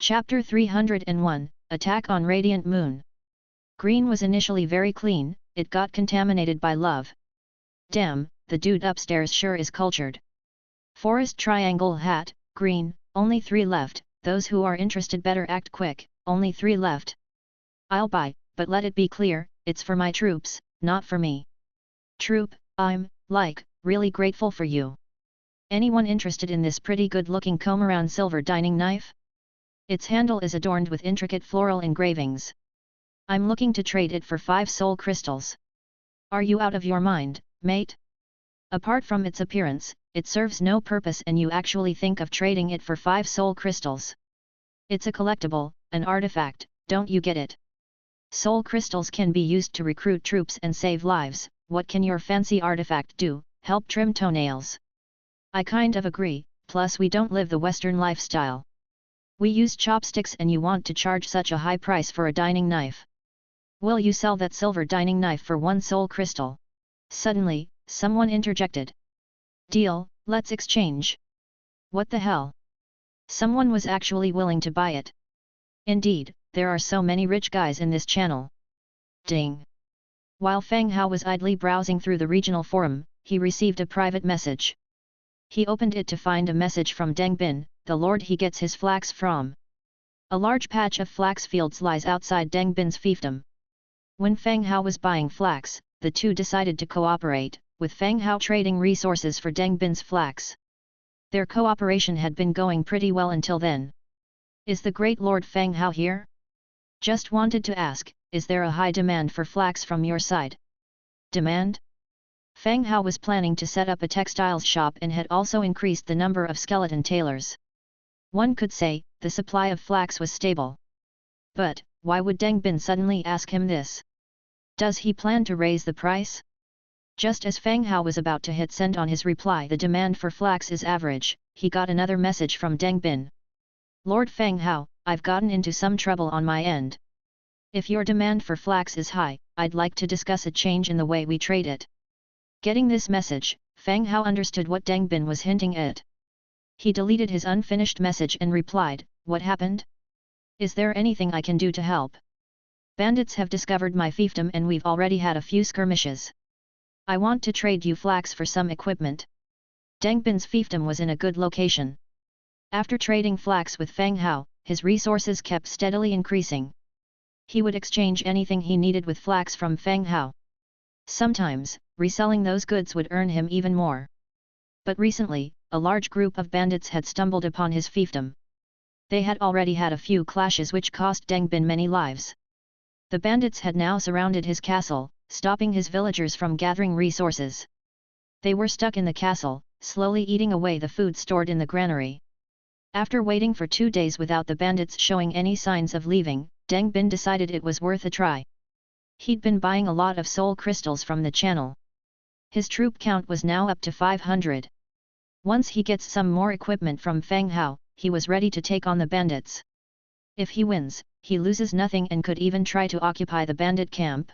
Chapter 301, Attack on Radiant Moon. Green was initially very clean, it got contaminated by love. Damn, the dude upstairs sure is cultured. Forest triangle hat, green, only 3 left, those who are interested better act quick, only 3 left. I'll buy, but let it be clear, it's for my troops, not for me. Troop, I'm, really grateful for you. Anyone interested in this pretty good-looking comb-around silver dining knife? Its handle is adorned with intricate floral engravings. I'm looking to trade it for 5 soul crystals. Are you out of your mind, mate? Apart from its appearance, it serves no purpose and you actually think of trading it for 5 soul crystals. It's a collectible, an artifact, don't you get it? Soul crystals can be used to recruit troops and save lives. What can your fancy artifact do? Help trim toenails? I kind of agree, plus we don't live the Western lifestyle. We use chopsticks and you want to charge such a high price for a dining knife. Will you sell that silver dining knife for 1 soul crystal? Suddenly, someone interjected. Deal, let's exchange. What the hell? Someone was actually willing to buy it. Indeed, there are so many rich guys in this channel. Deng. While Fang Hao was idly browsing through the regional forum, he received a private message. He opened it to find a message from Deng Bin, the lord he gets his flax from. A large patch of flax fields lies outside Deng Bin's fiefdom. When Fang Hao was buying flax, the two decided to cooperate, with Fang Hao trading resources for Deng Bin's flax. Their cooperation had been going pretty well until then. Is the great Lord Fang Hao here? Just wanted to ask, is there a high demand for flax from your side? Demand? Fang Hao was planning to set up a textiles shop and had also increased the number of skeleton tailors. One could say, the supply of flax was stable. But, why would Deng Bin suddenly ask him this? Does he plan to raise the price? Just as Fang Hao was about to hit send on his reply, the demand for flax is average, he got another message from Deng Bin. Lord Fang Hao, I've gotten into some trouble on my end. If your demand for flax is high, I'd like to discuss a change in the way we trade it. Getting this message, Fang Hao understood what Deng Bin was hinting at. He deleted his unfinished message and replied, what happened? Is there anything I can do to help? Bandits have discovered my fiefdom and we've already had a few skirmishes. I want to trade you flax for some equipment. Deng Bin's fiefdom was in a good location. After trading flax with Fang Hao, his resources kept steadily increasing. He would exchange anything he needed with flax from Fang Hao. Sometimes, reselling those goods would earn him even more. But recently, a large group of bandits had stumbled upon his fiefdom. They had already had a few clashes which cost Deng Bin many lives. The bandits had now surrounded his castle, stopping his villagers from gathering resources. They were stuck in the castle, slowly eating away the food stored in the granary. After waiting for 2 days without the bandits showing any signs of leaving, Deng Bin decided it was worth a try. He'd been buying a lot of soul crystals from the channel. His troop count was now up to 500. Once he gets some more equipment from Fang Hao, he was ready to take on the bandits. If he wins, he loses nothing and could even try to occupy the bandit camp.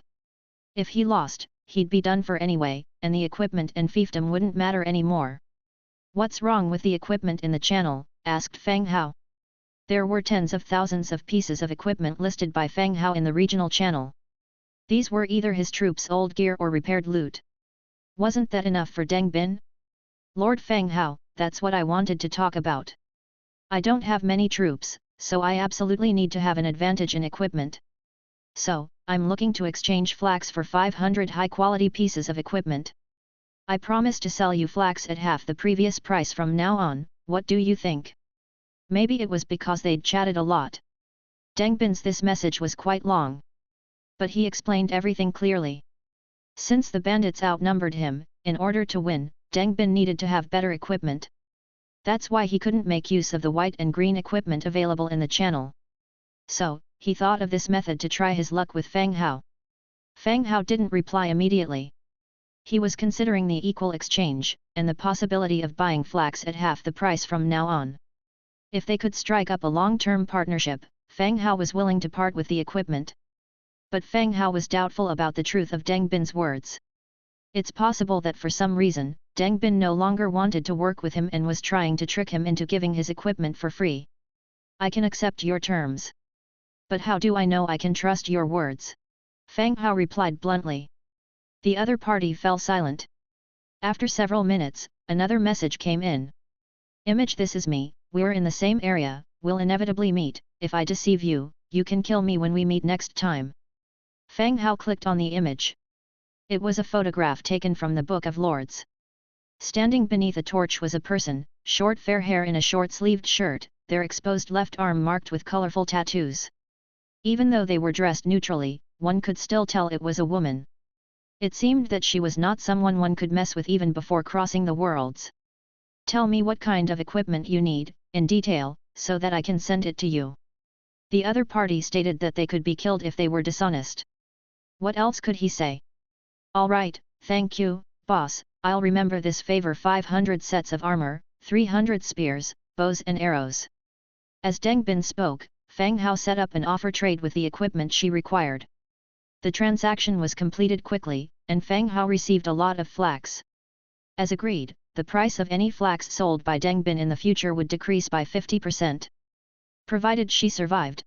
If he lost, he'd be done for anyway, and the equipment and fiefdom wouldn't matter anymore. What's wrong with the equipment in the channel? Asked Fang Hao. There were tens of thousands of pieces of equipment listed by Fang Hao in the regional channel. These were either his troops' old gear or repaired loot. Wasn't that enough for Deng Bin? Lord Fang Hao, that's what I wanted to talk about. I don't have many troops, so I absolutely need to have an advantage in equipment. So, I'm looking to exchange flax for 500 high-quality pieces of equipment. I promise to sell you flax at half the previous price from now on, what do you think? Maybe it was because they'd chatted a lot. Deng Bin's this message was quite long. But he explained everything clearly. Since the bandits outnumbered him, in order to win, Deng Bin needed to have better equipment. That's why he couldn't make use of the white and green equipment available in the channel. So, he thought of this method to try his luck with Fang Hao. Fang Hao didn't reply immediately. He was considering the equal exchange, and the possibility of buying flax at half the price from now on. If they could strike up a long-term partnership, Fang Hao was willing to part with the equipment. But Fang Hao was doubtful about the truth of Deng Bin's words. It's possible that for some reason, Deng Bin no longer wanted to work with him and was trying to trick him into giving his equipment for free. I can accept your terms. But how do I know I can trust your words? Fang Hao replied bluntly. The other party fell silent. After several minutes, another message came in. Image, this is me, we're in the same area, we'll inevitably meet, if I deceive you, you can kill me when we meet next time. Fang Hao clicked on the image. It was a photograph taken from the Book of Lords. Standing beneath a torch was a person, short fair hair in a short-sleeved shirt, their exposed left arm marked with colorful tattoos. Even though they were dressed neutrally, one could still tell it was a woman. It seemed that she was not someone one could mess with even before crossing the worlds. Tell me what kind of equipment you need, in detail, so that I can send it to you. The other party stated that they could be killed if they were dishonest. What else could he say? All right, thank you, boss, I'll remember this favor. 500 sets of armor, 300 spears, bows and arrows. As Deng Bin spoke, Fang Hao set up an offer trade with the equipment she required. The transaction was completed quickly, and Fang Hao received a lot of flax. As agreed, the price of any flax sold by Deng Bin in the future would decrease by 50%. Provided she survived.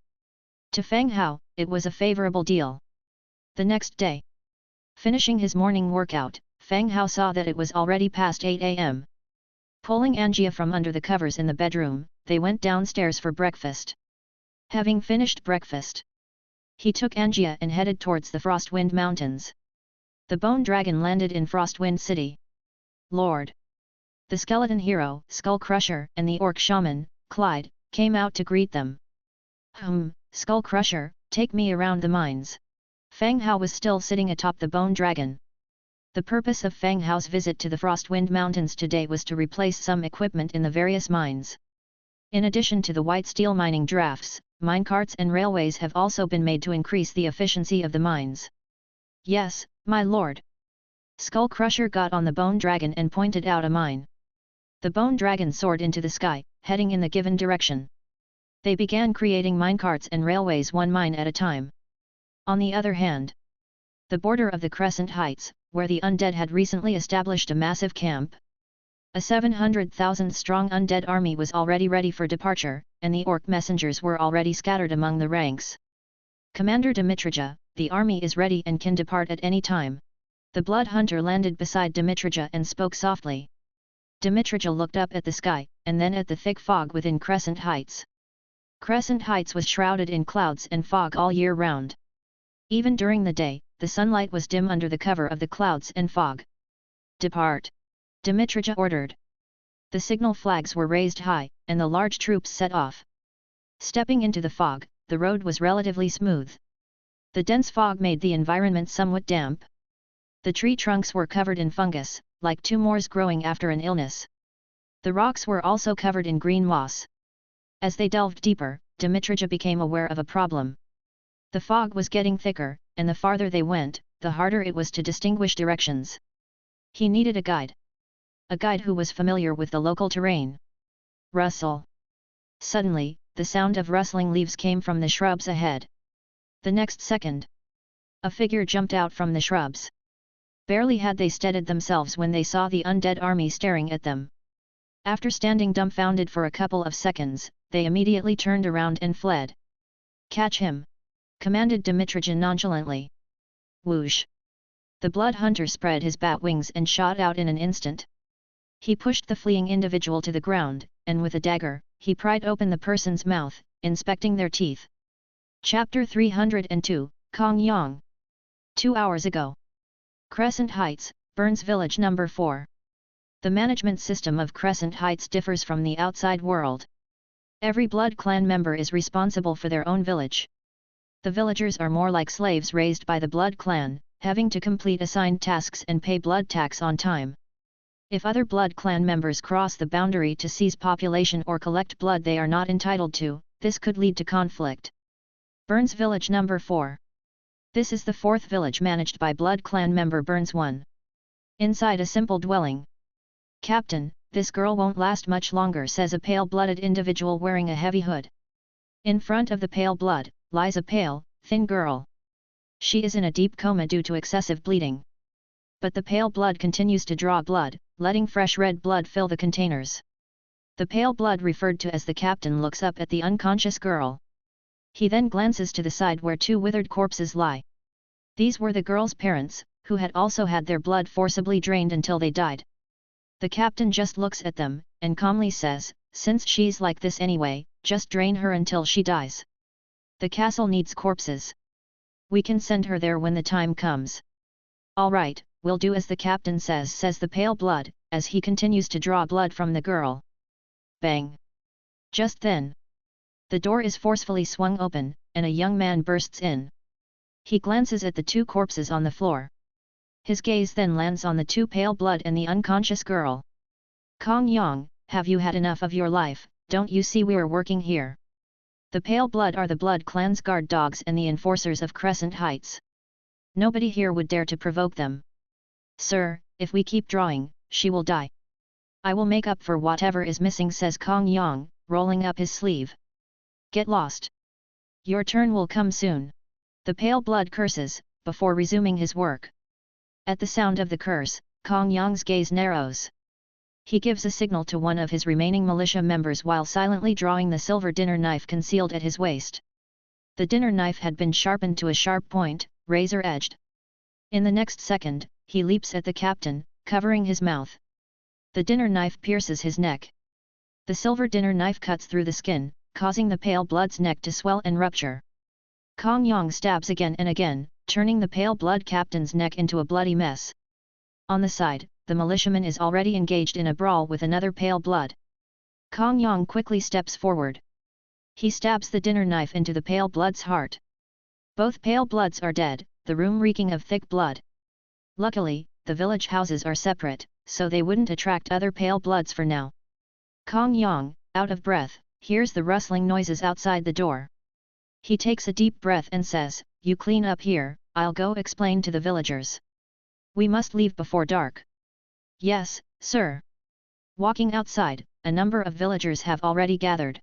To Fang Hao, it was a favorable deal. The next day, finishing his morning workout, Fang Hao saw that it was already past 8 a.m. Pulling Angia from under the covers in the bedroom, they went downstairs for breakfast. Having finished breakfast, he took Angia and headed towards the Frostwind Mountains. The Bone Dragon landed in Frostwind City. Lord! The skeleton hero, Skull Crusher, and the orc shaman, Clyde, came out to greet them. Skull Crusher, take me around the mines. Fang Hao was still sitting atop the Bone Dragon. The purpose of Fang Hao's visit to the Frostwind Mountains today was to replace some equipment in the various mines. In addition to the white steel mining drafts, minecarts and railways have also been made to increase the efficiency of the mines. Yes, my lord. Skull Crusher got on the Bone Dragon and pointed out a mine. The Bone Dragon soared into the sky, heading in the given direction. They began creating minecarts and railways one mine at a time. On the other hand, the border of the Crescent Heights, where the undead had recently established a massive camp. A 700,000-strong undead army was already ready for departure, and the orc messengers were already scattered among the ranks. Commander Dmitrija, the army is ready and can depart at any time. The Blood Hunter landed beside Dmitrija and spoke softly. Dmitrija looked up at the sky, and then at the thick fog within Crescent Heights. Crescent Heights was shrouded in clouds and fog all year round. Even during the day, the sunlight was dim under the cover of the clouds and fog. Depart! Dmitrija ordered. The signal flags were raised high, and the large troops set off. Stepping into the fog, the road was relatively smooth. The dense fog made the environment somewhat damp. The tree trunks were covered in fungus, like tumors growing after an illness. The rocks were also covered in green moss. As they delved deeper, Dmitrija became aware of a problem. The fog was getting thicker, and the farther they went, the harder it was to distinguish directions. He needed a guide. A guide who was familiar with the local terrain. Rustle. Suddenly, the sound of rustling leaves came from the shrubs ahead. The next second, a figure jumped out from the shrubs. Barely had they steadied themselves when they saw the undead army staring at them. After standing dumbfounded for a couple of seconds, they immediately turned around and fled. Catch him! Commanded Dmitrija nonchalantly. Whoosh! The Blood Hunter spread his bat wings and shot out in an instant. He pushed the fleeing individual to the ground, and with a dagger, he pried open the person's mouth, inspecting their teeth. Chapter 302, Kong Yang. 2 hours ago. Crescent Heights, Burns Village No. 4. The management system of Crescent Heights differs from the outside world. Every Blood Clan member is responsible for their own village. The villagers are more like slaves raised by the Blood Clan, having to complete assigned tasks and pay blood tax on time. If other Blood Clan members cross the boundary to seize population or collect blood they are not entitled to, this could lead to conflict. Burns Village No. 4. This is the fourth village managed by Blood Clan member Burns 1. Inside a simple dwelling. Captain, this girl won't last much longer, says a pale-blooded individual wearing a heavy hood. In front of the pale blood, lies a pale, thin girl. She is in a deep coma due to excessive bleeding. But the pale blood continues to draw blood, letting fresh red blood fill the containers. The pale blood referred to as the captain looks up at the unconscious girl. He then glances to the side where two withered corpses lie. These were the girl's parents, who had also had their blood forcibly drained until they died. The captain just looks at them, and calmly says, "Since she's like this anyway, just drain her until she dies. The castle needs corpses. We can send her there when the time comes." "All right, we'll do as the captain says the pale blood, as he continues to draw blood from the girl. Bang! Just then, the door is forcefully swung open, and a young man bursts in. He glances at the two corpses on the floor. His gaze then lands on the two pale blood and the unconscious girl. "Kong Yang, have you had enough of your life? Don't you see we're working here?" The pale blood are the Blood Clan's guard dogs and the enforcers of Crescent Heights. Nobody here would dare to provoke them. "Sir, if we keep drawing, she will die. I will make up for whatever is missing," says Kong Yang, rolling up his sleeve. "Get lost. Your turn will come soon." The pale blood curses, before resuming his work. At the sound of the curse, Kong Yang's gaze narrows. He gives a signal to one of his remaining militia members while silently drawing the silver dinner knife concealed at his waist. The dinner knife had been sharpened to a sharp point, razor-edged. In the next second, he leaps at the captain, covering his mouth. The dinner knife pierces his neck. The silver dinner knife cuts through the skin, causing the pale blood's neck to swell and rupture. Kong Yang stabs again and again, turning the pale blood captain's neck into a bloody mess. On the side, the militiaman is already engaged in a brawl with another pale blood. Kong Yang quickly steps forward. He stabs the dinner knife into the pale blood's heart. Both pale bloods are dead, the room reeking of thick blood. Luckily, the village houses are separate, so they wouldn't attract other pale bloods for now. Kong Yang, out of breath, hears the rustling noises outside the door. He takes a deep breath and says, "You clean up here, I'll go explain to the villagers. We must leave before dark." "Yes, sir." Walking outside, a number of villagers have already gathered.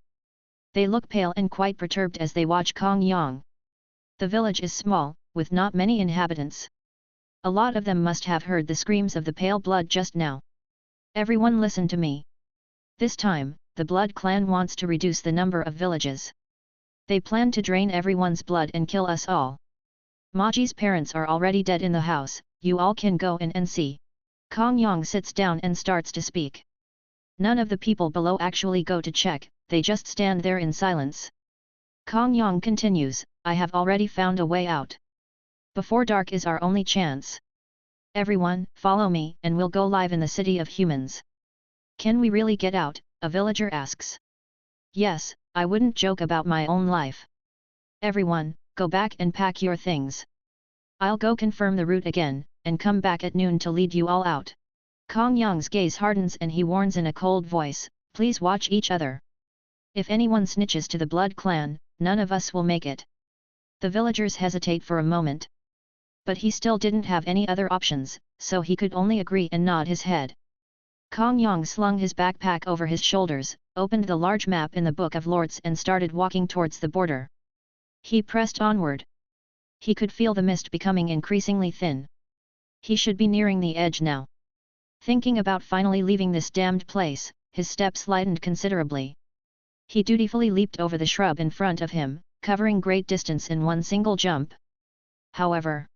They look pale and quite perturbed as they watch Kong Yang. The village is small, with not many inhabitants. A lot of them must have heard the screams of the pale blood just now. "Everyone listen to me. This time, the Blood Clan wants to reduce the number of villages. They plan to drain everyone's blood and kill us all. Maji's parents are already dead in the house, you all can go in and see." Kong Yang sits down and starts to speak. None of the people below actually go to check, they just stand there in silence. Kong Yang continues, "I have already found a way out. Before dark is our only chance. Everyone, follow me and we'll go live in the city of humans." "Can we really get out?" a villager asks. "Yes, I wouldn't joke about my own life. Everyone, go back and pack your things. I'll go confirm the route again, and come back at noon to lead you all out." Kong Yang's gaze hardens and he warns in a cold voice, "Please watch each other. If anyone snitches to the Blood Clan, none of us will make it." The villagers hesitate for a moment. But he still didn't have any other options, so he could only agree and nod his head. Kong Yang slung his backpack over his shoulders, opened the large map in the Book of Lords and started walking towards the border. He pressed onward. He could feel the mist becoming increasingly thin. He should be nearing the edge now. Thinking about finally leaving this damned place, his steps lightened considerably. He dutifully leaped over the shrub in front of him, covering great distance in one single jump. However,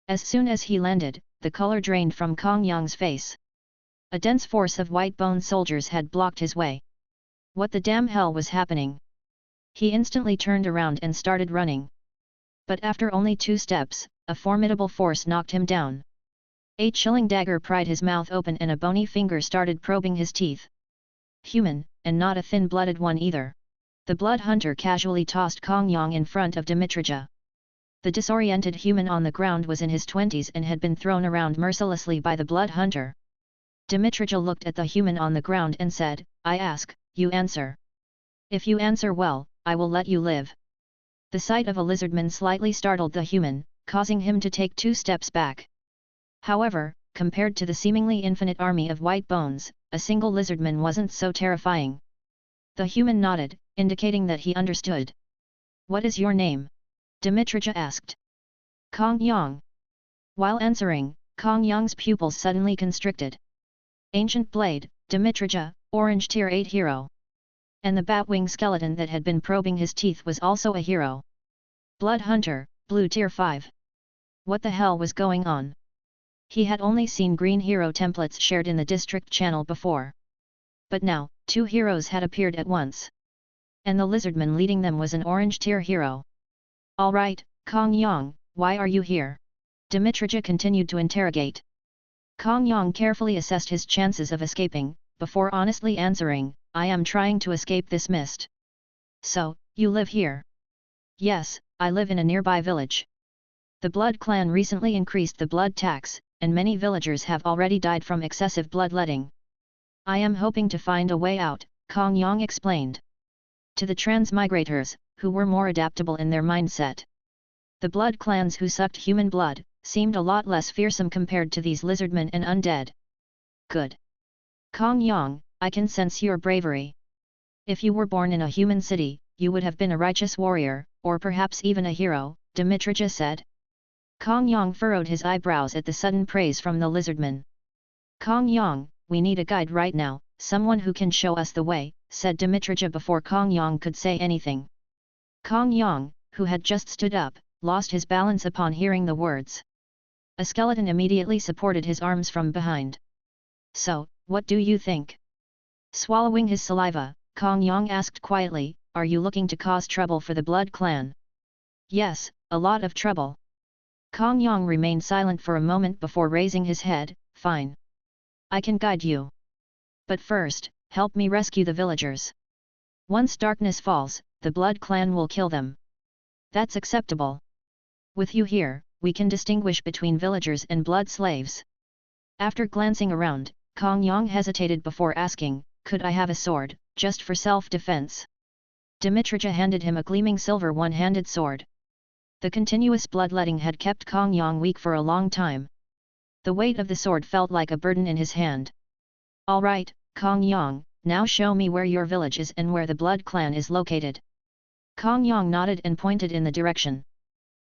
as soon as he landed, the color drained from Kong Yang's face. A dense force of white-boned soldiers had blocked his way. What the damn hell was happening? He instantly turned around and started running. But after only 2 steps, a formidable force knocked him down. A chilling dagger pried his mouth open and a bony finger started probing his teeth. Human, and not a thin-blooded one either. The blood hunter casually tossed Kong Yang in front of Dimitrija. The disoriented human on the ground was in his 20s and had been thrown around mercilessly by the blood hunter. Dimitrija looked at the human on the ground and said, "I ask, you answer. If you answer well, I will let you live." The sight of a lizardman slightly startled the human, causing him to take 2 steps back. However, compared to the seemingly infinite army of white bones, a single lizardman wasn't so terrifying. The human nodded, indicating that he understood. "What is your name?" Dimitrija asked. "Kong Yang." While answering, Kong Yang's pupils suddenly constricted. "Ancient Blade, Dimitrija, Orange Tier 8 hero. And the Batwing skeleton that had been probing his teeth was also a hero. Blood Hunter, Blue Tier 5. What the hell was going on? He had only seen green hero templates shared in the district channel before. But now, 2 heroes had appeared at once. And the lizardman leading them was an orange tier hero. Alright, Kong Yang, why are you here? Dmitrija continued to interrogate. Kong Yang carefully assessed his chances of escaping, before honestly answering, I am trying to escape this mist. So, you live here? Yes, I live in a nearby village. The Blood Clan recently increased the blood tax, and many villagers have already died from excessive bloodletting. I am hoping to find a way out, Kong Yang explained. To the transmigrators, who were more adaptable in their mindset. The blood clans who sucked human blood, seemed a lot less fearsome compared to these lizardmen and undead. Good. Kong Yang, I can sense your bravery. If you were born in a human city, you would have been a righteous warrior, or perhaps even a hero, Dmitrija said. Kong Yang furrowed his eyebrows at the sudden praise from the lizardman. Kong Yang, we need a guide right now, someone who can show us the way, said Dmitrija before Kong Yang could say anything. Kong Yang, who had just stood up, lost his balance upon hearing the words. A skeleton immediately supported his arms from behind. So, what do you think? Swallowing his saliva, Kong Yang asked quietly, are you looking to cause trouble for the Blood Clan? Yes, a lot of trouble. Kong Yang remained silent for a moment before raising his head, fine. I can guide you. But first, help me rescue the villagers. Once darkness falls, the Blood Clan will kill them. That's acceptable. With you here, we can distinguish between villagers and blood slaves. After glancing around, Kong Yang hesitated before asking, could I have a sword, just for self-defense? Dmitrija handed him a gleaming silver one-handed sword. The continuous bloodletting had kept Kong Yang weak for a long time. The weight of the sword felt like a burden in his hand. Alright, Kong Yang, now show me where your village is and where the Blood Clan is located. Kong Yang nodded and pointed in the direction.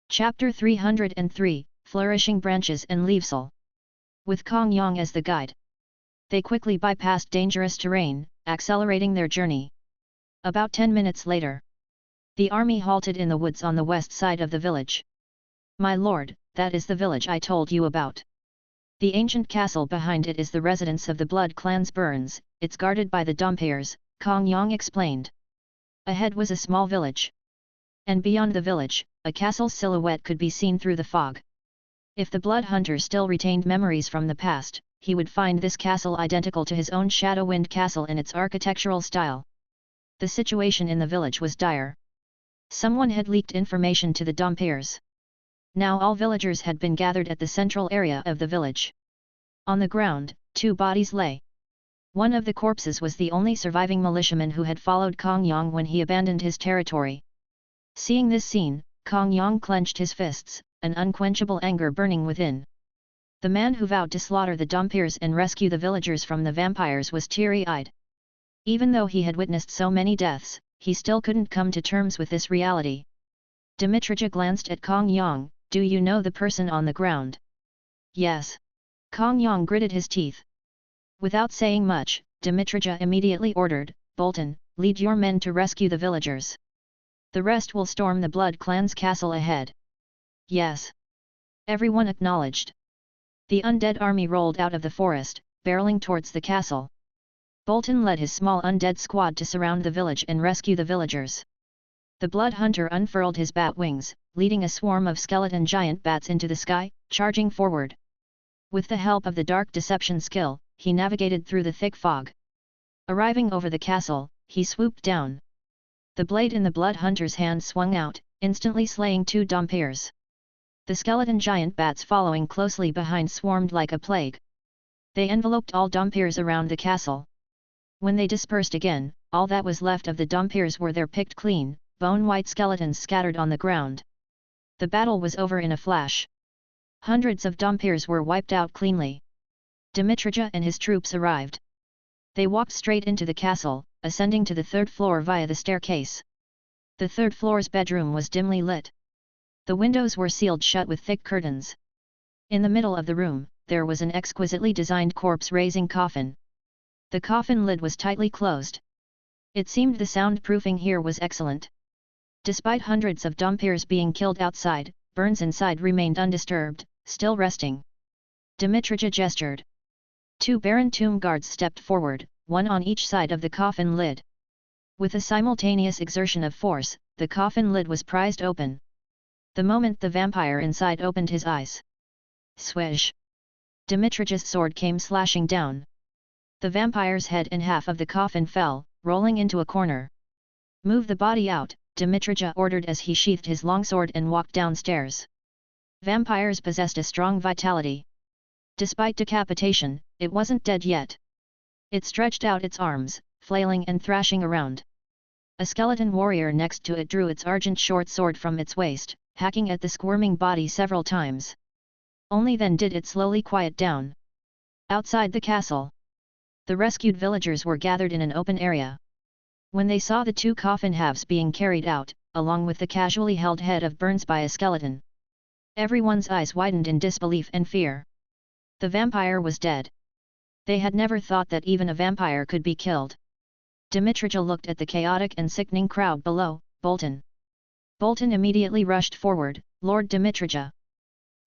Chapter 303, Flourishing Branches and Leavesel. With Kong Yang as the guide, they quickly bypassed dangerous terrain, accelerating their journey. About 10 minutes later, the army halted in the woods on the west side of the village. My lord, that is the village I told you about. The ancient castle behind it is the residence of the Blood Clan's Burns, it's guarded by the Dompiers, Kong Yang explained. Ahead was a small village. And beyond the village, a castle's silhouette could be seen through the fog. If the Blood Hunter still retained memories from the past, he would find this castle identical to his own Shadowwind castle in its architectural style. The situation in the village was dire. Someone had leaked information to the Dompiers. Now all villagers had been gathered at the central area of the village. On the ground, 2 bodies lay. One of the corpses was the only surviving militiaman who had followed Kong Yang when he abandoned his territory. Seeing this scene, Kong Yang clenched his fists, an unquenchable anger burning within. The man who vowed to slaughter the Dompiers and rescue the villagers from the vampires was teary-eyed. Even though he had witnessed so many deaths, he still couldn't come to terms with this reality. Dmitrija glanced at Kong Yang, do you know the person on the ground? Yes. Kong Yang gritted his teeth. Without saying much, Dmitrija immediately ordered, Bolton, lead your men to rescue the villagers. The rest will storm the Blood Clan's castle ahead. Yes. Everyone acknowledged. The undead army rolled out of the forest, barreling towards the castle. Bolton led his small undead squad to surround the village and rescue the villagers. The Blood Hunter unfurled his bat wings, leading a swarm of skeleton giant bats into the sky, charging forward. With the help of the dark deception skill, he navigated through the thick fog. Arriving over the castle, he swooped down. The blade in the Blood Hunter's hand swung out, instantly slaying 2 Dompiers. The skeleton giant bats following closely behind swarmed like a plague. They enveloped all Dompiers around the castle. When they dispersed again, all that was left of the Dompiers were their picked clean, bone-white skeletons scattered on the ground. The battle was over in a flash. Hundreds of Dompiers were wiped out cleanly. Dmitrija and his troops arrived. They walked straight into the castle, ascending to the 3rd floor via the staircase. The 3rd floor's bedroom was dimly lit. The windows were sealed shut with thick curtains. In the middle of the room, there was an exquisitely designed corpse-raising coffin. The coffin lid was tightly closed. It seemed the soundproofing here was excellent. Despite hundreds of Dompiers being killed outside, Burns inside remained undisturbed, still resting. Dmitrija gestured. 2 Baron Tomb Guards stepped forward, one on each side of the coffin lid. With a simultaneous exertion of force, the coffin lid was prized open. The moment the vampire inside opened his eyes. Swish! Dmitrija's sword came slashing down. The vampire's head and half of the coffin fell, rolling into a corner. Move the body out, Dmitrija ordered as he sheathed his longsword and walked downstairs. Vampires possessed a strong vitality. Despite decapitation, it wasn't dead yet. It stretched out its arms, flailing and thrashing around. A skeleton warrior next to it drew its argent short sword from its waist, hacking at the squirming body several times. Only then did it slowly quiet down. Outside the castle, the rescued villagers were gathered in an open area. When they saw the 2 coffin halves being carried out, along with the casually held head of Burns by a skeleton, everyone's eyes widened in disbelief and fear. The vampire was dead. They had never thought that even a vampire could be killed. Dmitrija looked at the chaotic and sickening crowd below. Bolton. Bolton immediately rushed forward. Lord Dmitrija,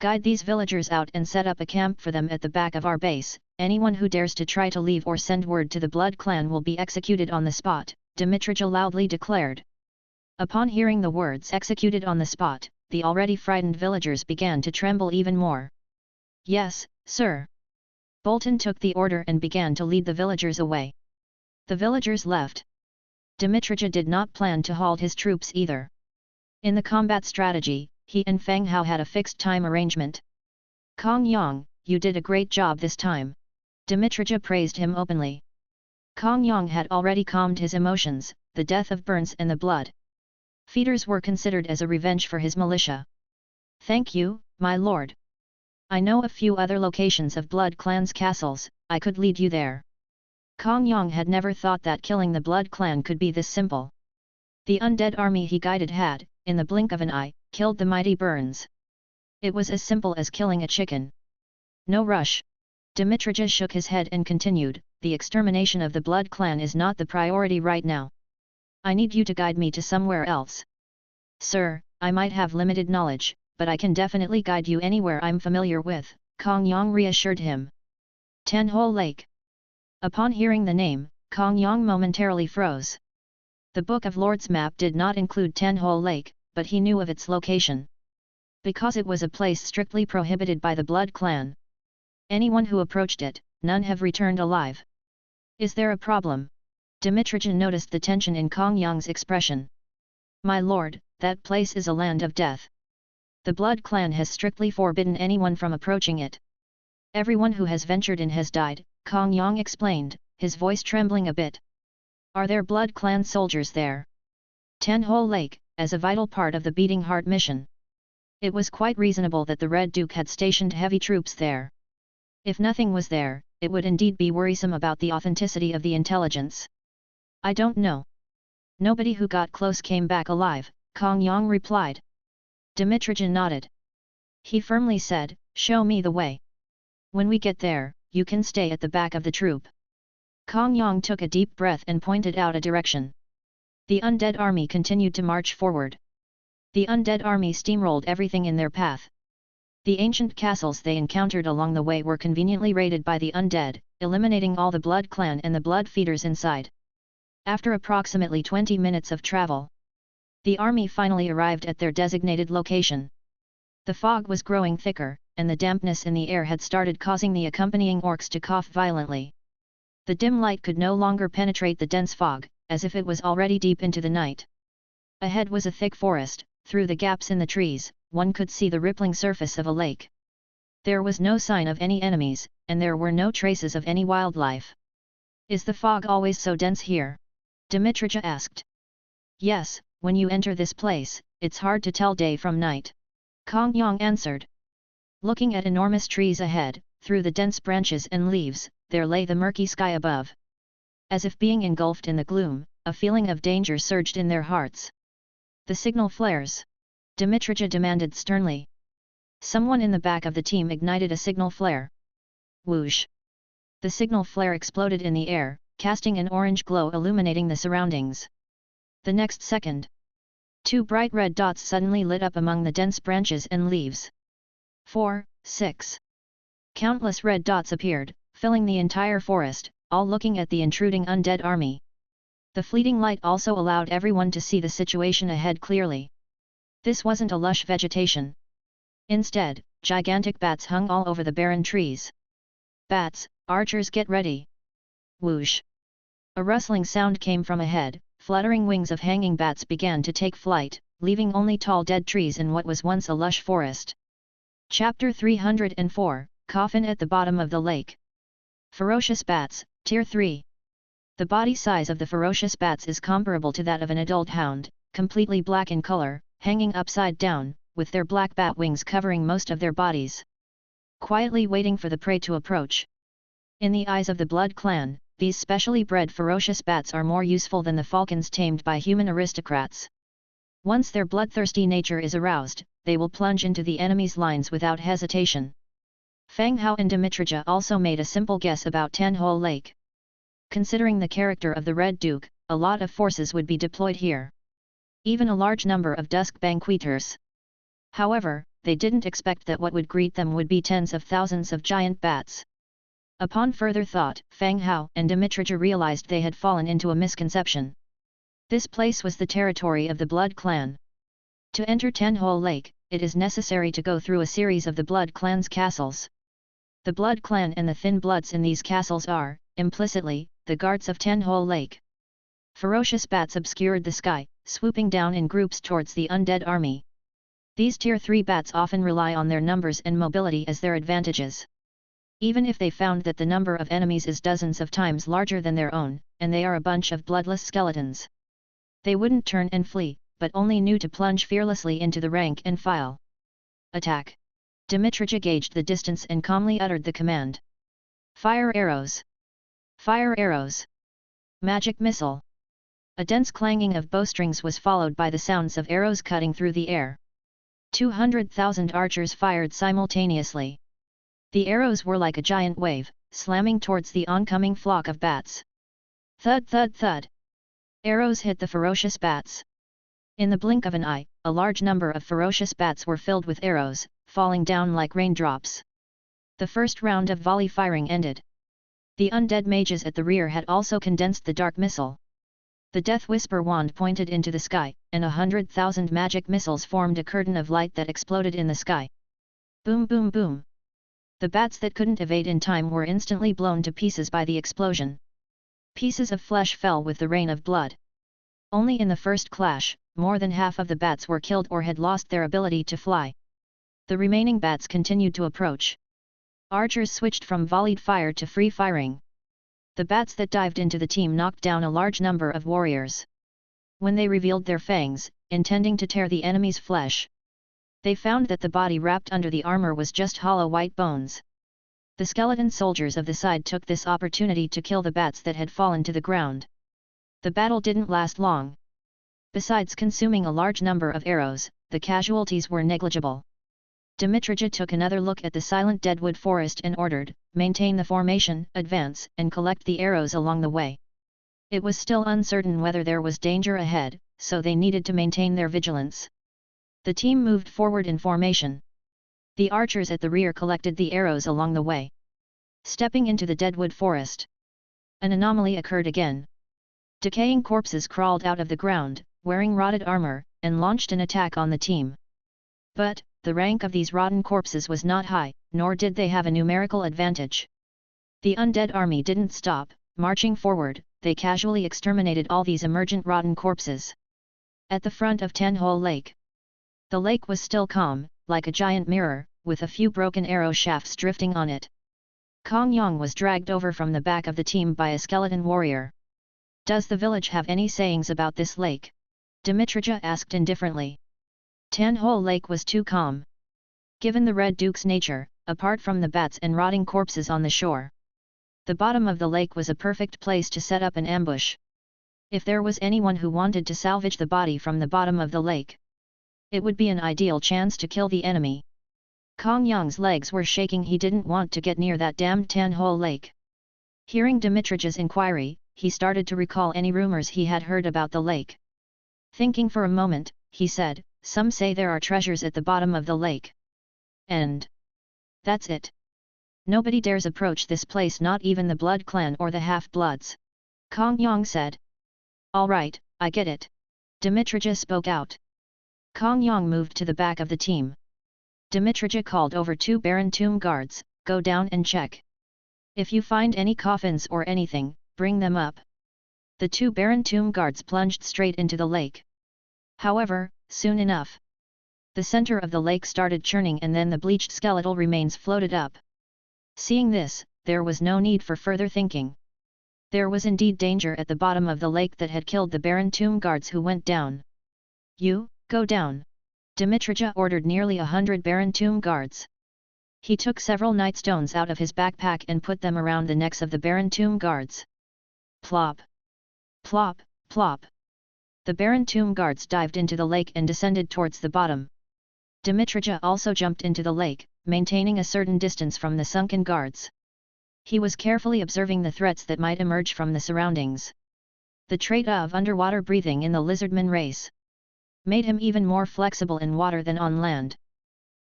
guide these villagers out and set up a camp for them at the back of our base. Anyone who dares to try to leave or send word to the Blood Clan will be executed on the spot, Dmitrija loudly declared. Upon hearing the words executed on the spot, the already frightened villagers began to tremble even more. Yes, sir. Bolton took the order and began to lead the villagers away. The villagers left. Dmitrija did not plan to halt his troops either. In the combat strategy, he and Fang Hao had a fixed time arrangement. Kong Yang, you did a great job this time. Dmitrija praised him openly. Kong Yang had already calmed his emotions. The death of Burns and the blood feeders were considered as a revenge for his militia. Thank you, my lord. I know a few other locations of Blood Clan's castles, I could lead you there. Kong Yang had never thought that killing the Blood Clan could be this simple. The undead army he guided had, in the blink of an eye, killed the mighty Burns. It was as simple as killing a chicken. No rush. Dmitrija shook his head and continued, the extermination of the Blood Clan is not the priority right now. I need you to guide me to somewhere else. Sir, I might have limited knowledge, but I can definitely guide you anywhere I'm familiar with, Kong Yang reassured him. Tenhole Lake. Upon hearing the name, Kong Yang momentarily froze. The Book of Lords map did not include Tenhole Lake, but he knew of its location. Because it was a place strictly prohibited by the Blood Clan. Anyone who approached it, none have returned alive. Is there a problem? Dmitrija noticed the tension in Kong Yang's expression. My lord, that place is a land of death. The Blood Clan has strictly forbidden anyone from approaching it. Everyone who has ventured in has died, Kong Yang explained, his voice trembling a bit. Are there Blood Clan soldiers there? Tenhole Lake, as a vital part of the Beating Heart mission. It was quite reasonable that the Red Duke had stationed heavy troops there. If nothing was there, it would indeed be worrisome about the authenticity of the intelligence. I don't know. Nobody who got close came back alive, Kong Yang replied. Dmitrija nodded. He firmly said, show me the way. When we get there, you can stay at the back of the troop. Kong Yang took a deep breath and pointed out a direction. The undead army continued to march forward. The undead army steamrolled everything in their path. The ancient castles they encountered along the way were conveniently raided by the undead, eliminating all the Blood Clan and the blood feeders inside. After approximately 20 minutes of travel, the army finally arrived at their designated location. The fog was growing thicker, and the dampness in the air had started causing the accompanying orcs to cough violently. The dim light could no longer penetrate the dense fog, as if it was already deep into the night. Ahead was a thick forest. Through the gaps in the trees, one could see the rippling surface of a lake. There was no sign of any enemies, and there were no traces of any wildlife. Is the fog always so dense here? Dmitrija asked. Yes, when you enter this place, it's hard to tell day from night. Kong Yang answered. Looking at enormous trees ahead, through the dense branches and leaves, there lay the murky sky above. As if being engulfed in the gloom, a feeling of danger surged in their hearts. The signal flares. Dmitrija demanded sternly. Someone in the back of the team ignited a signal flare. Whoosh! The signal flare exploded in the air, casting an orange glow illuminating the surroundings. The next second, 2 bright red dots suddenly lit up among the dense branches and leaves. 4, 6. Countless red dots appeared, filling the entire forest, all looking at the intruding undead army. The fleeting light also allowed everyone to see the situation ahead clearly. This wasn't a lush vegetation. Instead, gigantic bats hung all over the barren trees. Bats, archers, get ready! Whoosh! A rustling sound came from ahead, fluttering wings of hanging bats began to take flight, leaving only tall dead trees in what was once a lush forest. Chapter 304, Coffin at the bottom of the lake. Ferocious bats, Tier 3. The body size of the ferocious bats is comparable to that of an adult hound, completely black in color, hanging upside down, with their black bat wings covering most of their bodies. Quietly waiting for the prey to approach. In the eyes of the Blood Clan, these specially bred ferocious bats are more useful than the falcons tamed by human aristocrats. Once their bloodthirsty nature is aroused, they will plunge into the enemy's lines without hesitation. Fang Hao and Dimitrija also made a simple guess about Tenhole Lake. Considering the character of the Red Duke, a lot of forces would be deployed here. Even a large number of Dusk Banqueters. However, they didn't expect that what would greet them would be tens of thousands of giant bats. Upon further thought, Fang Hao and Dimitrija realized they had fallen into a misconception. This place was the territory of the Blood Clan. To enter Tenhole Lake, it is necessary to go through a series of the Blood Clan's castles. The Blood Clan and the Thin Bloods in these castles are, implicitly, the guards of Tenhole Lake. Ferocious bats obscured the sky, swooping down in groups towards the undead army. These Tier 3 bats often rely on their numbers and mobility as their advantages. Even if they found that the number of enemies is dozens of times larger than their own, and they are a bunch of bloodless skeletons, they wouldn't turn and flee, but only knew to plunge fearlessly into the rank and file. Attack! Dimitrija gauged the distance and calmly uttered the command. Fire arrows! Fire arrows! Magic missile! A dense clanging of bowstrings was followed by the sounds of arrows cutting through the air. 200,000 archers fired simultaneously. The arrows were like a giant wave, slamming towards the oncoming flock of bats. Thud thud thud! Arrows hit the ferocious bats. In the blink of an eye, a large number of ferocious bats were filled with arrows, falling down like raindrops. The first round of volley firing ended. The undead mages at the rear had also condensed the dark missile. The Death Whisper wand pointed into the sky, and 100,000 magic missiles formed a curtain of light that exploded in the sky. Boom boom boom! The bats that couldn't evade in time were instantly blown to pieces by the explosion. Pieces of flesh fell with the rain of blood. Only in the first clash, more than half of the bats were killed or had lost their ability to fly. The remaining bats continued to approach. Archers switched from volleyed fire to free firing. The bats that dived into the team knocked down a large number of warriors. When they revealed their fangs, intending to tear the enemy's flesh, they found that the body wrapped under the armor was just hollow white bones. The skeleton soldiers of the side took this opportunity to kill the bats that had fallen to the ground. The battle didn't last long. Besides consuming a large number of arrows, the casualties were negligible. Dimitrija took another look at the silent deadwood forest and ordered, maintain the formation, advance, and collect the arrows along the way. It was still uncertain whether there was danger ahead, so they needed to maintain their vigilance. The team moved forward in formation. The archers at the rear collected the arrows along the way. Stepping into the deadwood forest, an anomaly occurred again. Decaying corpses crawled out of the ground, wearing rotted armor, and launched an attack on the team. But, the rank of these rotten corpses was not high, nor did they have a numerical advantage. The undead army didn't stop, marching forward, they casually exterminated all these emergent rotten corpses. At the front of Tenhole Lake, the lake was still calm, like a giant mirror, with a few broken arrow shafts drifting on it. Kong Yang was dragged over from the back of the team by a skeleton warrior. "Does the village have any sayings about this lake?" Dimitrija asked indifferently. Tenhole Lake was too calm. Given the Red Duke's nature, apart from the bats and rotting corpses on the shore, the bottom of the lake was a perfect place to set up an ambush. If there was anyone who wanted to salvage the body from the bottom of the lake, it would be an ideal chance to kill the enemy. Kong Yang's legs were shaking. He didn't want to get near that damned Tenhole Lake. Hearing Dimitrich's inquiry, he started to recall any rumors he had heard about the lake. Thinking for a moment, he said, "Some say there are treasures at the bottom of the lake. And that's it. Nobody dares approach this place, not even the Blood Clan or the Half-Bloods." Kong Yang said. "All right, I get it." Dimitrija spoke out. Kong Yang moved to the back of the team. Dimitrija called over 2 Baron Tomb guards, "Go down and check. If you find any coffins or anything, bring them up." The 2 Baron Tomb guards plunged straight into the lake. However, soon enough, the center of the lake started churning and then the bleached skeletal remains floated up. Seeing this, there was no need for further thinking. There was indeed danger at the bottom of the lake that had killed the Baron Tomb guards who went down. "You, go down!" Dimitrija ordered nearly 100 Baron Tomb guards. He took several night stones out of his backpack and put them around the necks of the Baron Tomb guards. Plop! Plop! Plop! The Baron Tomb guards dived into the lake and descended towards the bottom. Dimitrija also jumped into the lake, maintaining a certain distance from the sunken guards. He was carefully observing the threats that might emerge from the surroundings. The trait of underwater breathing in the lizardman race made him even more flexible in water than on land.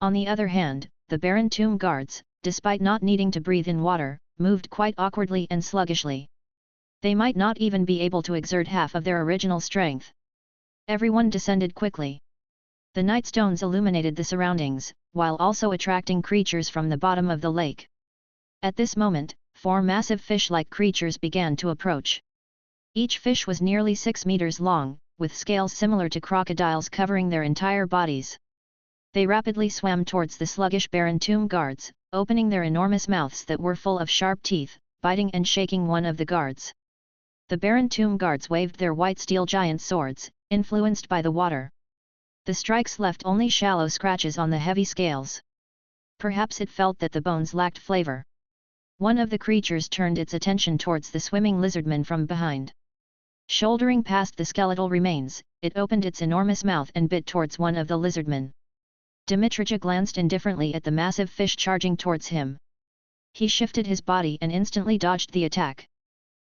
On the other hand, the Baron Tomb guards, despite not needing to breathe in water, moved quite awkwardly and sluggishly. They might not even be able to exert half of their original strength. Everyone descended quickly. The night stones illuminated the surroundings, while also attracting creatures from the bottom of the lake. At this moment, 4 massive fish-like creatures began to approach. Each fish was nearly 6 meters long, with scales similar to crocodiles covering their entire bodies. They rapidly swam towards the sluggish Baron Tomb guards, opening their enormous mouths that were full of sharp teeth, biting and shaking one of the guards. The Baron Tomb guards waved their white steel giant swords, influenced by the water. The strikes left only shallow scratches on the heavy scales. Perhaps it felt that the bones lacked flavor. One of the creatures turned its attention towards the swimming lizardman from behind. Shouldering past the skeletal remains, it opened its enormous mouth and bit towards one of the lizardmen. Dimitrija glanced indifferently at the massive fish charging towards him. He shifted his body and instantly dodged the attack.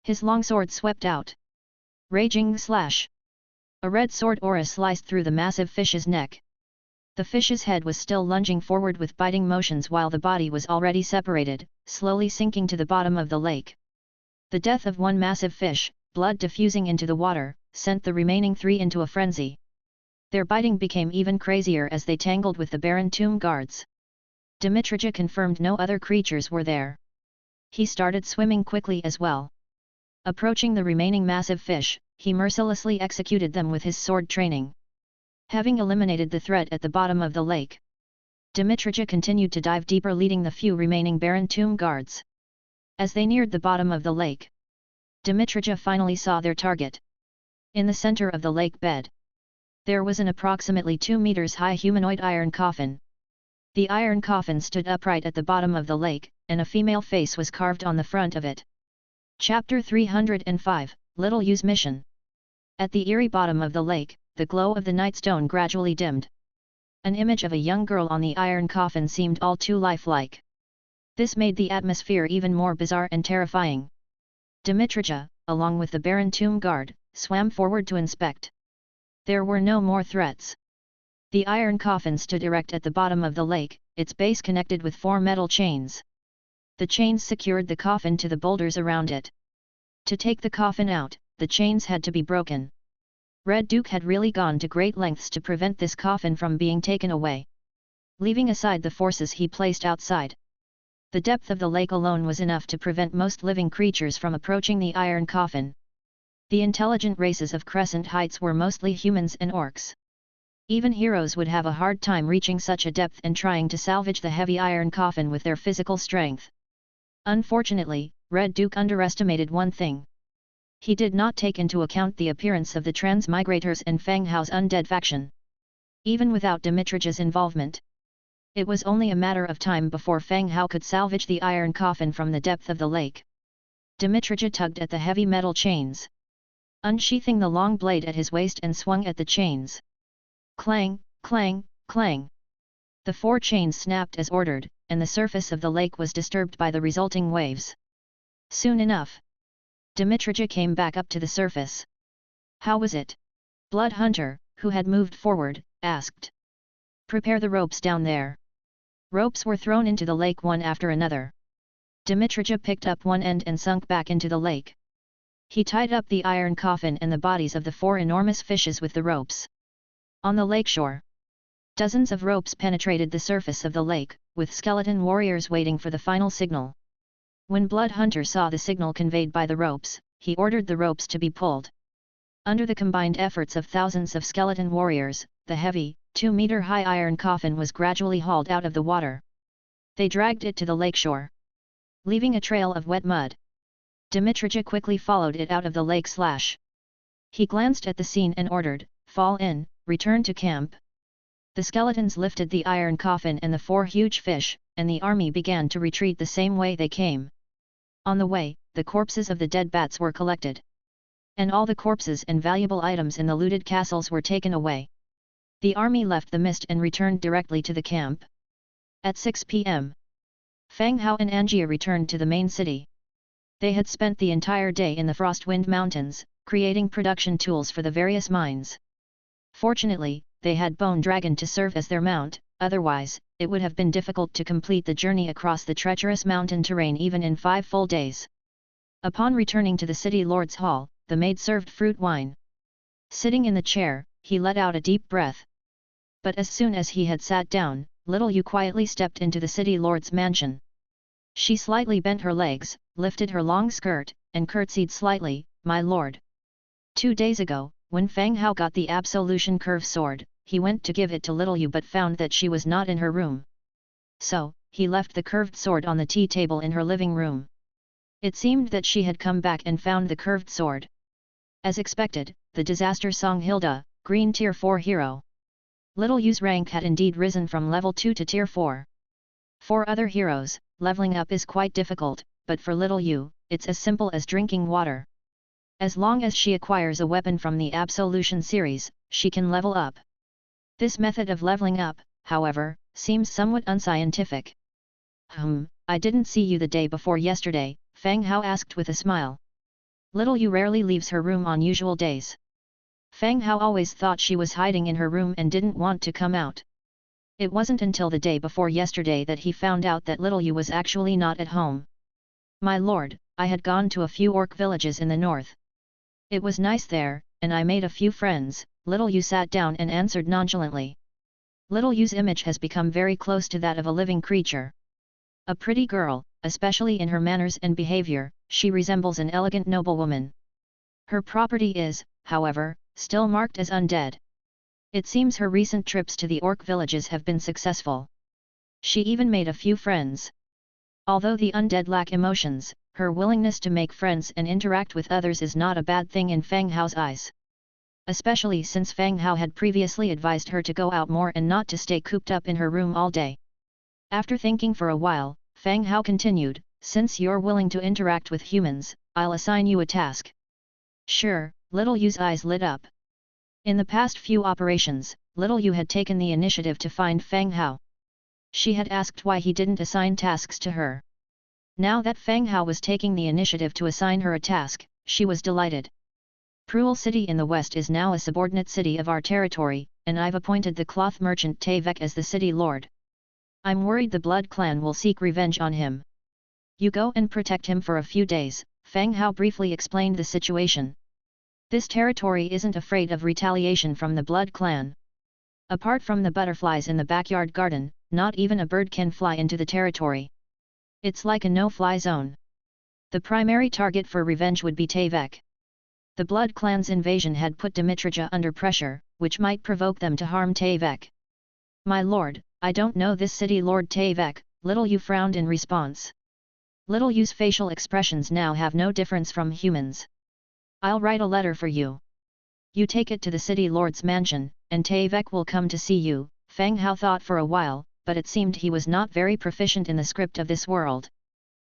His longsword swept out. Raging slash! A red sword aura sliced through the massive fish's neck. The fish's head was still lunging forward with biting motions while the body was already separated, slowly sinking to the bottom of the lake. The death of one massive fish, blood diffusing into the water, sent the remaining 3 into a frenzy. Their biting became even crazier as they tangled with the Baron Tomb guards. Dimitrija confirmed no other creatures were there. He started swimming quickly as well. Approaching the remaining massive fish, he mercilessly executed them with his sword training. Having eliminated the threat at the bottom of the lake, Dimitrija continued to dive deeper, leading the few remaining Baron Tomb guards. As they neared the bottom of the lake, Dimitrija finally saw their target. In the center of the lake bed, there was an approximately 2 meters high humanoid iron coffin. The iron coffin stood upright at the bottom of the lake, and a female face was carved on the front of it. Chapter 305, Little Use Mission. At the eerie bottom of the lake, the glow of the night stone gradually dimmed. An image of a young girl on the iron coffin seemed all too lifelike. This made the atmosphere even more bizarre and terrifying. Dimitrija, along with the Baron Tomb guard, swam forward to inspect. There were no more threats. The iron coffin stood erect at the bottom of the lake, its base connected with 4 metal chains. The chains secured the coffin to the boulders around it. To take the coffin out, the chains had to be broken. Red Duke had really gone to great lengths to prevent this coffin from being taken away. Leaving aside the forces he placed outside, the depth of the lake alone was enough to prevent most living creatures from approaching the iron coffin. The intelligent races of Crescent Heights were mostly humans and orcs. Even heroes would have a hard time reaching such a depth and trying to salvage the heavy iron coffin with their physical strength. Unfortunately, Red Duke underestimated one thing. He did not take into account the appearance of the Transmigrators and Fang Hao's undead faction. Even without Dimitrija's involvement, it was only a matter of time before Fang Hao could salvage the iron coffin from the depth of the lake. Dimitrija tugged at the heavy metal chains, unsheathing the long blade at his waist, and swung at the chains. Clang, clang, clang. The 4 chains snapped as ordered, and the surface of the lake was disturbed by the resulting waves. Soon enough, Dmitrija came back up to the surface. How was it? Blood Hunter, who had moved forward, asked. Prepare the ropes down there. Ropes were thrown into the lake one after another. Dmitrija picked up one end and sunk back into the lake. He tied up the iron coffin and the bodies of the 4 enormous fishes with the ropes. On the lakeshore, dozens of ropes penetrated the surface of the lake, with skeleton warriors waiting for the final signal. When Blood Hunter saw the signal conveyed by the ropes, he ordered the ropes to be pulled. Under the combined efforts of thousands of skeleton warriors, the heavy, 2-meter-high iron coffin was gradually hauled out of the water. They dragged it to the lakeshore, leaving a trail of wet mud. Dmitrija quickly followed it out of the lake. He glanced at the scene and ordered, "Fall in, return to camp." The skeletons lifted the iron coffin and the 4 huge fish, and the army began to retreat the same way they came. On the way, the corpses of the dead bats were collected. And all the corpses and valuable items in the looted castles were taken away. The army left the mist and returned directly to the camp. At 6 p.m. Fang Hao and Angia returned to the main city. They had spent the entire day in the Frostwind Mountains, creating production tools for the various mines. Fortunately, they had Bone Dragon to serve as their mount, otherwise, it would have been difficult to complete the journey across the treacherous mountain terrain even in 5 full days. Upon returning to the city lord's hall, the maid served fruit wine. Sitting in the chair, he let out a deep breath. But as soon as he had sat down, Little Yu quietly stepped into the city lord's mansion. She slightly bent her legs, lifted her long skirt, and curtsied slightly, "My lord." 2 days ago, when Fang Hao got the Absolution Curve sword, he went to give it to Little Yu but found that she was not in her room. So, he left the curved sword on the tea table in her living room. It seemed that she had come back and found the curved sword. As expected, the disaster song Hilda, Green Tier 4 hero. Little Yu's rank had indeed risen from level 2 to Tier 4. For other heroes, leveling up is quite difficult, but for Little Yu, it's as simple as drinking water. As long as she acquires a weapon from the Absolution series, she can level up. This method of leveling up, however, seems somewhat unscientific. I didn't see you the day before yesterday," Fang Hao asked with a smile. Little Yu rarely leaves her room on usual days. Fang Hao always thought she was hiding in her room and didn't want to come out. It wasn't until the day before yesterday that he found out that Little Yu was actually not at home. "My lord, I had gone to a few orc villages in the north. It was nice there, and I made a few friends," Little Yu sat down and answered nonchalantly. Little Yu's image has become very close to that of a living creature. A pretty girl, especially in her manners and behavior, she resembles an elegant noblewoman. Her property is, however, still marked as undead. It seems her recent trips to the orc villages have been successful. She even made a few friends. Although the undead lack emotions, her willingness to make friends and interact with others is not a bad thing in Fang Hao's eyes. Especially since Fang Hao had previously advised her to go out more and not to stay cooped up in her room all day. After thinking for a while, Fang Hao continued, "Since you're willing to interact with humans, I'll assign you a task." "Sure," Little Yu's eyes lit up. In the past few operations, Little Yu had taken the initiative to find Fang Hao. She had asked why he didn't assign tasks to her. Now that Fang Hao was taking the initiative to assign her a task, she was delighted. Cruel City in the west is now a subordinate city of our territory, and I've appointed the cloth merchant Tavek as the city lord. I'm worried the Blood Clan will seek revenge on him. You go and protect him for a few days, Fang Hao briefly explained the situation. This territory isn't afraid of retaliation from the Blood Clan. Apart from the butterflies in the backyard garden, not even a bird can fly into the territory. It's like a no-fly zone. The primary target for revenge would be Tavek. The Blood Clan's invasion had put Dmitrija under pressure, which might provoke them to harm Tavek. "My lord, I don't know this city lord Tavek," Little Yu frowned in response. Little Yu's facial expressions now have no difference from humans. "I'll write a letter for you. You take it to the city lord's mansion, and Tavek will come to see you." Fang Hao thought for a while, but it seemed he was not very proficient in the script of this world.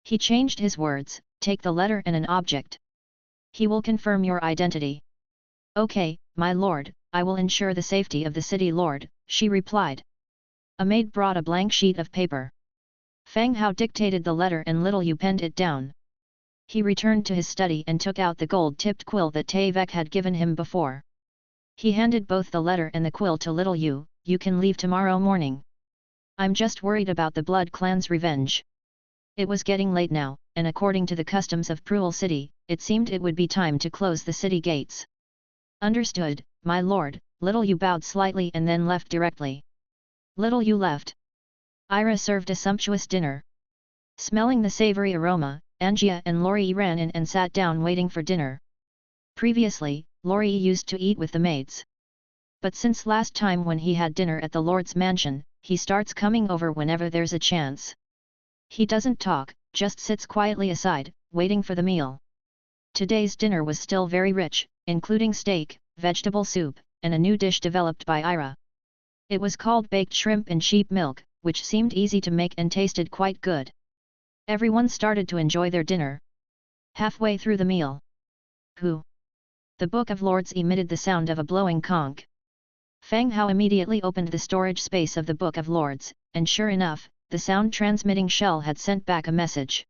He changed his words, "Take the letter and an object. He will confirm your identity." "Okay, my lord, I will ensure the safety of the city lord," she replied. A maid brought a blank sheet of paper. Fang Hao dictated the letter and Little Yu penned it down. He returned to his study and took out the gold-tipped quill that Tavek had given him before. He handed both the letter and the quill to little Yu. You can leave tomorrow morning. I'm just worried about the Blood Clan's revenge. It was getting late now, and according to the customs of Cruel City, it seemed it would be time to close the city gates. Understood, my lord. Little Yu bowed slightly and then left directly. Little Yu left. Ira served a sumptuous dinner. Smelling the savory aroma, Angia and Lori ran in and sat down waiting for dinner. Previously, Lori used to eat with the maids. But since last time when he had dinner at the Lord's mansion, he starts coming over whenever there's a chance. He doesn't talk, just sits quietly aside, waiting for the meal. Today's dinner was still very rich, including steak, vegetable soup, and a new dish developed by Ira. It was called baked shrimp and sheep milk, which seemed easy to make and tasted quite good. Everyone started to enjoy their dinner. Halfway through the meal. Who? The Book of Lords emitted the sound of a blowing conch. Fang Hao immediately opened the storage space of the Book of Lords, and sure enough, the sound-transmitting shell had sent back a message.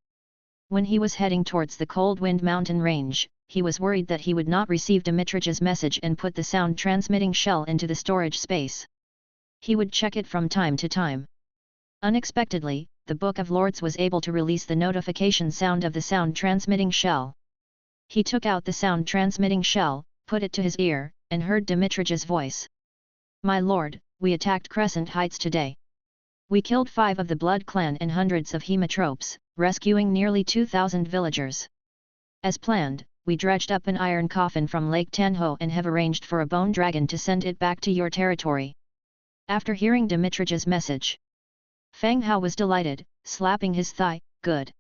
When he was heading towards the Cold Wind Mountain range, he was worried that he would not receive Dimitrich's message and put the sound-transmitting shell into the storage space. He would check it from time to time. Unexpectedly, the Book of Lords was able to release the notification sound of the sound-transmitting shell. He took out the sound-transmitting shell, put it to his ear, and heard Dimitrich's voice. My lord, we attacked Crescent Heights today. We killed 5 of the Blood Clan and hundreds of hematropes, rescuing nearly 2,000 villagers. As planned, we dredged up an iron coffin from Lake Tanho and have arranged for a bone dragon to send it back to your territory. After hearing Dimitrich's message, Fang Hao was delighted, slapping his thigh. Good.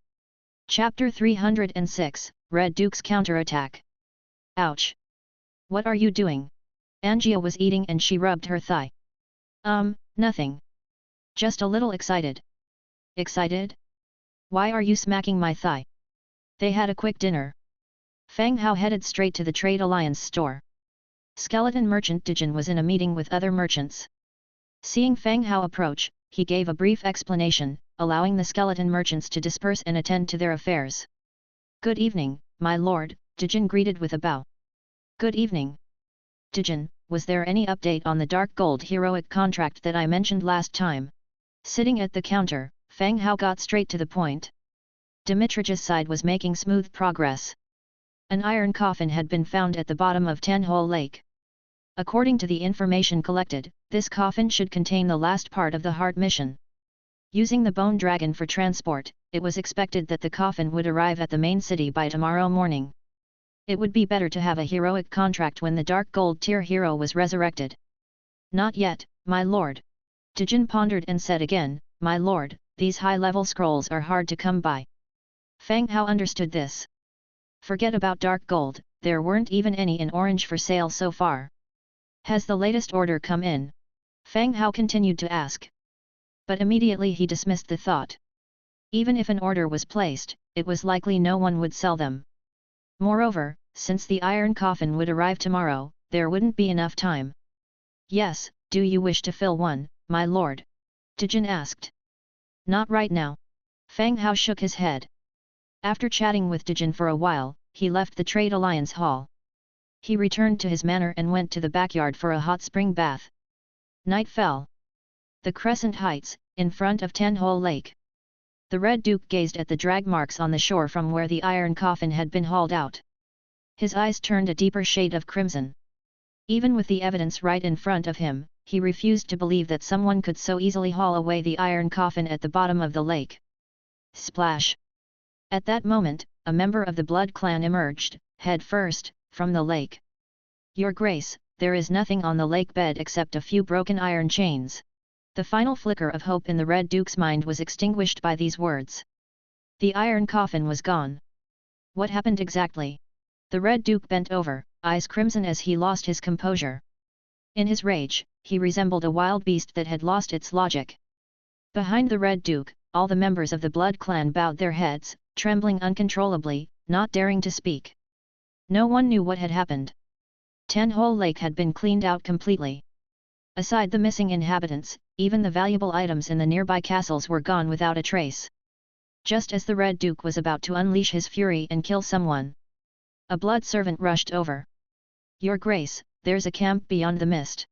Chapter 306, Red Duke's Counterattack. Ouch! What are you doing? Angia was eating and she rubbed her thigh. Nothing. Just a little excited. Excited? Why are you smacking my thigh? They had a quick dinner. Fang Hao headed straight to the Trade Alliance store. Skeleton merchant Deng was in a meeting with other merchants. Seeing Fang Hao approach, he gave a brief explanation, allowing the skeleton merchants to disperse and attend to their affairs. Good evening, my lord, Deng greeted with a bow. Good evening. Deng, was there any update on the Dark Gold heroic contract that I mentioned last time? Sitting at the counter, Fang Hao got straight to the point. Dimitrich's side was making smooth progress. An iron coffin had been found at the bottom of Tanho Lake. According to the information collected, this coffin should contain the last part of the Heart mission. Using the Bone Dragon for transport, it was expected that the coffin would arrive at the main city by tomorrow morning. It would be better to have a heroic contract when the Dark Gold tier hero was resurrected. Not yet, my lord. Deng pondered and said again, my lord, these high-level scrolls are hard to come by. Fang Hao understood this. Forget about Dark Gold, there weren't even any in orange for sale so far. Has the latest order come in? Fang Hao continued to ask. But immediately he dismissed the thought. Even if an order was placed, it was likely no one would sell them. Moreover, since the iron coffin would arrive tomorrow, there wouldn't be enough time. Yes, do you wish to fill one, my lord? Deng asked. Not right now. Fang Hao shook his head. After chatting with Deng for a while, he left the Trade Alliance hall. He returned to his manor and went to the backyard for a hot spring bath. Night fell. The Crescent Heights, in front of Tanho Lake. The Red Duke gazed at the drag marks on the shore from where the iron coffin had been hauled out. His eyes turned a deeper shade of crimson. Even with the evidence right in front of him, he refused to believe that someone could so easily haul away the iron coffin at the bottom of the lake. Splash! At that moment, a member of the Blood Clan emerged, head first, from the lake. Your Grace, there is nothing on the lake bed except a few broken iron chains. The final flicker of hope in the Red Duke's mind was extinguished by these words. The iron coffin was gone. What happened exactly? The Red Duke bent over, eyes crimson as he lost his composure. In his rage, he resembled a wild beast that had lost its logic. Behind the Red Duke, all the members of the Blood Clan bowed their heads, trembling uncontrollably, not daring to speak. No one knew what had happened. Tanho Lake had been cleaned out completely. Aside the missing inhabitants, even the valuable items in the nearby castles were gone without a trace. Just as the Red Duke was about to unleash his fury and kill someone, a blood servant rushed over. "Your Grace, there's a camp beyond the mist.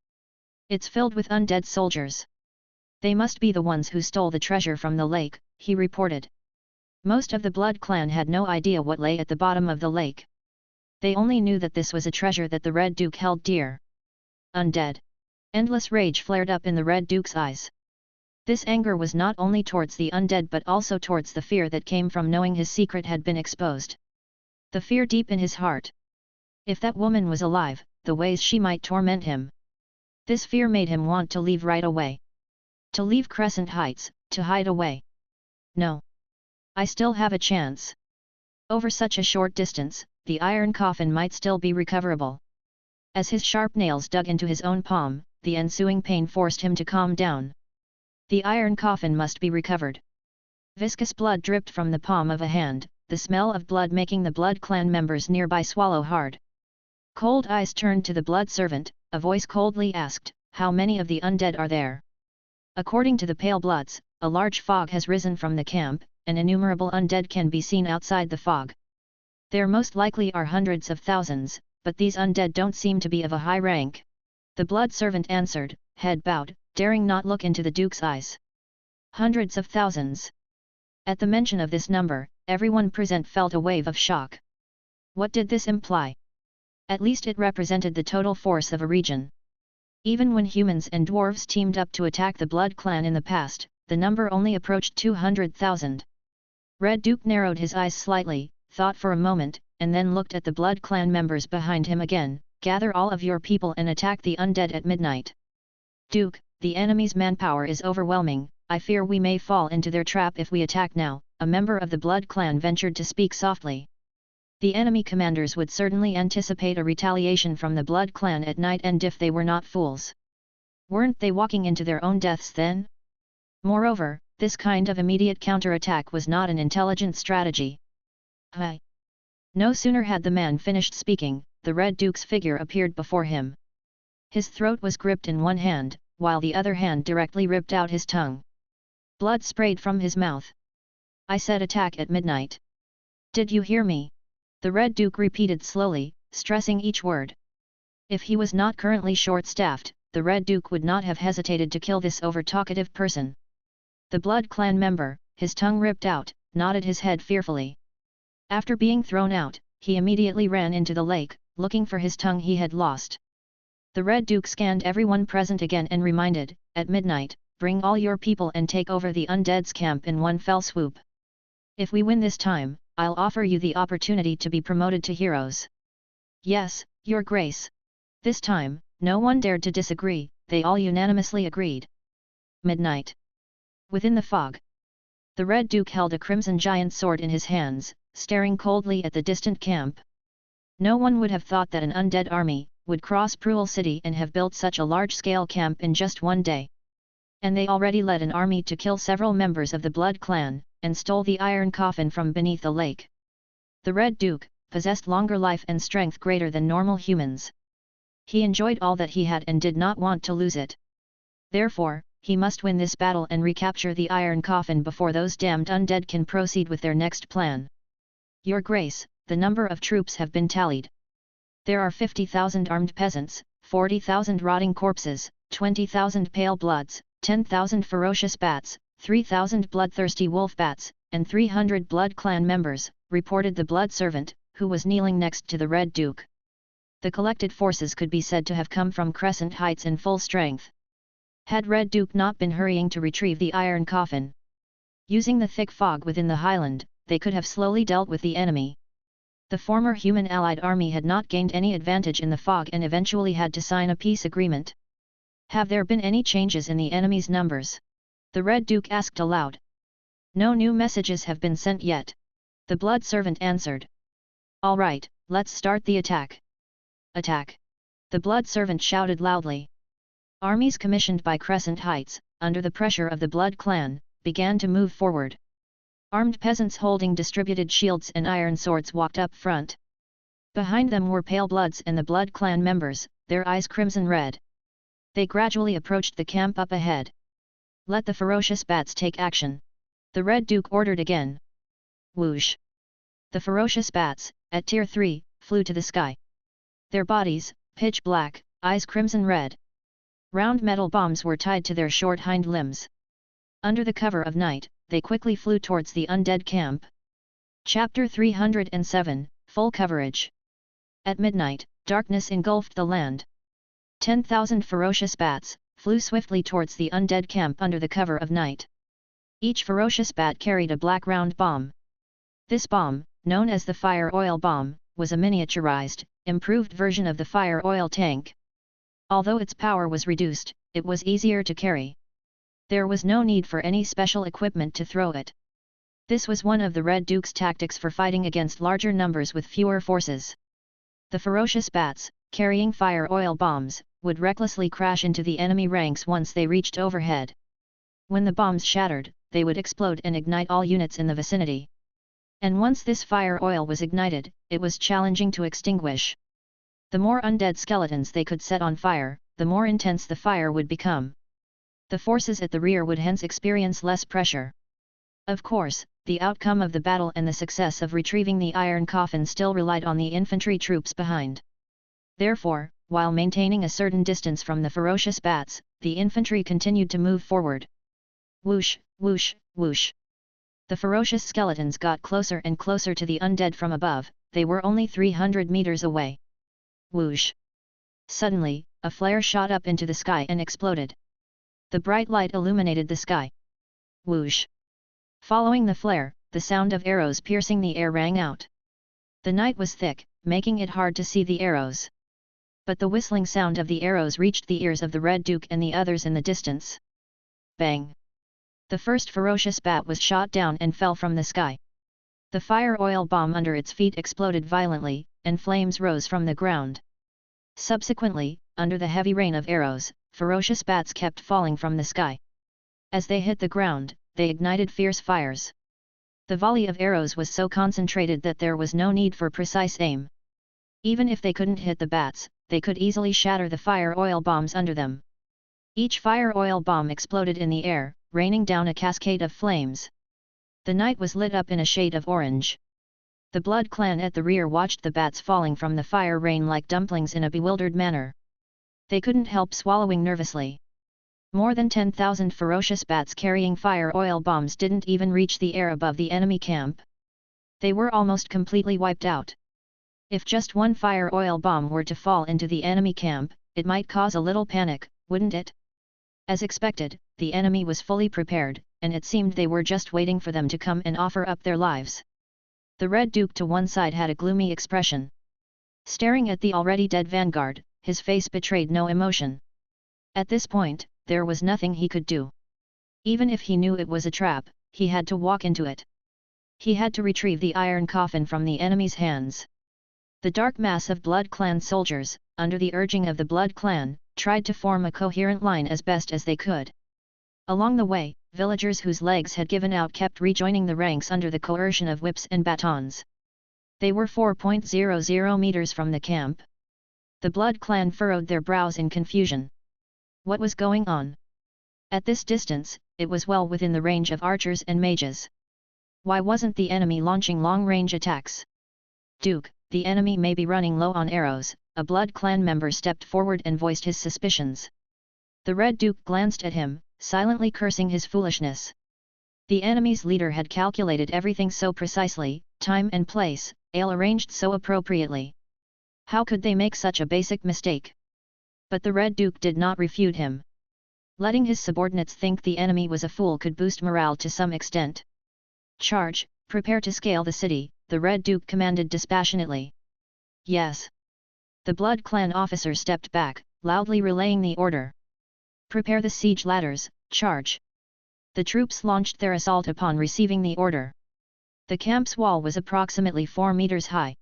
It's filled with undead soldiers. They must be the ones who stole the treasure from the lake," he reported. Most of the Blood Clan had no idea what lay at the bottom of the lake. They only knew that this was a treasure that the Red Duke held dear. Undead. Endless rage flared up in the Red Duke's eyes. This anger was not only towards the undead but also towards the fear that came from knowing his secret had been exposed. The fear deep in his heart. If that woman was alive, the ways she might torment him. This fear made him want to leave right away. To leave Crescent Heights, to hide away. No. I still have a chance. Over such a short distance, the iron coffin might still be recoverable. As his sharp nails dug into his own palm, the ensuing pain forced him to calm down. The iron coffin must be recovered. Viscous blood dripped from the palm of a hand, the smell of blood making the Blood Clan members nearby swallow hard. Cold eyes turned to the blood servant, a voice coldly asked, "How many of the undead are there?" According to the Pale Bloods, a large fog has risen from the camp, and innumerable undead can be seen outside the fog. There most likely are hundreds of thousands, but these undead don't seem to be of a high rank. The blood servant answered, head bowed, daring not look into the Duke's eyes. Hundreds of thousands. At the mention of this number, everyone present felt a wave of shock. What did this imply? At least it represented the total force of a region. Even when humans and dwarves teamed up to attack the Blood Clan in the past, the number only approached 200,000. Red Duke narrowed his eyes slightly, thought for a moment, and then looked at the Blood Clan members behind him again. "Gather all of your people and attack the undead at midnight." "Duke, the enemy's manpower is overwhelming, I fear we may fall into their trap if we attack now," a member of the Blood Clan ventured to speak softly. The enemy commanders would certainly anticipate a retaliation from the Blood Clan at night, and if they were not fools. Weren't they walking into their own deaths then? Moreover, this kind of immediate counterattack was not an intelligent strategy. Hi! No sooner had the man finished speaking, the Red Duke's figure appeared before him. His throat was gripped in one hand, while the other hand directly ripped out his tongue. Blood sprayed from his mouth. "I said attack at midnight. Did you hear me?" The Red Duke repeated slowly, stressing each word. If he was not currently short-staffed, the Red Duke would not have hesitated to kill this over-talkative person. The Blood Clan member, his tongue ripped out, nodded his head fearfully. After being thrown out, he immediately ran into the lake, looking for his tongue he had lost. The Red Duke scanned everyone present again and reminded, "At midnight, bring all your people and take over the undead's camp in one fell swoop. If we win this time, I'll offer you the opportunity to be promoted to heroes." "Yes, Your Grace." This time, no one dared to disagree, they all unanimously agreed. Midnight. Within the fog. The Red Duke held a crimson giant sword in his hands, staring coldly at the distant camp. No one would have thought that an undead army would cross Cruel City and have built such a large-scale camp in just one day. And they already led an army to kill several members of the Blood Clan, and stole the iron coffin from beneath the lake. The Red Duke possessed longer life and strength greater than normal humans. He enjoyed all that he had and did not want to lose it. Therefore, he must win this battle and recapture the iron coffin before those damned undead can proceed with their next plan. "Your Grace, the number of troops have been tallied. There are 50,000 armed peasants, 40,000 rotting corpses, 20,000 pale bloods, 10,000 ferocious bats, 3,000 bloodthirsty wolf bats, and 300 Blood Clan members," reported the blood servant, who was kneeling next to the Red Duke. The collected forces could be said to have come from Crescent Heights in full strength. Had Red Duke not been hurrying to retrieve the iron coffin, using the thick fog within the highland, they could have slowly dealt with the enemy. The former human allied army had not gained any advantage in the fog and eventually had to sign a peace agreement. "Have there been any changes in the enemy's numbers?" the Red Duke asked aloud. "No new messages have been sent yet," the blood servant answered. "All right, let's start the attack." "Attack!" the blood servant shouted loudly. Armies commissioned by Crescent Heights, under the pressure of the Blood Clan, began to move forward. Armed peasants holding distributed shields and iron swords walked up front. Behind them were Pale Bloods and the Blood Clan members, their eyes crimson red. They gradually approached the camp up ahead. "Let the ferocious bats take action," the Red Duke ordered again, Whoosh! The ferocious bats, at Tier 3, flew to the sky. Their bodies, pitch black, eyes crimson red. Round metal bombs were tied to their short hind limbs. Under the cover of night, they quickly flew towards the undead camp. Chapter 307, Full Coverage. At midnight, darkness engulfed the land. 10,000 ferocious bats flew swiftly towards the undead camp under the cover of night. Each ferocious bat carried a black round bomb. This bomb, known as the fire oil bomb, was a miniaturized, improved version of the fire oil tank. Although its power was reduced, it was easier to carry. There was no need for any special equipment to throw it. This was one of the Red Duke's tactics for fighting against larger numbers with fewer forces. The ferocious bats, carrying fire oil bombs, would recklessly crash into the enemy ranks once they reached overhead. When the bombs shattered, they would explode and ignite all units in the vicinity. And once this fire oil was ignited, it was challenging to extinguish. The more undead skeletons they could set on fire, the more intense the fire would become. The forces at the rear would hence experience less pressure. Of course, the outcome of the battle and the success of retrieving the iron coffin still relied on the infantry troops behind. Therefore, while maintaining a certain distance from the ferocious bats, the infantry continued to move forward. Whoosh, whoosh, whoosh. The ferocious skeletons got closer and closer to the undead from above. They were only 300 meters away. Whoosh! Suddenly, a flare shot up into the sky and exploded. The bright light illuminated the sky. Whoosh! Following the flare, the sound of arrows piercing the air rang out. The night was thick, making it hard to see the arrows. But the whistling sound of the arrows reached the ears of the Red Duke and the others in the distance. Bang! The first ferocious bat was shot down and fell from the sky. The fire oil bomb under its feet exploded violently, and flames rose from the ground. Subsequently, under the heavy rain of arrows, ferocious bats kept falling from the sky. As they hit the ground, they ignited fierce fires. The volley of arrows was so concentrated that there was no need for precise aim. Even if they couldn't hit the bats, they could easily shatter the fire oil bombs under them. Each fire oil bomb exploded in the air, raining down a cascade of flames. The night was lit up in a shade of orange. The Blood Clan at the rear watched the bats falling from the fire rain like dumplings in a bewildered manner. They couldn't help swallowing nervously. More than 10,000 ferocious bats carrying fire oil bombs didn't even reach the air above the enemy camp. They were almost completely wiped out. If just one fire oil bomb were to fall into the enemy camp, it might cause a little panic, wouldn't it? As expected, the enemy was fully prepared, and it seemed they were just waiting for them to come and offer up their lives. The Red Duke to one side had a gloomy expression. Staring at the already dead vanguard, his face betrayed no emotion. At this point, there was nothing he could do. Even if he knew it was a trap, he had to walk into it. He had to retrieve the iron coffin from the enemy's hands. The dark mass of Blood Clan soldiers, under the urging of the Blood Clan, tried to form a coherent line as best as they could. Along the way, villagers whose legs had given out kept rejoining the ranks under the coercion of whips and batons. They were 4.00 meters from the camp. The Blood Clan furrowed their brows in confusion. What was going on? At this distance, it was well within the range of archers and mages. Why wasn't the enemy launching long-range attacks? Duke, the enemy may be running low on arrows. A Blood Clan member stepped forward and voiced his suspicions. The Red Duke glanced at him, silently cursing his foolishness. The enemy's leader had calculated everything so precisely, time and place, all arranged so appropriately. How could they make such a basic mistake? But the Red Duke did not refute him. Letting his subordinates think the enemy was a fool could boost morale to some extent. Charge, prepare to scale the city, the Red Duke commanded dispassionately. Yes. The Blood Clan officer stepped back, loudly relaying the order. Prepare the siege ladders, charge. The troops launched their assault upon receiving the order. The camp's wall was approximately 4 meters high.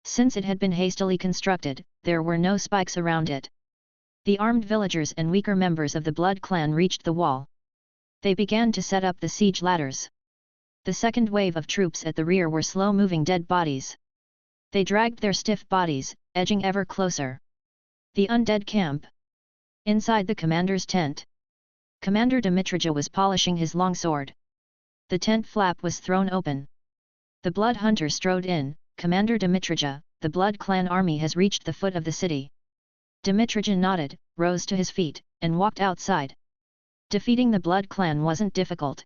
Since it had been hastily constructed, there were no spikes around it. The armed villagers and weaker members of the Blood Clan reached the wall. They began to set up the siege ladders. The second wave of troops at the rear were slow-moving dead bodies. They dragged their stiff bodies, edging ever closer. The undead camp. Inside the commander's tent. Commander Dmitrija was polishing his longsword. The tent flap was thrown open. The Blood Hunter strode in. Commander Dmitrija, the Blood Clan army has reached the foot of the city. Dmitrija nodded, rose to his feet, and walked outside. Defeating the Blood Clan wasn't difficult.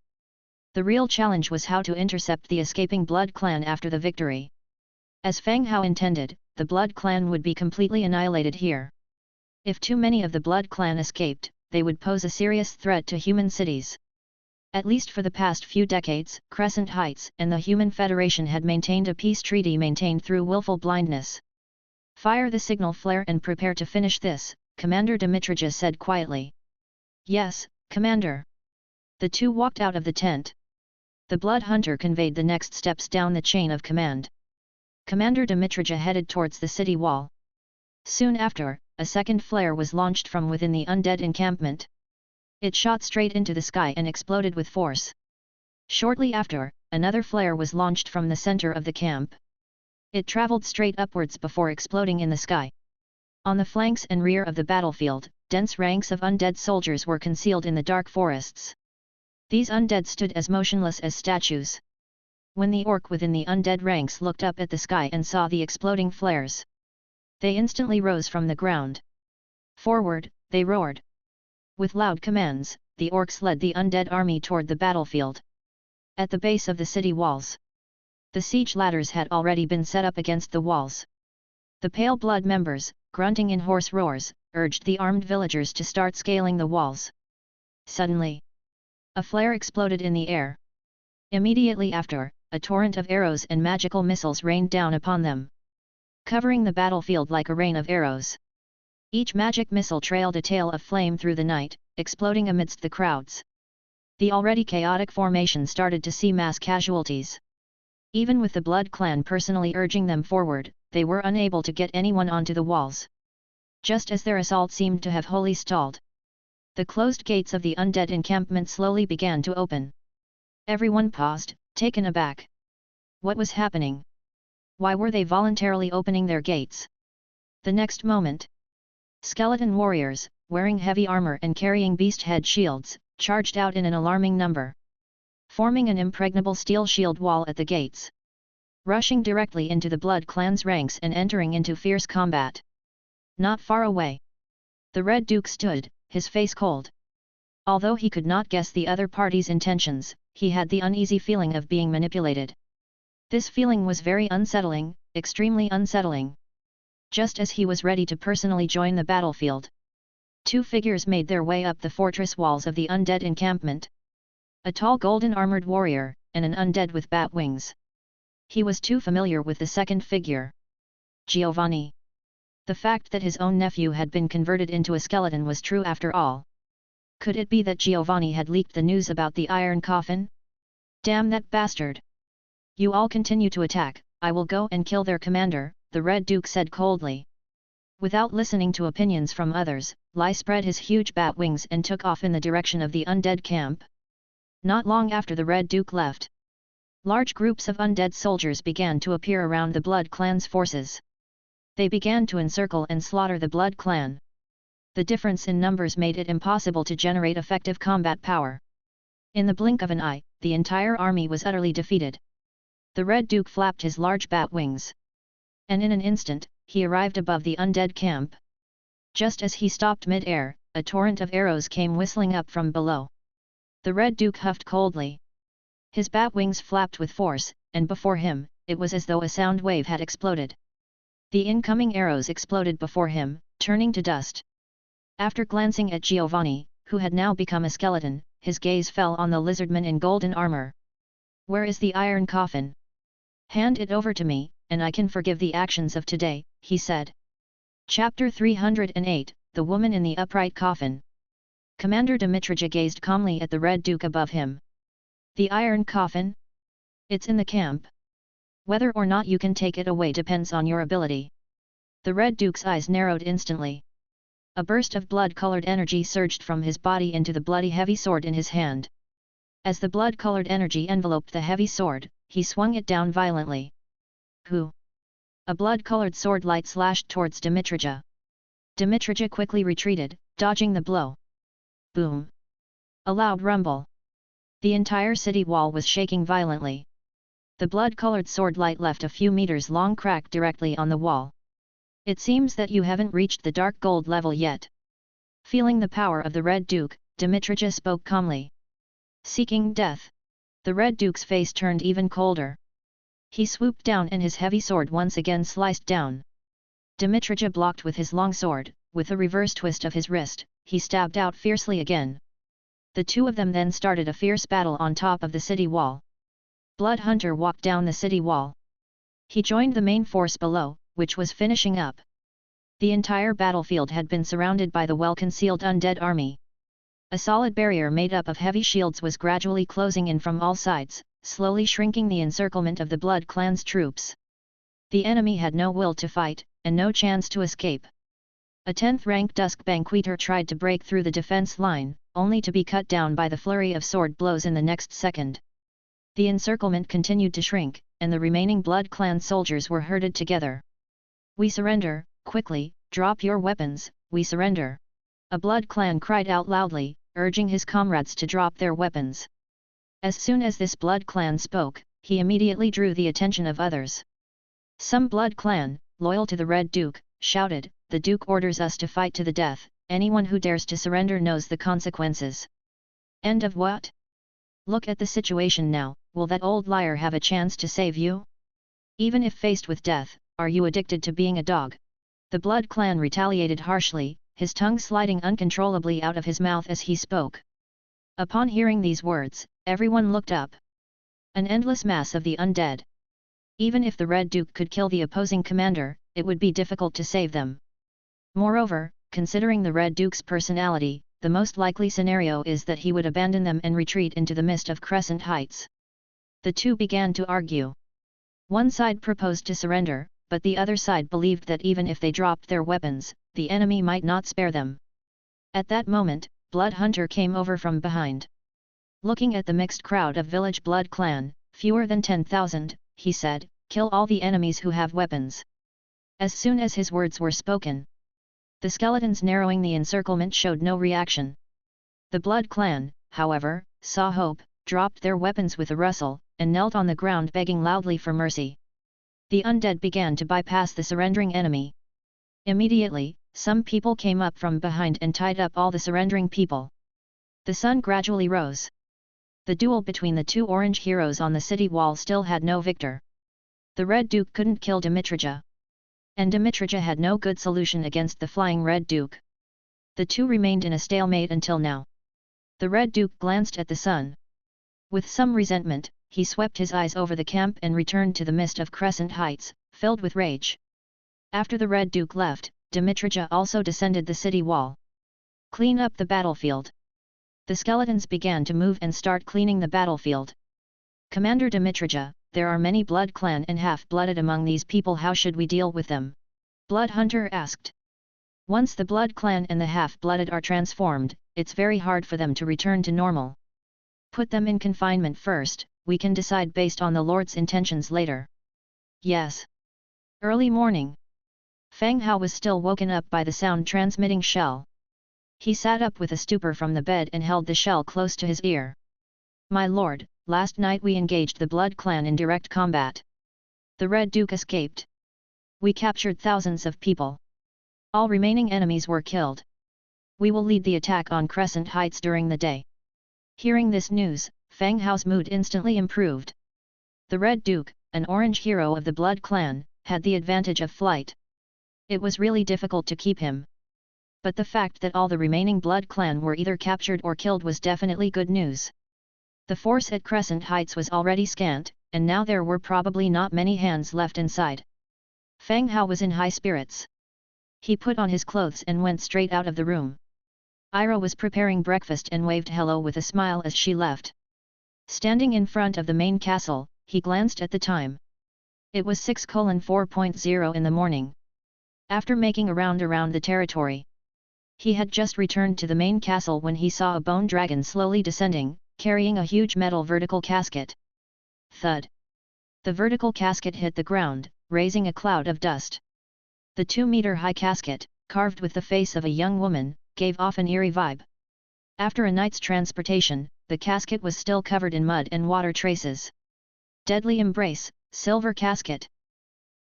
The real challenge was how to intercept the escaping Blood Clan after the victory. As Fang Hao intended, the Blood Clan would be completely annihilated here. If too many of the Blood Clan escaped, they would pose a serious threat to human cities. At least for the past few decades, Crescent Heights and the Human Federation had maintained a peace treaty maintained through willful blindness. "Fire the signal flare and prepare to finish this," Commander Dmitrija said quietly. "Yes, Commander." The two walked out of the tent. The Blood Hunter conveyed the next steps down the chain of command. Commander Dmitrija headed towards the city wall. Soon after, a second flare was launched from within the undead encampment. It shot straight into the sky and exploded with force. Shortly after, another flare was launched from the center of the camp. It traveled straight upwards before exploding in the sky. On the flanks and rear of the battlefield, dense ranks of undead soldiers were concealed in the dark forests. These undead stood as motionless as statues. When the orc within the undead ranks looked up at the sky and saw the exploding flares, they instantly rose from the ground. "Forward!" they roared. With loud commands, the orcs led the undead army toward the battlefield. At the base of the city walls, the siege ladders had already been set up against the walls. The Pale Blood members, grunting in hoarse roars, urged the armed villagers to start scaling the walls. Suddenly, a flare exploded in the air. Immediately after, a torrent of arrows and magical missiles rained down upon them, covering the battlefield like a rain of arrows. Each magic missile trailed a tail of flame through the night, exploding amidst the crowds. The already chaotic formation started to see mass casualties. Even with the Blood Clan personally urging them forward, they were unable to get anyone onto the walls. Just as their assault seemed to have wholly stalled, the closed gates of the undead encampment slowly began to open. Everyone paused, taken aback. What was happening? Why were they voluntarily opening their gates? The next moment, skeleton warriors, wearing heavy armor and carrying beast head shields, charged out in an alarming number, forming an impregnable steel shield wall at the gates, rushing directly into the Blood Clan's ranks and entering into fierce combat. Not far away, the Red Duke stood, his face cold. Although he could not guess the other party's intentions, he had the uneasy feeling of being manipulated. This feeling was very unsettling, extremely unsettling. Just as he was ready to personally join the battlefield, two figures made their way up the fortress walls of the undead encampment. A tall golden-armored warrior, and an undead with bat wings. He was too familiar with the second figure. Giovanni. The fact that his own nephew had been converted into a skeleton was true after all. Could it be that Giovanni had leaked the news about the iron coffin? Damn that bastard! "You all continue to attack, I will go and kill their commander," the Red Duke said coldly. Without listening to opinions from others, Lai spread his huge bat wings and took off in the direction of the undead camp. Not long after the Red Duke left, large groups of undead soldiers began to appear around the Blood Clan's forces. They began to encircle and slaughter the Blood Clan. The difference in numbers made it impossible to generate effective combat power. In the blink of an eye, the entire army was utterly defeated. The Red Duke flapped his large bat wings, and in an instant, he arrived above the undead camp. Just as he stopped mid-air, a torrent of arrows came whistling up from below. The Red Duke huffed coldly. His bat wings flapped with force, and before him, it was as though a sound wave had exploded. The incoming arrows exploded before him, turning to dust. After glancing at Giovanni, who had now become a skeleton, his gaze fell on the lizardman in golden armor. "Where is the iron coffin? Hand it over to me, and I can forgive the actions of today," he said. Chapter 308, The Woman in the Upright Coffin. Commander Dmitrija gazed calmly at the Red Duke above him. "The iron coffin? It's in the camp. Whether or not you can take it away depends on your ability." The Red Duke's eyes narrowed instantly. A burst of blood-colored energy surged from his body into the bloody heavy sword in his hand. As the blood-colored energy enveloped the heavy sword, he swung it down violently. "Who?" A blood-colored sword light slashed towards Dmitrija. Dmitrija quickly retreated, dodging the blow. Boom! A loud rumble. The entire city wall was shaking violently. The blood-colored sword light left a few meters long crack directly on the wall. It seems that you haven't reached the dark gold level yet. Feeling the power of the Red Duke, Dmitrija spoke calmly. Seeking death. The Red Duke's face turned even colder. He swooped down and his heavy sword once again sliced down. Dmitrija blocked with his long sword, with a reverse twist of his wrist, he stabbed out fiercely again. The two of them then started a fierce battle on top of the city wall. Blood Hunter walked down the city wall. He joined the main force below, which was finishing up. The entire battlefield had been surrounded by the well-concealed undead army. A solid barrier made up of heavy shields was gradually closing in from all sides, slowly shrinking the encirclement of the Blood Clan's troops. The enemy had no will to fight, and no chance to escape. A 10th-rank Dusk Banqueter tried to break through the defense line, only to be cut down by the flurry of sword blows in the next second. The encirclement continued to shrink, and the remaining Blood Clan soldiers were herded together. "We surrender, quickly, drop your weapons, we surrender!" A Blood Clan cried out loudly, urging his comrades to drop their weapons. As soon as this Blood Clan spoke, he immediately drew the attention of others. Some Blood Clan, loyal to the Red Duke, shouted, "The Duke orders us to fight to the death, anyone who dares to surrender knows the consequences." End of what? Look at the situation now, will that old liar have a chance to save you? Even if faced with death, are you addicted to being a dog? The Blood Clan retaliated harshly, his tongue sliding uncontrollably out of his mouth as he spoke. Upon hearing these words, everyone looked up. An endless mass of the undead. Even if the Red Duke could kill the opposing commander, it would be difficult to save them. Moreover, considering the Red Duke's personality, the most likely scenario is that he would abandon them and retreat into the mist of Crescent Heights. The two began to argue. One side proposed to surrender, but the other side believed that even if they dropped their weapons, the enemy might not spare them. At that moment, Blood Hunter came over from behind. Looking at the mixed crowd of village Blood Clan, fewer than 10,000, he said, "Kill all the enemies who have weapons." As soon as his words were spoken, the skeletons narrowing the encirclement showed no reaction. The Blood Clan, however, saw hope, dropped their weapons with a rustle, and knelt on the ground begging loudly for mercy. The undead began to bypass the surrendering enemy. Immediately, some people came up from behind and tied up all the surrendering people. The sun gradually rose. The duel between the two orange heroes on the city wall still had no victor. The Red Duke couldn't kill Dmitrija. And Dmitrija had no good solution against the flying Red Duke. The two remained in a stalemate until now. The Red Duke glanced at the sun. With some resentment, he swept his eyes over the camp and returned to the mist of Crescent Heights, filled with rage. After the Red Duke left, Dmitrija also descended the city wall. "Clean up the battlefield." The skeletons began to move and start cleaning the battlefield. "Commander Dmitrija, there are many Blood Clan and half-blooded among these people, how should we deal with them?" Blood Hunter asked. "Once the Blood Clan and the half-blooded are transformed, it's very hard for them to return to normal. Put them in confinement first, we can decide based on the Lord's intentions later." "Yes." Early morning. Fang Hao was still woken up by the sound-transmitting shell. He sat up with a stupor from the bed and held the shell close to his ear. "My lord, last night we engaged the Blood Clan in direct combat. The Red Duke escaped. We captured thousands of people. All remaining enemies were killed. We will lead the attack on Crescent Heights during the day." Hearing this news, Fang Hao's mood instantly improved. The Red Duke, an orange hero of the Blood Clan, had the advantage of flight. It was really difficult to keep him. But the fact that all the remaining Blood Clan were either captured or killed was definitely good news. The force at Crescent Heights was already scant, and now there were probably not many hands left inside. Fang Hao was in high spirits. He put on his clothes and went straight out of the room. Ira was preparing breakfast and waved hello with a smile as she left. Standing in front of the main castle, he glanced at the time. It was 6:4 in the morning. After making a round around the territory, he had just returned to the main castle when he saw a bone dragon slowly descending, carrying a huge metal vertical casket. Thud! The vertical casket hit the ground, raising a cloud of dust. The 2-meter-high casket, carved with the face of a young woman, gave off an eerie vibe. After a night's transportation, the casket was still covered in mud and water traces. Deadly Embrace, Silver Casket.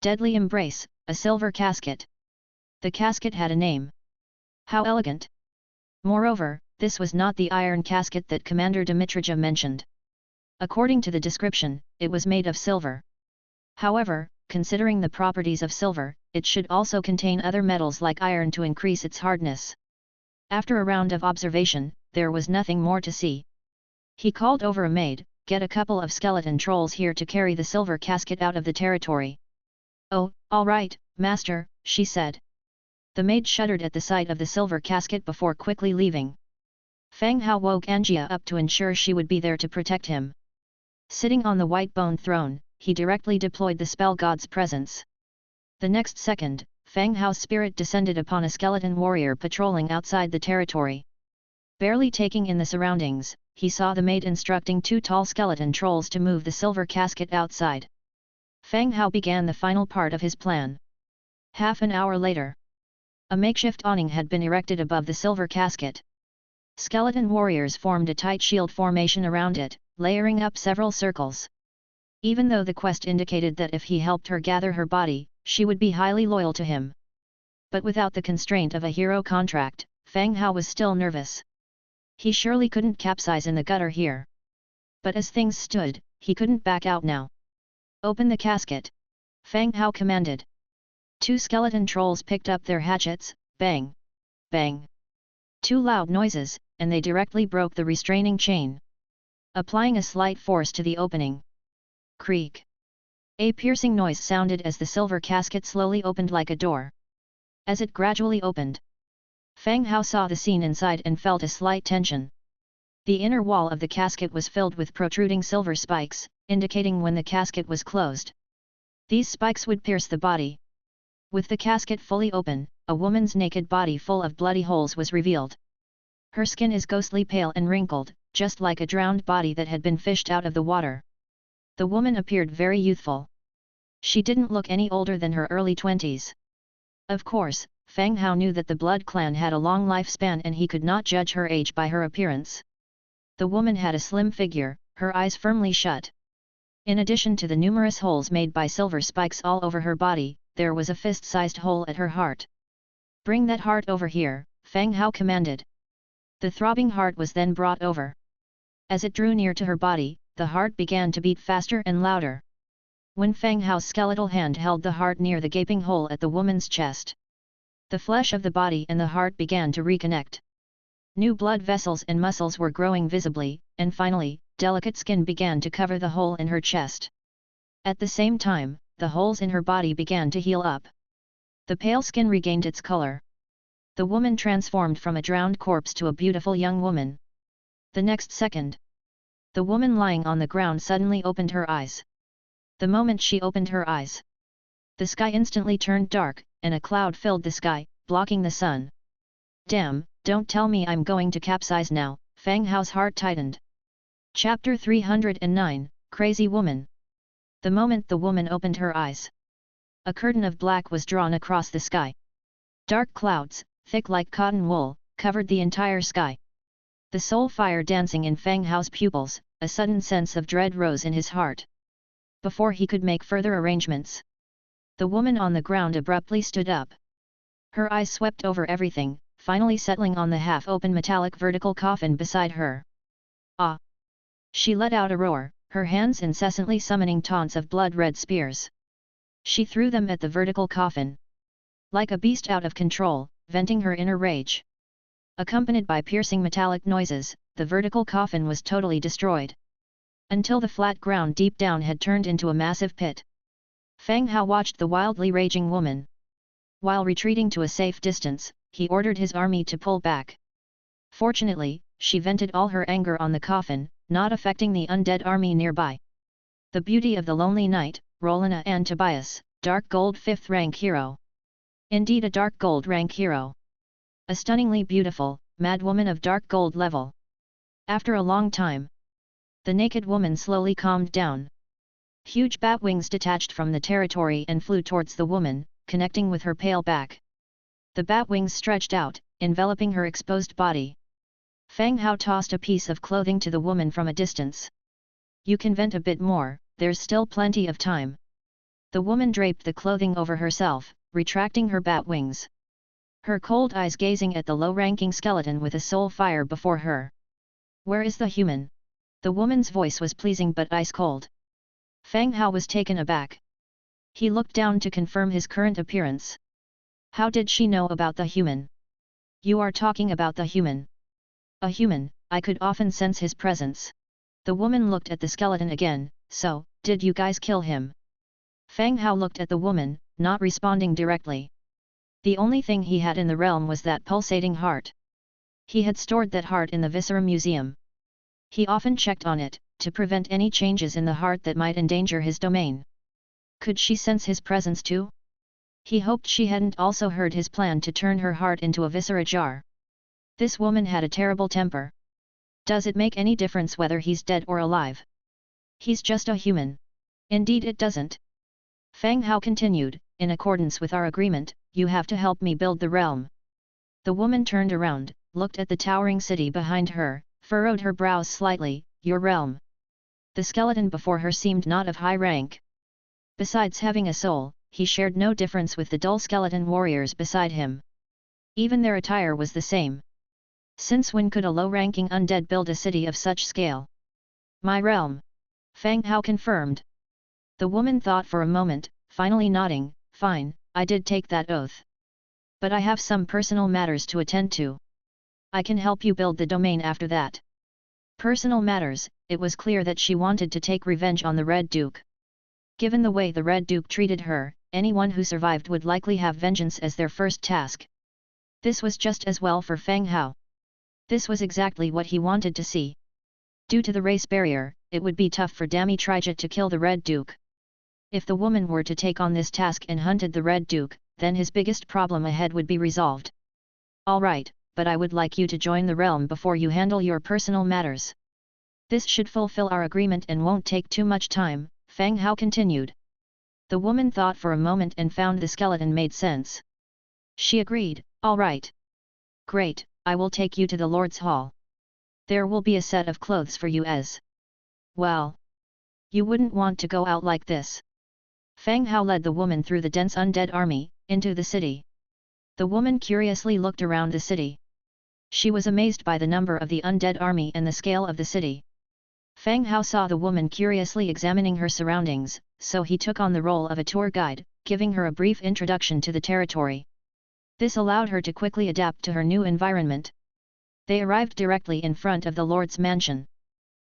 Deadly Embrace, a silver casket. The casket had a name. How elegant! Moreover, this was not the iron casket that Commander Dmitrija mentioned. According to the description, it was made of silver. However, considering the properties of silver, it should also contain other metals like iron to increase its hardness. After a round of observation, there was nothing more to see. He called over a maid, "Get a couple of skeleton trolls here to carry the silver casket out of the territory." "Oh, all right, master," she said. The maid shuddered at the sight of the silver casket before quickly leaving. Fang Hao woke Angia up to ensure she would be there to protect him. Sitting on the white bone throne, he directly deployed the spell god's presence. The next second, Fang Hao's spirit descended upon a skeleton warrior patrolling outside the territory. Barely taking in the surroundings, he saw the maid instructing two tall skeleton trolls to move the silver casket outside. Fang Hao began the final part of his plan. Half an hour later, a makeshift awning had been erected above the silver casket. Skeleton warriors formed a tight shield formation around it, layering up several circles. Even though the quest indicated that if he helped her gather her body, she would be highly loyal to him. But without the constraint of a hero contract, Fang Hao was still nervous. He surely couldn't capsize in the gutter here. But as things stood, he couldn't back out now. "Open the casket!" Fang Hao commanded. Two skeleton trolls picked up their hatchets, bang! Bang! Two loud noises, and they directly broke the restraining chain. Applying a slight force to the opening. Creak! A piercing noise sounded as the silver casket slowly opened like a door. As it gradually opened, Fang Hao saw the scene inside and felt a slight tension. The inner wall of the casket was filled with protruding silver spikes, indicating when the casket was closed. These spikes would pierce the body. With the casket fully open, a woman's naked body full of bloody holes was revealed. Her skin is ghostly pale and wrinkled, just like a drowned body that had been fished out of the water. The woman appeared very youthful. She didn't look any older than her early 20s. Of course, Fang Hao knew that the Blood Clan had a long lifespan and he could not judge her age by her appearance. The woman had a slim figure, her eyes firmly shut. In addition to the numerous holes made by silver spikes all over her body, there was a fist-sized hole at her heart. "Bring that heart over here," Fang Hao commanded. The throbbing heart was then brought over. As it drew near to her body, the heart began to beat faster and louder. When Fang Hao's skeletal hand held the heart near the gaping hole at the woman's chest, the flesh of the body and the heart began to reconnect. New blood vessels and muscles were growing visibly, and finally, delicate skin began to cover the hole in her chest. At the same time, the holes in her body began to heal up. The pale skin regained its color. The woman transformed from a drowned corpse to a beautiful young woman. The next second, the woman lying on the ground suddenly opened her eyes. The moment she opened her eyes, the sky instantly turned dark, and a cloud filled the sky, blocking the sun. "Damn, don't tell me I'm going to capsize now," Fang Hao's heart tightened. Chapter 309, Crazy Woman. The moment the woman opened her eyes, a curtain of black was drawn across the sky. Dark clouds, thick like cotton wool, covered the entire sky. The soul fire dancing in Fang Hao's pupils, a sudden sense of dread rose in his heart. Before he could make further arrangements, the woman on the ground abruptly stood up. Her eyes swept over everything, finally settling on the half-open metallic vertical coffin beside her. "Ah!" She let out a roar, her hands incessantly summoning taunts of blood-red spears. She threw them at the vertical coffin. Like a beast out of control, venting her inner rage. Accompanied by piercing metallic noises, the vertical coffin was totally destroyed. Until the flat ground deep down had turned into a massive pit. Fang Hao watched the wildly raging woman. While retreating to a safe distance, he ordered his army to pull back. Fortunately, she vented all her anger on the coffin, not affecting the undead army nearby. The beauty of the lonely knight, Rolen and Tobias, dark gold 5th rank hero. Indeed a dark gold rank hero. A stunningly beautiful, mad woman of dark gold level. After a long time, the naked woman slowly calmed down. Huge bat wings detached from the territory and flew towards the woman, connecting with her pale back. The bat wings stretched out, enveloping her exposed body. Fang Hao tossed a piece of clothing to the woman from a distance. "You can vent a bit more, there's still plenty of time. The woman draped the clothing over herself, retracting her bat wings. Her cold eyes gazing at the low-ranking skeleton with a soul fire before her. Where is the human? The woman's voice was pleasing but ice-cold. Fang Hao was taken aback. He looked down to confirm his current appearance. How did she know about the human? You are talking about the human. A human, I could often sense his presence. The woman looked at the skeleton again. So, did you guys kill him? Fang Hao looked at the woman, not responding directly. The only thing he had in the realm was that pulsating heart. He had stored that heart in the Viscera Museum. He often checked on it, to prevent any changes in the heart that might endanger his domain. Could she sense his presence too? He hoped she hadn't also heard his plan to turn her heart into a viscera jar. This woman had a terrible temper. Does it make any difference whether he's dead or alive? He's just a human. Indeed it doesn't. Fang Hao continued, in accordance with our agreement, you have to help me build the realm. The woman turned around, looked at the towering city behind her, furrowed her brows slightly. Your realm. The skeleton before her seemed not of high rank. Besides having a soul, he shared no difference with the dull skeleton warriors beside him. Even their attire was the same. Since when could a low-ranking undead build a city of such scale? My realm. Fang Hao confirmed. The woman thought for a moment, finally nodding, fine, I did take that oath. But I have some personal matters to attend to. I can help you build the domain after that. Personal matters, it was clear that she wanted to take revenge on the Red Duke. Given the way the Red Duke treated her, anyone who survived would likely have vengeance as their first task. This was just as well for Fang Hao. This was exactly what he wanted to see. Due to the race barrier, it would be tough for Dami Trija to kill the Red Duke. If the woman were to take on this task and hunted the Red Duke, then his biggest problem ahead would be resolved. Alright, but I would like you to join the realm before you handle your personal matters. This should fulfill our agreement and won't take too much time, Fang Hao continued. The woman thought for a moment and found the skeleton made sense. She agreed, alright. Great, I will take you to the Lord's Hall. There will be a set of clothes for you as well. You wouldn't want to go out like this. Fang Hao led the woman through the dense undead army, into the city. The woman curiously looked around the city. She was amazed by the number of the undead army and the scale of the city. Fang Hao saw the woman curiously examining her surroundings, so he took on the role of a tour guide, giving her a brief introduction to the territory. This allowed her to quickly adapt to her new environment. They arrived directly in front of the Lord's mansion.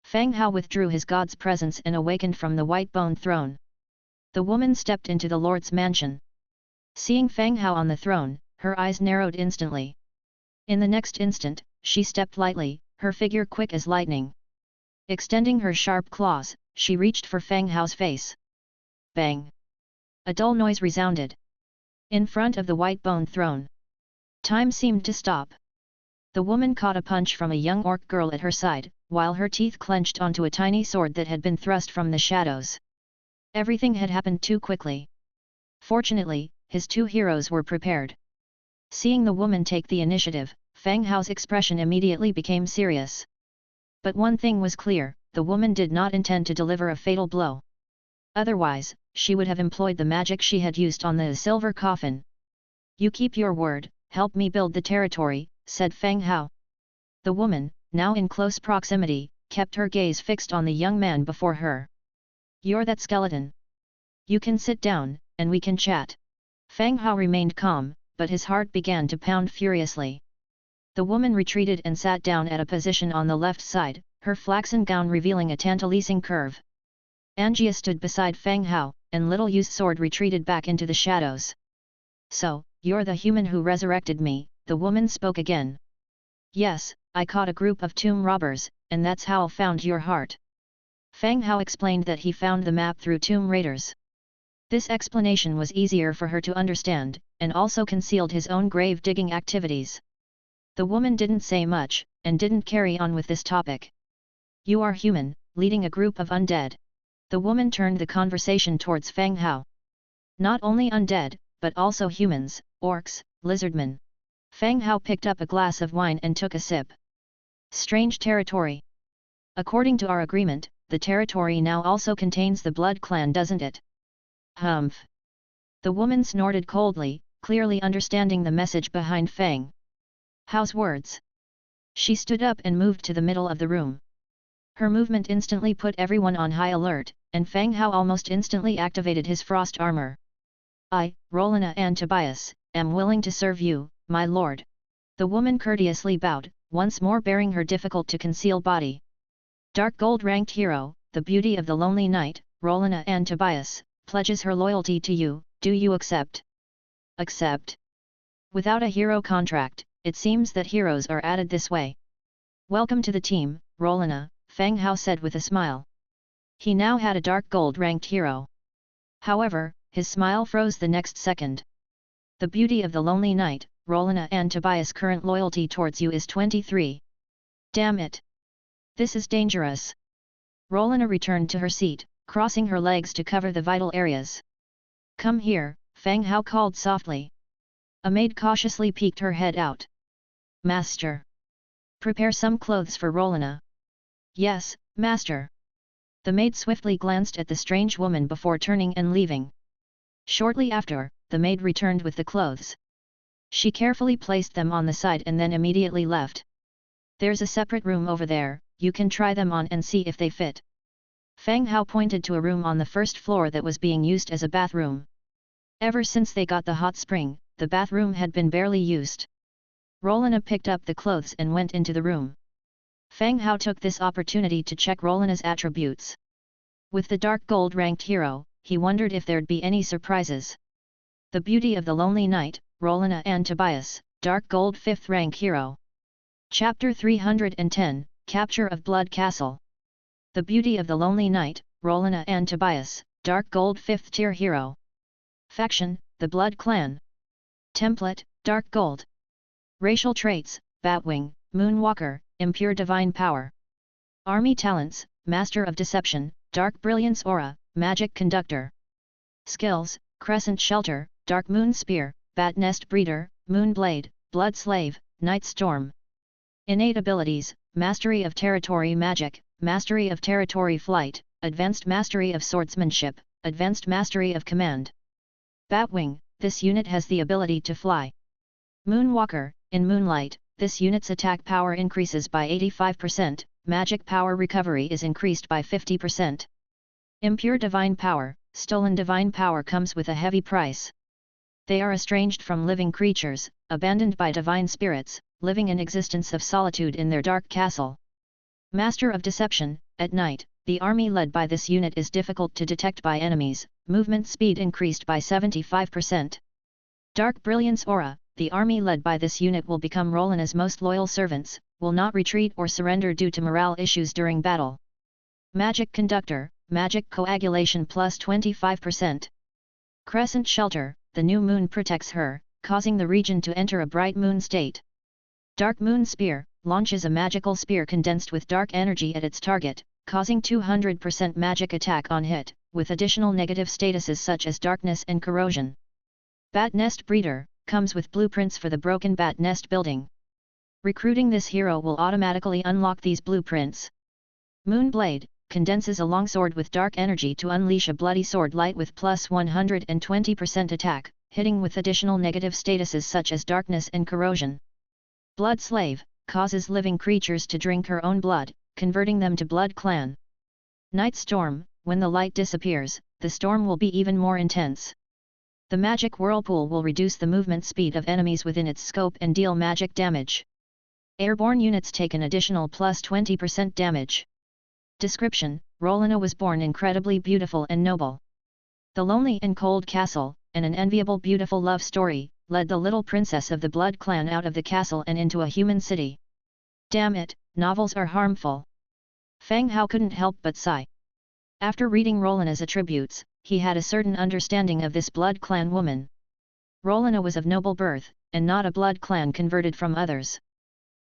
Fang Hao withdrew his god's presence and awakened from the white bone throne. The woman stepped into the Lord's mansion. Seeing Fang Hao on the throne, her eyes narrowed instantly. In the next instant, she stepped lightly, her figure quick as lightning. Extending her sharp claws, she reached for Fang Hao's face. Bang! A dull noise resounded. In front of the white bone throne. Time seemed to stop. The woman caught a punch from a young orc girl at her side, while her teeth clenched onto a tiny sword that had been thrust from the shadows. Everything had happened too quickly. Fortunately, his two heroes were prepared. Seeing the woman take the initiative, Fang Hao's expression immediately became serious. But one thing was clear, the woman did not intend to deliver a fatal blow. Otherwise, she would have employed the magic she had used on the silver coffin. You keep your word, help me build the territory, said Fang Hao. The woman, now in close proximity, kept her gaze fixed on the young man before her. You're that skeleton. You can sit down, and we can chat. Fang Hao remained calm, but his heart began to pound furiously. The woman retreated and sat down at a position on the left side, her flaxen gown revealing a tantalizing curve. Angia stood beside Fang Hao, and Little Yu's sword retreated back into the shadows. So, you're the human who resurrected me, the woman spoke again. Yes, I caught a group of tomb robbers, and that's how I found your heart. Fang Hao explained that he found the map through tomb raiders. This explanation was easier for her to understand, and also concealed his own grave-digging activities. The woman didn't say much, and didn't carry on with this topic. You are human, leading a group of undead. The woman turned the conversation towards Fang Hao. Not only undead, but also humans, orcs, lizardmen. Fang Hao picked up a glass of wine and took a sip. Strange territory. According to our agreement, the territory now also contains the Blood Clan, doesn't it? Humph. The woman snorted coldly, clearly understanding the message behind Fang Hao's words. She stood up and moved to the middle of the room. Her movement instantly put everyone on high alert, and Fang Hao almost instantly activated his frost armor. I, Rolen and Tobias, am willing to serve you, my lord. The woman courteously bowed, once more baring her difficult-to-conceal body. Dark Gold-ranked hero, the beauty of the lonely night, Rolen and Tobias, pledges her loyalty to you, do you accept? Accept. Without a hero contract, it seems that heroes are added this way. Welcome to the team, Rolen, Fang Hao said with a smile. He now had a dark gold-ranked hero. However, his smile froze the next second. The beauty of the lonely night, Rolen and Tobias' current loyalty towards you is 23. Damn it! This is dangerous. Rolen returned to her seat, crossing her legs to cover the vital areas. Come here, Fang Hao called softly. A maid cautiously peeked her head out. Master. Prepare some clothes for Rolen. Yes, master. The maid swiftly glanced at the strange woman before turning and leaving. Shortly after, the maid returned with the clothes. She carefully placed them on the side and then immediately left. There's a separate room over there, you can try them on and see if they fit. Fang Hao pointed to a room on the first floor that was being used as a bathroom. Ever since they got the hot spring, the bathroom had been barely used. Rolen picked up the clothes and went into the room. Fang Hao took this opportunity to check Rolen's attributes. With the dark gold-ranked hero, he wondered if there'd be any surprises. The beauty of the lonely night, Rolen and Tobias, dark gold 5th rank hero. Chapter 310, Capture of Blood Castle. The beauty of the lonely night, Rolen and Tobias, dark gold 5th tier hero. Faction, the Blood Clan. Template, dark gold. Racial traits, Batwing, Moonwalker, impure divine power. Army talents, Master of Deception, dark brilliance aura, magic conductor. Skills, Crescent Shelter, dark moon spear, bat nest breeder, moon blade, blood slave, night storm. Innate abilities, mastery of territory magic, mastery of territory flight, advanced mastery of swordsmanship, advanced mastery of command. Batwing, this unit has the ability to fly. Moonwalker, in moonlight, this unit's attack power increases by 85%, magic power recovery is increased by 50%. Impure divine power, stolen divine power comes with a heavy price. They are estranged from living creatures, abandoned by divine spirits, living an existence of solitude in their dark castle. Master of Deception, at night, the army led by this unit is difficult to detect by enemies, movement speed increased by 75%. Dark Brilliance Aura, the army led by this unit will become Rolen's most loyal servants, will not retreat or surrender due to morale issues during battle. Magic Conductor, magic coagulation plus 25%. Crescent Shelter, the new moon protects her, causing the region to enter a bright moon state. Dark Moon Spear, launches a magical spear condensed with dark energy at its target, causing 200% magic attack on hit, with additional negative statuses such as darkness and corrosion. Bat Nest Breeder, comes with blueprints for the broken bat nest building. Recruiting this hero will automatically unlock these blueprints. Moonblade, condenses a longsword with dark energy to unleash a bloody sword light with plus 120% attack, hitting with additional negative statuses such as darkness and corrosion. Blood Slave, causes living creatures to drink her own blood, converting them to Blood Clan. Night Storm, when the light disappears, the storm will be even more intense. The magic whirlpool will reduce the movement speed of enemies within its scope and deal magic damage. Airborne units take an additional plus 20% damage. Description: Rolen was born incredibly beautiful and noble. The lonely and cold castle, and an enviable beautiful love story, led the little princess of the Blood Clan out of the castle and into a human city. Damn it, novels are harmful. Fang Hao couldn't help but sigh. After reading Rolen's attributes, he had a certain understanding of this Blood Clan woman. Rolen was of noble birth, and not a Blood Clan converted from others.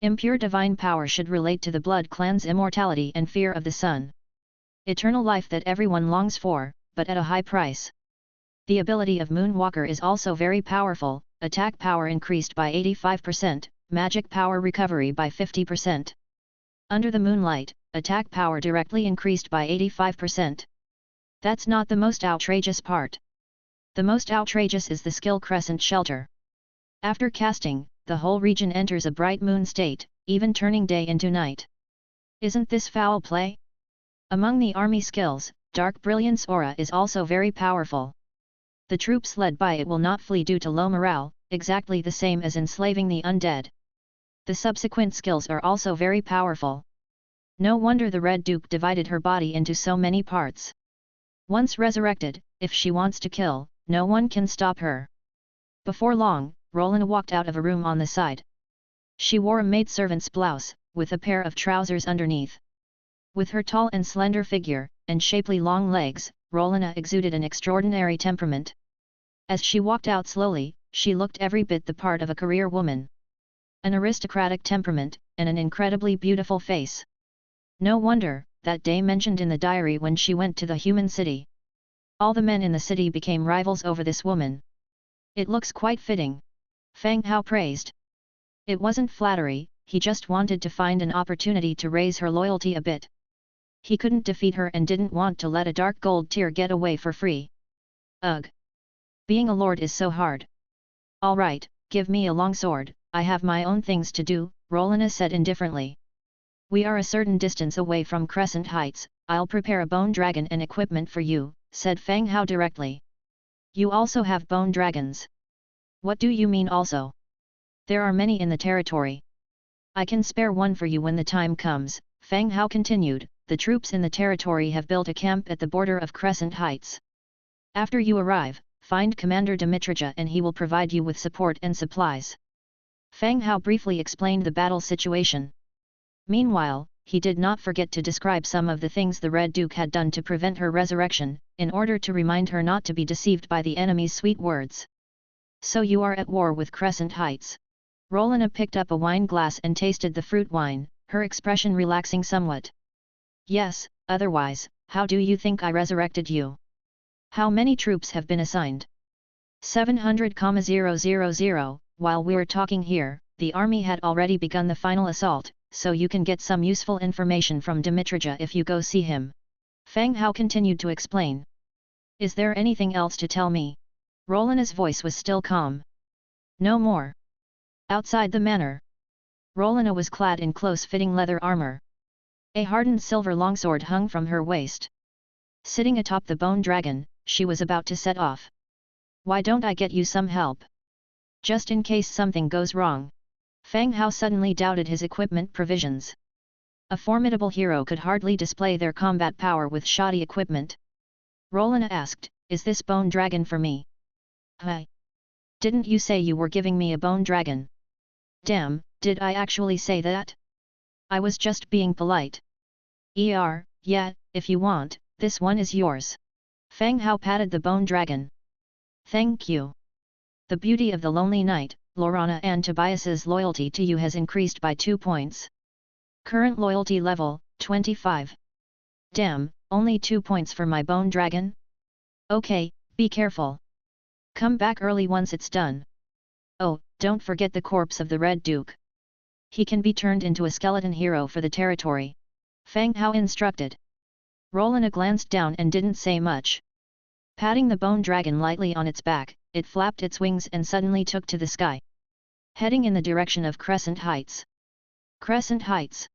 Impure divine power should relate to the Blood Clan's immortality and fear of the sun. Eternal life that everyone longs for, but at a high price. The ability of Moonwalker is also very powerful, attack power increased by 85%, magic power recovery by 50%. Under the moonlight, attack power directly increased by 85%. That's not the most outrageous part. The most outrageous is the skill Crescent Shelter. After casting, the whole region enters a bright moon state, even turning day into night. Isn't this foul play? Among the army skills, Dark Brilliance Aura is also very powerful. The troops led by it will not flee due to low morale, exactly the same as enslaving the undead. The subsequent skills are also very powerful. No wonder the Red Duke divided her body into so many parts. Once resurrected, if she wants to kill, no one can stop her. Before long, Rolen walked out of a room on the side. She wore a maidservant's blouse, with a pair of trousers underneath. With her tall and slender figure, and shapely long legs, Rolena exuded an extraordinary temperament. As she walked out slowly, she looked every bit the part of a career woman. An aristocratic temperament, and an incredibly beautiful face. No wonder, that day mentioned in the diary when she went to the human city. All the men in the city became rivals over this woman. It looks quite fitting. Fang Hao praised. It wasn't flattery, he just wanted to find an opportunity to raise her loyalty a bit. He couldn't defeat her and didn't want to let a dark gold tier get away for free. Ugh! Being a lord is so hard. All right, give me a long sword, I have my own things to do, Rolena said indifferently. We are a certain distance away from Crescent Heights, I'll prepare a bone dragon and equipment for you, said Fang Hao directly. You also have bone dragons. What do you mean also? There are many in the territory. I can spare one for you when the time comes, Fang Hao continued. The troops in the territory have built a camp at the border of Crescent Heights. After you arrive, find Commander Dimitrija and he will provide you with support and supplies. Fang Hao briefly explained the battle situation. Meanwhile, he did not forget to describe some of the things the Red Duke had done to prevent her resurrection, in order to remind her not to be deceived by the enemy's sweet words. So you are at war with Crescent Heights. Rolena picked up a wine glass and tasted the fruit wine, her expression relaxing somewhat. Yes, otherwise, how do you think I resurrected you? How many troops have been assigned? 700,000. While we're talking here, the army had already begun the final assault, so you can get some useful information from Dimitrija if you go see him. Fang Hao continued to explain. Is there anything else to tell me? Rolena's voice was still calm. No more. Outside the manor, Rolena was clad in close-fitting leather armor. A hardened silver longsword hung from her waist. Sitting atop the bone dragon, she was about to set off. Why don't I get you some help? Just in case something goes wrong. Fang Hao suddenly doubted his equipment provisions. A formidable hero could hardly display their combat power with shoddy equipment. Rolena asked, is this bone dragon for me? Hi. Didn't you say you were giving me a bone dragon? Damn, did I actually say that? I was just being polite. Yeah, if you want, this one is yours. Fang Hao patted the bone dragon. Thank you. The beauty of the lonely night, Lorana and Tobias's loyalty to you has increased by 2 points. Current loyalty level, 25. Damn, only 2 points for my bone dragon? Okay, be careful. Come back early once it's done. Oh, don't forget the corpse of the Red Duke. He can be turned into a skeleton hero for the territory. Fang Hao instructed. Rolena glanced down and didn't say much. Patting the bone dragon lightly on its back, it flapped its wings and suddenly took to the sky. Heading in the direction of Crescent Heights. Crescent Heights.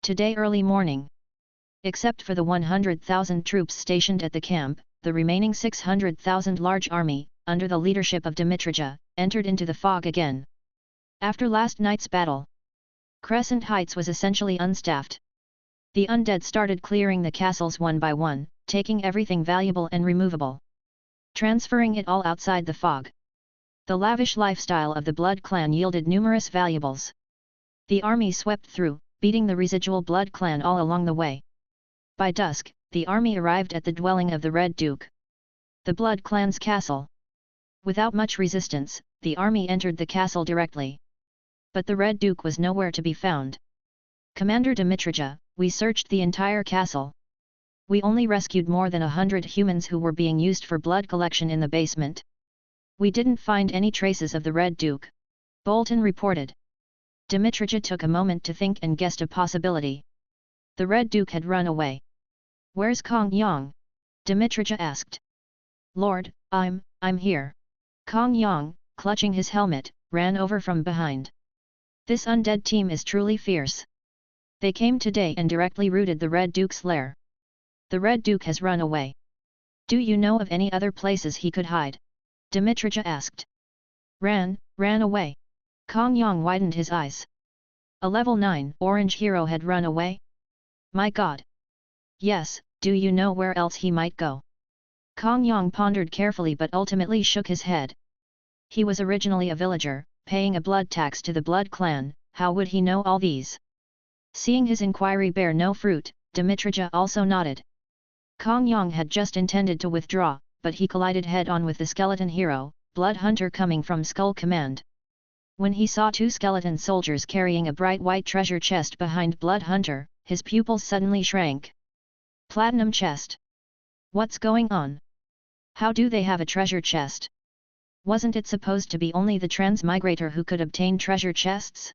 Today early morning. Except for the 100,000 troops stationed at the camp, the remaining 600,000 large army, under the leadership of Dimitrija, entered into the fog again. After last night's battle, Crescent Heights was essentially unstaffed. The undead started clearing the castles one by one, taking everything valuable and removable, transferring it all outside the fog. The lavish lifestyle of the Blood Clan yielded numerous valuables. The army swept through, beating the residual Blood Clan all along the way. By dusk, the army arrived at the dwelling of the Red Duke, the Blood Clan's castle. Without much resistance, the army entered the castle directly. But the Red Duke was nowhere to be found. Commander Dimitrija, we searched the entire castle. We only rescued more than 100 humans who were being used for blood collection in the basement. We didn't find any traces of the Red Duke. Bolton reported. Dimitrija took a moment to think and guessed a possibility. The Red Duke had run away. "Where's Kong Yang?" Dmitrija asked. "Lord, I'm here." Kong Yang, clutching his helmet, ran over from behind. "This undead team is truly fierce. They came today and directly routed the Red Duke's lair. The Red Duke has run away. Do you know of any other places he could hide?" Dmitrija asked. Ran away?" Kong Yang widened his eyes. "A level 9 orange hero had run away? My god! Yes, do you know where else he might go?" Kong Yang pondered carefully but ultimately shook his head. He was originally a villager, paying a blood tax to the Blood Clan. How would he know all these? Seeing his inquiry bear no fruit, Dmitrija also nodded. Kong Yang had just intended to withdraw, but he collided head-on with the skeleton hero, Blood Hunter coming from Skull Command. When he saw two skeleton soldiers carrying a bright white treasure chest behind Blood Hunter, his pupils suddenly shrank. Platinum chest. What's going on? How do they have a treasure chest? Wasn't it supposed to be only the transmigrator who could obtain treasure chests?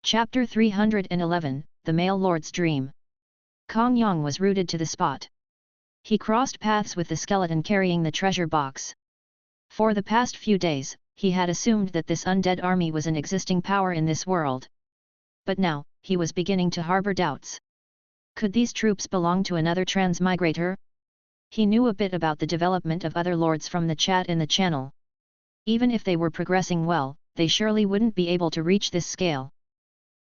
Chapter 311, The Male Lord's Dream. Kong Yang was rooted to the spot. He crossed paths with the skeleton carrying the treasure box. For the past few days, he had assumed that this undead army was an existing power in this world. But now, he was beginning to harbor doubts. Could these troops belong to another transmigrator? He knew a bit about the development of other lords from the chat in the channel. Even if they were progressing well, they surely wouldn't be able to reach this scale.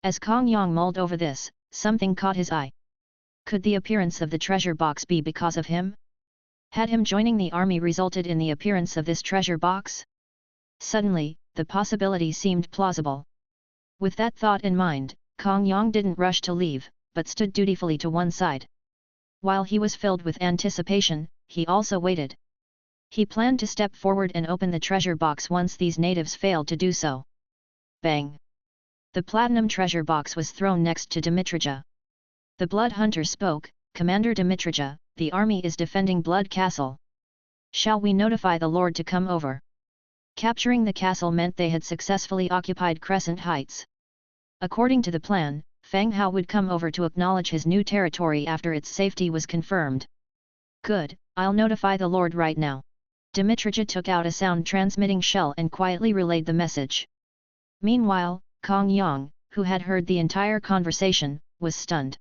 As Kong Yang mulled over this, something caught his eye. Could the appearance of the treasure box be because of him? Had him joining the army resulted in the appearance of this treasure box? Suddenly, the possibility seemed plausible. With that thought in mind, Kong Yang didn't rush to leave, but stood dutifully to one side. While he was filled with anticipation, he also waited. He planned to step forward and open the treasure box once these natives failed to do so. Bang! The platinum treasure box was thrown next to Dmitrija. The Blood Hunter spoke, "Commander Dmitrija, the army is defending Blood Castle. Shall we notify the Lord to come over?" Capturing the castle meant they had successfully occupied Crescent Heights. According to the plan, Fang Hao would come over to acknowledge his new territory after its safety was confirmed. "Good, I'll notify the Lord right now." Dmitrija took out a sound-transmitting shell and quietly relayed the message. Meanwhile, Kong Yang, who had heard the entire conversation, was stunned.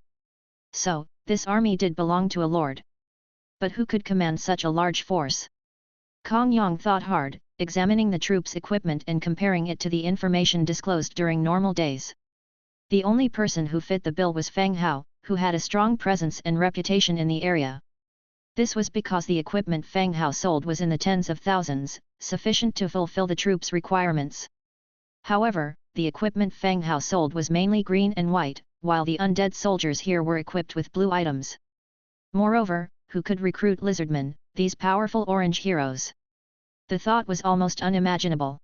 So, this army did belong to a lord. But who could command such a large force? Kong Yang thought hard, examining the troops' equipment and comparing it to the information disclosed during normal days. The only person who fit the bill was Fang Hao, who had a strong presence and reputation in the area. This was because the equipment Fang Hao sold was in the tens of thousands, sufficient to fulfill the troops' requirements. However, the equipment Fang Hao sold was mainly green and white, while the undead soldiers here were equipped with blue items. Moreover, who could recruit lizardmen, these powerful orange heroes? The thought was almost unimaginable.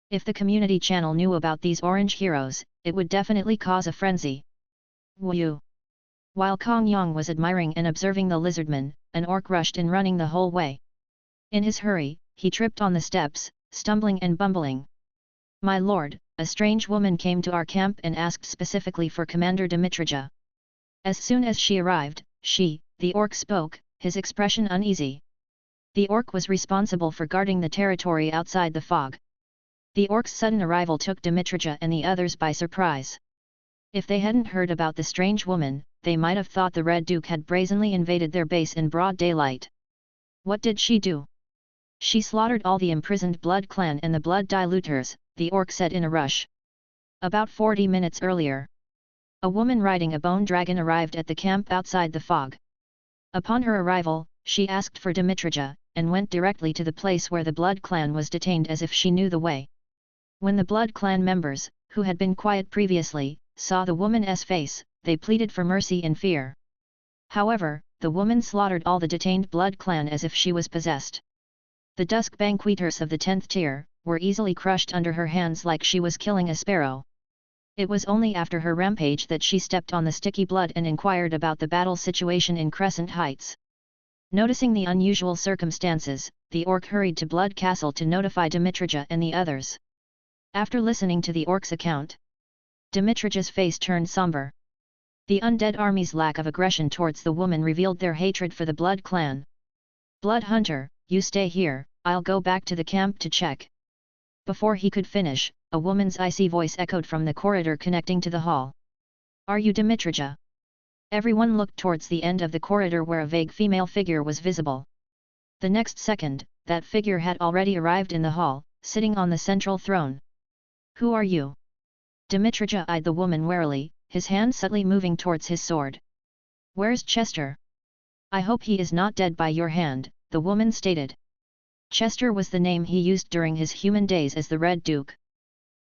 If the community channel knew about these orange heroes, it would definitely cause a frenzy. Woo! While Kong Yang was admiring and observing the lizardmen, an orc rushed in running the whole way. In his hurry, he tripped on the steps, stumbling and bumbling. "My lord, a strange woman came to our camp and asked specifically for Commander Dmitrija." As soon as she arrived, the orc spoke, his expression uneasy. The orc was responsible for guarding the territory outside the fog. The orc's sudden arrival took Dmitrija and the others by surprise. If they hadn't heard about the strange woman, they might have thought the Red Duke had brazenly invaded their base in broad daylight. What did she do? "She slaughtered all the imprisoned Blood Clan and the Blood Diluters," the orc said in a rush. About 40 minutes earlier, a woman riding a bone dragon arrived at the camp outside the fog. Upon her arrival, she asked for Dmitrija, and went directly to the place where the Blood Clan was detained as if she knew the way. When the Blood Clan members, who had been quiet previously, saw the woman's face, they pleaded for mercy and fear. However, the woman slaughtered all the detained Blood Clan as if she was possessed. The Dusk Banqueters of the 10th tier were easily crushed under her hands like she was killing a sparrow. It was only after her rampage that she stepped on the sticky blood and inquired about the battle situation in Crescent Heights. Noticing the unusual circumstances, the orc hurried to Blood Castle to notify Dmitrija and the others. After listening to the orc's account, Dmitrija's face turned somber. The undead army's lack of aggression towards the woman revealed their hatred for the Blood clan. "Blood Hunter, you stay here, I'll go back to the camp to check." Before he could finish, a woman's icy voice echoed from the corridor connecting to the hall. "Are you Dimitrija?" Everyone looked towards the end of the corridor where a vague female figure was visible. The next second, that figure had already arrived in the hall, sitting on the central throne. "Who are you?" Dimitrija eyed the woman warily, his hand subtly moving towards his sword. "Where's Chester?" "I hope he is not dead by your hand," the woman stated. Chester was the name he used during his human days as the Red Duke.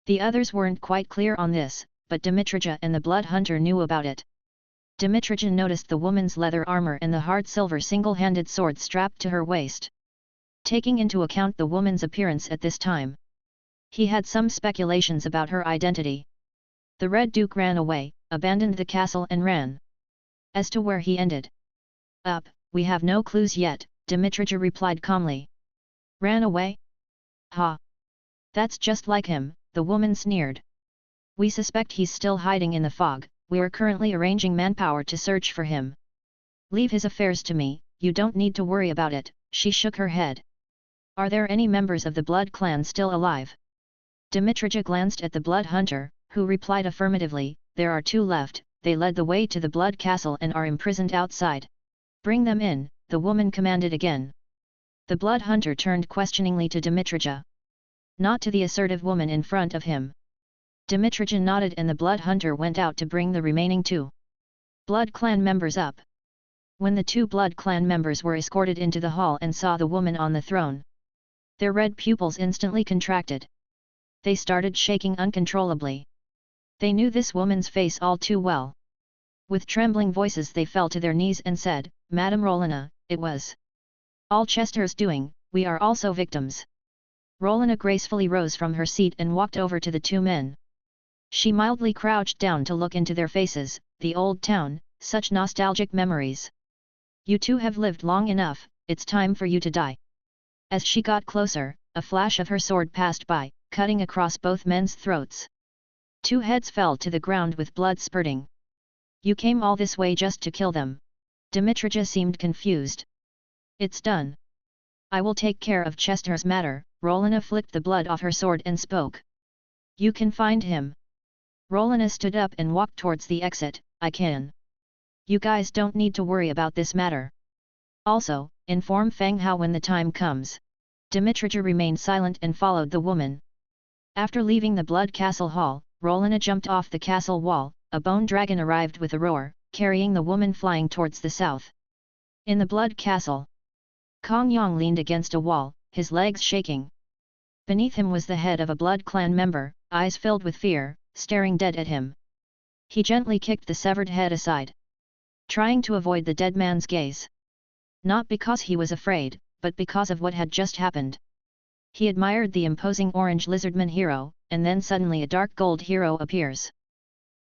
The others weren't quite clear on this, but Dimitrija and the Blood Hunter knew about it. Dimitrija noticed the woman's leather armor and the hard silver single-handed sword strapped to her waist. Taking into account the woman's appearance at this time, he had some speculations about her identity. The Red Duke ran away, abandoned the castle and ran. As to where he ended up, we have no clues yet, Dimitrija replied calmly. "Ran away? Ha! That's just like him," the woman sneered. "We suspect he's still hiding in the fog, we are currently arranging manpower to search for him." "Leave his affairs to me, you don't need to worry about it," she shook her head. "Are there any members of the Blood clan still alive?" Dimitrija glanced at the Blood Hunter, who replied affirmatively. "There are 2 left, they led the way to the Blood Castle and are imprisoned outside." "Bring them in," the woman commanded again. The Blood Hunter turned questioningly to Dimitrija. Not to the assertive woman in front of him. Dimitrija nodded and the Blood Hunter went out to bring the remaining 2 Blood clan members up. When the 2 Blood clan members were escorted into the hall and saw the woman on the throne, their red pupils instantly contracted. They started shaking uncontrollably. They knew this woman's face all too well. With trembling voices they fell to their knees and said, "Madame Rolena, it was all Chester's doing, we are also victims." Rolena gracefully rose from her seat and walked over to the 2 men. She mildly crouched down to look into their faces. "The old town, such nostalgic memories. You 2 have lived long enough, it's time for you to die." As she got closer, a flash of her sword passed by, cutting across both men's throats. 2 heads fell to the ground with blood spurting. "You came all this way just to kill them?" Dimitrija seemed confused. "It's done. I will take care of Chester's matter." Rolena flicked the blood off her sword and spoke. "You can find him." Rolena stood up and walked towards the exit. "I can. You guys don't need to worry about this matter. Also, inform Fang Hao when the time comes." Dimitrija remained silent and followed the woman. After leaving the Blood Castle Hall, Rolena jumped off the castle wall. A bone dragon arrived with a roar, carrying the woman flying towards the south. In the Blood Castle, Kong Yang leaned against a wall, his legs shaking. Beneath him was the head of a Blood clan member, eyes filled with fear, staring dead at him. He gently kicked the severed head aside, trying to avoid the dead man's gaze. Not because he was afraid, but because of what had just happened. He admired the imposing orange lizardman hero, and then suddenly a dark gold hero appears.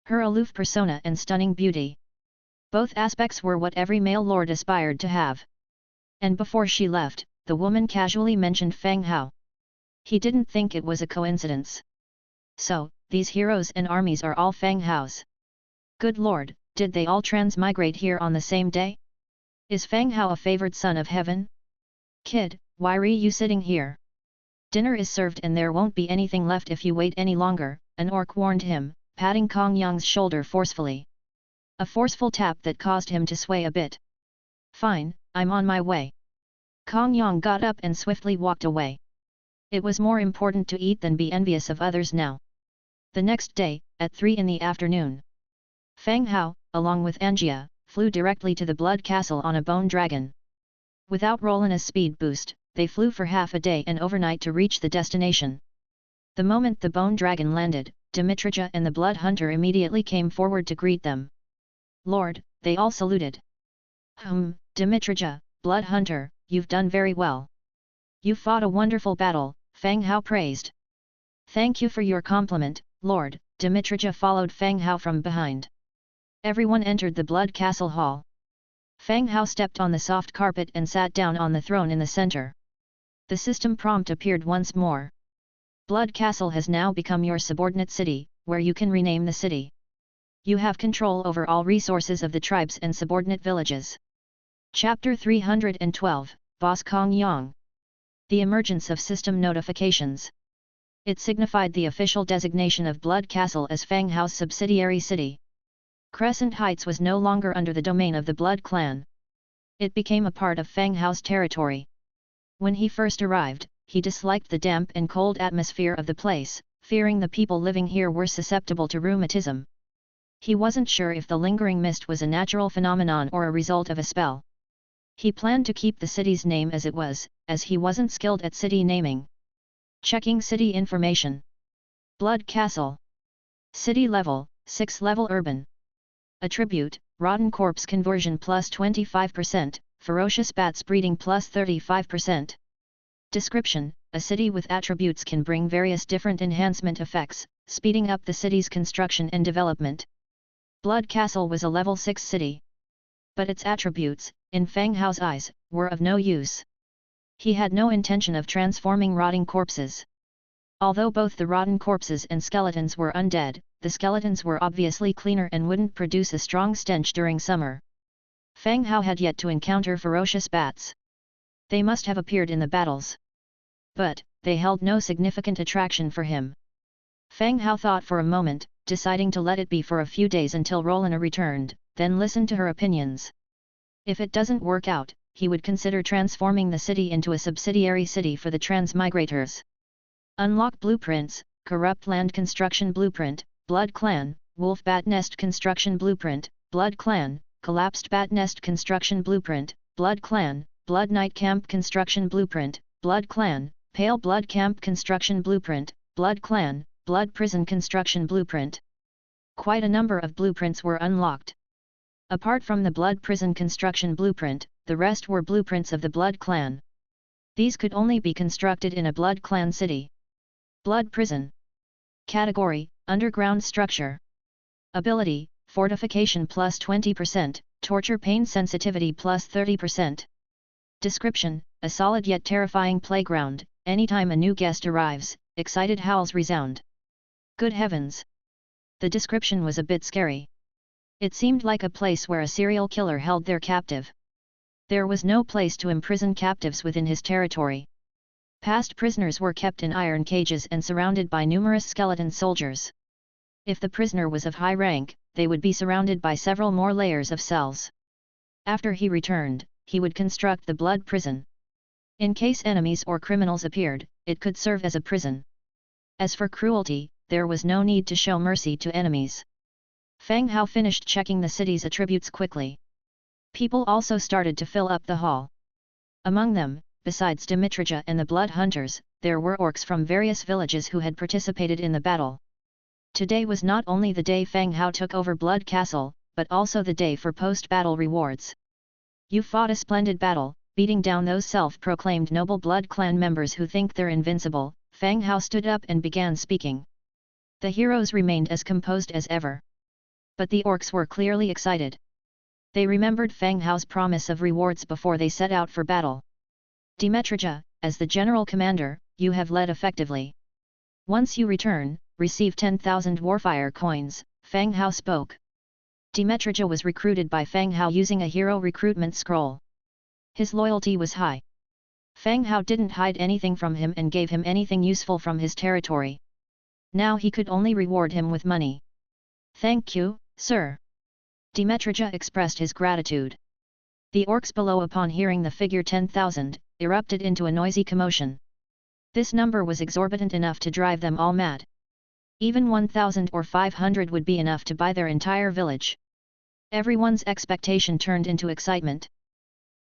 Her aloof persona and stunning beauty. Both aspects were what every male lord aspired to have. And before she left, the woman casually mentioned Fang Hao. He didn't think it was a coincidence. So, these heroes and armies are all Fang Hao's. Good lord, did they all transmigrate here on the same day? Is Fang Hao a favored son of heaven? Kid, why are you sitting here? Dinner is served and there won't be anything left if you wait any longer, an orc warned him, patting Kong Yang's shoulder forcefully. A forceful tap that caused him to sway a bit. "Fine, I'm on my way." Kong Yang got up and swiftly walked away. It was more important to eat than be envious of others now. The next day, at 3 in the afternoon, Fang Hao, along with Angia, flew directly to the Blood Castle on a bone dragon. Without Rolena's speed boost, they flew for half a day and overnight to reach the destination. The moment the bone dragon landed, Dimitrija and the Blood Hunter immediately came forward to greet them. "Lord," they all saluted. Dimitrija, Blood Hunter, you've done very well. You fought a wonderful battle," Fang Hao praised. "Thank you for your compliment, Lord." Dimitrija followed Fang Hao from behind. Everyone entered the Blood Castle Hall. Fang Hao stepped on the soft carpet and sat down on the throne in the center. The system prompt appeared once more. Blood Castle has now become your subordinate city, where you can rename the city. You have control over all resources of the tribes and subordinate villages. Chapter 312, Boss Kong Yang. The emergence of system notifications. It signified the official designation of Blood Castle as Fang Hao's subsidiary city. Crescent Heights was no longer under the domain of the Blood Clan. It became a part of Fang Hao's territory. When he first arrived, he disliked the damp and cold atmosphere of the place, fearing the people living here were susceptible to rheumatism. He wasn't sure if the lingering mist was a natural phenomenon or a result of a spell. He planned to keep the city's name as it was, as he wasn't skilled at city naming. Checking city information. Blood Castle. City level, 6th level urban. Attribute, rotten corpse conversion plus 25%, ferocious bats breeding plus 35%. Description, a city with attributes can bring various different enhancement effects, speeding up the city's construction and development. Blood Castle was a level 6 city. But its attributes, in Fang Hao's eyes, were of no use. He had no intention of transforming rotting corpses. Although both the rotten corpses and skeletons were undead, the skeletons were obviously cleaner and wouldn't produce a strong stench during summer. Fang Hao had yet to encounter ferocious bats. They must have appeared in the battles. But, they held no significant attraction for him. Fang Hao thought for a moment, deciding to let it be for a few days until Rolen returned, then listen to her opinions. If it doesn't work out, he would consider transforming the city into a subsidiary city for the transmigrators. Unlock blueprints, Corrupt Land Construction Blueprint, Blood Clan, Wolf Bat Nest Construction Blueprint, Blood Clan, Collapsed Bat Nest Construction Blueprint, Blood Clan, Blood Night Camp Construction Blueprint, Blood Clan, Pale Blood Camp Construction Blueprint, Blood Clan, Blood Prison Construction Blueprint. Quite a number of blueprints were unlocked. Apart from the Blood Prison Construction Blueprint, the rest were blueprints of the Blood Clan. These could only be constructed in a Blood Clan city. Blood Prison. Category, Underground Structure. Ability, Fortification plus 20%, Torture Pain Sensitivity plus 30%. Description, a solid yet terrifying playground, anytime a new guest arrives, excited howls resound. Good heavens! The description was a bit scary. It seemed like a place where a serial killer held their captive. There was no place to imprison captives within his territory. Past prisoners were kept in iron cages and surrounded by numerous skeleton soldiers. If the prisoner was of high rank, they would be surrounded by several more layers of cells. After he returned, he would construct the blood prison. In case enemies or criminals appeared, it could serve as a prison. As for cruelty, there was no need to show mercy to enemies. Fang Hao finished checking the city's attributes quickly. People also started to fill up the hall. Among them, besides Dimitrija and the Blood Hunters, there were orcs from various villages who had participated in the battle. Today was not only the day Fang Hao took over Blood Castle, but also the day for post-battle rewards. You fought a splendid battle, beating down those self-proclaimed noble Blood Clan members who think they're invincible. Fang Hao stood up and began speaking. The heroes remained as composed as ever. But the orcs were clearly excited. They remembered Fang Hao's promise of rewards before they set out for battle. Dimitrija, as the general commander, you have led effectively. Once you return, receive 10,000 warfire coins, Fang Hao spoke. Dimitrija was recruited by Fang Hao using a hero recruitment scroll. His loyalty was high. Fang Hao didn't hide anything from him and gave him anything useful from his territory. Now he could only reward him with money. Thank you, sir. Dimitrija expressed his gratitude. The orcs below, upon hearing the figure 10,000, erupted into a noisy commotion. This number was exorbitant enough to drive them all mad. Even 1,000 or 500 would be enough to buy their entire village. Everyone's expectation turned into excitement.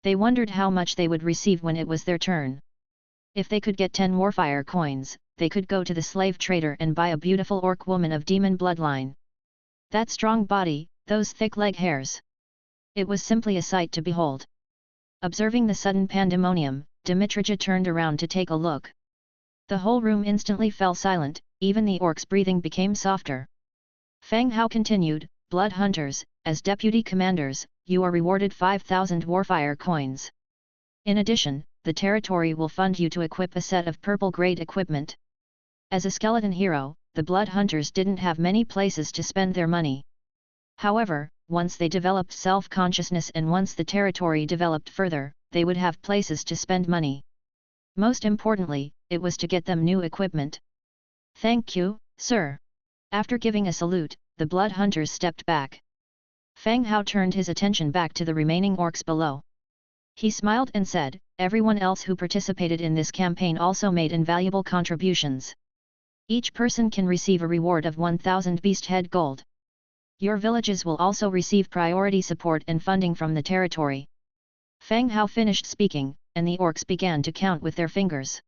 They wondered how much they would receive when it was their turn. If they could get 10 warfire coins, they could go to the slave trader and buy a beautiful orc woman of demon bloodline. That strong body, those thick leg hairs. It was simply a sight to behold. Observing the sudden pandemonium, Dimitrija turned around to take a look. The whole room instantly fell silent, even the orcs' breathing became softer. Fang Hao continued, Blood Hunters, as deputy commanders, you are rewarded 5,000 warfire coins. In addition, the territory will fund you to equip a set of purple-grade equipment. As a skeleton hero, the Blood Hunters didn't have many places to spend their money. However, once they developed self-consciousness and once the territory developed further, they would have places to spend money. Most importantly, it was to get them new equipment. "Thank you, sir." After giving a salute, the blood hunters stepped back. Fang Hao turned his attention back to the remaining orcs below. He smiled and said, "Everyone else who participated in this campaign also made invaluable contributions. Each person can receive a reward of 1,000 beast head gold. Your villages will also receive priority support and funding from the territory." Fang Hao finished speaking, and the orcs began to count with their fingers.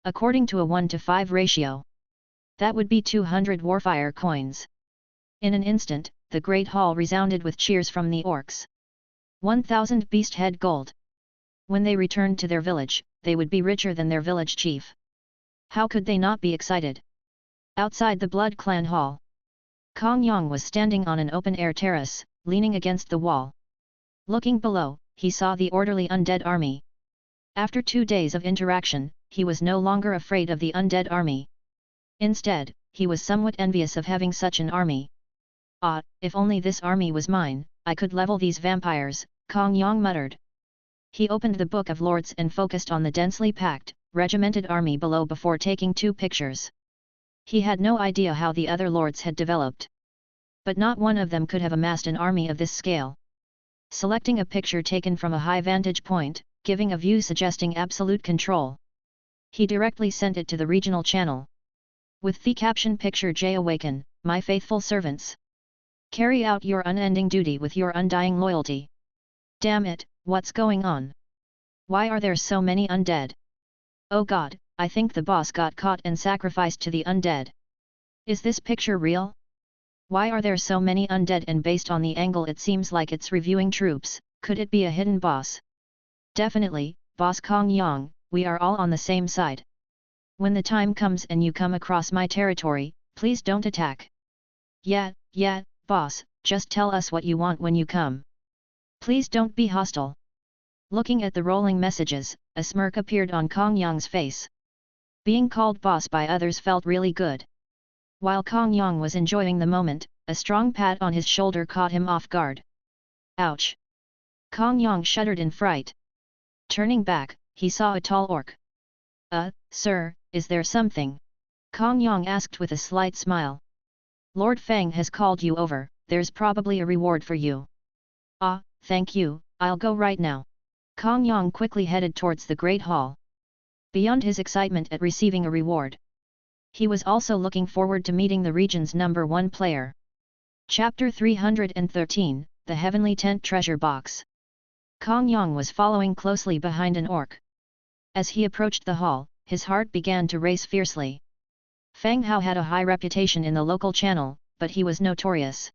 According to a 1:5 ratio. That would be 200 warfire coins. In an instant, the great hall resounded with cheers from the orcs. 1,000 beast head gold. When they returned to their village, they would be richer than their village chief. How could they not be excited? Outside the Blood Clan hall, Kong Yang was standing on an open-air terrace, leaning against the wall. Looking below, he saw the orderly undead army. After 2 days of interaction, he was no longer afraid of the undead army. Instead, he was somewhat envious of having such an army. "Ah, if only this army was mine, I could level these vampires," Kong Yang muttered. He opened the Book of Lords and focused on the densely packed, regimented army below before taking 2 pictures. He had no idea how the other lords had developed. But not one of them could have amassed an army of this scale. Selecting a picture taken from a high vantage point, giving a view suggesting absolute control, he directly sent it to the regional channel. With the caption "Picture J awaken, my faithful servants. Carry out your unending duty with your undying loyalty. Damn it, what's going on? Why are there so many undead? Oh god, I think the boss got caught and sacrificed to the undead. Is this picture real? Why are there so many undead, and based on the angle it seems like it's reviewing troops, could it be a hidden boss? Definitely, Boss Kong Yang, we are all on the same side. When the time comes and you come across my territory, please don't attack." Yeah, boss, just tell us what you want when you come. Please don't be hostile." Looking at the rolling messages, a smirk appeared on Kong Yang's face. Being called boss by others felt really good. While Kong Yang was enjoying the moment, a strong pat on his shoulder caught him off guard. Ouch! Kong Yang shuddered in fright. Turning back, he saw a tall orc. Sir, is there something?" Kong Yang asked with a slight smile. "Lord Fang has called you over, there's probably a reward for you." "Ah, thank you, I'll go right now." Kong Yang quickly headed towards the Great Hall. Beyond his excitement at receiving a reward, he was also looking forward to meeting the region's #1 player. Chapter 313, The Heavenly Tent Treasure Box. Kong Yang was following closely behind an orc. As he approached the hall, his heart began to race fiercely. Fang Hao had a high reputation in the local channel, but he was notorious.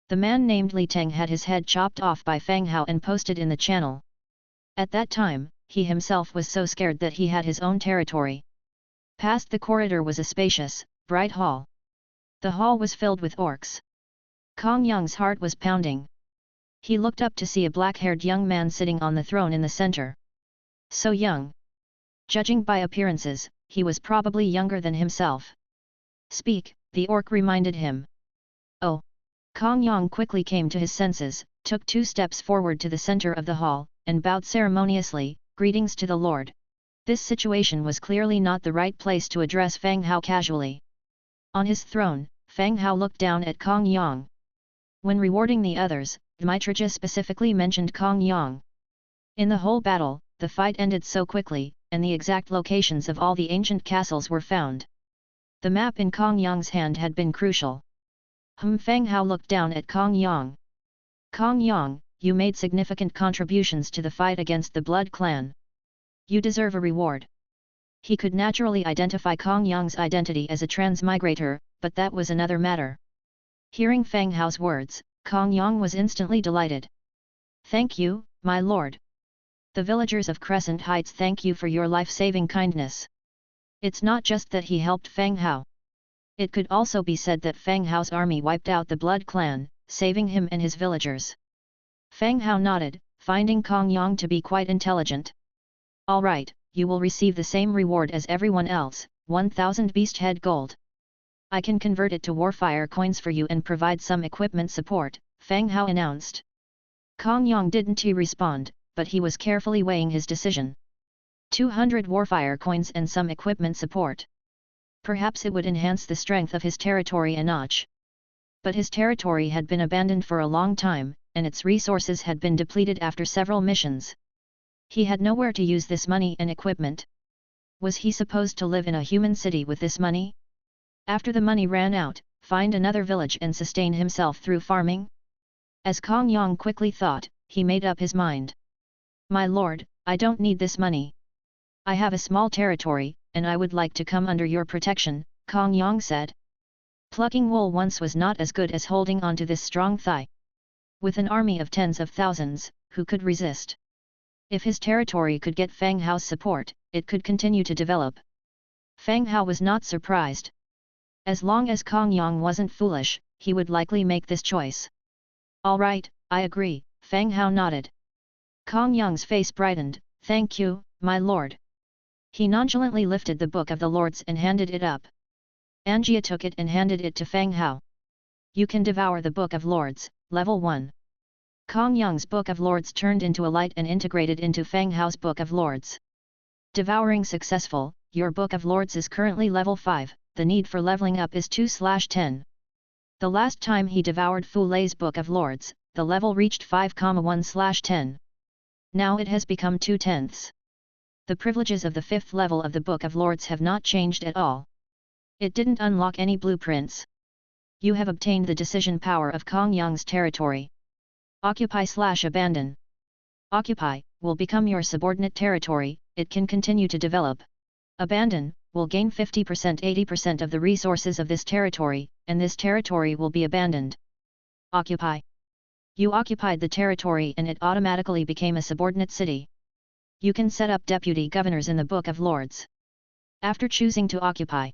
The man named Li Teng had his head chopped off by Fang Hao and posted in the channel. At that time, he himself was so scared that he had his own territory. Past the corridor was a spacious, bright hall. The hall was filled with orcs. Kong Yang's heart was pounding. He looked up to see a black-haired young man sitting on the throne in the center. So young. Judging by appearances, he was probably younger than himself. "Speak," the orc reminded him. "Oh." Kong Yang quickly came to his senses, took 2 steps forward to the center of the hall, and bowed ceremoniously, "Greetings to the Lord." This situation was clearly not the right place to address Fang Hao casually. On his throne, Fang Hao looked down at Kong Yang. When rewarding the others, Dmitrija specifically mentioned Kong Yang. In the whole battle, the fight ended so quickly, and the exact locations of all the ancient castles were found. The map in Kong Yang's hand had been crucial. Fang Hao looked down at Kong Yang. "Kong Yang, you made significant contributions to the fight against the Blood Clan. You deserve a reward." He could naturally identify Kong Yang's identity as a transmigrator, but that was another matter. Hearing Fang Hao's words, Kong Yang was instantly delighted. "Thank you, my lord. The villagers of Crescent Heights thank you for your life-saving kindness." It's not just that he helped Fang Hao. It could also be said that Fang Hao's army wiped out the Blood Clan, saving him and his villagers. Fang Hao nodded, finding Kong Yang to be quite intelligent. "All right, you will receive the same reward as everyone else, 1,000 beast head gold. I can convert it to Warfire coins for you and provide some equipment support, Fang Hao announced. Kong Yang didn't respond, but he was carefully weighing his decision. 200 Warfire coins and some equipment support. Perhaps it would enhance the strength of his territory a notch. But his territory had been abandoned for a long time, and its resources had been depleted after several missions. He had nowhere to use this money and equipment. Was he supposed to live in a human city with this money? After the money ran out, find another village and sustain himself through farming? As Kong Yang quickly thought, he made up his mind. My lord, I don't need this money. I have a small territory, and I would like to come under your protection, Kong Yang said. Plucking wool once was not as good as holding on to this strong thigh. With an army of tens of thousands, who could resist? If his territory could get Fang Hao's support, it could continue to develop. Fang Hao was not surprised. As long as Kong Yang wasn't foolish, he would likely make this choice. All right, I agree, Fang Hao nodded. Kong Yang's face brightened, thank you, my lord. He nonchalantly lifted the Book of the Lords and handed it up. Angia took it and handed it to Fang Hao. You can devour the Book of Lords, level 1. Kong Yang's Book of Lords turned into a light and integrated into Fang Hao's Book of Lords. Devouring successful, your Book of Lords is currently level 5, the need for leveling up is 2/10. The last time he devoured Fu Lei's Book of Lords, the level reached 5,1/10. Now it has become 2/10. The privileges of the 5th level of the Book of Lords have not changed at all. It didn't unlock any blueprints. You have obtained the decision power of Kong Yang's territory. Occupy/abandon. Occupy will become your subordinate territory, it can continue to develop. Abandon will gain 50%-80% of the resources of this territory, and this territory will be abandoned. Occupy. You occupied the territory and it automatically became a subordinate city. You can set up deputy governors in the Book of Lords. After choosing to occupy,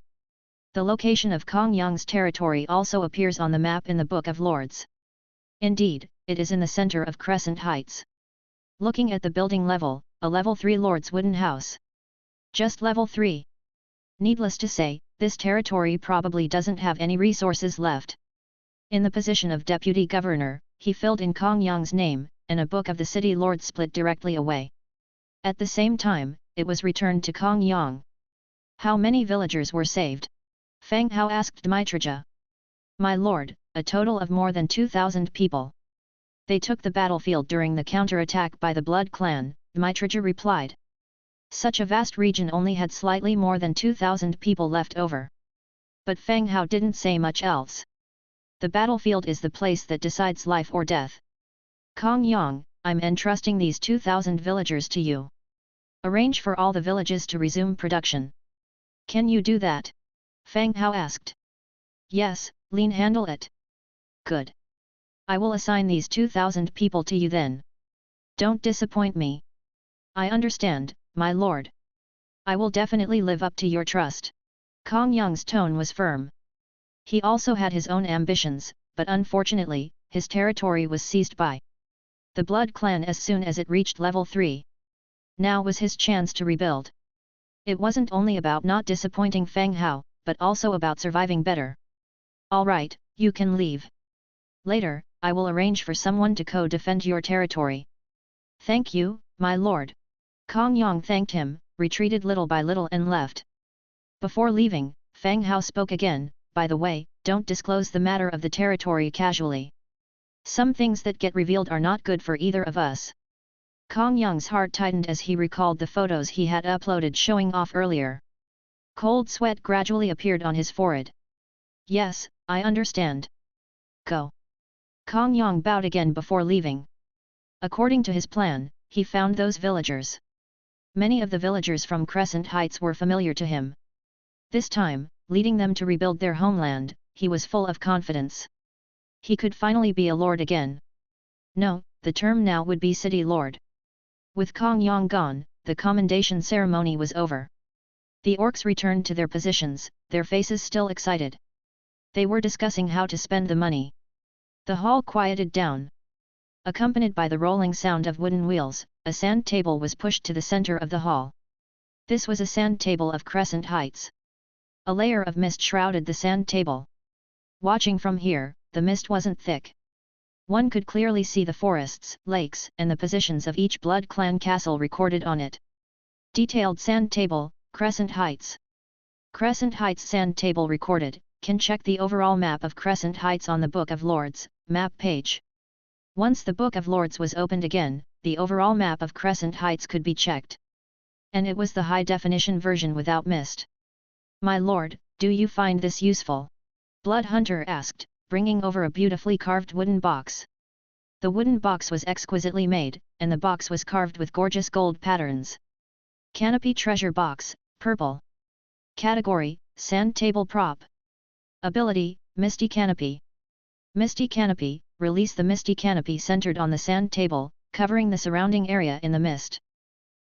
the location of Kong Yang's territory also appears on the map in the Book of Lords. Indeed, it is in the center of Crescent Heights. Looking at the building level, a level 3 Lord's wooden house. Just level 3. Needless to say, this territory probably doesn't have any resources left. In the position of deputy governor, he filled in Kong Yang's name, and a Book of the City Lord split directly away. At the same time, it was returned to Kong Yang. How many villagers were saved? Fang Hao asked Dmitrija. My lord, a total of more than 2,000 people. They took the battlefield during the counterattack by the Blood Clan, Dmitrija replied. Such a vast region only had slightly more than 2,000 people left over. But Fang Hao didn't say much else. The battlefield is the place that decides life or death. Kong Yang, I'm entrusting these 2,000 villagers to you. Arrange for all the villages to resume production. Can you do that? Fang Hao asked. Yes, Lin handle it. Good. I will assign these 2,000 people to you then. Don't disappoint me. I understand, my lord. I will definitely live up to your trust. Kong Yang's tone was firm. He also had his own ambitions, but unfortunately, his territory was seized by the Blood Clan as soon as it reached level 3. Now was his chance to rebuild. It wasn't only about not disappointing Fang Hao, but also about surviving better. All right, you can leave. Later, I will arrange for someone to co-defend your territory. Thank you, my lord. Kong Yang thanked him, retreated little by little and left. Before leaving, Fang Hao spoke again, by the way, don't disclose the matter of the territory casually. Some things that get revealed are not good for either of us. Kong Yang's heart tightened as he recalled the photos he had uploaded showing off earlier. Cold sweat gradually appeared on his forehead. Yes, I understand. Go. Kong Yang bowed again before leaving. According to his plan, he found those villagers. Many of the villagers from Crescent Heights were familiar to him. This time, leading them to rebuild their homeland, he was full of confidence. He could finally be a lord again. No, the term now would be city lord. With Kong Yang gone, the commendation ceremony was over. The orcs returned to their positions, their faces still excited. They were discussing how to spend the money. The hall quieted down. Accompanied by the rolling sound of wooden wheels, a sand table was pushed to the center of the hall. This was a sand table of Crescent Heights. A layer of mist shrouded the sand table. Watching from here, the mist wasn't thick. One could clearly see the forests, lakes, and the positions of each Blood Clan castle recorded on it. Detailed sand table, Crescent Heights. Crescent Heights sand table recorded. Can check the overall map of Crescent Heights on the Book of Lords map page. Once the Book of Lords was opened again, the overall map of Crescent Heights could be checked. And it was the high-definition version without mist. "My lord, do you find this useful?" Blood Hunter asked, bringing over a beautifully carved wooden box. The wooden box was exquisitely made, and the box was carved with gorgeous gold patterns. Canopy Treasure Box, Purple. Category, Sand Table Prop. Ability, Misty Canopy. Misty Canopy, release the Misty Canopy centered on the sand table, covering the surrounding area in the mist.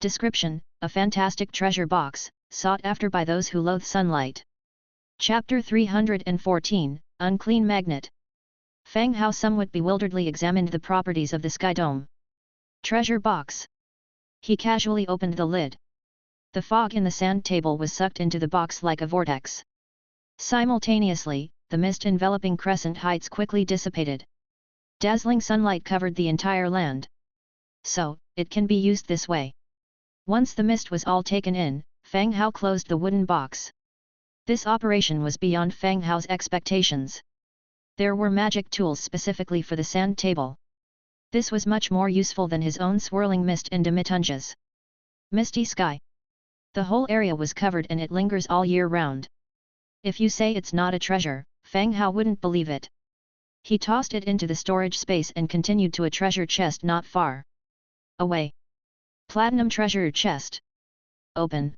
Description, a fantastic treasure box, sought after by those who loathe sunlight. Chapter 314, Unclean Magnet. Fang Hao somewhat bewilderedly examined the properties of the sky dome. Treasure box. He casually opened the lid. The fog in the sand table was sucked into the box like a vortex. Simultaneously, the mist enveloping Crescent Heights quickly dissipated. Dazzling sunlight covered the entire land. So, it can be used this way. Once the mist was all taken in, Fang Hao closed the wooden box. This operation was beyond Fang Hao's expectations. There were magic tools specifically for the sand table. This was much more useful than his own swirling mist and demitunges. Misty sky. The whole area was covered and it lingers all year round. If you say it's not a treasure, Fang Hao wouldn't believe it. He tossed it into the storage space and continued to a treasure chest not far away. Platinum treasure chest. Open.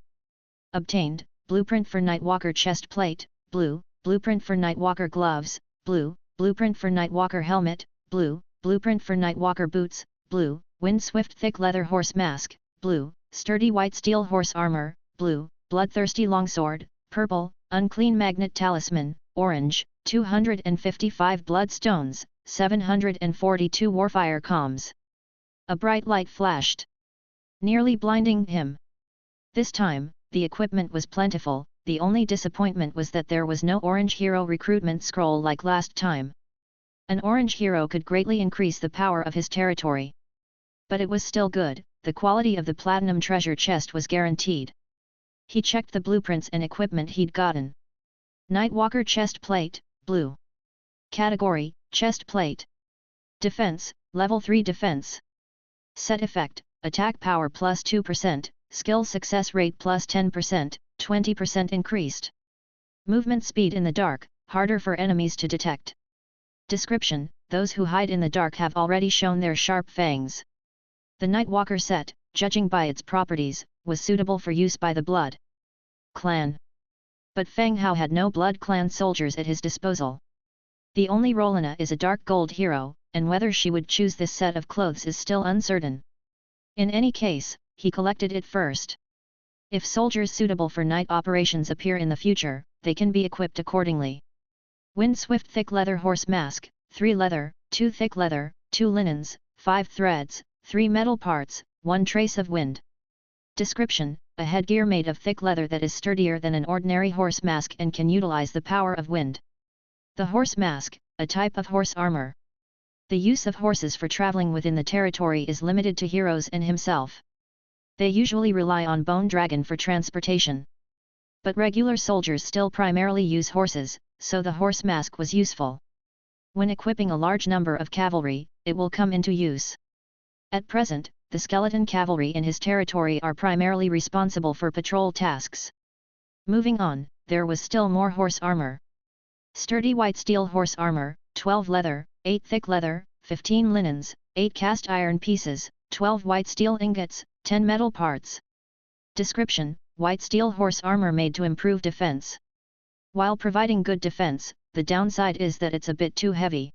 Obtained, blueprint for Nightwalker chest plate, blue, blueprint for Nightwalker gloves, blue, blueprint for Nightwalker helmet, blue, blueprint for Nightwalker boots, blue, wind-swift thick leather horse mask, blue, sturdy white steel horse armor, blue, bloodthirsty longsword, purple, unclean magnet talisman, orange, 255 bloodstones, 742 warfire comms. A bright light flashed, nearly blinding him. This time, the equipment was plentiful, the only disappointment was that there was no orange hero recruitment scroll like last time. An orange hero could greatly increase the power of his territory. But it was still good, the quality of the platinum treasure chest was guaranteed. He checked the blueprints and equipment he'd gotten. Nightwalker chest plate, blue. Category, chest plate. Defense, level 3 defense. Set effect, attack power plus 2%, skill success rate plus 10%, 20% increased. Movement speed in the dark, harder for enemies to detect. Description, those who hide in the dark have already shown their sharp fangs. The Nightwalker set, judging by its properties, was suitable for use by the Blood Clan. But Fang Hao had no Blood Clan soldiers at his disposal. The only Rolena is a dark gold hero, and whether she would choose this set of clothes is still uncertain. In any case, he collected it first. If soldiers suitable for night operations appear in the future, they can be equipped accordingly. Wind-swift thick leather horse mask, 3 leather, 2 thick leather, 2 linens, 5 threads, 3 metal parts, 1 trace of wind. Description, a headgear made of thick leather that is sturdier than an ordinary horse mask and can utilize the power of wind. The horse mask, a type of horse armor. The use of horses for traveling within the territory is limited to heroes and himself. They usually rely on Bone Dragon for transportation. But regular soldiers still primarily use horses, so the horse mask was useful. When equipping a large number of cavalry, it will come into use. At present, the skeleton cavalry in his territory are primarily responsible for patrol tasks. Moving on, there was still more horse armor. Sturdy white steel horse armor, 12 leather, 8 thick leather, 15 linens, 8 cast iron pieces, 12 white steel ingots, 10 metal parts. Description, white steel horse armor made to improve defense. While providing good defense, the downside is that it's a bit too heavy.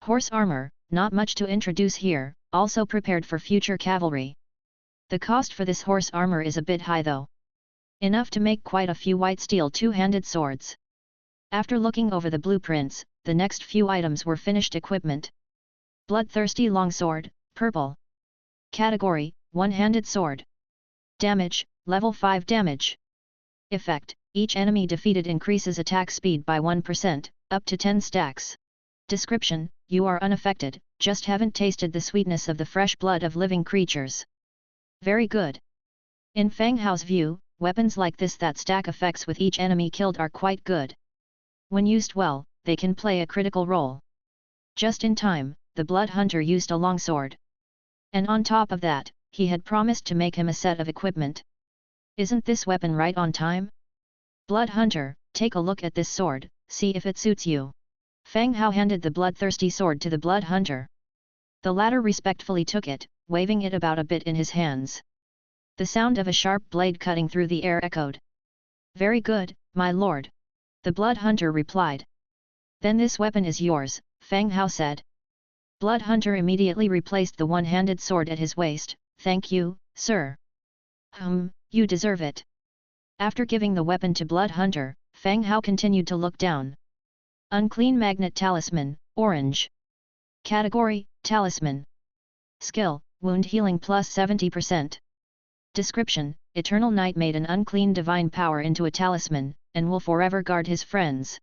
Horse armor, not much to introduce here, also prepared for future cavalry. The cost for this horse armor is a bit high though. Enough to make quite a few white steel two-handed swords. After looking over the blueprints, the next few items were finished equipment. Bloodthirsty longsword, purple. Category, one-handed sword. Damage, level 5 damage. Effect, Each enemy defeated increases attack speed by 1%, up to 10 stacks. Description: you are unaffected, just haven't tasted the sweetness of the fresh blood of living creatures. Very good. In Fang Hao's view, weapons like this that stack effects with each enemy killed are quite good. When used well, they can play a critical role. Just in time, the Blood Hunter used a longsword. And on top of that, he had promised to make him a set of equipment. Isn't this weapon right on time? Blood Hunter, take a look at this sword, see if it suits you. Fang Hao handed the bloodthirsty sword to the Blood Hunter. The latter respectfully took it, waving it about a bit in his hands. The sound of a sharp blade cutting through the air echoed. Very good, my lord. The Blood Hunter replied. Then this weapon is yours, Fang Hao said. Blood Hunter immediately replaced the one-handed sword at his waist. Thank you, sir. You deserve it. After giving the weapon to Blood Hunter, Fang Hao continued to look down. Unclean Magnet Talisman, Orange. Category, Talisman. Skill, Wound Healing plus 70%. Description: Eternal Knight made an unclean divine power into a talisman, and will forever guard his friends.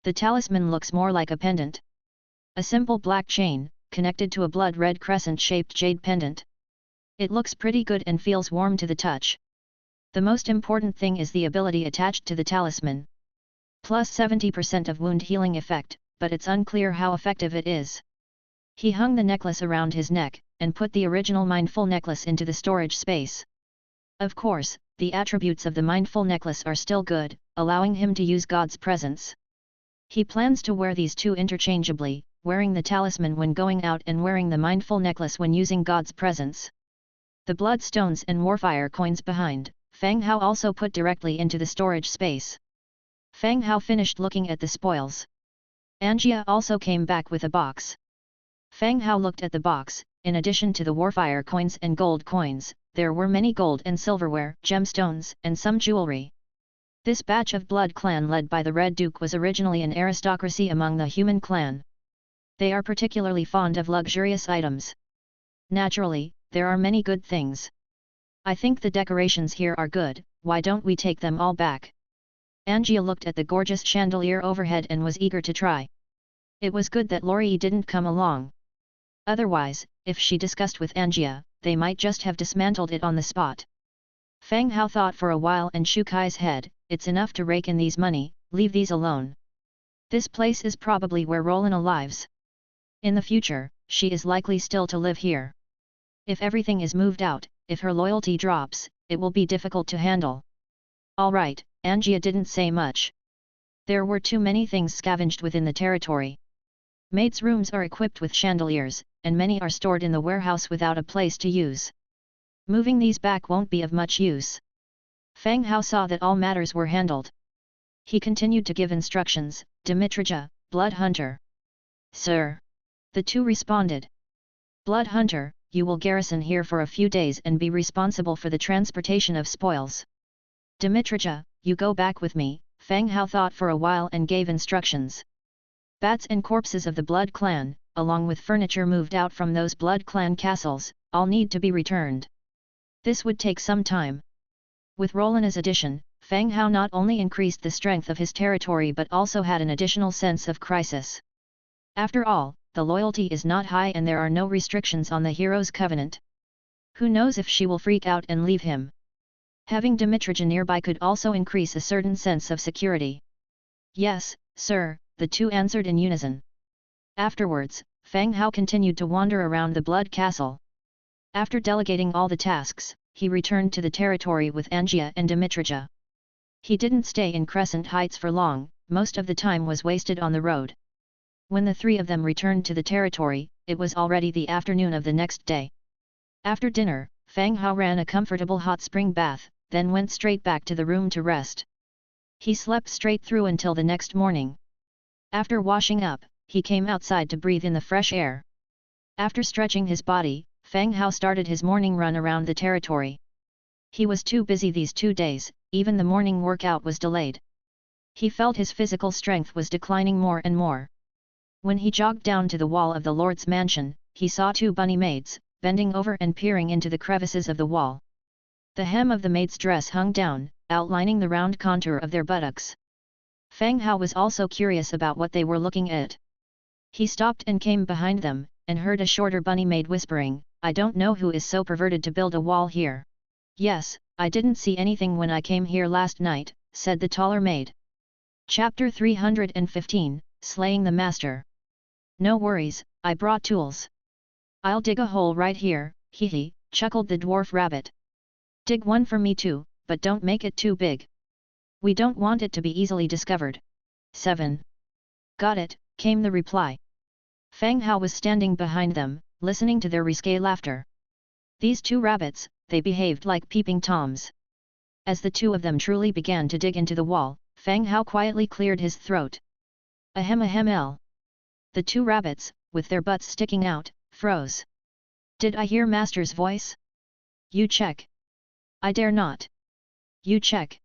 The talisman looks more like a pendant. A simple black chain, connected to a blood-red crescent-shaped jade pendant. It looks pretty good and feels warm to the touch. The most important thing is the ability attached to the talisman. Plus 70% of wound healing effect, but it's unclear how effective it is. He hung the necklace around his neck, and put the original mindful necklace into the storage space. Of course, the attributes of the mindful necklace are still good, allowing him to use God's presence. He plans to wear these two interchangeably, wearing the talisman when going out and wearing the mindful necklace when using God's presence. The bloodstones and warfire coins behind, Fang Hao also put directly into the storage space. Fang Hao finished looking at the spoils. Angia also came back with a box. Fang Hao looked at the box. In addition to the warfire coins and gold coins, there were many gold and silverware, gemstones, and some jewelry. This batch of Blood Clan led by the Red Duke was originally an aristocracy among the human clan. They are particularly fond of luxurious items. Naturally, there are many good things. I think the decorations here are good, why don't we take them all back? Angia looked at the gorgeous chandelier overhead and was eager to try. It was good that Lori didn't come along. Otherwise, if she discussed with Angia, they might just have dismantled it on the spot. Fang Hao thought for a while and shook his head. It's enough to rake in these money, leave these alone. This place is probably where Rolen lives. In the future, she is likely still to live here. If everything is moved out, if her loyalty drops, it will be difficult to handle. Alright, Angia didn't say much. There were too many things scavenged within the territory. Maids' rooms are equipped with chandeliers, and many are stored in the warehouse without a place to use. Moving these back won't be of much use. Fang Hao saw that all matters were handled. He continued to give instructions. Dimitrija, Blood Hunter. Sir. The two responded. Blood Hunter, you will garrison here for a few days and be responsible for the transportation of spoils. Dimitrija, you go back with me. Fang Hao thought for a while and gave instructions. Bats and corpses of the Blood Clan, along with furniture moved out from those Blood Clan castles, all need to be returned. This would take some time. With Rolen's addition, Fang Hao not only increased the strength of his territory but also had an additional sense of crisis. After all, the loyalty is not high and there are no restrictions on the hero's covenant. Who knows if she will freak out and leave him? Having Dimitrija nearby could also increase a certain sense of security. Yes, sir, the two answered in unison. Afterwards, Fang Hao continued to wander around the Blood Castle. After delegating all the tasks, he returned to the territory with Angia and Dimitrija. He didn't stay in Crescent Heights for long, most of the time was wasted on the road. When the three of them returned to the territory, it was already the afternoon of the next day. After dinner, Fang Hao ran a comfortable hot spring bath, then went straight back to the room to rest. He slept straight through until the next morning. After washing up, he came outside to breathe in the fresh air. After stretching his body, Fang Hao started his morning run around the territory. He was too busy these 2 days, even the morning workout was delayed. He felt his physical strength was declining more and more. When he jogged down to the wall of the Lord's mansion, he saw 2 bunny maids, bending over and peering into the crevices of the wall. The hem of the maid's dress hung down, outlining the round contour of their buttocks. Fang Hao was also curious about what they were looking at. He stopped and came behind them, and heard a shorter bunny maid whispering, "I don't know who is so perverted to build a wall here." "Yes, I didn't see anything when I came here last night," said the taller maid. Chapter 315, Slaying the Master. "No worries, I brought tools. I'll dig a hole right here," hee, chuckled the dwarf rabbit. "Dig one for me too, but don't make it too big. We don't want it to be easily discovered." 7. "Got it," came the reply. Fang Hao was standing behind them, listening to their risque laughter. These two rabbits, they behaved like peeping toms. As the two of them truly began to dig into the wall, Fang Hao quietly cleared his throat. Ahem ahem l. The two rabbits, with their butts sticking out, froze. "Did I hear Master's voice? You check." "I dare not." "You check."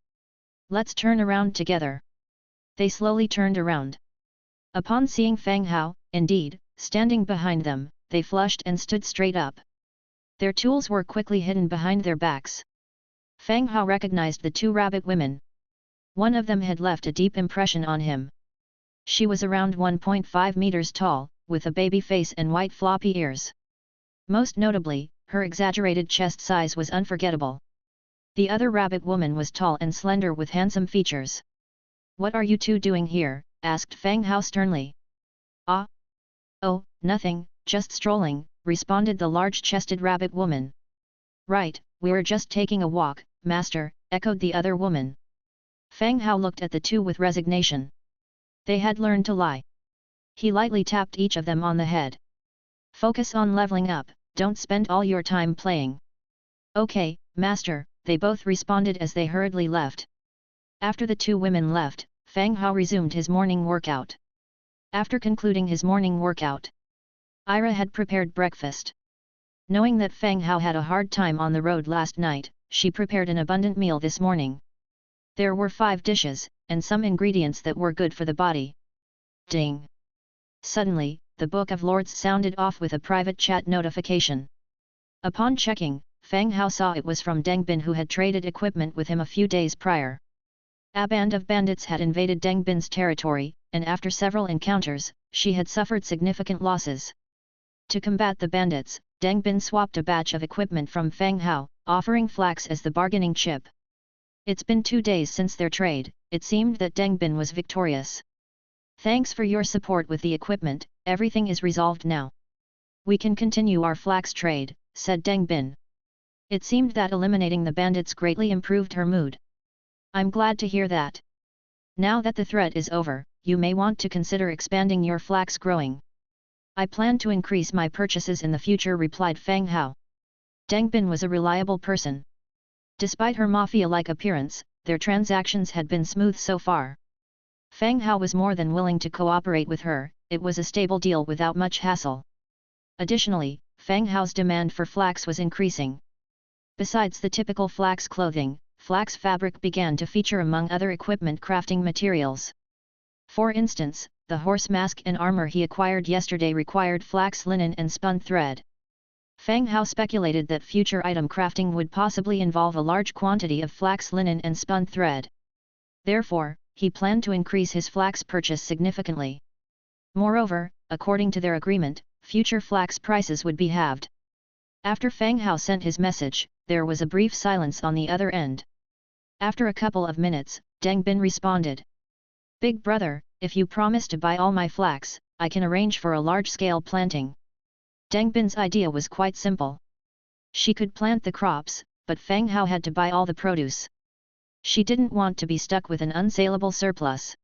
"Let's turn around together." They slowly turned around. Upon seeing Fang Hao, indeed, standing behind them, they flushed and stood straight up. Their tools were quickly hidden behind their backs. Fang Hao recognized the two rabbit women. One of them had left a deep impression on him. She was around 1.5 meters tall, with a baby face and white floppy ears. Most notably, her exaggerated chest size was unforgettable. The other rabbit woman was tall and slender with handsome features. "What are you two doing here?" asked Fang Hao sternly. "Ah? Oh, nothing, just strolling," responded the large-chested rabbit woman. "Right, we're just taking a walk, Master," echoed the other woman. Fang Hao looked at the two with resignation. They had learned to lie. He lightly tapped each of them on the head. "Focus on leveling up, don't spend all your time playing." "Okay, Master," they both responded as they hurriedly left. After the two women left, Fang Hao resumed his morning workout. After concluding his morning workout, Ira had prepared breakfast. Knowing that Fang Hao had a hard time on the road last night, she prepared an abundant meal this morning. There were 5 dishes, and some ingredients that were good for the body. Ding! Suddenly, the Book of Lords sounded off with a private chat notification. Upon checking, Fang Hao saw it was from Deng Bin, who had traded equipment with him a few days prior. A band of bandits had invaded Deng Bin's territory, and after several encounters, she had suffered significant losses. To combat the bandits, Deng Bin swapped a batch of equipment from Fang Hao, offering flax as the bargaining chip. It's been 2 days since their trade, it seemed that Deng Bin was victorious. "Thanks for your support with the equipment, everything is resolved now. We can continue our flax trade," said Deng Bin. It seemed that eliminating the bandits greatly improved her mood. "I'm glad to hear that. Now that the threat is over, you may want to consider expanding your flax growing." "I plan to increase my purchases in the future," replied Fang Hao. Deng Bin was a reliable person. Despite her mafia-like appearance, their transactions had been smooth so far. Fang Hao was more than willing to cooperate with her, it was a stable deal without much hassle. Additionally, Fang Hao's demand for flax was increasing. Besides the typical flax clothing, flax fabric began to feature among other equipment crafting materials. For instance, the horse mask and armor he acquired yesterday required flax linen and spun thread. Fang Hao speculated that future item crafting would possibly involve a large quantity of flax linen and spun thread. Therefore, he planned to increase his flax purchase significantly. Moreover, according to their agreement, future flax prices would be halved. After Fang Hao sent his message, there was a brief silence on the other end. After a couple of minutes, Deng Bin responded. "Big brother, if you promise to buy all my flax, I can arrange for a large-scale planting." Deng Bin's idea was quite simple. She could plant the crops, but Fang Hao had to buy all the produce. She didn't want to be stuck with an unsaleable surplus.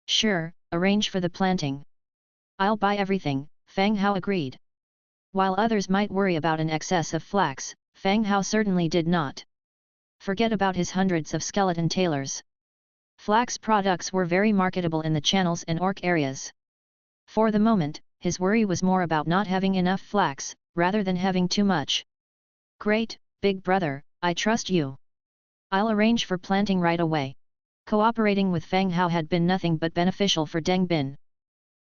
"Sure, arrange for the planting. I'll buy everything," Fang Hao agreed. While others might worry about an excess of flax, Fang Hao certainly did not. Forget about his hundreds of skeleton tailors. Flax products were very marketable in the channels and orc areas. For the moment, his worry was more about not having enough flax, rather than having too much. "Great, big brother, I trust you. I'll arrange for planting right away." Cooperating with Fang Hao had been nothing but beneficial for Deng Bin.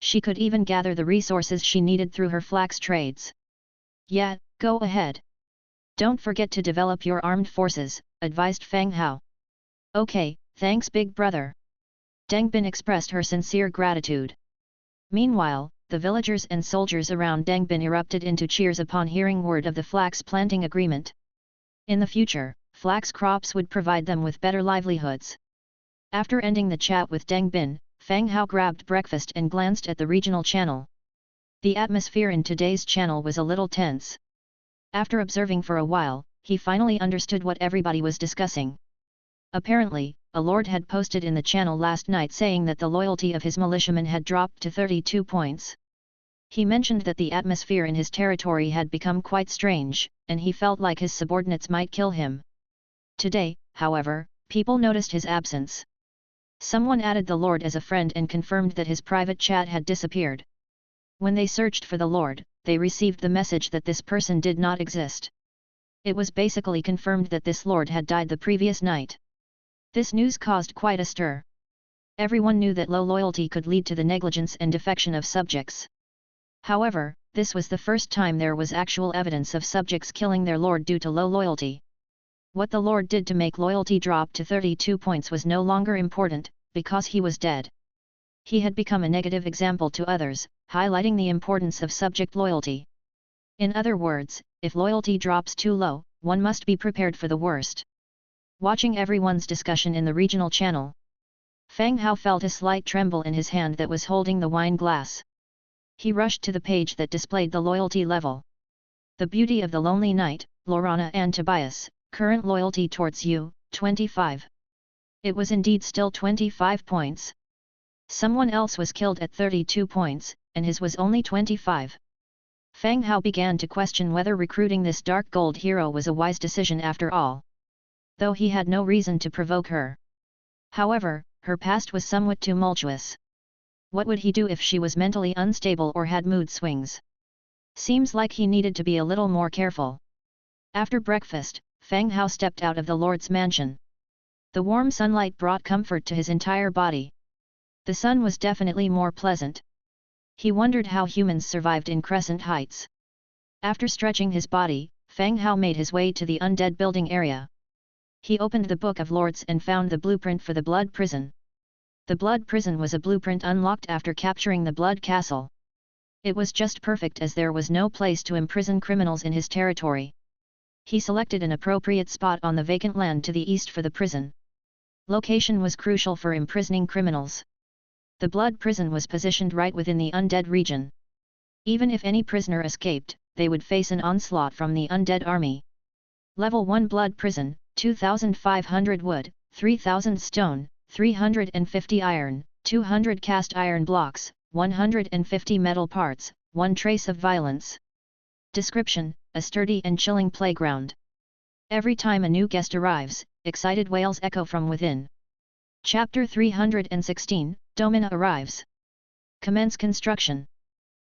She could even gather the resources she needed through her flax trades. "Yeah, go ahead. Don't forget to develop your armed forces," advised Fang Hao. Okay, thanks big brother. Deng Bin expressed her sincere gratitude. Meanwhile, the villagers and soldiers around Deng Bin erupted into cheers upon hearing word of the flax planting agreement. In the future, flax crops would provide them with better livelihoods. After ending the chat with Deng Bin, Fang Hao grabbed breakfast and glanced at the regional channel. The atmosphere in today's channel was a little tense. After observing for a while, he finally understood what everybody was discussing. Apparently, a lord had posted in the channel last night saying that the loyalty of his militiamen had dropped to 32 points. He mentioned that the atmosphere in his territory had become quite strange, and he felt like his subordinates might kill him. Today, however, people noticed his absence. Someone added the lord as a friend and confirmed that his private chat had disappeared. When they searched for the lord, they received the message that this person did not exist. It was basically confirmed that this lord had died the previous night. This news caused quite a stir. Everyone knew that low loyalty could lead to the negligence and defection of subjects. However, this was the first time there was actual evidence of subjects killing their lord due to low loyalty. What the lord did to make loyalty drop to 32 points was no longer important, because he was dead. He had become a negative example to others, highlighting the importance of subject loyalty. In other words, if loyalty drops too low, one must be prepared for the worst. Watching everyone's discussion in the regional channel, Fang Hao felt a slight tremble in his hand that was holding the wine glass. He rushed to the page that displayed the loyalty level. The beauty of the lonely night, Lorana and Tobias, current loyalty towards you, 25. It was indeed still 25 points. Someone else was killed at 32 points, and his was only 25. Fang Hao began to question whether recruiting this dark gold hero was a wise decision after all. Though he had no reason to provoke her. However, her past was somewhat tumultuous. What would he do if she was mentally unstable or had mood swings? Seems like he needed to be a little more careful. After breakfast, Fang Hao stepped out of the lord's mansion. The warm sunlight brought comfort to his entire body. The sun was definitely more pleasant. He wondered how humans survived in Crescent Heights. After stretching his body, Fang Hao made his way to the undead building area. He opened the Book of Lords and found the blueprint for the Blood Prison. The Blood Prison was a blueprint unlocked after capturing the Blood Castle. It was just perfect as there was no place to imprison criminals in his territory. He selected an appropriate spot on the vacant land to the east for the prison. Location was crucial for imprisoning criminals. The Blood Prison was positioned right within the undead region. Even if any prisoner escaped, they would face an onslaught from the undead army. Level 1 Blood Prison, 2,500 wood, 3,000 stone, 350 iron, 200 cast iron blocks, 150 metal parts, 1 trace of violence. Description: a sturdy and chilling playground. Every time a new guest arrives, excited wails echo from within. Chapter 316, Domina arrives. Commence construction.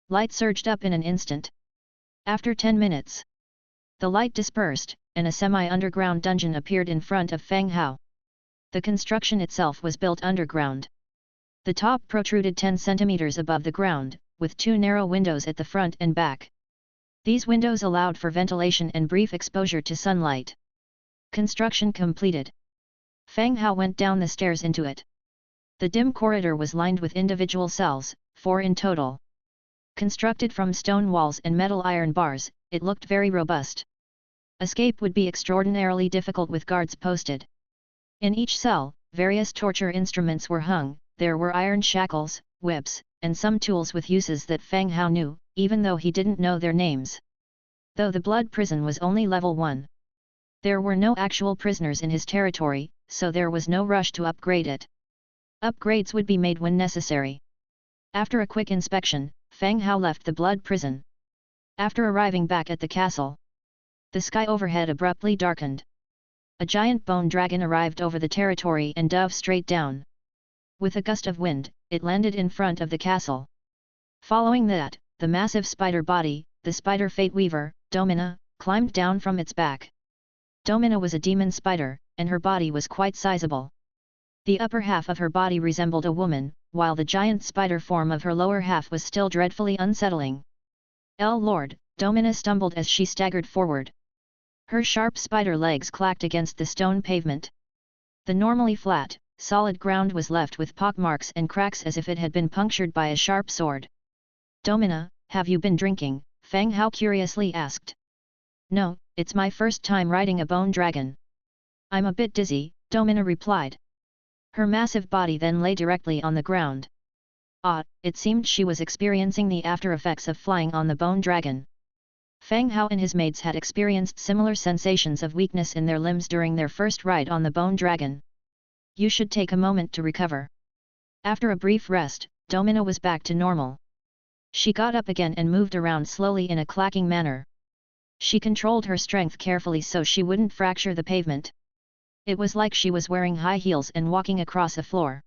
Light surged up in an instant. After 10 minutes, the light dispersed, and a semi-underground dungeon appeared in front of Fang Hao. The construction itself was built underground. The top protruded 10 centimeters above the ground, with 2 narrow windows at the front and back. These windows allowed for ventilation and brief exposure to sunlight. Construction completed. Fang Hao went down the stairs into it. The dim corridor was lined with individual cells, 4 in total. Constructed from stone walls and metal iron bars, it looked very robust. Escape would be extraordinarily difficult with guards posted. In each cell, various torture instruments were hung. There were iron shackles, whips, and some tools with uses that Fang Hao knew, even though he didn't know their names. Though the Blood Prison was only level 1. There were no actual prisoners in his territory, so there was no rush to upgrade it. Upgrades would be made when necessary. After a quick inspection, Fang Hao left the Blood Prison. After arriving back at the castle, the sky overhead abruptly darkened. A giant bone dragon arrived over the territory and dove straight down. With a gust of wind, it landed in front of the castle. Following that, the massive spider body, the spider Fate Weaver, Domina, climbed down from its back. Domina was a demon spider, and her body was quite sizable. The upper half of her body resembled a woman, while the giant spider form of her lower half was still dreadfully unsettling. Lord, Domina stumbled as she staggered forward. Her sharp spider legs clacked against the stone pavement. The normally flat, solid ground was left with pockmarks and cracks as if it had been punctured by a sharp sword. "Domina, have you been drinking?" Fang Hao curiously asked. "No, it's my first time riding a bone dragon. I'm a bit dizzy," Domina replied. Her massive body then lay directly on the ground. It seemed she was experiencing the after effects of flying on the bone dragon. Fang Hao and his mates had experienced similar sensations of weakness in their limbs during their first ride on the bone dragon. "You should take a moment to recover." After a brief rest, Domina was back to normal. She got up again and moved around slowly in a clacking manner. She controlled her strength carefully so she wouldn't fracture the pavement. It was like she was wearing high heels and walking across a floor.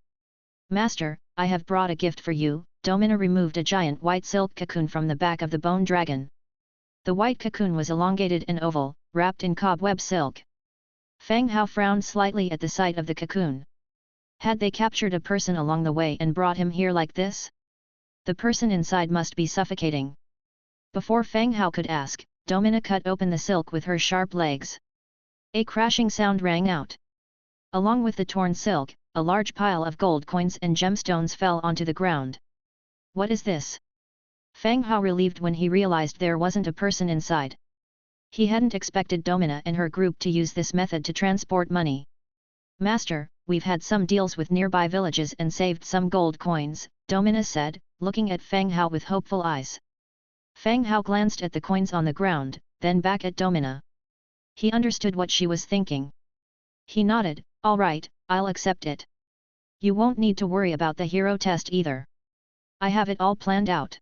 "Master, I have brought a gift for you." Domina removed a giant white silk cocoon from the back of the bone dragon. The white cocoon was elongated and oval, wrapped in cobweb silk. Fang Hao frowned slightly at the sight of the cocoon. Had they captured a person along the way and brought him here like this? The person inside must be suffocating. Before Fang Hao could ask, Domina cut open the silk with her sharp legs. A crashing sound rang out. Along with the torn silk, a large pile of gold coins and gemstones fell onto the ground. "What is this?" Fang Hao relieved when he realized there wasn't a person inside. He hadn't expected Domina and her group to use this method to transport money. "Master, we've had some deals with nearby villages and saved some gold coins," Domina said, looking at Fang Hao with hopeful eyes. Fang Hao glanced at the coins on the ground, then back at Domina. He understood what she was thinking. He nodded, "All right, I'll accept it. You won't need to worry about the hero test either. I have it all planned out."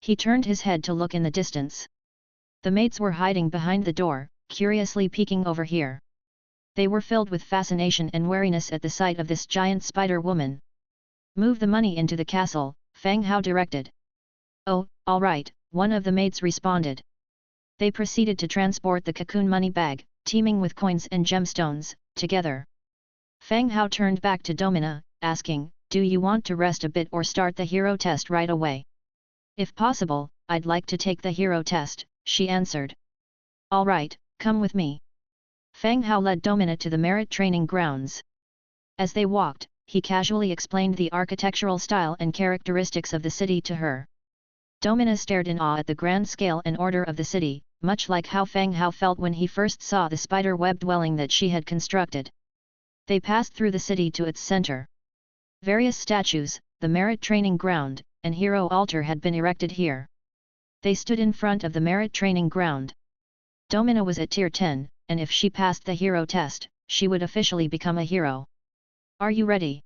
He turned his head to look in the distance. The mates were hiding behind the door, curiously peeking over here. They were filled with fascination and wariness at the sight of this giant spider woman. "Move the money into the castle," Fang Hao directed. "Oh, all right," one of the mates responded. They proceeded to transport the cocoon money bag, teeming with coins and gemstones, together. Fang Hao turned back to Domina, asking, "Do you want to rest a bit or start the hero test right away?" "If possible, I'd like to take the hero test," she answered. "All right, come with me." Fang Hao led Domina to the merit training grounds. As they walked, he casually explained the architectural style and characteristics of the city to her. Domina stared in awe at the grand scale and order of the city, much like how Fang Hao felt when he first saw the spider-web dwelling that she had constructed. They passed through the city to its center. Various statues, the merit training ground, and hero altar had been erected here. They stood in front of the merit training ground. Domina was at tier 10, and if she passed the hero test, she would officially become a hero. "Are you ready?"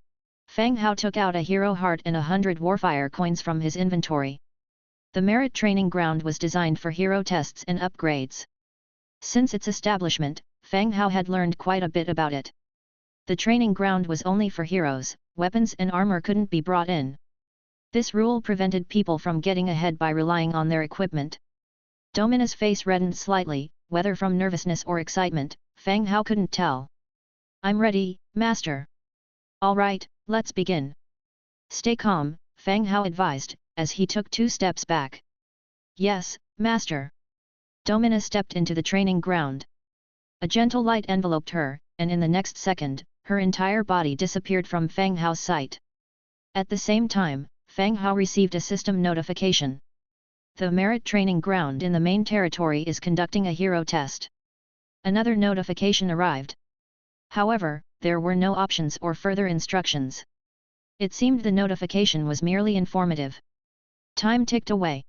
Fang Hao took out a hero heart and 100 warfire coins from his inventory. The merit training ground was designed for hero tests and upgrades. Since its establishment, Fang Hao had learned quite a bit about it. The training ground was only for heroes, weapons and armor couldn't be brought in. This rule prevented people from getting ahead by relying on their equipment. Domina's face reddened slightly, whether from nervousness or excitement, Fang Hao couldn't tell. "I'm ready, Master." "All right, let's begin." "Stay calm," Fang Hao advised, as he took 2 steps back. "Yes, Master." Domina stepped into the training ground. A gentle light enveloped her, and in the next second, her entire body disappeared from Fang Hao's sight. At the same time, Fang Hao received a system notification. The merit training ground in the main territory is conducting a hero test. Another notification arrived. However, there were no options or further instructions. It seemed the notification was merely informative. Time ticked away.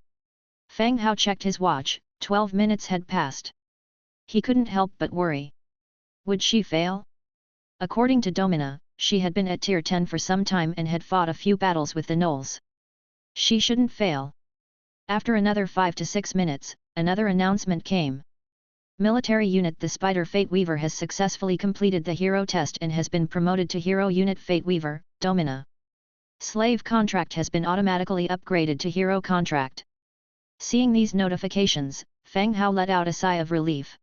Fang Hao checked his watch, 12 minutes had passed. He couldn't help but worry. Would she fail? According to Domina, she had been at tier 10 for some time and had fought a few battles with the gnolls. She shouldn't fail. After another 5 to 6 minutes, another announcement came. Military Unit The Spider Fate Weaver has successfully completed the hero test and has been promoted to Hero Unit Fate Weaver, Domina. Slave Contract has been automatically upgraded to Hero Contract. Seeing these notifications, Fang Hao let out a sigh of relief.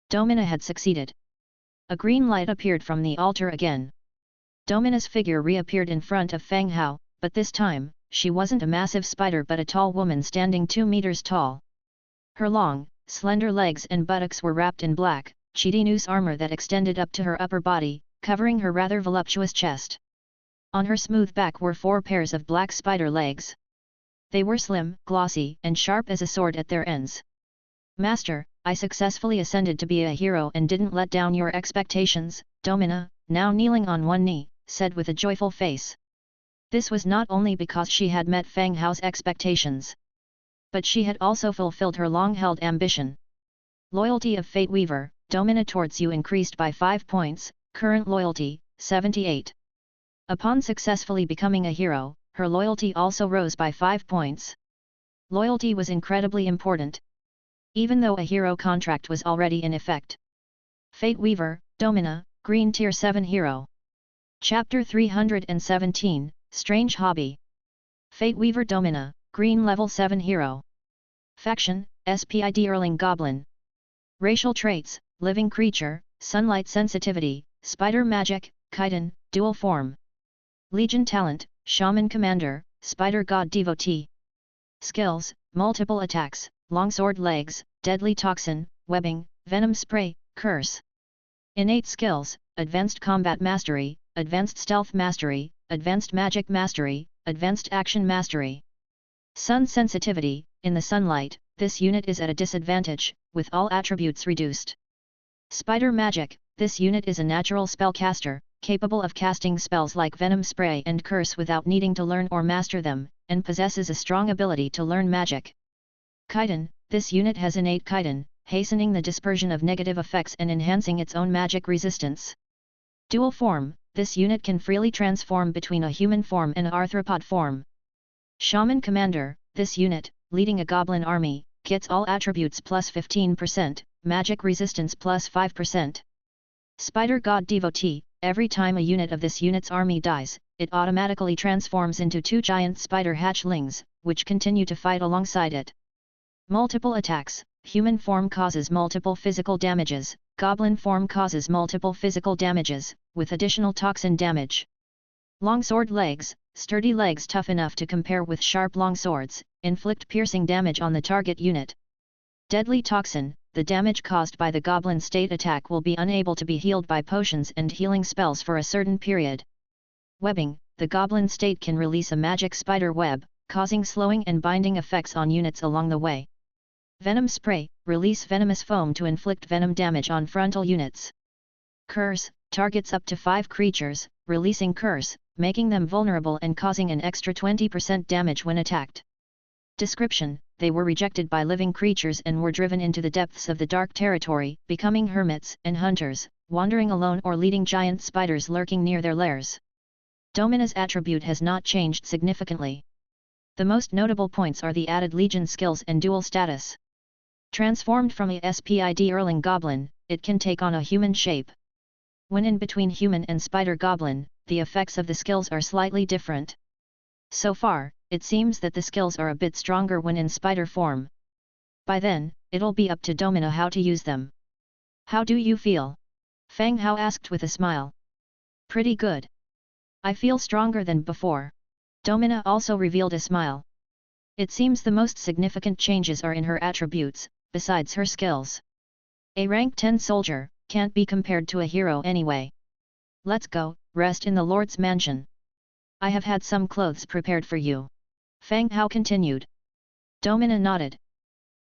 Domina had succeeded. A green light appeared from the altar again. Domina's figure reappeared in front of Fang Hao, but this time, she wasn't a massive spider but a tall woman standing 2 meters tall. Her long, slender legs and buttocks were wrapped in black, chitinous armor that extended up to her upper body, covering her rather voluptuous chest. On her smooth back were 4 pairs of black spider legs. They were slim, glossy, and sharp as a sword at their ends. Master, I successfully ascended to be a hero and didn't let down your expectations, Domina, now kneeling on one knee, said with a joyful face. This was not only because she had met Fang Hao's expectations, but she had also fulfilled her long-held ambition. Loyalty of Fate Weaver, Domina towards you increased by 5 points, current loyalty, 78. Upon successfully becoming a hero, her loyalty also rose by 5 points. Loyalty was incredibly important, even though a hero contract was already in effect. Fate Weaver, Domina, Green Tier 7 Hero. Chapter 317, Strange Hobby. Fate Weaver Domina, Green Level 7 Hero. Faction, SPID Erling Goblin. Racial traits, Living Creature, Sunlight Sensitivity, Spider Magic, Chitin, Dual Form. Legion Talent, Shaman Commander, Spider God Devotee. Skills, Multiple Attacks, Longsword Legs, Deadly Toxin, Webbing, Venom Spray, Curse. Innate Skills, Advanced Combat Mastery, Advanced Stealth Mastery, Advanced Magic Mastery, Advanced Action Mastery. Sun Sensitivity, in the sunlight, this unit is at a disadvantage, with all attributes reduced. Spider Magic, this unit is a natural spellcaster, capable of casting spells like Venom Spray and Curse without needing to learn or master them, and possesses a strong ability to learn magic. Chitin, this unit has innate Chitin, hastening the dispersion of negative effects and enhancing its own magic resistance. Dual Form, this unit can freely transform between a human form and an arthropod form. Shaman Commander, this unit, leading a goblin army, gets all attributes plus 15%, magic resistance plus 5%. Spider God Devotee, every time a unit of this unit's army dies, it automatically transforms into 2 giant spider hatchlings, which continue to fight alongside it. Multiple Attacks, human form causes multiple physical damages, goblin form causes multiple physical damages, with additional toxin damage. Longsword Legs, sturdy legs tough enough to compare with sharp longswords, inflict piercing damage on the target unit. Deadly Toxin, the damage caused by the goblin state attack will be unable to be healed by potions and healing spells for a certain period. Webbing, the goblin state can release a magic spider web, causing slowing and binding effects on units along the way. Venom Spray, release venomous foam to inflict venom damage on frontal units. Curse, targets up to 5 creatures, releasing Curse, making them vulnerable and causing an extra 20% damage when attacked. Description, they were rejected by living creatures and were driven into the depths of the dark territory, becoming hermits and hunters, wandering alone or leading giant spiders lurking near their lairs. Domina's attribute has not changed significantly. The most notable points are the added Legion skills and dual status. Transformed from a SPID Erling Goblin, it can take on a human shape. When in between human and spider goblin, the effects of the skills are slightly different. So far, it seems that the skills are a bit stronger when in spider form. By then, it'll be up to Domina how to use them. How do you feel? Fang Hao asked with a smile. Pretty good. I feel stronger than before. Domina also revealed a smile. It seems the most significant changes are in her attributes, besides her skills. A rank 10 soldier can't be compared to a hero anyway. Let's go, rest in the Lord's mansion. I have had some clothes prepared for you. Fang Hao continued. Domina nodded.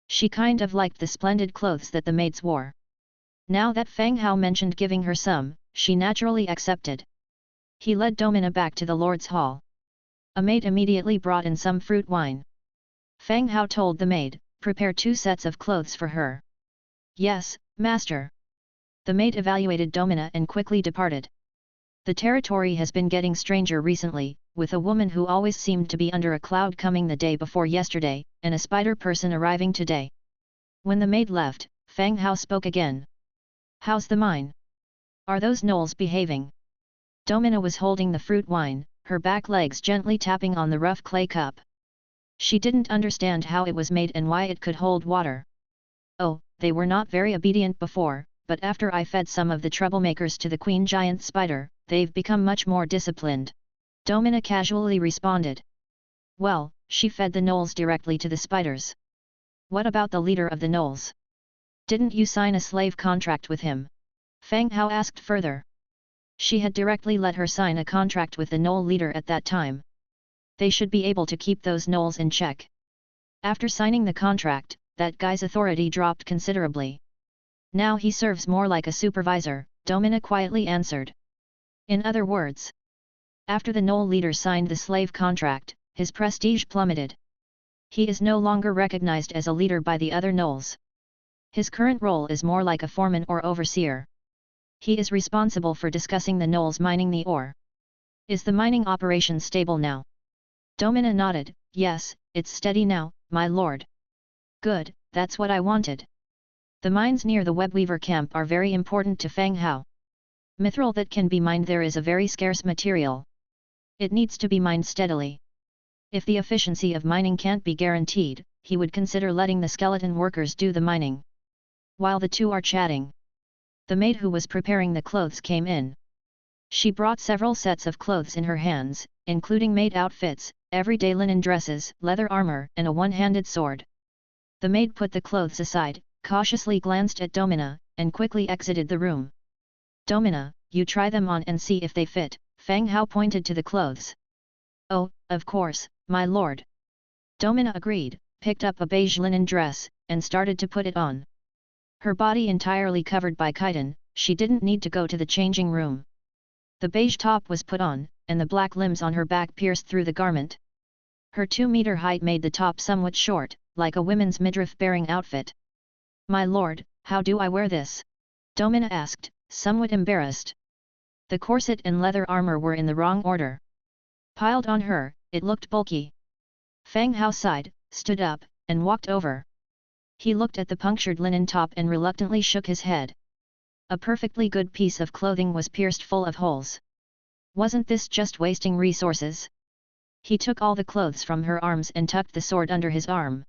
She kind of liked the splendid clothes that the maids wore. Now that Fang Hao mentioned giving her some, she naturally accepted. He led Domina back to the Lord's Hall. A maid immediately brought in some fruit wine. Fang Hao told the maid, prepare 2 sets of clothes for her. Yes, master. The maid evaluated Domina and quickly departed. The territory has been getting stranger recently, with a woman who always seemed to be under a cloud coming the day before yesterday, and a spider person arriving today. When the maid left, Fang Hao spoke again. How's the mine? Are those gnolls behaving? Domina was holding the fruit wine, her back legs gently tapping on the rough clay cup. She didn't understand how it was made and why it could hold water. Oh, they were not very obedient before, but after I fed some of the troublemakers to the queen giant spider, they've become much more disciplined. Domina casually responded. Well, she fed the gnolls directly to the spiders. What about the leader of the gnolls? Didn't you sign a slave contract with him? Fang Hao asked further. She had directly let her sign a contract with the Gnoll leader at that time. They should be able to keep those Gnolls in check. After signing the contract, that guy's authority dropped considerably. Now he serves more like a supervisor, Domina quietly answered. In other words, after the Gnoll leader signed the slave contract, his prestige plummeted. He is no longer recognized as a leader by the other Gnolls. His current role is more like a foreman or overseer. He is responsible for discussing the Gnolls mining the ore. Is the mining operation stable now? Domina nodded. Yes, it's steady now, my lord. Good, that's what I wanted. The mines near the Webweaver camp are very important to Fang Hao. Mithril that can be mined there is a very scarce material. It needs to be mined steadily. If the efficiency of mining can't be guaranteed, he would consider letting the skeleton workers do the mining. While the two are chatting, the maid who was preparing the clothes came in. She brought several sets of clothes in her hands, including maid outfits, everyday linen dresses, leather armor, and a one-handed sword. The maid put the clothes aside, cautiously glanced at Domina, and quickly exited the room. Domina, you try them on and see if they fit, Fang Hao pointed to the clothes. Oh, of course, my lord. Domina agreed, picked up a beige linen dress, and started to put it on. Her body entirely covered by chitin, she didn't need to go to the changing room. The beige top was put on, and the black limbs on her back pierced through the garment. Her 2-meter height made the top somewhat short, like a women's midriff-bearing outfit. My lord, how do I wear this? Domina asked, somewhat embarrassed. The corset and leather armor were in the wrong order. Piled on her, it looked bulky. Fang Hao sighed, stood up, and walked over. He looked at the punctured linen top and reluctantly shook his head. A perfectly good piece of clothing was pierced full of holes. Wasn't this just wasting resources? He took all the clothes from her arms and tucked the sword under his arm.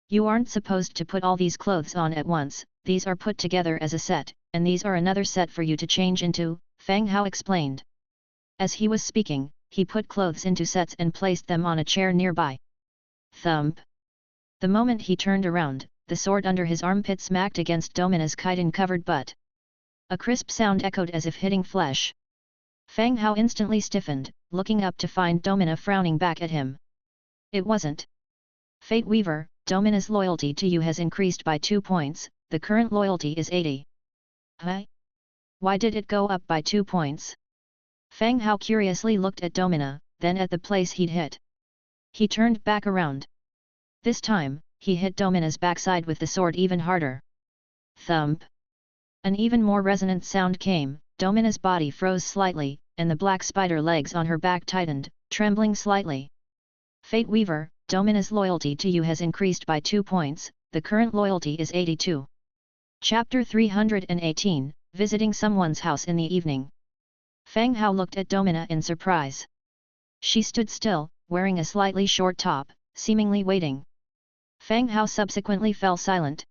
You aren't supposed to put all these clothes on at once, these are put together as a set, and these are another set for you to change into, Fang Hao explained. As he was speaking, he put clothes into sets and placed them on a chair nearby. Thump! The moment he turned around, the sword under his armpit smacked against Domina's chitin-covered butt. A crisp sound echoed as if hitting flesh. Fang Hao instantly stiffened, looking up to find Domina frowning back at him. It wasn't. Fate Weaver, Domina's loyalty to you has increased by 2 points, the current loyalty is 80. Huh? Why did it go up by 2 points? Fang Hao curiously looked at Domina, then at the place he'd hit. He turned back around. This time, he hit Domina's backside with the sword even harder. Thump! An even more resonant sound came, Domina's body froze slightly, and the black spider legs on her back tightened, trembling slightly. Fate Weaver, Domina's loyalty to you has increased by 2 points, the current loyalty is 82. Chapter 318, Visiting Someone's House in the Evening. Fang Hao looked at Domina in surprise. She stood still, wearing a slightly short top, seemingly waiting. Fang Hao subsequently fell silent.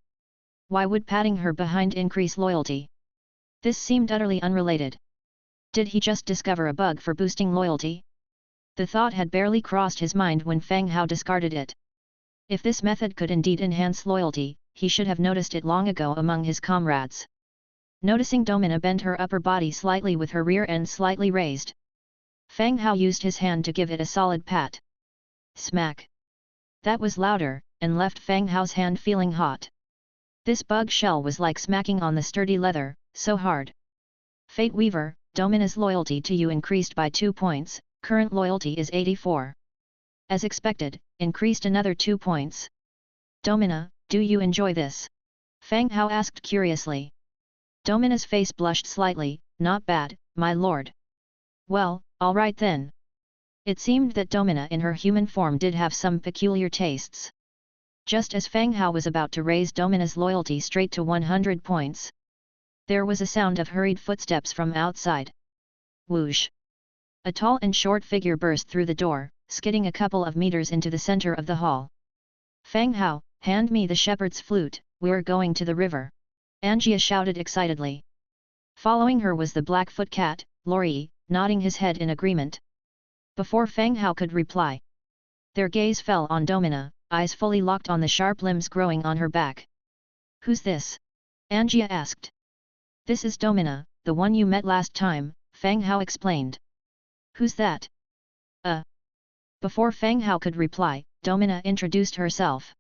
Why would patting her behind increase loyalty? This seemed utterly unrelated. Did he just discover a bug for boosting loyalty? The thought had barely crossed his mind when Fang Hao discarded it. If this method could indeed enhance loyalty, he should have noticed it long ago among his comrades. Noticing Domina bend her upper body slightly with her rear end slightly raised, Fang Hao used his hand to give it a solid pat. Smack! That was louder, and left Fang Hao's hand feeling hot. This bug shell was like smacking on the sturdy leather, so hard. Fate Weaver, Domina's loyalty to you increased by 2 points, current loyalty is 84. As expected, increased another 2 points. Domina, do you enjoy this? Fang Hao asked curiously. Domina's face blushed slightly, not bad, my lord. Well, alright then. It seemed that Domina in her human form did have some peculiar tastes. Just as Fang Hao was about to raise Domina's loyalty straight to 100 points, there was a sound of hurried footsteps from outside. Whoosh! A tall and short figure burst through the door, skidding a couple of meters into the center of the hall. Fang Hao, hand me the shepherd's flute, we're going to the river. Angia shouted excitedly. Following her was the Blackfoot cat, Lori, nodding his head in agreement. Before Fang Hao could reply, their gaze fell on Domina, eyes fully locked on the sharp limbs growing on her back. Who's this? Angia asked. This is Domina, the one you met last time, Fang Hao explained. Who's that? Before Fang Hao could reply, Domina introduced herself.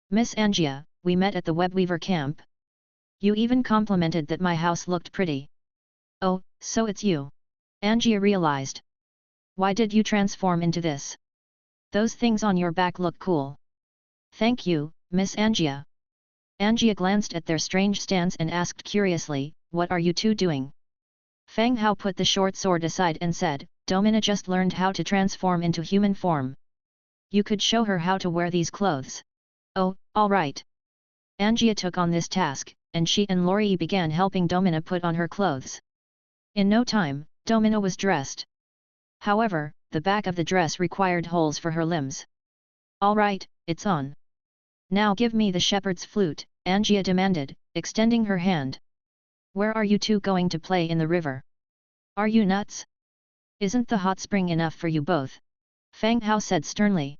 Miss Angia, we met at the webweaver camp. You even complimented that my house looked pretty. Oh, so it's you. Angia realized. Why did you transform into this? Those things on your back look cool. Thank you, Miss Angia. Angia glanced at their strange stance and asked curiously, what are you two doing? Fang Hao put the short sword aside and said, Domina just learned how to transform into human form. You could show her how to wear these clothes. Oh, all right. Angia took on this task, and she and Lori began helping Domina put on her clothes. In no time, Domina was dressed. However, the back of the dress required holes for her limbs. All right, it's on. Now give me the shepherd's flute, Angia demanded, extending her hand. Where are you two going to play in the river? Are you nuts? Isn't the hot spring enough for you both? Fang Hao said sternly.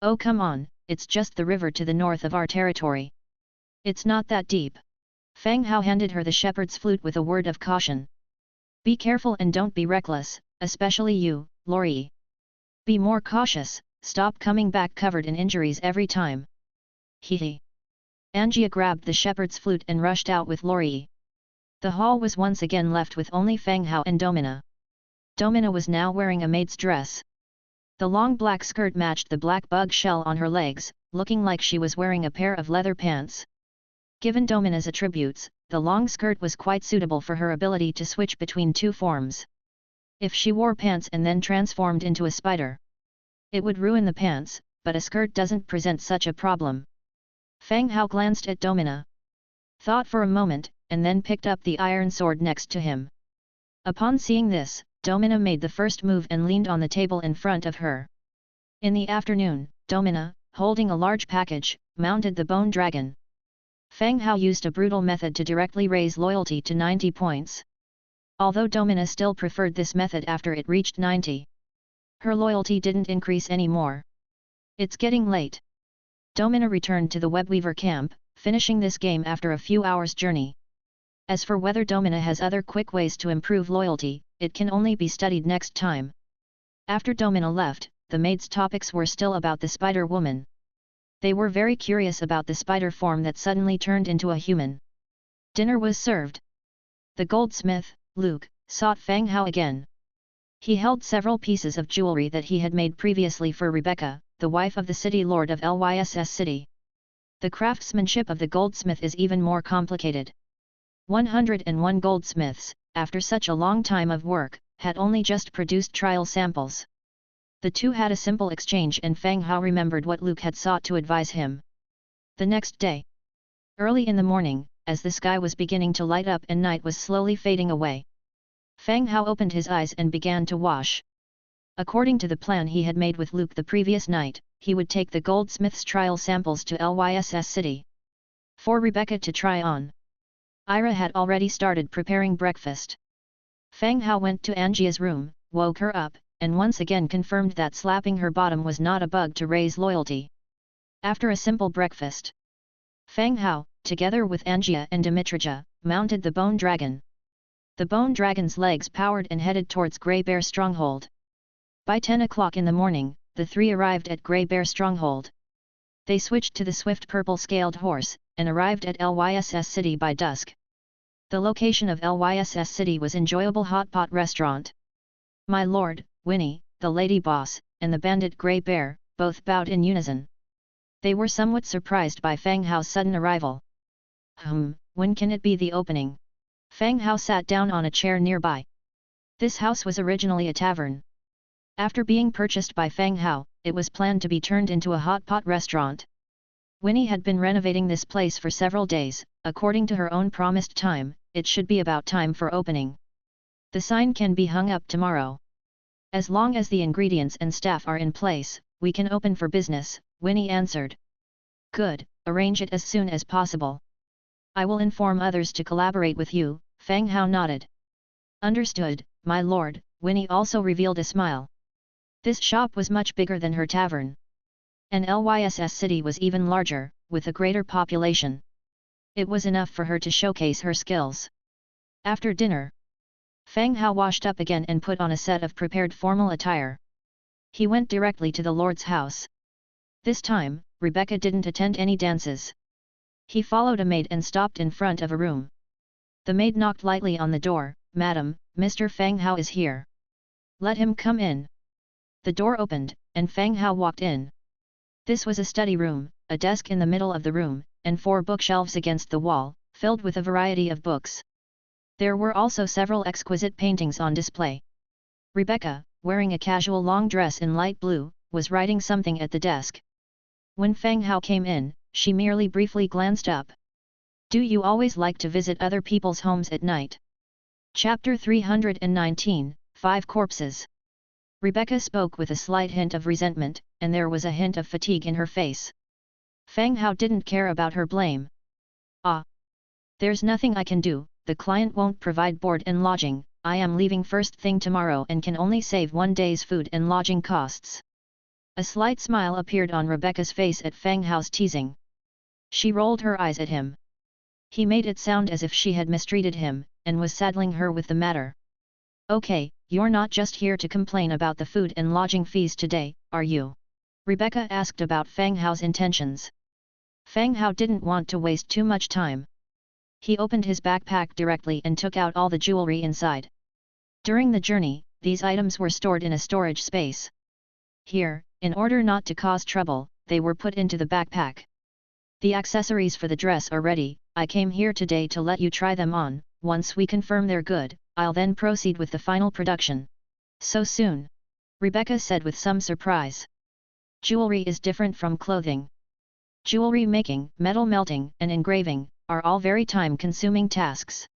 Oh come on, it's just the river to the north of our territory. It's not that deep. Fang Hao handed her the shepherd's flute with a word of caution. Be careful and don't be reckless, especially you, Lori. Be more cautious, stop coming back covered in injuries every time. Hee. Angia grabbed the shepherd's flute and rushed out with Lori. The hall was once again left with only Fang Hao and Domina. Domina was now wearing a maid's dress. The long black skirt matched the black bug shell on her legs, looking like she was wearing a pair of leather pants. Given Domina's attributes, the long skirt was quite suitable for her ability to switch between two forms. If she wore pants and then transformed into a spider, it would ruin the pants, but a skirt doesn't present such a problem. Fang Hao glanced at Domina, thought for a moment, and then picked up the iron sword next to him. Upon seeing this, Domina made the first move and leaned on the table in front of her. In the afternoon, Domina, holding a large package, mounted the bone dragon. Fang Hao used a brutal method to directly raise loyalty to 90 points. Although Domina still preferred this method after it reached 90. Her loyalty didn't increase anymore. It's getting late. Domina returned to the webweaver camp, finishing this game after a few hours' journey. As for whether Domina has other quick ways to improve loyalty, it can only be studied next time. After Domina left, the maids' topics were still about the Spider Woman. They were very curious about the spider form that suddenly turned into a human. Dinner was served. The goldsmith, Luke, sought Fang Hao again. He held several pieces of jewelry that he had made previously for Rebecca, the wife of the city lord of Lyss City. The craftsmanship of the goldsmith is even more complicated. 101 goldsmiths, after such a long time of work, had only just produced trial samples. The two had a simple exchange and Fang Hao remembered what Luke had sought to advise him. The next day, early in the morning, as the sky was beginning to light up and night was slowly fading away, Fang Hao opened his eyes and began to wash. According to the plan he had made with Luke the previous night, he would take the goldsmith's trial samples to Lyss City for Rebecca to try on. Ira had already started preparing breakfast. Fang Hao went to Angia's room, woke her up, and once again confirmed that slapping her bottom was not a bug to raise loyalty. After a simple breakfast, Fang Hao, together with Angia and Dimitrija, mounted the bone dragon. The bone dragon's legs powered and headed towards Grey Bear Stronghold. By 10 o'clock in the morning, the three arrived at Grey Bear Stronghold. They switched to the swift purple-scaled horse, and arrived at Lyss City by dusk. The location of Lyss City was enjoyable hot pot restaurant. My lord, Winnie, the lady boss, and the bandit Grey Bear, both bowed in unison. They were somewhat surprised by Fang Hao's sudden arrival. When can it be the opening? Fang Hao sat down on a chair nearby. This house was originally a tavern. After being purchased by Fang Hao, it was planned to be turned into a hot pot restaurant. Winnie had been renovating this place for several days. According to her own promised time, it should be about time for opening. The sign can be hung up tomorrow. As long as the ingredients and staff are in place, we can open for business, Winnie answered. Good, arrange it as soon as possible. I will inform others to collaborate with you, Fang Hao nodded. Understood, my lord, Winnie also revealed a smile. This shop was much bigger than her tavern. And Lyss City was even larger, with a greater population. It was enough for her to showcase her skills. After dinner, Fang Hao washed up again and put on a set of prepared formal attire. He went directly to the Lord's house. This time, Rebecca didn't attend any dances. He followed a maid and stopped in front of a room. The maid knocked lightly on the door. "Madam, Mr. Fang Hao is here. Let him come in." The door opened, and Fang Hao walked in. This was a study room, a desk in the middle of the room, and 4 bookshelves against the wall, filled with a variety of books. There were also several exquisite paintings on display. Rebecca, wearing a casual long dress in light blue, was writing something at the desk. When Fang Hao came in, she merely briefly glanced up. "Do you always like to visit other people's homes at night?" Chapter 319, 5 Corpses. Rebecca spoke with a slight hint of resentment, and there was a hint of fatigue in her face. Fang Hao didn't care about her blame. "Ah! There's nothing I can do, the client won't provide board and lodging, I am leaving first thing tomorrow and can only save 1 day's food and lodging costs." A slight smile appeared on Rebecca's face at Fang Hao's teasing. She rolled her eyes at him. He made it sound as if she had mistreated him, and was saddling her with the matter. "Okay, you're not just here to complain about the food and lodging fees today, are you?" Rebecca asked about Fang Hao's intentions. Fang Hao didn't want to waste too much time. He opened his backpack directly and took out all the jewelry inside. During the journey, these items were stored in a storage space. Here, in order not to cause trouble, they were put into the backpack. "The accessories for the dress are ready, I came here today to let you try them on, once we confirm they're good, I'll then proceed with the final production." "So soon?" Rebecca said with some surprise. Jewelry is different from clothing. Jewelry making, metal melting, and engraving are all very time-consuming tasks.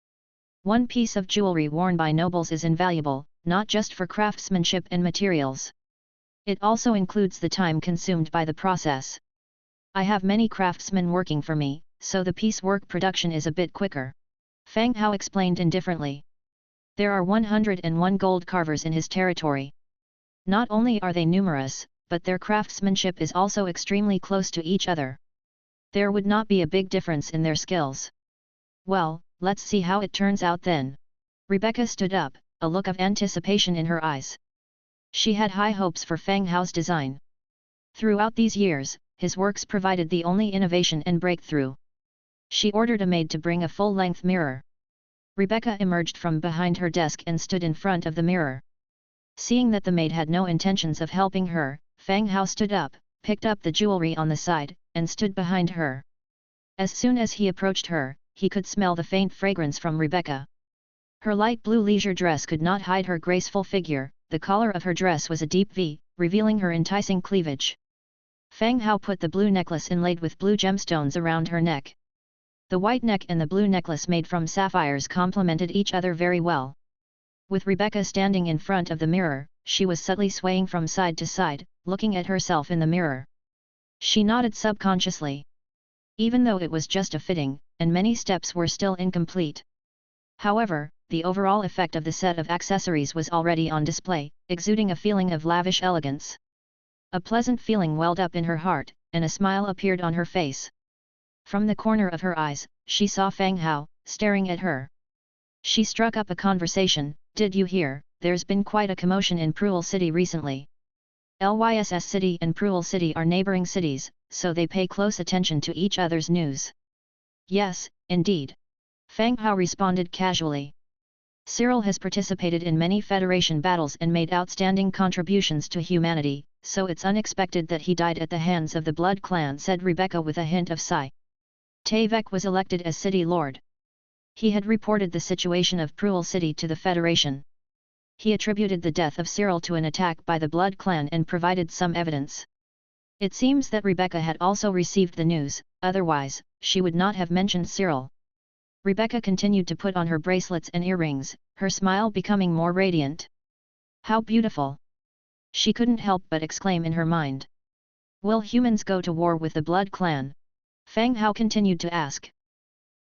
One piece of jewelry worn by nobles is invaluable, not just for craftsmanship and materials. It also includes the time consumed by the process. I have many craftsmen working for me, so the piecework production is a bit quicker. Fang Hao explained indifferently. There are 101 gold carvers in his territory. Not only are they numerous, but their craftsmanship is also extremely close to each other. There would not be a big difference in their skills. "Well, let's see how it turns out then." Rebecca stood up, a look of anticipation in her eyes. She had high hopes for Fang Hao's design. Throughout these years, his works provided the only innovation and breakthrough. She ordered a maid to bring a full-length mirror. Rebecca emerged from behind her desk and stood in front of the mirror. Seeing that the maid had no intentions of helping her, Fang Hao stood up, picked up the jewelry on the side, and stood behind her. As soon as he approached her, he could smell the faint fragrance from Rebecca. Her light blue leisure dress could not hide her graceful figure, the collar of her dress was a deep V, revealing her enticing cleavage. Fang Hao put the blue necklace inlaid with blue gemstones around her neck. The white neck and the blue necklace made from sapphires complemented each other very well. With Rebecca standing in front of the mirror, she was subtly swaying from side to side, looking at herself in the mirror. She nodded subconsciously. Even though it was just a fitting, and many steps were still incomplete. However, the overall effect of the set of accessories was already on display, exuding a feeling of lavish elegance. A pleasant feeling welled up in her heart, and a smile appeared on her face. From the corner of her eyes, she saw Fang Hao, staring at her. She struck up a conversation. "Did you hear, there's been quite a commotion in Cruel City recently? Lyss City and Cruel City are neighboring cities, so they pay close attention to each other's news." "Yes, indeed." Fang Hao responded casually. "Cyril has participated in many Federation battles and made outstanding contributions to humanity, so it's unexpected that he died at the hands of the Blood Clan," said Rebecca with a hint of sigh. Tavek was elected as city lord. He had reported the situation of Cruel City to the Federation. He attributed the death of Cyril to an attack by the Blood Clan and provided some evidence. It seems that Rebecca had also received the news, otherwise, she would not have mentioned Cyril. Rebecca continued to put on her bracelets and earrings, her smile becoming more radiant. "How beautiful!" She couldn't help but exclaim in her mind. "Will humans go to war with the Blood Clan?" Fang Hao continued to ask.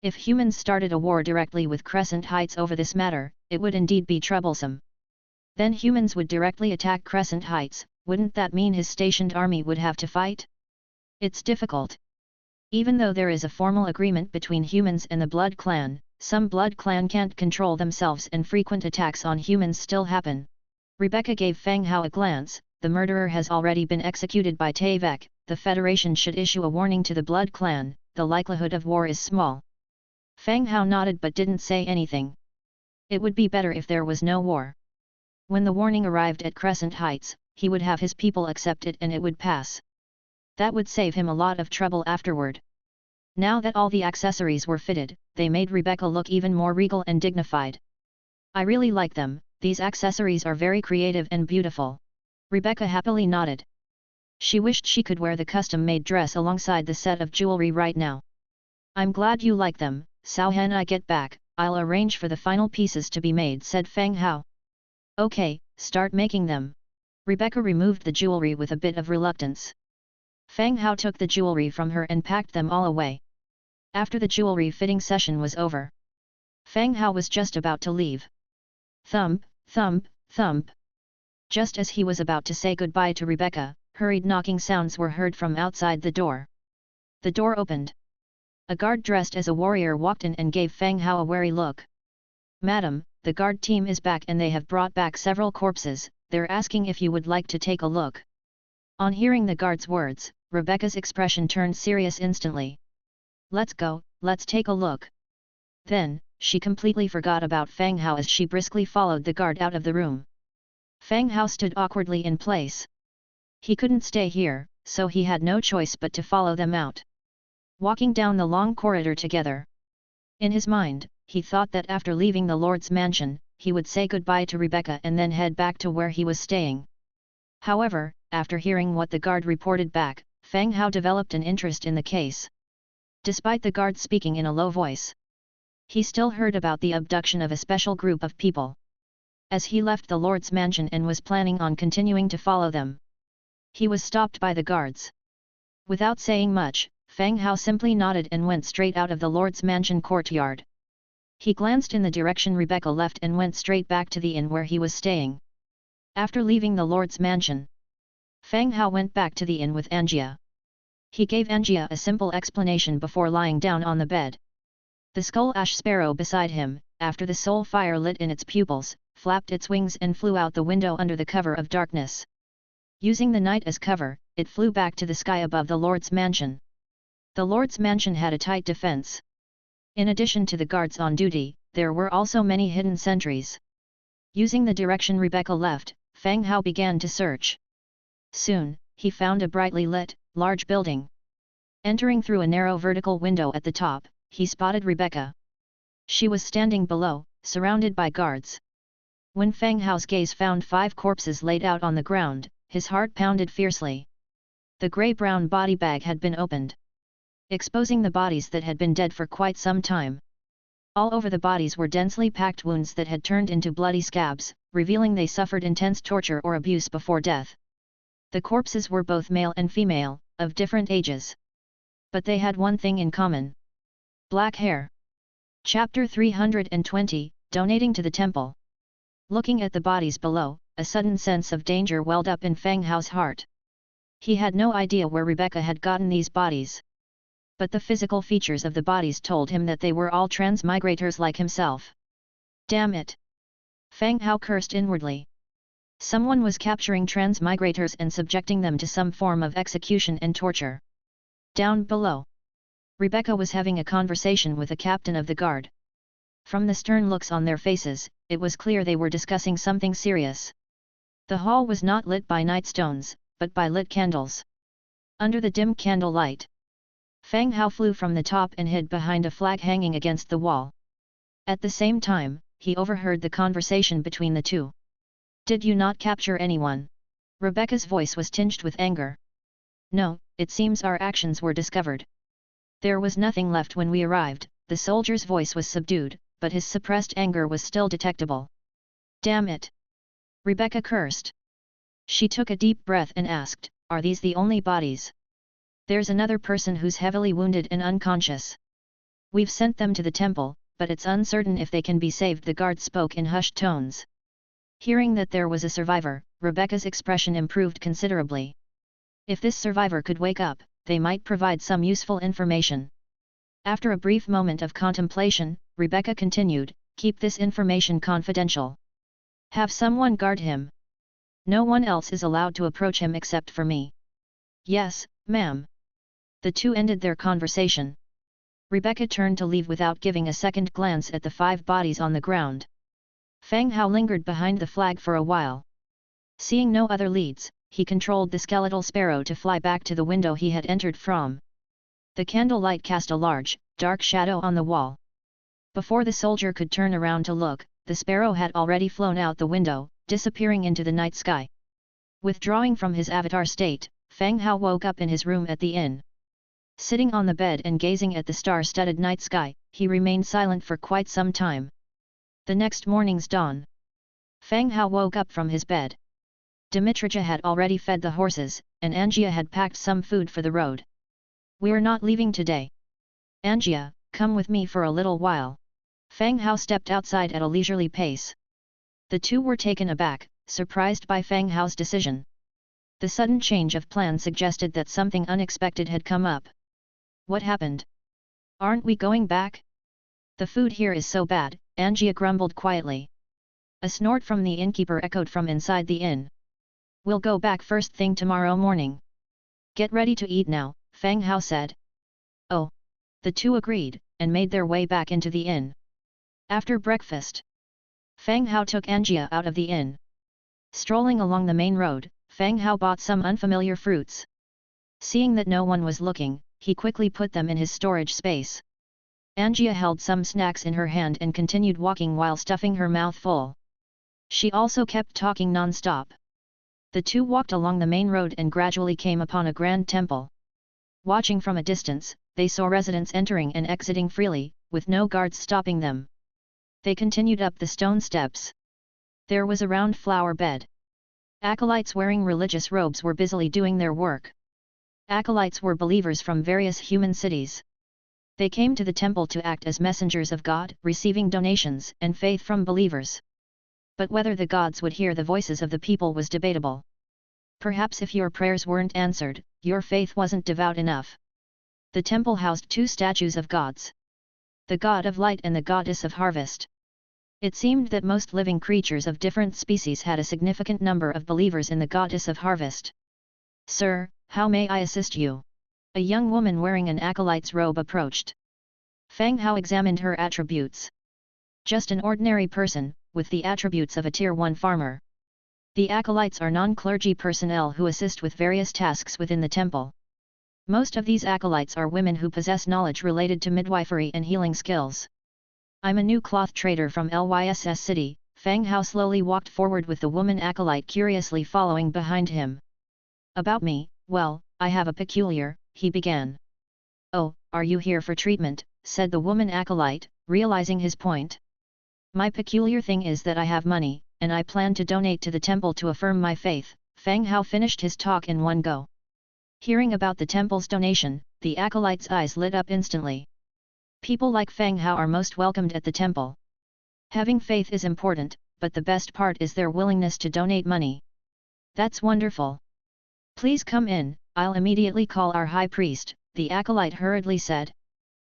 If humans started a war directly with Crescent Heights over this matter, it would indeed be troublesome. Then humans would directly attack Crescent Heights, wouldn't that mean his stationed army would have to fight? It's difficult. Even though there is a formal agreement between humans and the Blood Clan, some blood clan can't control themselves and frequent attacks on humans still happen. Rebecca gave Fang Hao a glance. The murderer has already been executed by Tavek. The Federation should issue a warning to the blood clan. The likelihood of war is small. Fang Hao nodded but didn't say anything. It would be better if there was no war. When the warning arrived at Crescent Heights, he would have his people accept it and it would pass. That would save him a lot of trouble afterward. Now that all the accessories were fitted, they made Rebecca look even more regal and dignified. I really like them, these accessories are very creative and beautiful. Rebecca happily nodded. She wished she could wear the custom-made dress alongside the set of jewelry right now. I'm glad you like them, so when I get back, I'll arrange for the final pieces to be made, said Fang Hao. Okay, start making them. Rebecca removed the jewelry with a bit of reluctance. Fang Hao took the jewelry from her and packed them all away. After the jewelry fitting session was over, Fang Hao was just about to leave. Thump, thump, thump. Just as he was about to say goodbye to Rebecca, hurried knocking sounds were heard from outside the door. The door opened. A guard dressed as a warrior walked in and gave Fang Hao a wary look. Madam, the guard team is back and they have brought back several corpses, they're asking if you would like to take a look. On hearing the guard's words, Rebecca's expression turned serious instantly. Let's go, let's take a look. Then, she completely forgot about Fang Hao as she briskly followed the guard out of the room. Fang Hao stood awkwardly in place. He couldn't stay here, so he had no choice but to follow them out. Walking down the long corridor together. In his mind, he thought that after leaving the Lord's mansion, he would say goodbye to Rebecca and then head back to where he was staying. However, after hearing what the guard reported back, Fang Hao developed an interest in the case. Despite the guard speaking in a low voice, he still heard about the abduction of a special group of people. As he left the Lord's mansion and was planning on continuing to follow them, he was stopped by the guards. Without saying much, Fang Hao simply nodded and went straight out of the Lord's mansion courtyard. He glanced in the direction Rebecca left and went straight back to the inn where he was staying. After leaving the Lord's mansion, Fang Hao went back to the inn with Angia. He gave Angia a simple explanation before lying down on the bed. The skull ash sparrow beside him, after the soul fire lit in its pupils, flapped its wings and flew out the window under the cover of darkness. Using the night as cover, it flew back to the sky above the Lord's mansion. The Lord's mansion had a tight defense. In addition to the guards on duty, there were also many hidden sentries. Using the direction Rebecca left, Fang Hao began to search. Soon, he found a brightly lit, large building. Entering through a narrow vertical window at the top, he spotted Rebecca. She was standing below, surrounded by guards. When Fang Hao's gaze found 5 corpses laid out on the ground, his heart pounded fiercely. The grey-brown body bag had been opened, exposing the bodies that had been dead for quite some time. All over the bodies were densely packed wounds that had turned into bloody scabs, revealing they suffered intense torture or abuse before death. The corpses were both male and female, of different ages. But they had one thing in common: black hair. Chapter 320, Donating to the Temple. Looking at the bodies below, a sudden sense of danger welled up in Fang Hao's heart. He had no idea where Rebecca had gotten these bodies. But the physical features of the bodies told him that they were all transmigrators like himself. Damn it! Fang Hao cursed inwardly. Someone was capturing transmigrators and subjecting them to some form of execution and torture. Down below, Rebecca was having a conversation with the captain of the guard. From the stern looks on their faces, it was clear they were discussing something serious. The hall was not lit by nightstones, but by lit candles. Under the dim candlelight, Fang Hao flew from the top and hid behind a flag hanging against the wall. At the same time, he overheard the conversation between the two. Did you not capture anyone? Rebecca's voice was tinged with anger. No, it seems our actions were discovered. There was nothing left when we arrived. The soldier's voice was subdued, but his suppressed anger was still detectable. Damn it! Rebecca cursed. She took a deep breath and asked, are these the only bodies? There's another person who's heavily wounded and unconscious. We've sent them to the temple, but it's uncertain if they can be saved. The guard spoke in hushed tones. Hearing that there was a survivor, Rebecca's expression improved considerably. If this survivor could wake up, they might provide some useful information. After a brief moment of contemplation, Rebecca continued, keep this information confidential. Have someone guard him. No one else is allowed to approach him except for me. Yes, ma'am. The two ended their conversation. Rebecca turned to leave without giving a second glance at the 5 bodies on the ground. Fang Hao lingered behind the flag for a while. Seeing no other leads, he controlled the skeletal sparrow to fly back to the window he had entered from. The candlelight cast a large, dark shadow on the wall. Before the soldier could turn around to look, the sparrow had already flown out the window, disappearing into the night sky. Withdrawing from his avatar state, Fang Hao woke up in his room at the inn. Sitting on the bed and gazing at the star-studded night sky, he remained silent for quite some time. The next morning's dawn. Fang Hao woke up from his bed. Dimitrija had already fed the horses, and Angia had packed some food for the road. We're not leaving today. Angia, come with me for a little while. Fang Hao stepped outside at a leisurely pace. The two were taken aback, surprised by Fang Hao's decision. The sudden change of plan suggested that something unexpected had come up. What happened? Aren't we going back? The food here is so bad, Angia grumbled quietly. A snort from the innkeeper echoed from inside the inn. We'll go back first thing tomorrow morning. Get ready to eat now, Fang Hao said. Oh. The two agreed, and made their way back into the inn. After breakfast, Fang Hao took Angia out of the inn. Strolling along the main road, Fang Hao bought some unfamiliar fruits. Seeing that no one was looking, he quickly put them in his storage space. Angia held some snacks in her hand and continued walking while stuffing her mouth full. She also kept talking non-stop. The two walked along the main road and gradually came upon a grand temple. Watching from a distance, they saw residents entering and exiting freely, with no guards stopping them. They continued up the stone steps. There was a round flower bed. Acolytes wearing religious robes were busily doing their work. Acolytes were believers from various human cities. They came to the temple to act as messengers of God, receiving donations and faith from believers. But whether the gods would hear the voices of the people was debatable. Perhaps if your prayers weren't answered, your faith wasn't devout enough. The temple housed 2 statues of gods. The god of light and the goddess of harvest. It seemed that most living creatures of different species had a significant number of believers in the goddess of harvest. Sir, how may I assist you? A young woman wearing an acolyte's robe approached. Fang Hao examined her attributes. Just an ordinary person, with the attributes of a Tier 1 farmer. The acolytes are non-clergy personnel who assist with various tasks within the temple. Most of these acolytes are women who possess knowledge related to midwifery and healing skills. I'm a new cloth trader from Lyss City. Fang Hao slowly walked forward with the woman acolyte curiously following behind him. About me, well, I have a peculiar, he began. Oh, are you here for treatment, said the woman acolyte, realizing his point. My peculiar thing is that I have money, and I plan to donate to the temple to affirm my faith. Fang Hao finished his talk in one go. Hearing about the temple's donation, the acolyte's eyes lit up instantly. People like Fang Hao are most welcomed at the temple. Having faith is important, but the best part is their willingness to donate money. That's wonderful. Please come in, I'll immediately call our high priest, the acolyte hurriedly said.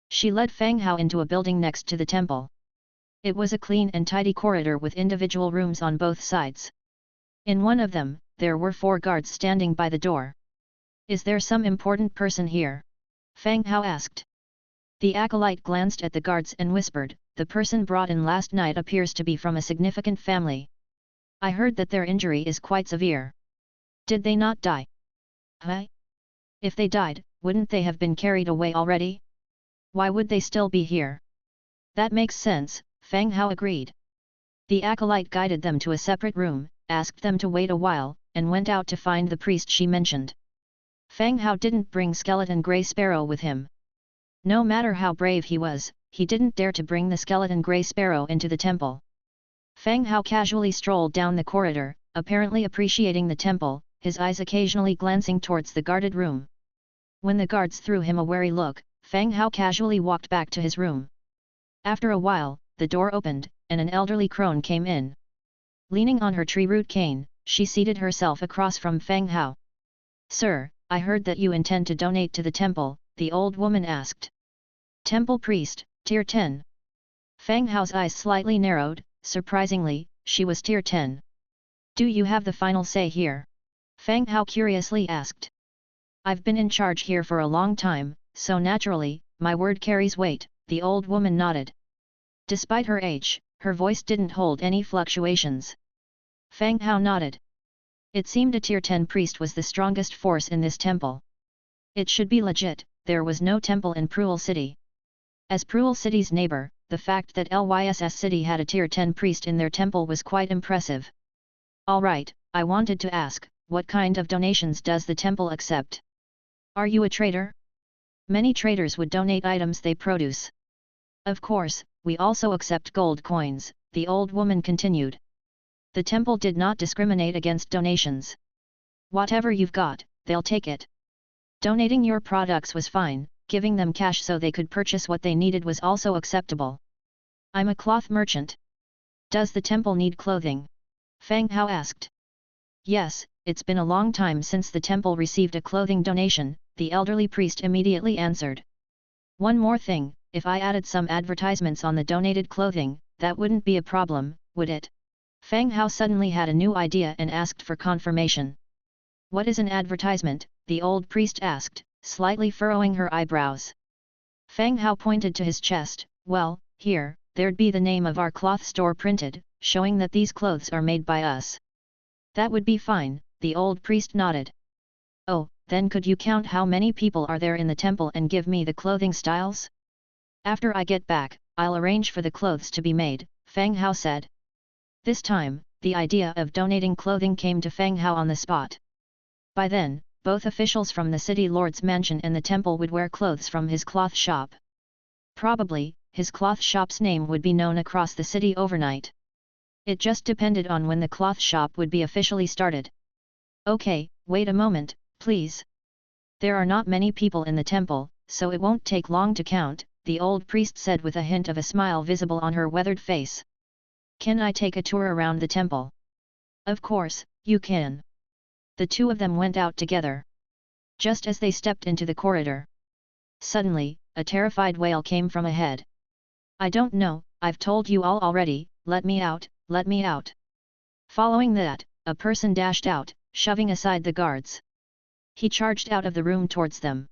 She led Fang Hao into a building next to the temple. It was a clean and tidy corridor with individual rooms on both sides. In one of them, there were 4 guards standing by the door. Is there some important person here? Fang Hao asked. The acolyte glanced at the guards and whispered, the person brought in last night appears to be from a significant family. I heard that their injury is quite severe. Did they not die? Huh? If they died, wouldn't they have been carried away already? Why would they still be here? That makes sense, Fang Hao agreed. The acolyte guided them to a separate room, asked them to wait a while, and went out to find the priest she mentioned. Fang Hao didn't bring Skeleton Grey Sparrow with him. No matter how brave he was, he didn't dare to bring the Skeleton Grey Sparrow into the temple. Fang Hao casually strolled down the corridor, apparently appreciating the temple, his eyes occasionally glancing towards the guarded room. When the guards threw him a wary look, Fang Hao casually walked back to his room. After a while, the door opened, and an elderly crone came in. Leaning on her tree root cane, she seated herself across from Fang Hao. Sir, I heard that you intend to donate to the temple, the old woman asked. Temple priest, Tier 10. Fang Hao's eyes slightly narrowed. Surprisingly, she was tier 10. Do you have the final say here? Fang Hao curiously asked. I've been in charge here for a long time, so naturally, my word carries weight, the old woman nodded. Despite her age, her voice didn't hold any fluctuations. Fang Hao nodded. It seemed a tier 10 priest was the strongest force in this temple. It should be legit, there was no temple in Cruel City. As Cruel City's neighbor, the fact that Lyss City had a tier 10 priest in their temple was quite impressive. Alright, I wanted to ask, what kind of donations does the temple accept? Are you a trader? Many traders would donate items they produce. Of course, we also accept gold coins, the old woman continued. The temple did not discriminate against donations. Whatever you've got, they'll take it. Donating your products was fine, giving them cash so they could purchase what they needed was also acceptable. I'm a cloth merchant. Does the temple need clothing? Fang Hao asked. Yes, it's been a long time since the temple received a clothing donation, the elderly priest immediately answered. One more thing, if I added some advertisements on the donated clothing, that wouldn't be a problem, would it? Fang Hao suddenly had a new idea and asked for confirmation. What is an advertisement? The old priest asked, slightly furrowing her eyebrows. Fang Hao pointed to his chest. Well, here, there'd be the name of our cloth store printed, showing that these clothes are made by us. That would be fine, the old priest nodded. Oh, then could you count how many people are there in the temple and give me the clothing styles? After I get back, I'll arrange for the clothes to be made, Fang Hao said. This time, the idea of donating clothing came to Fang Hao on the spot. By then, both officials from the city lord's mansion and the temple would wear clothes from his cloth shop. Probably, his cloth shop's name would be known across the city overnight. It just depended on when the cloth shop would be officially started. Okay, wait a moment, please. There are not many people in the temple, so it won't take long to count, the old priest said with a hint of a smile visible on her weathered face. Can I take a tour around the temple? Of course, you can. The two of them went out together. Just as they stepped into the corridor. Suddenly, a terrified wail came from ahead. I don't know, I've told you all already, let me out, let me out. Following that, a person dashed out, shoving aside the guards. He charged out of the room towards them.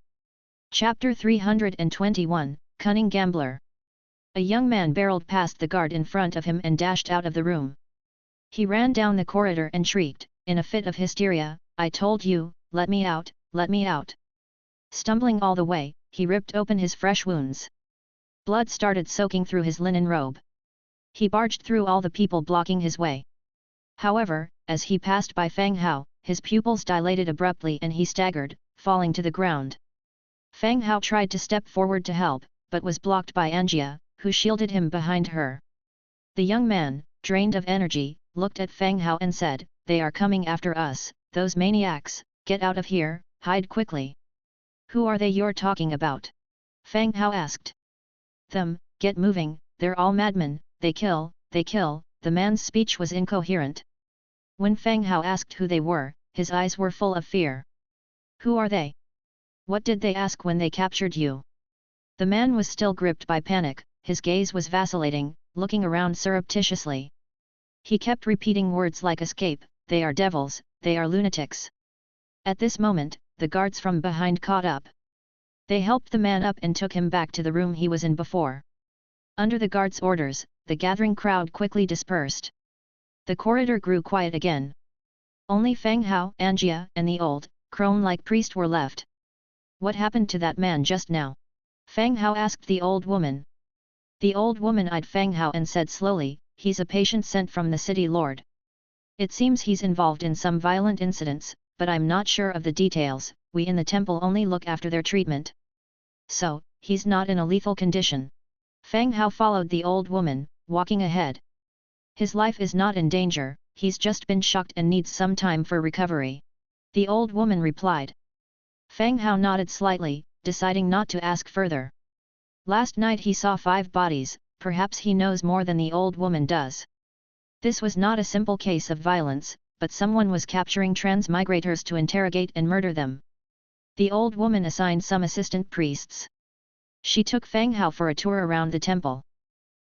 Chapter 321, Cunning Gambler. A young man barreled past the guard in front of him and dashed out of the room. He ran down the corridor and shrieked, in a fit of hysteria, I told you, let me out, let me out. Stumbling all the way, he ripped open his fresh wounds. Blood started soaking through his linen robe. He barged through all the people blocking his way. However, as he passed by Fang Hao, his pupils dilated abruptly and he staggered, falling to the ground. Fang Hao tried to step forward to help, but was blocked by Anjia, who shielded him behind her. The young man, drained of energy, looked at Fang Hao and said, they are coming after us, those maniacs, get out of here, hide quickly. Who are they you're talking about? Fang Hao asked. Them, get moving, they're all madmen, they kill, the man's speech was incoherent. When Fang Hao asked who they were, his eyes were full of fear. Who are they? What did they ask when they captured you? The man was still gripped by panic, his gaze was vacillating, looking around surreptitiously. He kept repeating words like escape, they are devils, they are lunatics. At this moment, the guards from behind caught up. They helped the man up and took him back to the room he was in before. Under the guards' orders, the gathering crowd quickly dispersed. The corridor grew quiet again. Only Fang Hao, Anjia, and the old, crone-like priest were left. What happened to that man just now? Fang Hao asked the old woman. The old woman eyed Fang Hao and said slowly, he's a patient sent from the city lord. It seems he's involved in some violent incidents, but I'm not sure of the details, we in the temple only look after their treatment. So, he's not in a lethal condition. Fang Hao followed the old woman, walking ahead. His life is not in danger, he's just been shocked and needs some time for recovery. The old woman replied. Fang Hao nodded slightly, deciding not to ask further. Last night he saw 5 bodies, perhaps he knows more than the old woman does. This was not a simple case of violence, but someone was capturing transmigrators to interrogate and murder them. The old woman assigned some assistant priests. She took Fang Hao for a tour around the temple.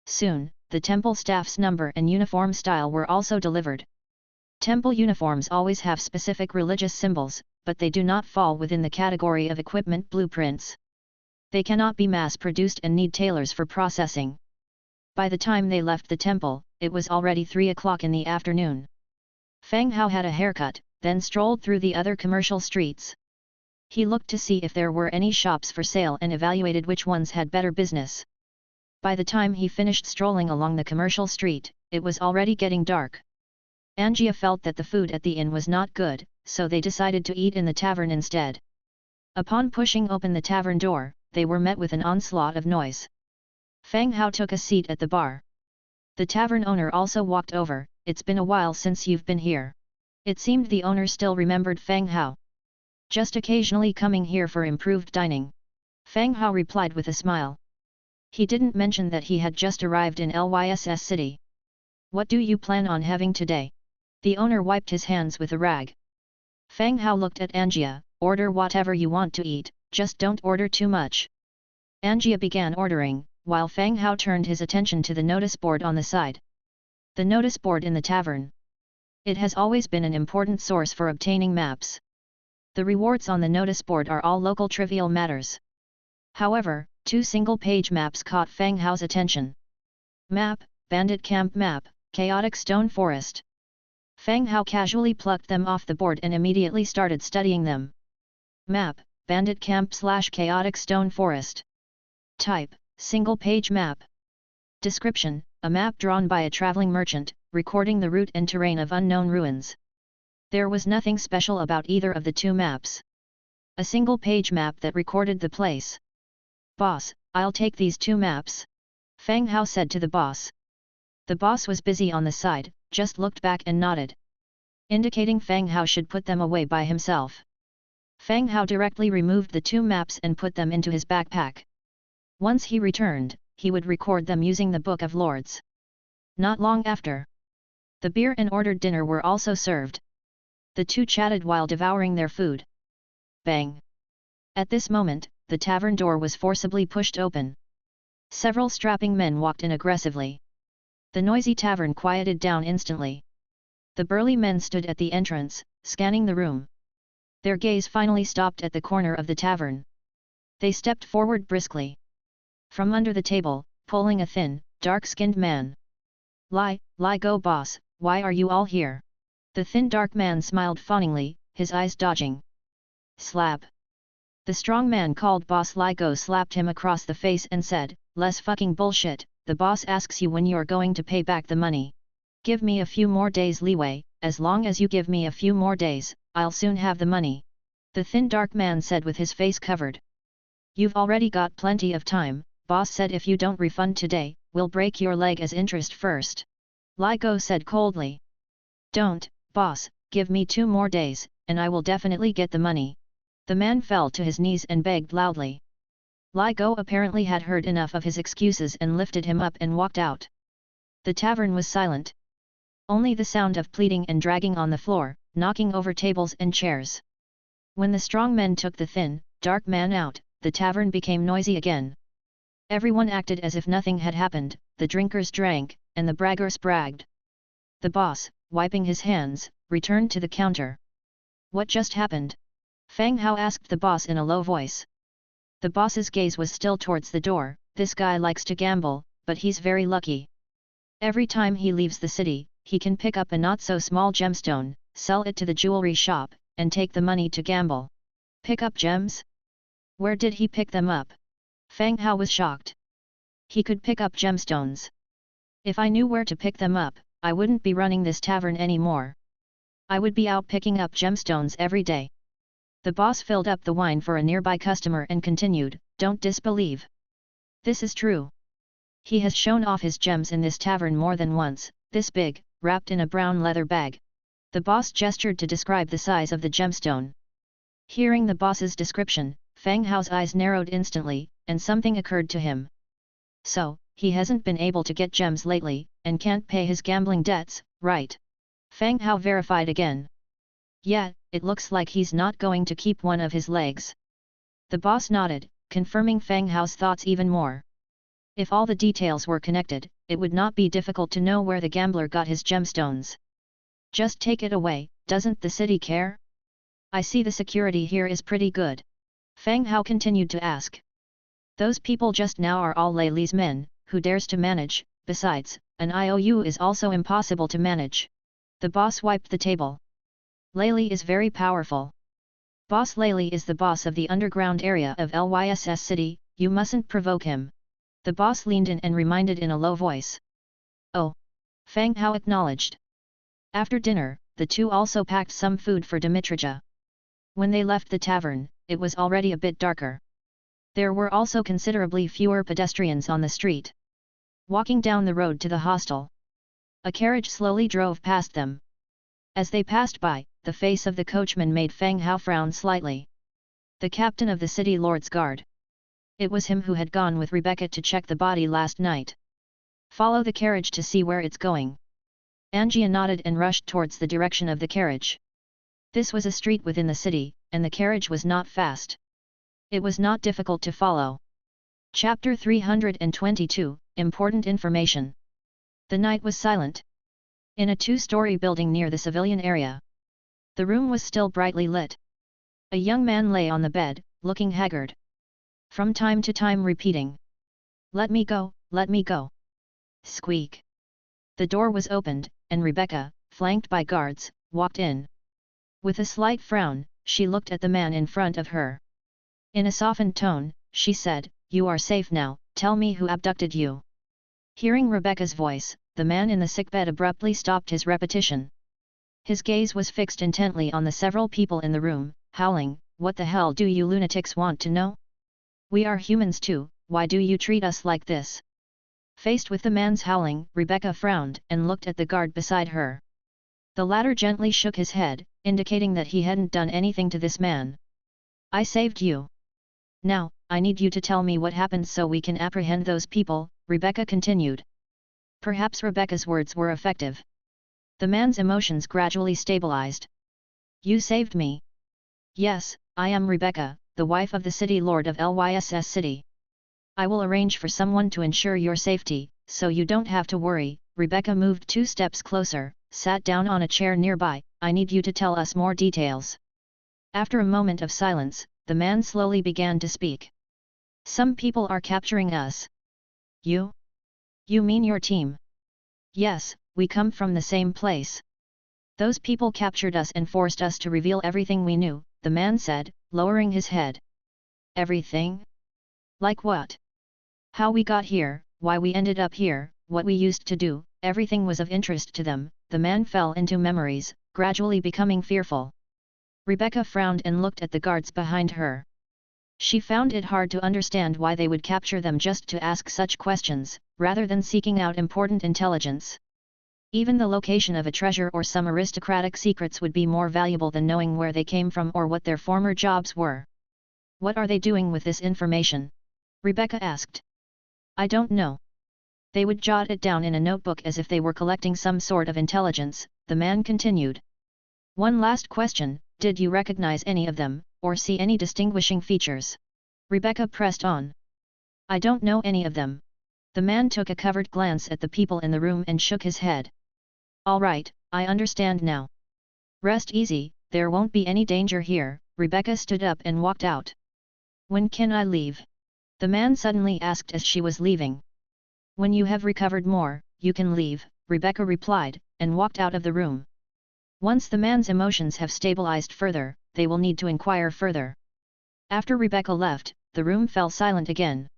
Soon, the temple staff's number and uniform style were also delivered. Temple uniforms always have specific religious symbols, but they do not fall within the category of equipment blueprints. They cannot be mass-produced and need tailors for processing. By the time they left the temple, it was already 3 o'clock in the afternoon. Fang Hao had a haircut, then strolled through the other commercial streets. He looked to see if there were any shops for sale and evaluated which ones had better business. By the time he finished strolling along the commercial street, it was already getting dark. Angia felt that the food at the inn was not good, so they decided to eat in the tavern instead. Upon pushing open the tavern door, they were met with an onslaught of noise. Fang Hao took a seat at the bar. The tavern owner also walked over. It's been a while since you've been here. It seemed the owner still remembered Fang Hao. Just occasionally coming here for improved dining. Fang Hao replied with a smile. He didn't mention that he had just arrived in Lyss City. What do you plan on having today? The owner wiped his hands with a rag. Fang Hao looked at Angia. Order whatever you want to eat, just don't order too much. Angia began ordering, while Fang Hao turned his attention to the notice board on the side. The notice board in the tavern. It has always been an important source for obtaining maps. The rewards on the notice board are all local trivial matters. However, 2 single-page maps caught Fang Hao's attention. Map, Bandit Camp Map, Chaotic Stone Forest. Fang Hao casually plucked them off the board and immediately started studying them. Map, Bandit Camp/Chaotic Stone Forest. Type, single-page map. Description, a map drawn by a traveling merchant, recording the route and terrain of unknown ruins. There was nothing special about either of the 2 maps. A single-page map that recorded the place. Boss, I'll take these 2 maps. Fang Hao said to the boss. The boss was busy on the side, just looked back and nodded. Indicating Fang Hao should put them away by himself. Fang Hao directly removed the 2 maps and put them into his backpack. Once he returned, he would record them using the Book of Lords. Not long after, the beer and ordered dinner were also served. The 2 chatted while devouring their food. Bang! At this moment, the tavern door was forcibly pushed open. Several strapping men walked in aggressively. The noisy tavern quieted down instantly. The burly men stood at the entrance, scanning the room. Their gaze finally stopped at the corner of the tavern. They stepped forward briskly. From under the table, pulling a thin, dark-skinned man. Lie go boss, why are you all here? The thin dark man smiled fawningly, his eyes dodging. Slap. The strong man called Boss Ligo slapped him across the face and said, less fucking bullshit, the boss asks you when you're going to pay back the money. Give me a few more days leeway, as long as you give me a few more days, I'll soon have the money. The thin dark man said with his face covered. You've already got plenty of time, boss said if you don't refund today, we'll break your leg as interest first. Ligo said coldly. Don't, boss, give me 2 more days, and I will definitely get the money. The man fell to his knees and begged loudly. Ligo apparently had heard enough of his excuses and lifted him up and walked out. The tavern was silent. Only the sound of pleading and dragging on the floor, knocking over tables and chairs. When the strong men took the thin, dark man out, the tavern became noisy again. Everyone acted as if nothing had happened, the drinkers drank, and the braggers bragged. The boss, wiping his hands, returned to the counter. What just happened? Fang Hao asked the boss in a low voice. The boss's gaze was still towards the door. This guy likes to gamble, but he's very lucky. Every time he leaves the city, he can pick up a not-so-small gemstone, sell it to the jewelry shop, and take the money to gamble. Pick up gems? Where did he pick them up? Fang Hao was shocked. He could pick up gemstones. If I knew where to pick them up, I wouldn't be running this tavern anymore. I would be out picking up gemstones every day. The boss filled up the wine for a nearby customer and continued, don't disbelieve. This is true. He has shown off his gems in this tavern more than once, this big, wrapped in a brown leather bag. The boss gestured to describe the size of the gemstone. Hearing the boss's description, Fang Hao's eyes narrowed instantly, and something occurred to him. So, he hasn't been able to get gems lately, and can't pay his gambling debts, right? Fang Hao verified again. Yeah, it looks like he's not going to keep one of his legs. The boss nodded, confirming Fang Hao's thoughts even more. If all the details were connected, it would not be difficult to know where the gambler got his gemstones. Just take it away, doesn't the city care? I see the security here is pretty good. Fang Hao continued to ask. Those people just now are all Lei Li's men, who dares to manage, besides, an IOU is also impossible to manage. The boss wiped the table. Lei Li is very powerful. Boss Lei Li is the boss of the underground area of Lyss City, you mustn't provoke him. The boss leaned in and reminded in a low voice. Oh! Fang Hao acknowledged. After dinner, the two also packed some food for Dmitrija. When they left the tavern, it was already a bit darker. There were also considerably fewer pedestrians on the street. Walking down the road to the hostel, a carriage slowly drove past them. As they passed by, the face of the coachman made Fang Hao frown slightly. The captain of the city lord's guard. It was him who had gone with Rebecca to check the body last night. Follow the carriage to see where it's going. Angia nodded and rushed towards the direction of the carriage. This was a street within the city, and the carriage was not fast. It was not difficult to follow. Chapter 322, Important Information. The night was silent. In a two-story building near the civilian area. The room was still brightly lit. A young man lay on the bed, looking haggard. From time to time repeating. Let me go, let me go. Squeak. The door was opened, and Rebecca, flanked by guards, walked in. With a slight frown, she looked at the man in front of her. In a softened tone, she said, You are safe now, tell me who abducted you. Hearing Rebecca's voice, the man in the sickbed abruptly stopped his repetition. His gaze was fixed intently on the several people in the room, howling, What the hell do you lunatics want to know? We are humans too, why do you treat us like this? Faced with the man's howling, Rebecca frowned and looked at the guard beside her. The latter gently shook his head, indicating that he hadn't done anything to this man. I saved you. Now, I need you to tell me what happened so we can apprehend those people, Rebecca continued. Perhaps Rebecca's words were effective. The man's emotions gradually stabilized. You saved me. Yes, I am Rebecca, the wife of the city lord of Lyss City. I will arrange for someone to ensure your safety, so you don't have to worry. Rebecca moved 2 steps closer, sat down on a chair nearby. I need you to tell us more details. After a moment of silence, the man slowly began to speak. Some people are capturing us. You? You mean your team? Yes, we come from the same place. Those people captured us and forced us to reveal everything we knew, the man said, lowering his head. Everything? Like what? How we got here, why we ended up here, what we used to do, everything was of interest to them. The man fell into memories, gradually becoming fearful. Rebecca frowned and looked at the guards behind her. She found it hard to understand why they would capture them just to ask such questions, rather than seeking out important intelligence. Even the location of a treasure or some aristocratic secrets would be more valuable than knowing where they came from or what their former jobs were. What are they doing with this information? Rebecca asked. I don't know. They would jot it down in a notebook as if they were collecting some sort of intelligence, the man continued. One last question, did you recognize any of them, or see any distinguishing features? Rebecca pressed on. I don't know any of them. The man took a covert glance at the people in the room and shook his head. All right, I understand now. Rest easy, there won't be any danger here. Rebecca stood up and walked out. When can I leave? The man suddenly asked as she was leaving. When you have recovered more, you can leave, Rebecca replied, and walked out of the room. Once the man's emotions have stabilized further, they will need to inquire further. After Rebecca left, the room fell silent again.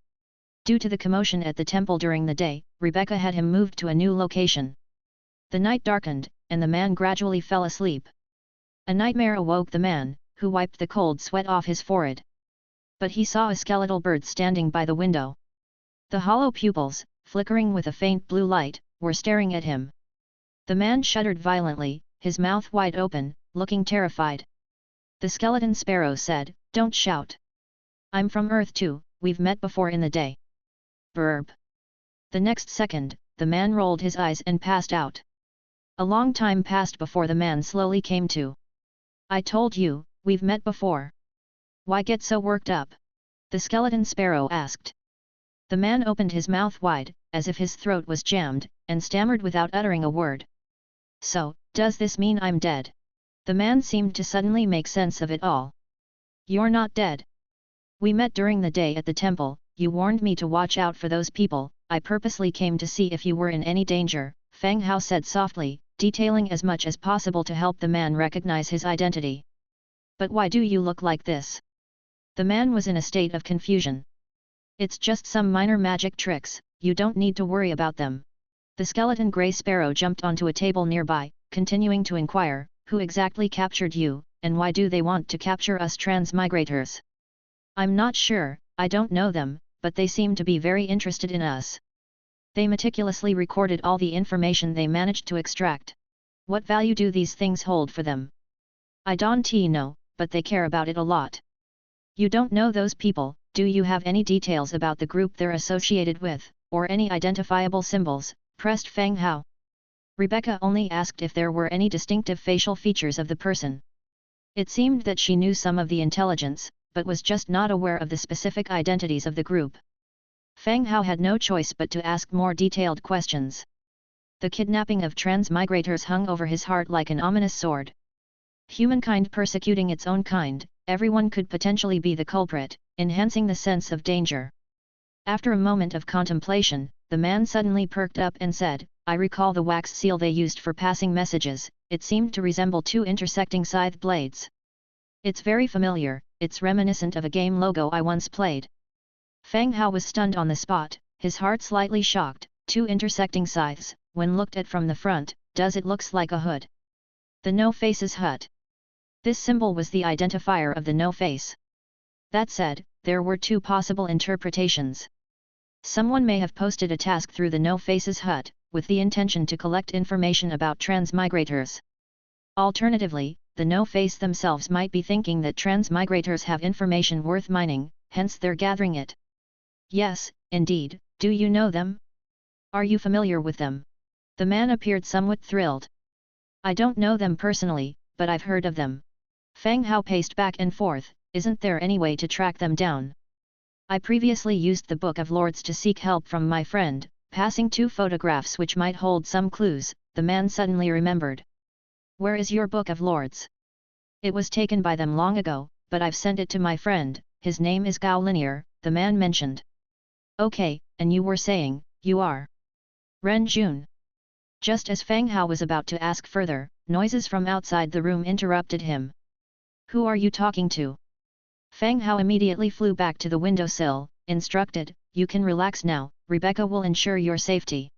Due to the commotion at the temple during the day, Rebecca had him moved to a new location. The night darkened, and the man gradually fell asleep. A nightmare awoke the man, who wiped the cold sweat off his forehead. But he saw a skeletal bird standing by the window. The hollow pupils, flickering with a faint blue light, were staring at him. The man shuddered violently, his mouth wide open, looking terrified. The skeleton sparrow said, Don't shout. I'm from Earth too, we've met before in the day. Burp. The next second, the man rolled his eyes and passed out. A long time passed before the man slowly came to. I told you, we've met before. Why get so worked up? The skeleton sparrow asked. The man opened his mouth wide, as if his throat was jammed, and stammered without uttering a word. So, does this mean I'm dead? The man seemed to suddenly make sense of it all. You're not dead. We met during the day at the temple, you warned me to watch out for those people, I purposely came to see if you were in any danger, Fang Hao said softly, detailing as much as possible to help the man recognize his identity. But why do you look like this? The man was in a state of confusion. It's just some minor magic tricks, you don't need to worry about them. The skeleton grey sparrow jumped onto a table nearby, continuing to inquire, who exactly captured you, and why do they want to capture us transmigrators? I'm not sure, I don't know them, but they seem to be very interested in us. They meticulously recorded all the information they managed to extract. What value do these things hold for them? I don't know, but they care about it a lot. You don't know those people, do you have any details about the group they're associated with, or any identifiable symbols, pressed Fang Hao. Rebecca only asked if there were any distinctive facial features of the person. It seemed that she knew some of the intelligence, but was just not aware of the specific identities of the group. Fang Hao had no choice but to ask more detailed questions. The kidnapping of transmigrators hung over his heart like an ominous sword. Humankind persecuting its own kind, everyone could potentially be the culprit, enhancing the sense of danger. After a moment of contemplation, the man suddenly perked up and said, I recall the wax seal they used for passing messages, it seemed to resemble two intersecting scythe blades. It's very familiar, it's reminiscent of a game logo I once played. Fang Hao was stunned on the spot, his heart slightly shocked, two intersecting scythes, when looked at from the front, does it looks like a hood. The no-face's hut. This symbol was the identifier of the no-face. That said, there were two possible interpretations. Someone may have posted a task through the no-face's hut, with the intention to collect information about transmigrators. Alternatively, the no-face themselves might be thinking that transmigrators have information worth mining, hence they're gathering it. Yes, indeed, do you know them? Are you familiar with them? The man appeared somewhat thrilled. I don't know them personally, but I've heard of them. Fang Hao paced back and forth, isn't there any way to track them down? I previously used the Book of Lords to seek help from my friend, passing two photographs which might hold some clues, the man suddenly remembered. Where is your Book of Lords? It was taken by them long ago, but I've sent it to my friend, his name is Gao Linear, the man mentioned. Okay, and you were saying, you are Ren Jun. Just as Fang Hao was about to ask further, noises from outside the room interrupted him. Who are you talking to? Fang Hao immediately flew back to the windowsill, instructed, you can relax now, Rebecca will ensure your safety.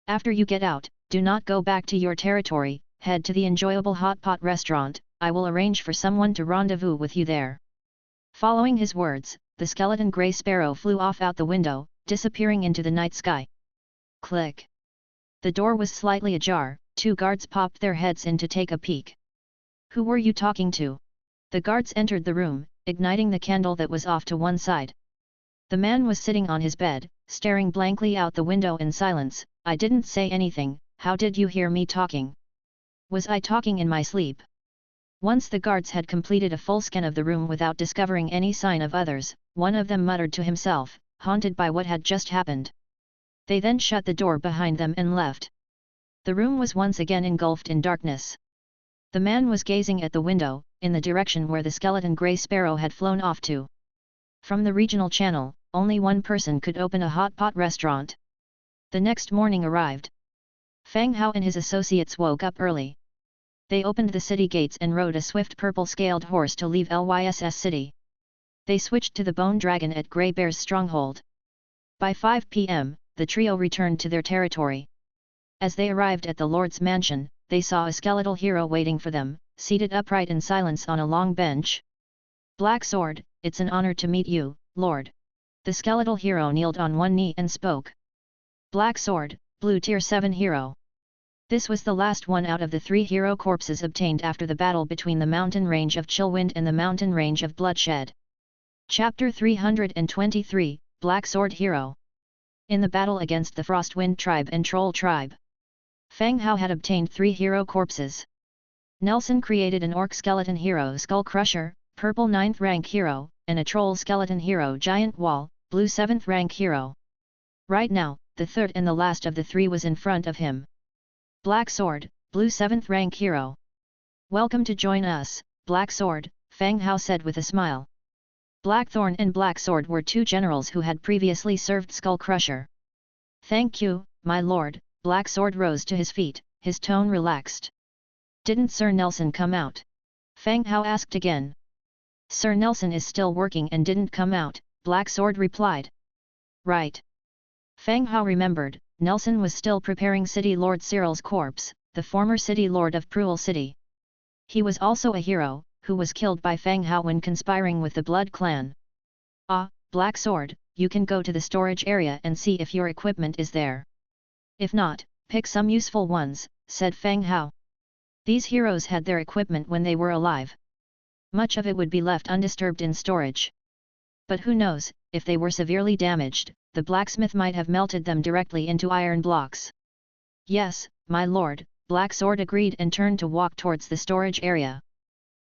After you get out, do not go back to your territory, head to the enjoyable hot pot restaurant, I will arrange for someone to rendezvous with you there. Following his words, the skeleton grey sparrow flew off out the window, disappearing into the night sky. Click. The door was slightly ajar, two guards popped their heads in to take a peek. Who were you talking to? The guards entered the room, igniting the candle that was off to one side. The man was sitting on his bed, staring blankly out the window in silence. I didn't say anything, how did you hear me talking? Was I talking in my sleep? Once the guards had completed a full scan of the room without discovering any sign of others, one of them muttered to himself, haunted by what had just happened. They then shut the door behind them and left. The room was once again engulfed in darkness. The man was gazing at the window, in the direction where the skeleton grey sparrow had flown off to. From the regional channel, only one person could open a hot pot restaurant. The next morning arrived. Fang Hao and his associates woke up early. They opened the city gates and rode a swift purple-scaled horse to leave Lyss City. They switched to the Bone Dragon at Grey Bear's stronghold. By 5 p.m., the trio returned to their territory. As they arrived at the Lord's mansion, they saw a skeletal hero waiting for them, seated upright in silence on a long bench. Black Sword, it's an honor to meet you, Lord. The skeletal hero kneeled on one knee and spoke. Black Sword, Blue Tier 7 hero. This was the last one out of the 3 hero corpses obtained after the battle between the mountain range of Chillwind and the mountain range of Bloodshed. Chapter 323, Black Sword Hero. In the battle against the Frostwind tribe and Troll tribe, Fang Hao had obtained 3 hero corpses. Nelson created an orc skeleton hero Skull Crusher, purple 9th rank hero, and a troll skeleton hero Giant Wall, blue 7th rank hero. Right now, the third and the last of the three was in front of him. Black Sword, Blue 7th rank hero. Welcome to join us, Black Sword, Fang Hao said with a smile. Blackthorn and Black Sword were two generals who had previously served Skull Crusher. Thank you, my lord. Black Sword rose to his feet, his tone relaxed. Didn't Sir Nelson come out? Fang Hao asked again. Sir Nelson is still working and didn't come out, Black Sword replied. Right. Fang Hao remembered, Nelson was still preparing City Lord Cyril's corpse, the former City Lord of Cruel City. He was also a hero, who was killed by Fang Hao when conspiring with the Blood Clan. Ah, Black Sword, you can go to the storage area and see if your equipment is there. If not, pick some useful ones, said Fang Hao. These heroes had their equipment when they were alive. Much of it would be left undisturbed in storage. But who knows, if they were severely damaged, the blacksmith might have melted them directly into iron blocks. Yes, my lord, Black Sword agreed and turned to walk towards the storage area.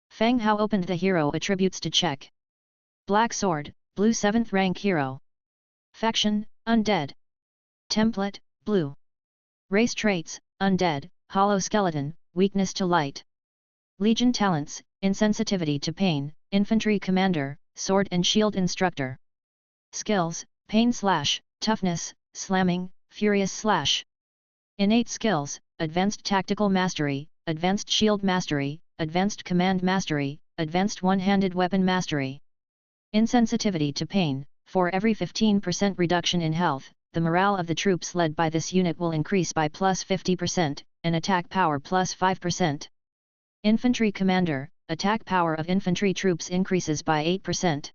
Fang Hao opened the hero attributes to check. Black Sword, Blue 7th rank hero. Faction, Undead. Template, Blue. Race traits, Undead, Hollow Skeleton, Weakness to Light. Legion talents, Insensitivity to Pain, Infantry Commander, Sword and Shield Instructor. Skills, Pain / Toughness, Slamming, Furious / Innate skills, Advanced Tactical Mastery, Advanced Shield Mastery, Advanced Command Mastery, Advanced One-Handed Weapon Mastery. Insensitivity to Pain, for every 15% reduction in health, the morale of the troops led by this unit will increase by plus 50%, and attack power plus 5%. Infantry Commander, attack power of infantry troops increases by 8%.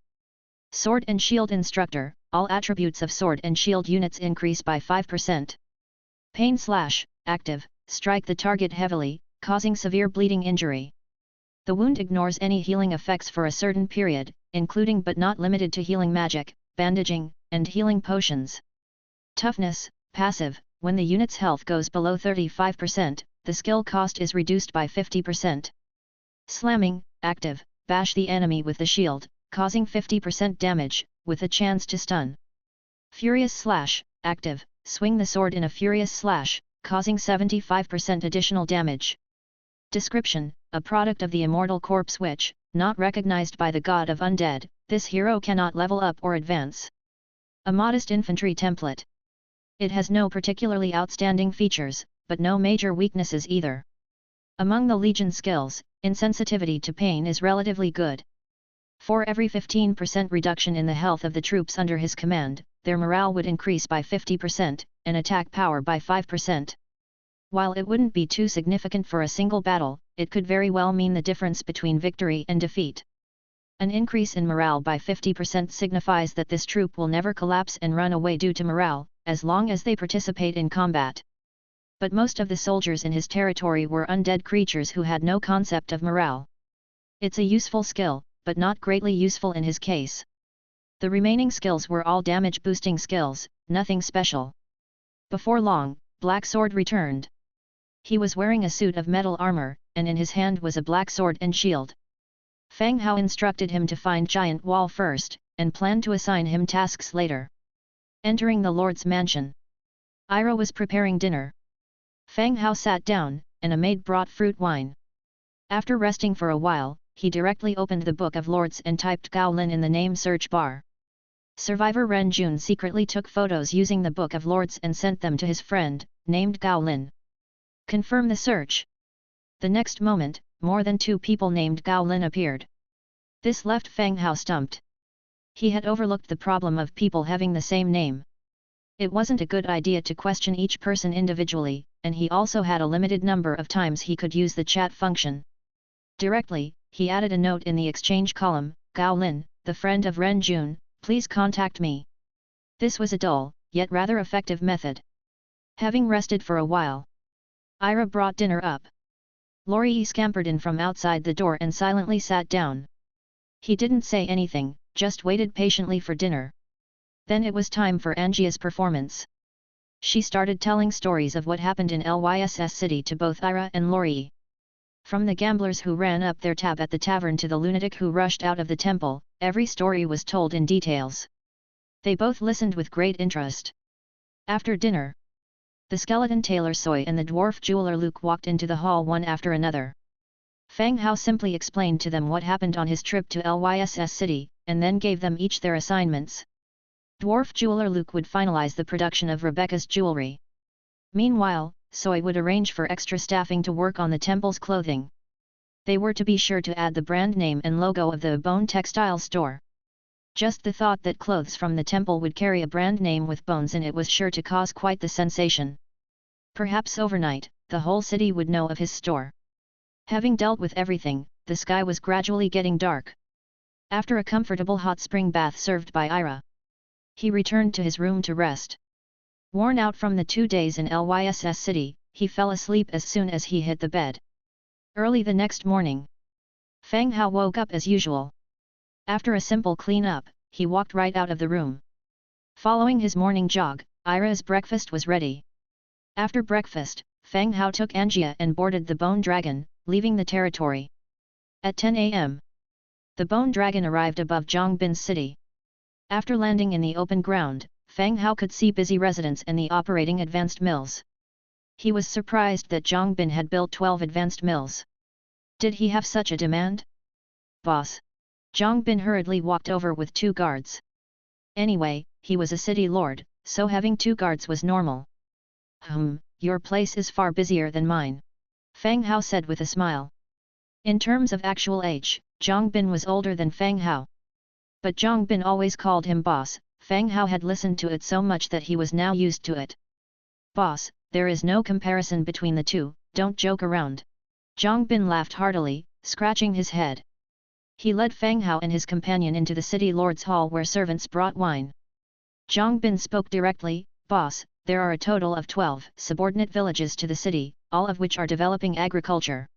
Sword and Shield Instructor, all attributes of sword and shield units increase by 5%. Pain / active, strike the target heavily, causing severe bleeding injury. The wound ignores any healing effects for a certain period, including but not limited to healing magic, bandaging, and healing potions. Toughness, passive, when the unit's health goes below 35%, the skill cost is reduced by 50%. Slamming, active, bash the enemy with the shield, causing 50% damage, with a chance to stun. Furious / active, swing the sword in a furious /, causing 75% additional damage. Description, a product of the immortal corpse which, not recognized by the god of undead, this hero cannot level up or advance. A modest infantry template. It has no particularly outstanding features, but no major weaknesses either. Among the Legion skills, insensitivity to pain is relatively good. For every 15% reduction in the health of the troops under his command, their morale would increase by 50%, and attack power by 5%. While it wouldn't be too significant for a single battle, it could very well mean the difference between victory and defeat. An increase in morale by 50% signifies that this troop will never collapse and run away due to morale, as long as they participate in combat. But most of the soldiers in his territory were undead creatures who had no concept of morale. It's a useful skill, but not greatly useful in his case. The remaining skills were all damage-boosting skills, nothing special. Before long, Black Sword returned. He was wearing a suit of metal armor, and in his hand was a black sword and shield. Fang Hao instructed him to find Giant Wall first, and planned to assign him tasks later. Entering the Lord's mansion. Ira was preparing dinner. Fang Hao sat down, and a maid brought fruit wine. After resting for a while, he directly opened the Book of Lords and typed Gao Lin in the name search bar. Survivor Ren Jun secretly took photos using the Book of Lords and sent them to his friend, named Gao Lin. Confirm the search. The next moment, more than 2 people named Gao Lin appeared. This left Fang Hao stumped. He had overlooked the problem of people having the same name. It wasn't a good idea to question each person individually, and he also had a limited number of times he could use the chat function. Directly, he added a note in the exchange column, Gao Lin, the friend of Ren Jun, please contact me. This was a dull, yet rather effective method. Having rested for a while, Ira brought dinner up. Laurie scampered in from outside the door and silently sat down. He didn't say anything, just waited patiently for dinner. Then it was time for Angie's performance. She started telling stories of what happened in Lyss City to both Ira and Laurie. From the gamblers who ran up their tab at the tavern to the lunatic who rushed out of the temple, every story was told in details. They both listened with great interest. After dinner, the skeleton tailor Soy and the dwarf jeweler Luke walked into the hall one after another. Fang Hao simply explained to them what happened on his trip to Lyss City, and then gave them each their assignments. Dwarf jeweler Luke would finalize the production of Rebecca's jewelry. Meanwhile, Soy would arrange for extra staffing to work on the temple's clothing. They were to be sure to add the brand name and logo of the Bone Textile store. Just the thought that clothes from the temple would carry a brand name with bones in it was sure to cause quite the sensation. Perhaps overnight, the whole city would know of his store. Having dealt with everything, the sky was gradually getting dark. After a comfortable hot spring bath served by Ira, he returned to his room to rest. Worn out from the 2 days in Lyss City, he fell asleep as soon as he hit the bed. Early the next morning, Fang Hao woke up as usual. After a simple clean-up, he walked right out of the room. Following his morning jog, Ira's breakfast was ready. After breakfast, Fang Hao took Angia and boarded the Bone Dragon, leaving the territory. At 10 a.m., the Bone Dragon arrived above Zhongbin's city. After landing in the open ground, Fang Hao could see busy residents and the operating advanced mills. He was surprised that Zhongbin had built 12 advanced mills. Did he have such a demand? Boss. Zhongbin hurriedly walked over with 2 guards. Anyway, he was a city lord, so having 2 guards was normal. Your place is far busier than mine, Fang Hao said with a smile. In terms of actual age, Zhongbin was older than Fang Hao. But Zhongbin always called him boss. Fang Hao had listened to it so much that he was now used to it. Boss, there is no comparison between the two, don't joke around. Zhongbin laughed heartily, scratching his head. He led Fang Hao and his companion into the city lord's hall where servants brought wine. Zhongbin spoke directly, Boss, there are a total of 12 subordinate villages to the city, all of which are developing agriculture.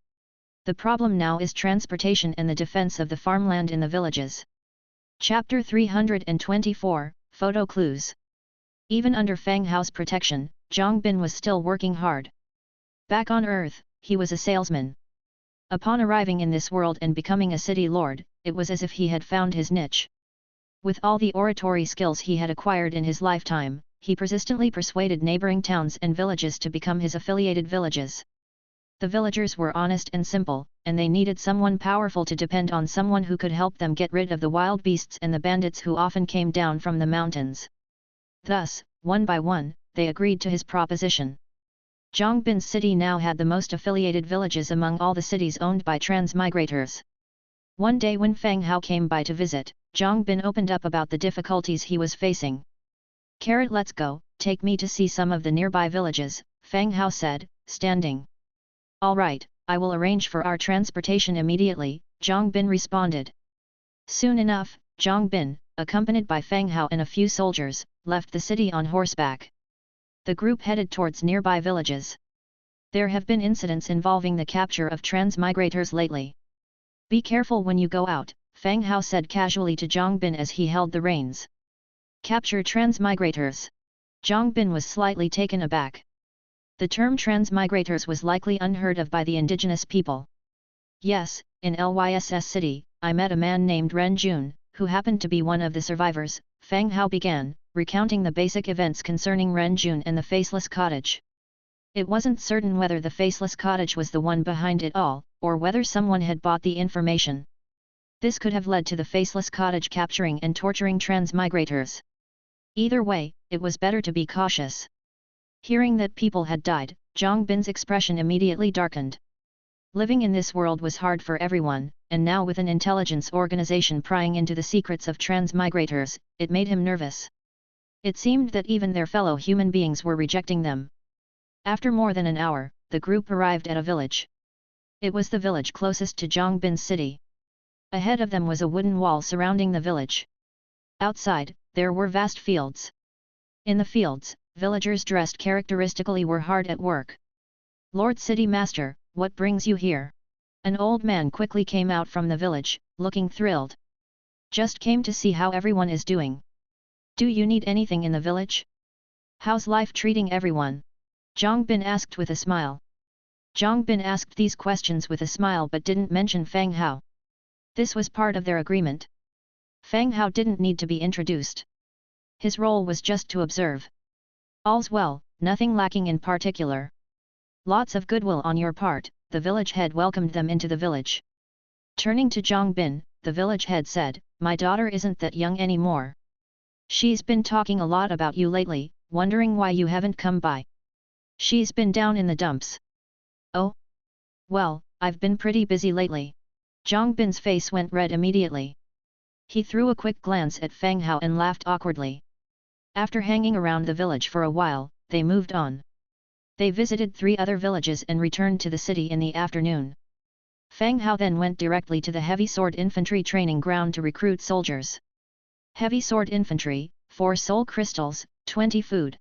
The problem now is transportation and the defense of the farmland in the villages. Chapter 324, Photo Clues. Even under Fang Hao's protection, Zhongbin was still working hard. Back on Earth, he was a salesman. Upon arriving in this world and becoming a city lord, it was as if he had found his niche. With all the oratory skills he had acquired in his lifetime, he persistently persuaded neighboring towns and villages to become his affiliated villages. The villagers were honest and simple, and they needed someone powerful to depend on, someone who could help them get rid of the wild beasts and the bandits who often came down from the mountains. Thus, one by one, they agreed to his proposition. Zhongbin's city now had the most affiliated villages among all the cities owned by transmigrators. One day when Fang Hao came by to visit, Zhongbin opened up about the difficulties he was facing. Let's go, take me to see some of the nearby villages, Fang Hao said, standing. All right, I will arrange for our transportation immediately, Zhongbin responded. Soon enough, Zhongbin, accompanied by Fang Hao and a few soldiers, left the city on horseback. The group headed towards nearby villages. There have been incidents involving the capture of transmigrators lately. Be careful when you go out, Fang Hao said casually to Zhongbin as he held the reins. Capture transmigrators. Zhongbin was slightly taken aback. The term transmigrators was likely unheard of by the indigenous people. Yes, in Lyss City, I met a man named Ren Jun, who happened to be one of the survivors, Fang Hao began, recounting the basic events concerning Ren Jun and the Faceless Cottage. It wasn't certain whether the Faceless Cottage was the one behind it all, or whether someone had bought the information. This could have led to the Faceless Cottage capturing and torturing transmigrators. Either way, it was better to be cautious. Hearing that people had died, Zhongbin's expression immediately darkened. Living in this world was hard for everyone, and now with an intelligence organization prying into the secrets of transmigrators, it made him nervous. It seemed that even their fellow human beings were rejecting them. After more than an hour, the group arrived at a village. It was the village closest to Zhongbin's city. Ahead of them was a wooden wall surrounding the village. Outside, there were vast fields. In the fields, villagers dressed characteristically were hard at work. Lord City Master, what brings you here? An old man quickly came out from the village, looking thrilled. Just came to see how everyone is doing. Do you need anything in the village? How's life treating everyone? Zhongbin asked with a smile. Zhongbin asked these questions with a smile but didn't mention Fang Hao. This was part of their agreement. Fang Hao didn't need to be introduced. His role was just to observe. All's well, nothing lacking in particular. Lots of goodwill on your part, the village head welcomed them into the village. Turning to Zhang Bin, the village head said, my daughter isn't that young anymore. She's been talking a lot about you lately, wondering why you haven't come by. She's been down in the dumps. Oh? Well, I've been pretty busy lately. Zhang Bin's face went red immediately. He threw a quick glance at Fang Hao and laughed awkwardly. After hanging around the village for a while, they moved on. They visited 3 other villages and returned to the city in the afternoon. Fang Hao then went directly to the Heavy Sword Infantry training ground to recruit soldiers. Heavy Sword Infantry, 4 soul crystals, 20 food.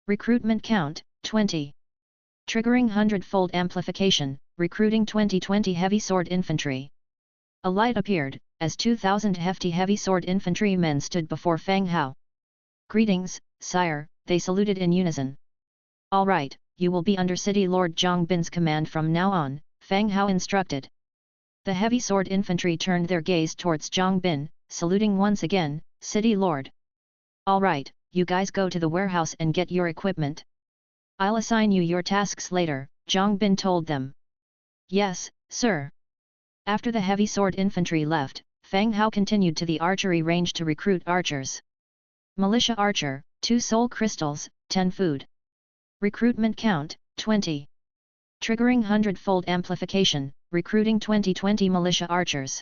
Recruitment count, 20. Triggering Hundredfold Amplification, recruiting 20 Heavy Sword Infantry. A light appeared, as 2,000 hefty Heavy Sword Infantry men stood before Fang Hao. Greetings, sire, they saluted in unison. All right, you will be under City Lord Zhang Bin's command from now on, Fang Hao instructed. The Heavy Sword Infantry turned their gaze towards Zhang Bin, saluting once again, City Lord. All right, you guys go to the warehouse and get your equipment. I'll assign you your tasks later, Zhang Bin told them. Yes, sir. After the Heavy Sword Infantry left, Fang Hao continued to the archery range to recruit archers. Militia Archer, 2 soul crystals, 10 food. Recruitment count, 20. Triggering Hundredfold Amplification, recruiting 20 Militia Archers.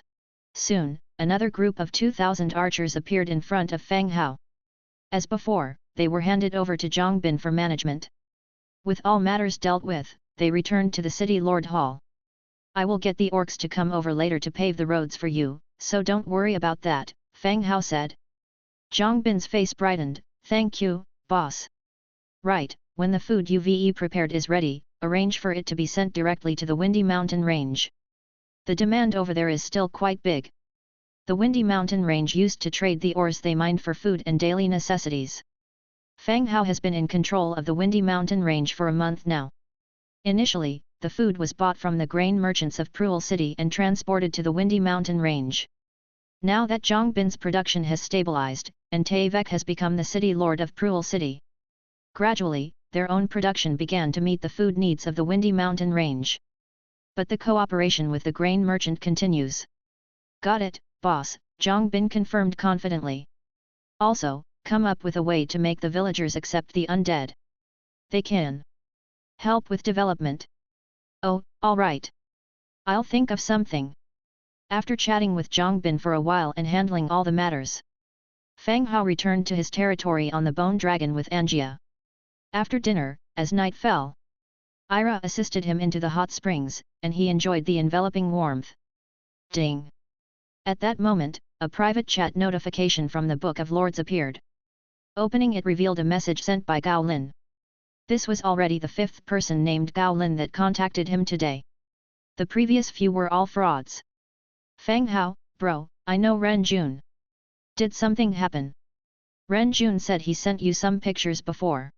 Soon, another group of 2,000 archers appeared in front of Fang Hao. As before, they were handed over to Zhang Bin for management. With all matters dealt with, they returned to the City Lord Hall. I will get the orcs to come over later to pave the roads for you, so don't worry about that, Fang Hao said. Zhang Bin's face brightened, thank you, boss. Right, when the food you've prepared is ready, arrange for it to be sent directly to the Windy Mountain Range. The demand over there is still quite big. The Windy Mountain Range used to trade the ores they mined for food and daily necessities. Fang Hao has been in control of the Windy Mountain Range for a month now. Initially, the food was bought from the grain merchants of Cruel City and transported to the Windy Mountain Range. Now that Zhang Bin's production has stabilized, and Taevek has become the city lord of Cruel City. Gradually, their own production began to meet the food needs of the Windy Mountain Range. But the cooperation with the grain merchant continues. Got it, boss, Zhang Bin confirmed confidently. Also, come up with a way to make the villagers accept the undead. They can help with development. Oh, all right. I'll think of something. After chatting with Zhang Bin for a while and handling all the matters, Fang Hao returned to his territory on the Bone Dragon with Angia. After dinner, as night fell, Ira assisted him into the hot springs, and he enjoyed the enveloping warmth. Ding! At that moment, a private chat notification from the Book of Lords appeared. Opening it revealed a message sent by Gao Lin. This was already the 5th person named Gao Lin that contacted him today. The previous few were all frauds. Fang Hao, bro, I know Ren Jun. Did something happen? Ren Jun said he sent you some pictures before.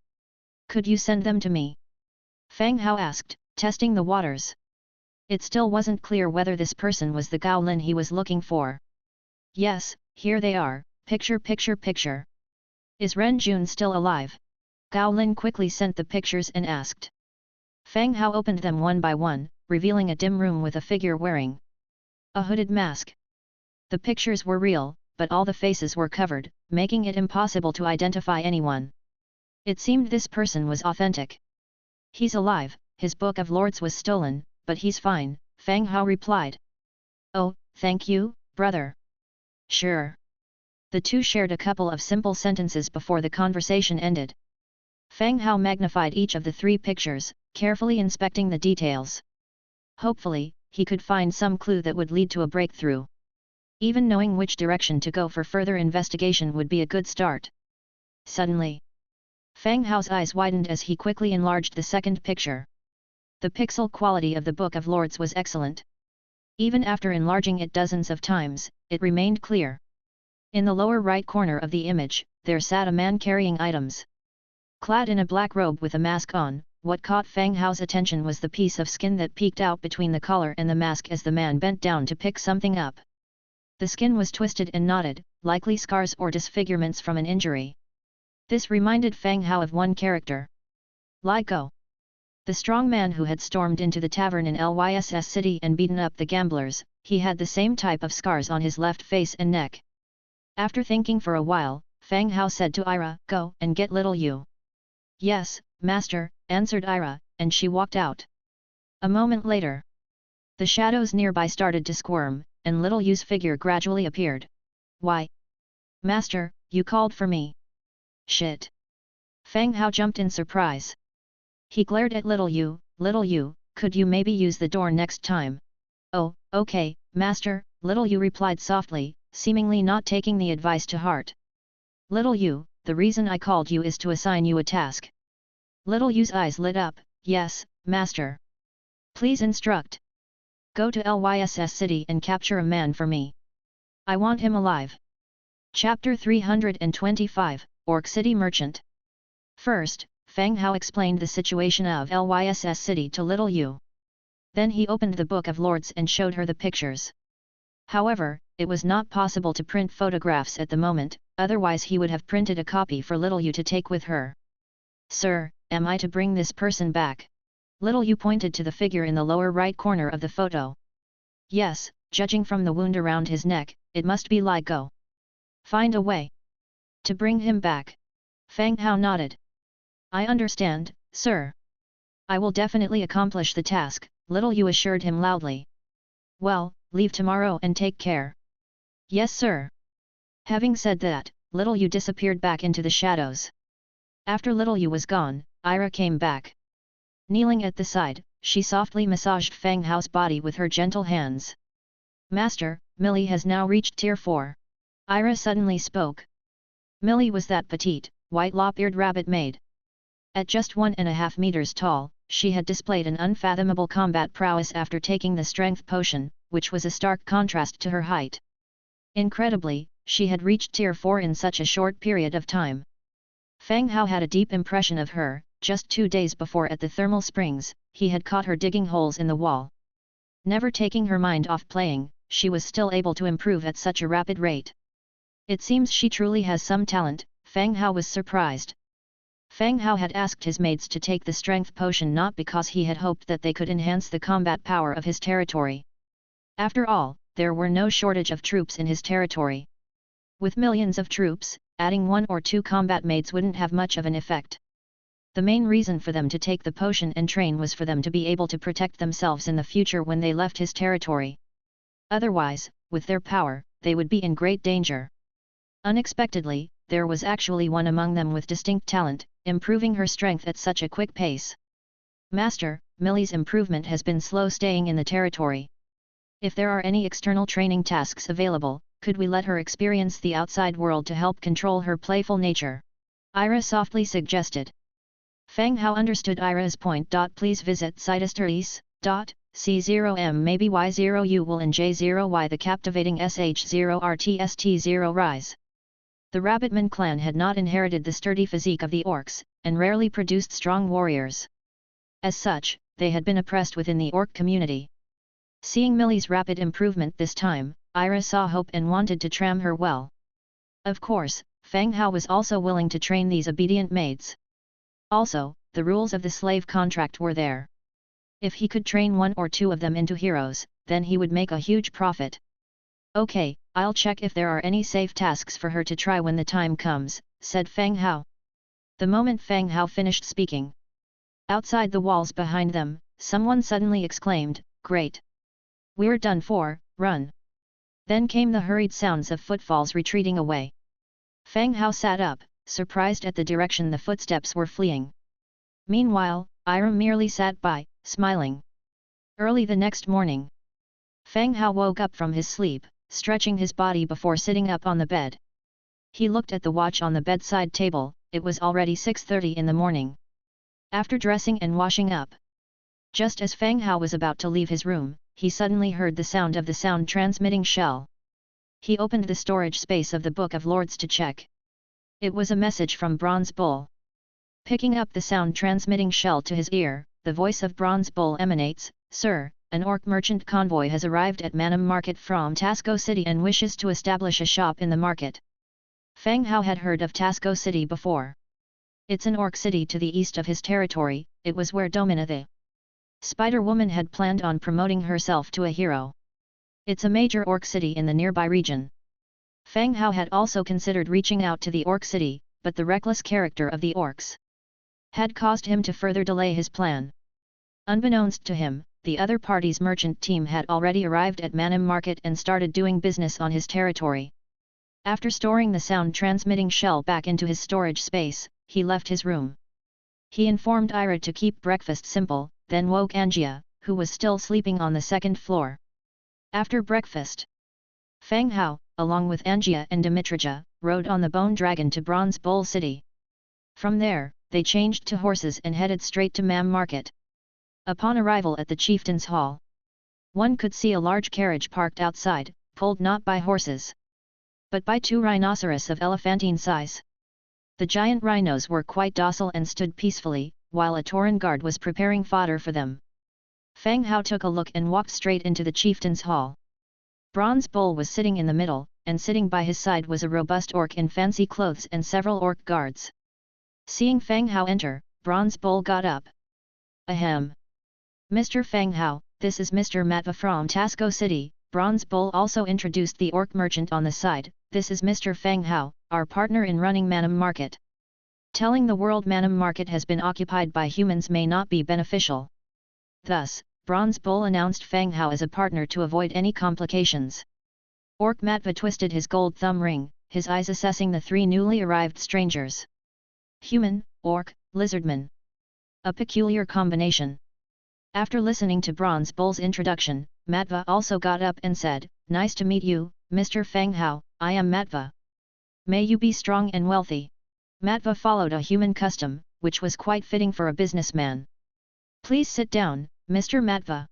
Could you send them to me? Fang Hao asked, testing the waters. It still wasn't clear whether this person was the Gao Lin he was looking for. Yes, here they are, picture. Is Ren Jun still alive? Gao Lin quickly sent the pictures and asked. Fang Hao opened them one by one, revealing a dim room with a figure wearing a hooded mask. The pictures were real, but all the faces were covered, making it impossible to identify anyone. It seemed this person was authentic. He's alive, his Book of Lords was stolen, but he's fine, Fang Hao replied. Oh, thank you, brother. Sure. The two shared a couple of simple sentences before the conversation ended. Fang Hao magnified each of the 3 pictures, carefully inspecting the details. Hopefully, he could find some clue that would lead to a breakthrough. Even knowing which direction to go for further investigation would be a good start. Suddenly, Fang Hao's eyes widened as he quickly enlarged the second picture. The pixel quality of the Book of Lords was excellent. Even after enlarging it dozens of times, it remained clear. In the lower right corner of the image, there sat a man carrying items. Clad in a black robe with a mask on, what caught Fang Hao's attention was the piece of skin that peeked out between the collar and the mask as the man bent down to pick something up. The skin was twisted and knotted, likely scars or disfigurements from an injury. This reminded Fang Hao of one character. Li Go. The strong man who had stormed into the tavern in Lyss City and beaten up the gamblers. He had the same type of scars on his left face and neck. After thinking for a while, Fang Hao said to Ira, "Go and get little Yu." "Yes, master," answered Ira, and she walked out. A moment later, the shadows nearby started to squirm, and little Yu's figure gradually appeared. "Why? Master, you called for me." "Shit." Fang Hao jumped in surprise. He glared at little Yu. "Little Yu, could you maybe use the door next time?" "Oh, okay, master," little Yu replied softly, seemingly not taking the advice to heart. "Little Yu, the reason I called you is to assign you a task." Little Yu's eyes lit up. "Yes, master. Please instruct." "Go to Lyss City and capture a man for me. I want him alive." Chapter 325, Orc City Merchant. First, Fang Hao explained the situation of Lyss City to little Yu. Then he opened the Book of Lords and showed her the pictures. However, it was not possible to print photographs at the moment, otherwise he would have printed a copy for little Yu to take with her. "Sir, am I to bring this person back?" Little Yu pointed to the figure in the lower right corner of the photo. "Yes, judging from the wound around his neck, it must be Li Go." "Find a way to bring him back." Fang Hao nodded. "I understand, sir. I will definitely accomplish the task," little Yu assured him loudly. "Well, leave tomorrow and take care." "Yes, sir." Having said that, little Yu disappeared back into the shadows. After little Yu was gone, Ira came back. Kneeling at the side, she softly massaged Fang Hao's body with her gentle hands. "Master, Millie has now reached Tier 4. Ira suddenly spoke. Millie was that petite, white lop-eared rabbit maid. At just 1.5 meters tall, she had displayed an unfathomable combat prowess after taking the strength potion, which was a stark contrast to her height. Incredibly, she had reached Tier 4 in such a short period of time. Fang Hao had a deep impression of her. Just 2 days before at the thermal springs, he had caught her digging holes in the wall. Never taking her mind off playing, she was still able to improve at such a rapid rate. It seems she truly has some talent. Fang Hao was surprised. Fang Hao had asked his mates to take the strength potion not because he had hoped that they could enhance the combat power of his territory. After all, there were no shortage of troops in his territory. With millions of troops, adding 1 or 2 combat maids wouldn't have much of an effect. The main reason for them to take the potion and train was for them to be able to protect themselves in the future when they left his territory. Otherwise, with their power, they would be in great danger. Unexpectedly, there was actually one among them with distinct talent, improving her strength at such a quick pace. "Master, Millie's improvement has been slow staying in the territory. If there are any external training tasks available, could we let her experience the outside world to help control her playful nature?" Ira softly suggested. Fang Hao understood Ira's point. "Please visit Citus.C0M maybe Y0U will and J0Y the captivating SH0RTST0 rise." The Rabbitman clan had not inherited the sturdy physique of the orcs, and rarely produced strong warriors. As such, they had been oppressed within the orc community. Seeing Millie's rapid improvement this time, Ira saw hope and wanted to train her well. Of course, Fang Hao was also willing to train these obedient maids. Also, the rules of the slave contract were there. If he could train 1 or 2 of them into heroes, then he would make a huge profit. "Okay, I'll check if there are any safe tasks for her to try when the time comes," said Fang Hao. The moment Fang Hao finished speaking, outside the walls behind them, someone suddenly exclaimed, "Great! We're done for, run!" Then came the hurried sounds of footfalls retreating away. Fang Hao sat up, surprised at the direction the footsteps were fleeing. Meanwhile, Ira merely sat by, smiling. Early the next morning, Fang Hao woke up from his sleep, stretching his body before sitting up on the bed. He looked at the watch on the bedside table. It was already 6:30 in the morning. After dressing and washing up, just as Fang Hao was about to leave his room, he suddenly heard the sound of the sound-transmitting shell. He opened the storage space of the Book of Lords to check. It was a message from Bronze Bull. Picking up the sound-transmitting shell to his ear, the voice of Bronze Bull emanates, "Sir, an orc merchant convoy has arrived at Manam Market from Tasco City and wishes to establish a shop in the market. Fang Hao had heard of Tasco City before. It's an orc city to the east of his territory. It was where Domina the Spider-Woman had planned on promoting herself to a hero. It's a major orc city in the nearby region. Fang Hao had also considered reaching out to the orc city, but the reckless character of the orcs had caused him to further delay his plan. Unbeknownst to him, the other party's merchant team had already arrived at Manam Market and started doing business on his territory. After storing the sound-transmitting shell back into his storage space, he left his room. He informed Ira to keep breakfast simple, then woke Angia, who was still sleeping on the second floor. After breakfast, Fang Hao, along with Angia and Dimitrija, rode on the Bone Dragon to Bronze Bowl City. From there, they changed to horses and headed straight to Mam Market. Upon arrival at the Chieftain's Hall, one could see a large carriage parked outside, pulled not by horses, but by two rhinoceros of elephantine size. The giant rhinos were quite docile and stood peacefully, while a Tauren guard was preparing fodder for them. Fang Hao took a look and walked straight into the Chieftain's Hall. Bronze Bull was sitting in the middle, and sitting by his side was a robust orc in fancy clothes and several orc guards. Seeing Fang Hao enter, Bronze Bull got up. Ahem! Mr. Fang Hao, this is Mr. Matva from Tasco City. Bronze Bull also introduced the orc merchant on the side. This is Mr. Fang Hao, our partner in running Manam Market. Telling the world Manam Market has been occupied by humans may not be beneficial. Thus, Bronze Bull announced Fang Hao as a partner to avoid any complications. Orc Matva twisted his gold thumb ring, his eyes assessing the three newly arrived strangers. Human, orc, lizardman. A peculiar combination. After listening to Bronze Bull's introduction, Matva also got up and said, "Nice to meet you, Mr. Fang Hao, I am Matva. May you be strong and wealthy." Matva followed a human custom, which was quite fitting for a businessman. "Please sit down, Mr. Matva.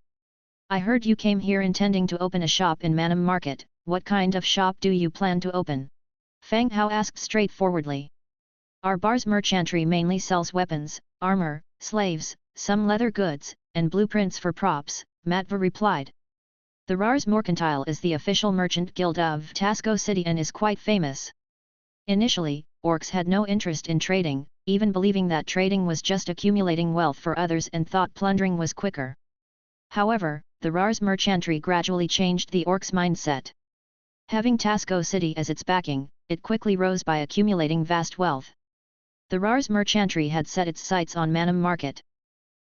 I heard you came here intending to open a shop in Manam Market. What kind of shop do you plan to open?" Fang Hao asked straightforwardly. "Our bar's merchantry mainly sells weapons, armor, slaves, some leather goods, and blueprints for props," Matva replied. "The Rars Mercantile is the official merchant guild of Tasco City and is quite famous." Initially, orcs had no interest in trading, even believing that trading was just accumulating wealth for others and thought plundering was quicker. However, the Rars merchantry gradually changed the orcs' mindset. Having Tasco City as its backing, it quickly rose by accumulating vast wealth. The Rars merchantry had set its sights on Manam Market.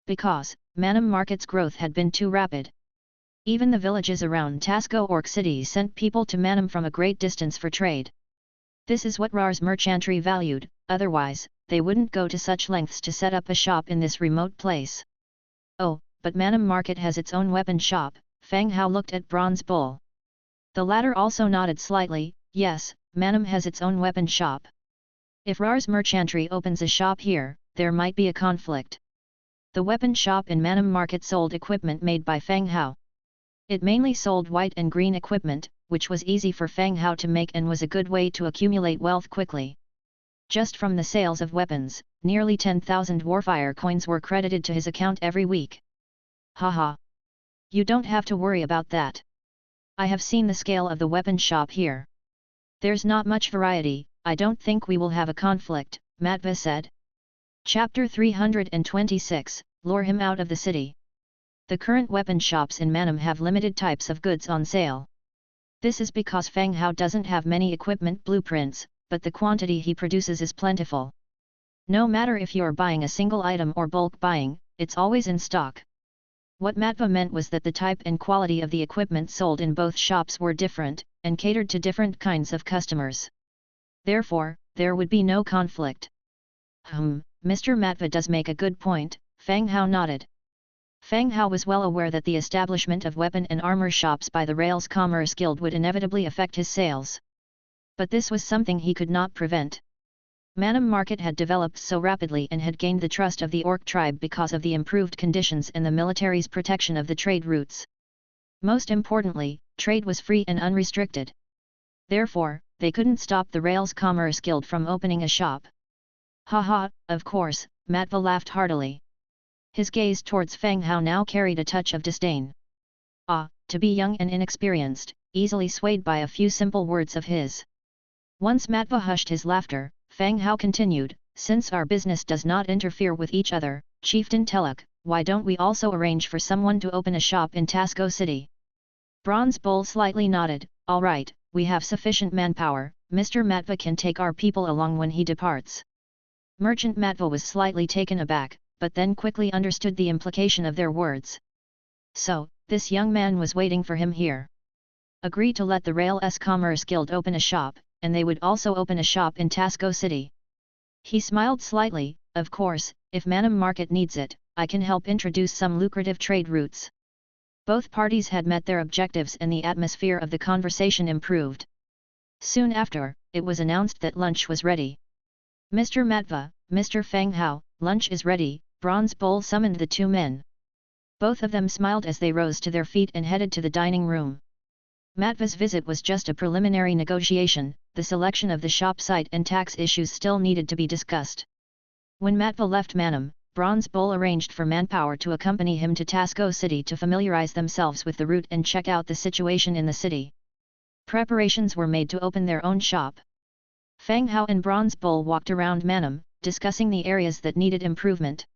Because Manam Market's growth had been too rapid. Even the villages around Tasco Orc City sent people to Manam from a great distance for trade. This is what Rars merchantry valued, otherwise, they wouldn't go to such lengths to set up a shop in this remote place. "Oh, but Manam Market has its own weapon shop," Fang Hao looked at Bronze Bull. The latter also nodded slightly. "Yes, Manam has its own weapon shop. If Rars merchantry opens a shop here, there might be a conflict." The weapon shop in Manam Market sold equipment made by Fang Hao. It mainly sold white and green equipment, which was easy for Fang Hao to make and was a good way to accumulate wealth quickly. Just from the sales of weapons, nearly 10,000 Warfire coins were credited to his account every week. "Haha! You don't have to worry about that. I have seen the scale of the weapon shop here. There's not much variety. I don't think we will have a conflict," Matva said. Chapter 326, Lure him out of the city. The current weapon shops in Manam have limited types of goods on sale. This is because Fang Hao doesn't have many equipment blueprints, but the quantity he produces is plentiful. No matter if you're buying a single item or bulk buying, it's always in stock. What Matva meant was that the type and quality of the equipment sold in both shops were different, and catered to different kinds of customers. Therefore, there would be no conflict. Mr. Matva does make a good point," Fang Hao nodded. Fang Hao was well aware that the establishment of weapon and armor shops by the Rails Commerce Guild would inevitably affect his sales. But this was something he could not prevent. Manam Market had developed so rapidly and had gained the trust of the Orc tribe because of the improved conditions and the military's protection of the trade routes. Most importantly, trade was free and unrestricted. Therefore, they couldn't stop the Rails Commerce Guild from opening a shop. "Haha, of course," Matva laughed heartily. His gaze towards Fang Hao now carried a touch of disdain. To be young and inexperienced, easily swayed by a few simple words of his. Once Matva hushed his laughter, Fang Hao continued, since our business does not interfere with each other, Chieftain Teluk, why don't we also arrange for someone to open a shop in Tasco City? Bronze Bull slightly nodded, all right, we have sufficient manpower, Mr. Matva can take our people along when he departs. Merchant Matva was slightly taken aback, but then quickly understood the implication of their words. So, this young man was waiting for him here. Agree to let the Rail's Commerce Guild open a shop, and they would also open a shop in Tasco City. He smiled slightly, of course, if Manam Market needs it, I can help introduce some lucrative trade routes. Both parties had met their objectives and the atmosphere of the conversation improved. Soon after, it was announced that lunch was ready. Mr. Matva, Mr. Fang Hao, lunch is ready, Bronze Bull summoned the two men. Both of them smiled as they rose to their feet and headed to the dining room. Matva's visit was just a preliminary negotiation, the selection of the shop site and tax issues still needed to be discussed. When Matva left Manam, Bronze Bull arranged for manpower to accompany him to Tasco City to familiarize themselves with the route and check out the situation in the city. Preparations were made to open their own shop. Fang Hao and Bronze Bull walked around Manam, discussing the areas that needed improvement.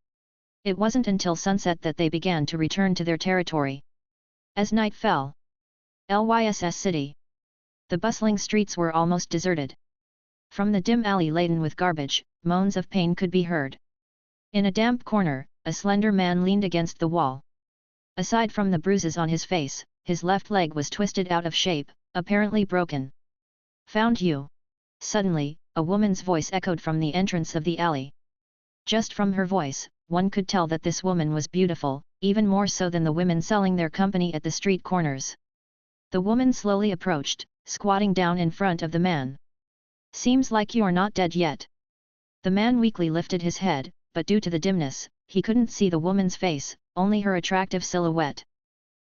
It wasn't until sunset that they began to return to their territory. As night fell, Lyss City. The bustling streets were almost deserted. From the dim alley laden with garbage, moans of pain could be heard. In a damp corner, a slender man leaned against the wall. Aside from the bruises on his face, his left leg was twisted out of shape, apparently broken. Found you. Suddenly, a woman's voice echoed from the entrance of the alley. Just from her voice, one could tell that this woman was beautiful, even more so than the women selling their company at the street corners. The woman slowly approached, squatting down in front of the man. Seems like you're not dead yet. The man weakly lifted his head, but due to the dimness, he couldn't see the woman's face, only her attractive silhouette.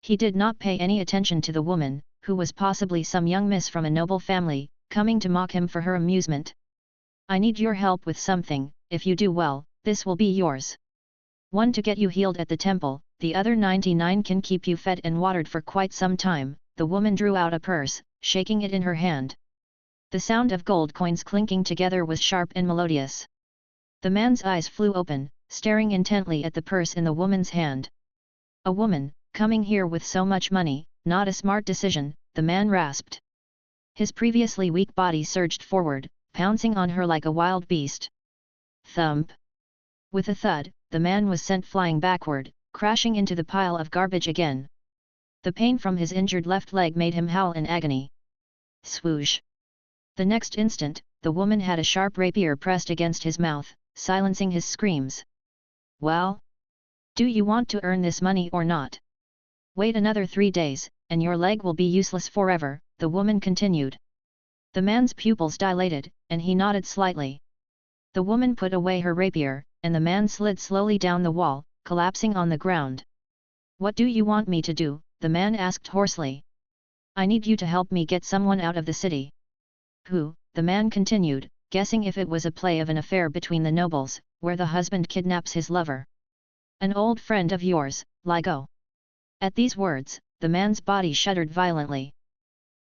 He did not pay any attention to the woman, who was possibly some young miss from a noble family, coming to mock him for her amusement. I need your help with something, if you do well, this will be yours. One to get you healed at the temple, the other 99 can keep you fed and watered for quite some time. The woman drew out a purse, shaking it in her hand. The sound of gold coins clinking together was sharp and melodious. The man's eyes flew open, staring intently at the purse in the woman's hand. A woman, coming here with so much money, not a smart decision, the man rasped. His previously weak body surged forward, pouncing on her like a wild beast. Thump! With a thud, the man was sent flying backward, crashing into the pile of garbage again. The pain from his injured left leg made him howl in agony. Swoosh! The next instant, the woman had a sharp rapier pressed against his mouth, silencing his screams. Well? Do you want to earn this money or not? Wait another 3 days, and your leg will be useless forever, the woman continued. The man's pupils dilated, and he nodded slightly. The woman put away her rapier, and the man slid slowly down the wall, collapsing on the ground. What do you want me to do? The man asked hoarsely. I need you to help me get someone out of the city. Who? The man continued, guessing if it was a play of an affair between the nobles, where the husband kidnaps his lover. An old friend of yours, Ligo. At these words, the man's body shuddered violently.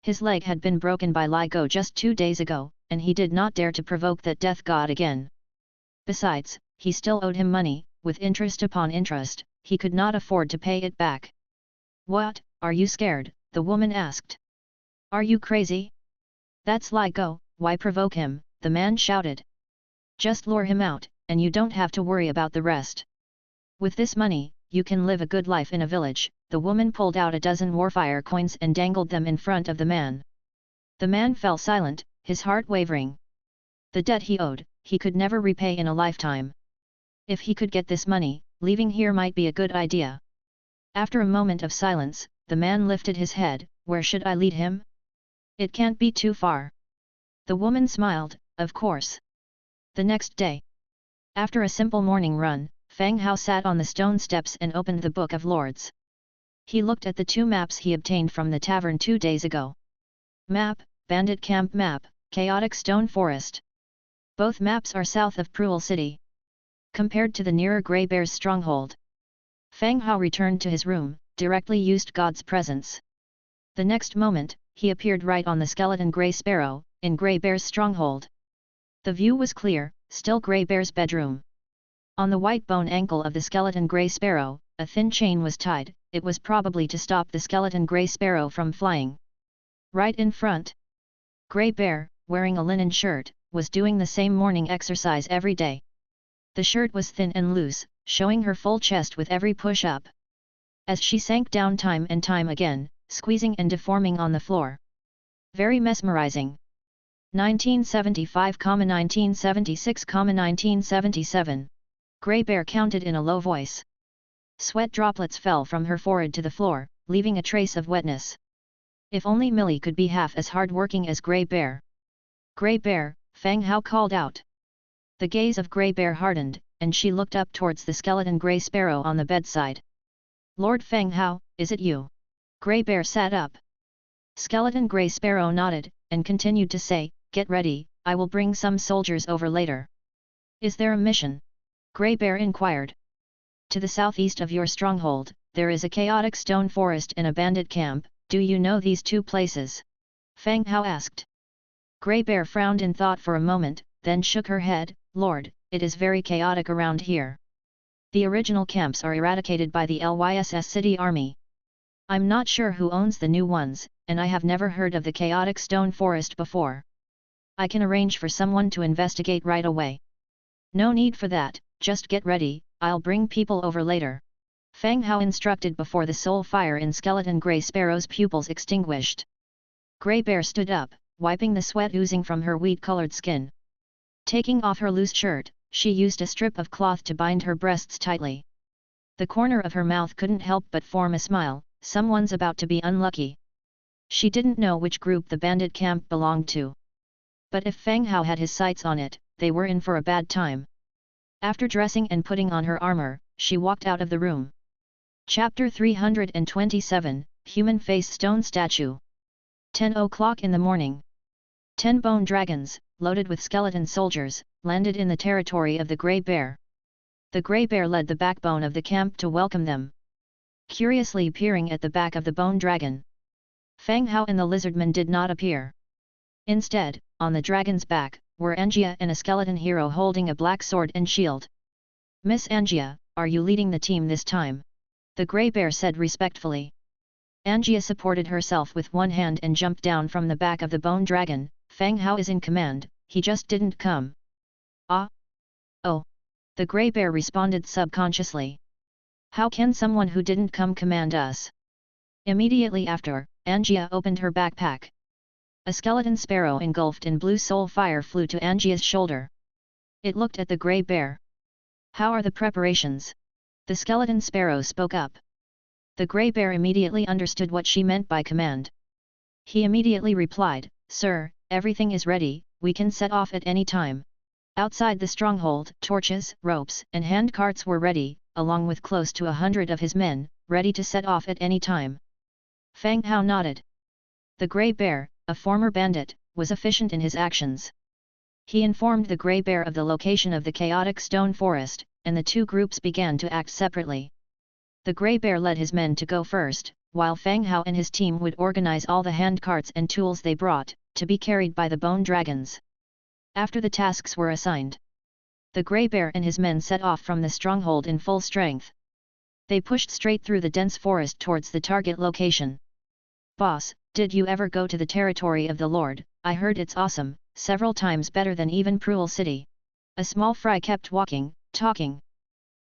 His leg had been broken by Ligo just 2 days ago, and he did not dare to provoke that death god again. Besides, he still owed him money, with interest upon interest, he could not afford to pay it back. What, are you scared? The woman asked. Are you crazy? That's Ligo, why provoke him? The man shouted. Just lure him out, and you don't have to worry about the rest. With this money, you can live a good life in a village. The woman pulled out a dozen warfire coins and dangled them in front of the man. The man fell silent, his heart wavering. The debt he owed, he could never repay in a lifetime. If he could get this money, leaving here might be a good idea. After a moment of silence, the man lifted his head. Where should I lead him? It can't be too far. The woman smiled, of course. The next day, after a simple morning run, Fang Hao sat on the stone steps and opened the Book of Lords. He looked at the 2 maps he obtained from the tavern 2 days ago. Map, Bandit Camp Map, Chaotic Stone Forest. Both maps are south of Cruel City. Compared to the nearer Grey Bear's stronghold. Fang Hao returned to his room, directly used God's presence. The next moment, he appeared right on the skeleton Grey Sparrow, in Grey Bear's stronghold. The view was clear, still Grey Bear's bedroom. On the white bone ankle of the skeleton Grey Sparrow, a thin chain was tied, it was probably to stop the skeleton Grey Sparrow from flying. Right in front, Grey Bear, wearing a linen shirt, was doing the same morning exercise every day. The shirt was thin and loose, showing her full chest with every push-up. As she sank down time and time again, squeezing and deforming on the floor. Very mesmerizing. 1975-1976-1977. Grey Bear counted in a low voice. Sweat droplets fell from her forehead to the floor, leaving a trace of wetness. If only Millie could be half as hard-working as Grey Bear. Grey Bear, Fang Hao called out. The gaze of Grey Bear hardened, and she looked up towards the skeleton Grey Sparrow on the bedside. Lord Fang Hao, is it you? Grey Bear sat up. Skeleton Grey Sparrow nodded, and continued to say, get ready, I will bring some soldiers over later. Is there a mission? Grey Bear inquired. To the southeast of your stronghold, there is a chaotic stone forest and a bandit camp, do you know these two places? Fang Hao asked. Grey Bear frowned in thought for a moment, then shook her head, Lord, it is very chaotic around here. The original camps are eradicated by the Lyss City Army. I'm not sure who owns the new ones, and I have never heard of the chaotic stone forest before. I can arrange for someone to investigate right away. No need for that, just get ready, I'll bring people over later. Fang Hao instructed before the soul fire in skeleton Grey Sparrow's pupils extinguished. Grey Bear stood up, wiping the sweat oozing from her wheat-colored skin. Taking off her loose shirt, she used a strip of cloth to bind her breasts tightly. The corner of her mouth couldn't help but form a smile, someone's about to be unlucky. She didn't know which group the bandit camp belonged to. But if Fang Hao had his sights on it, they were in for a bad time. After dressing and putting on her armor, she walked out of the room. Chapter 327, Human Face Stone Statue. 10 o'clock in the morning. 10 bone dragons, loaded with skeleton soldiers, landed in the territory of the Grey Bear. The Grey Bear led the backbone of the camp to welcome them. Curiously peering at the back of the bone dragon, Fang Hao and the lizardman did not appear. Instead, on the dragon's back, were Angia and a skeleton hero holding a black sword and shield. Miss Angia, are you leading the team this time? The Grey Bear said respectfully. Angia supported herself with one hand and jumped down from the back of the bone dragon. Fang Hao is in command, he just didn't come. Ah? Oh. The Grey Bear responded subconsciously. How can someone who didn't come command us? Immediately after, Angia opened her backpack. A skeleton sparrow engulfed in blue soul fire flew to Angia's shoulder. It looked at the Grey Bear. How are the preparations? The skeleton sparrow spoke up. The Grey Bear immediately understood what she meant by command. He immediately replied, Sir, everything is ready, we can set off at any time. Outside the stronghold, torches, ropes, and handcarts were ready, along with close to 100 of his men, ready to set off at any time. Fang Hao nodded. The Grey Bear, a former bandit, was efficient in his actions. He informed the Grey Bear of the location of the chaotic stone forest, and the two groups began to act separately. The Grey Bear led his men to go first, while Fang Hao and his team would organize all the handcarts and tools they brought, to be carried by the bone dragons. After the tasks were assigned, the Grey Bear and his men set off from the stronghold in full strength. They pushed straight through the dense forest towards the target location. Boss, did you ever go to the territory of the Lord? I heard it's awesome, several times better than even Cruel City. A small fry kept walking, talking.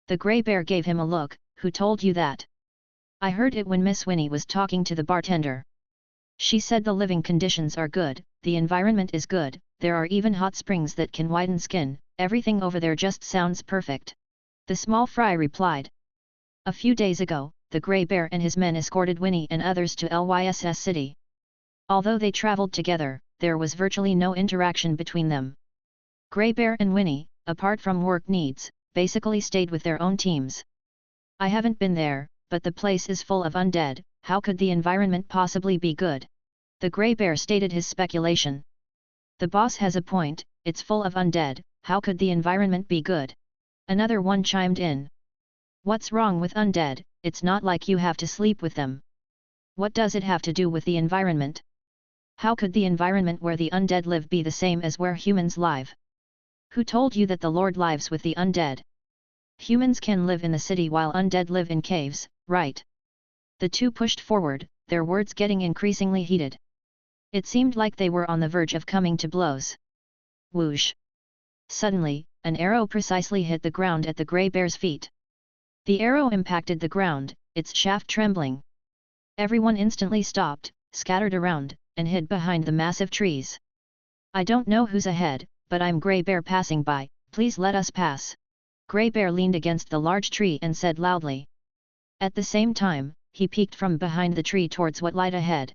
The Grey Bear gave him a look. Who told you that? I heard it when Miss Winnie was talking to the bartender. She said the living conditions are good, the environment is good, there are even hot springs that can whiten skin, everything over there just sounds perfect. The small fry replied. A few days ago, the Grey Bear and his men escorted Winnie and others to Lyss City. Although they traveled together, there was virtually no interaction between them. Grey Bear and Winnie, apart from work needs, basically stayed with their own teams. I haven't been there, but the place is full of undead, how could the environment possibly be good? The Grey Bear stated his speculation. The boss has a point, it's full of undead, how could the environment be good? Another one chimed in. What's wrong with undead, it's not like you have to sleep with them. What does it have to do with the environment? How could the environment where the undead live be the same as where humans live? Who told you that the Lord lives with the undead? Humans can live in the city while undead live in caves, right? The two pushed forward, their words getting increasingly heated. It seemed like they were on the verge of coming to blows. Whoosh! Suddenly, an arrow precisely hit the ground at the grey bear's feet. The arrow impacted the ground, its shaft trembling. Everyone instantly stopped, scattered around, and hid behind the massive trees. I don't know who's ahead, but I'm Grey Bear passing by, please let us pass. Grey Bear leaned against the large tree and said loudly. At the same time, he peeked from behind the tree towards what lied ahead.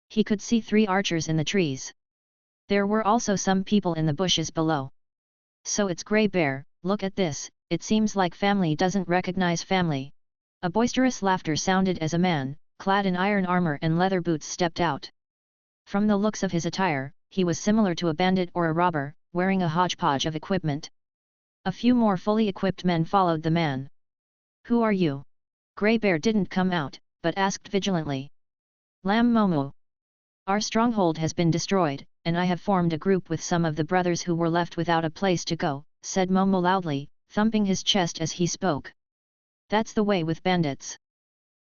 He could see 3 archers in the trees. There were also some people in the bushes below. So it's Grey Bear, look at this, it seems like family doesn't recognize family. A boisterous laughter sounded as a man, clad in iron armor and leather boots stepped out. From the looks of his attire, he was similar to a bandit or a robber, wearing a hodgepodge of equipment. A few more fully equipped men followed the man. Who are you? Grey Bear didn't come out, but asked vigilantly. Lam Momo. Our stronghold has been destroyed, and I have formed a group with some of the brothers who were left without a place to go, said Momo loudly, thumping his chest as he spoke. That's the way with bandits.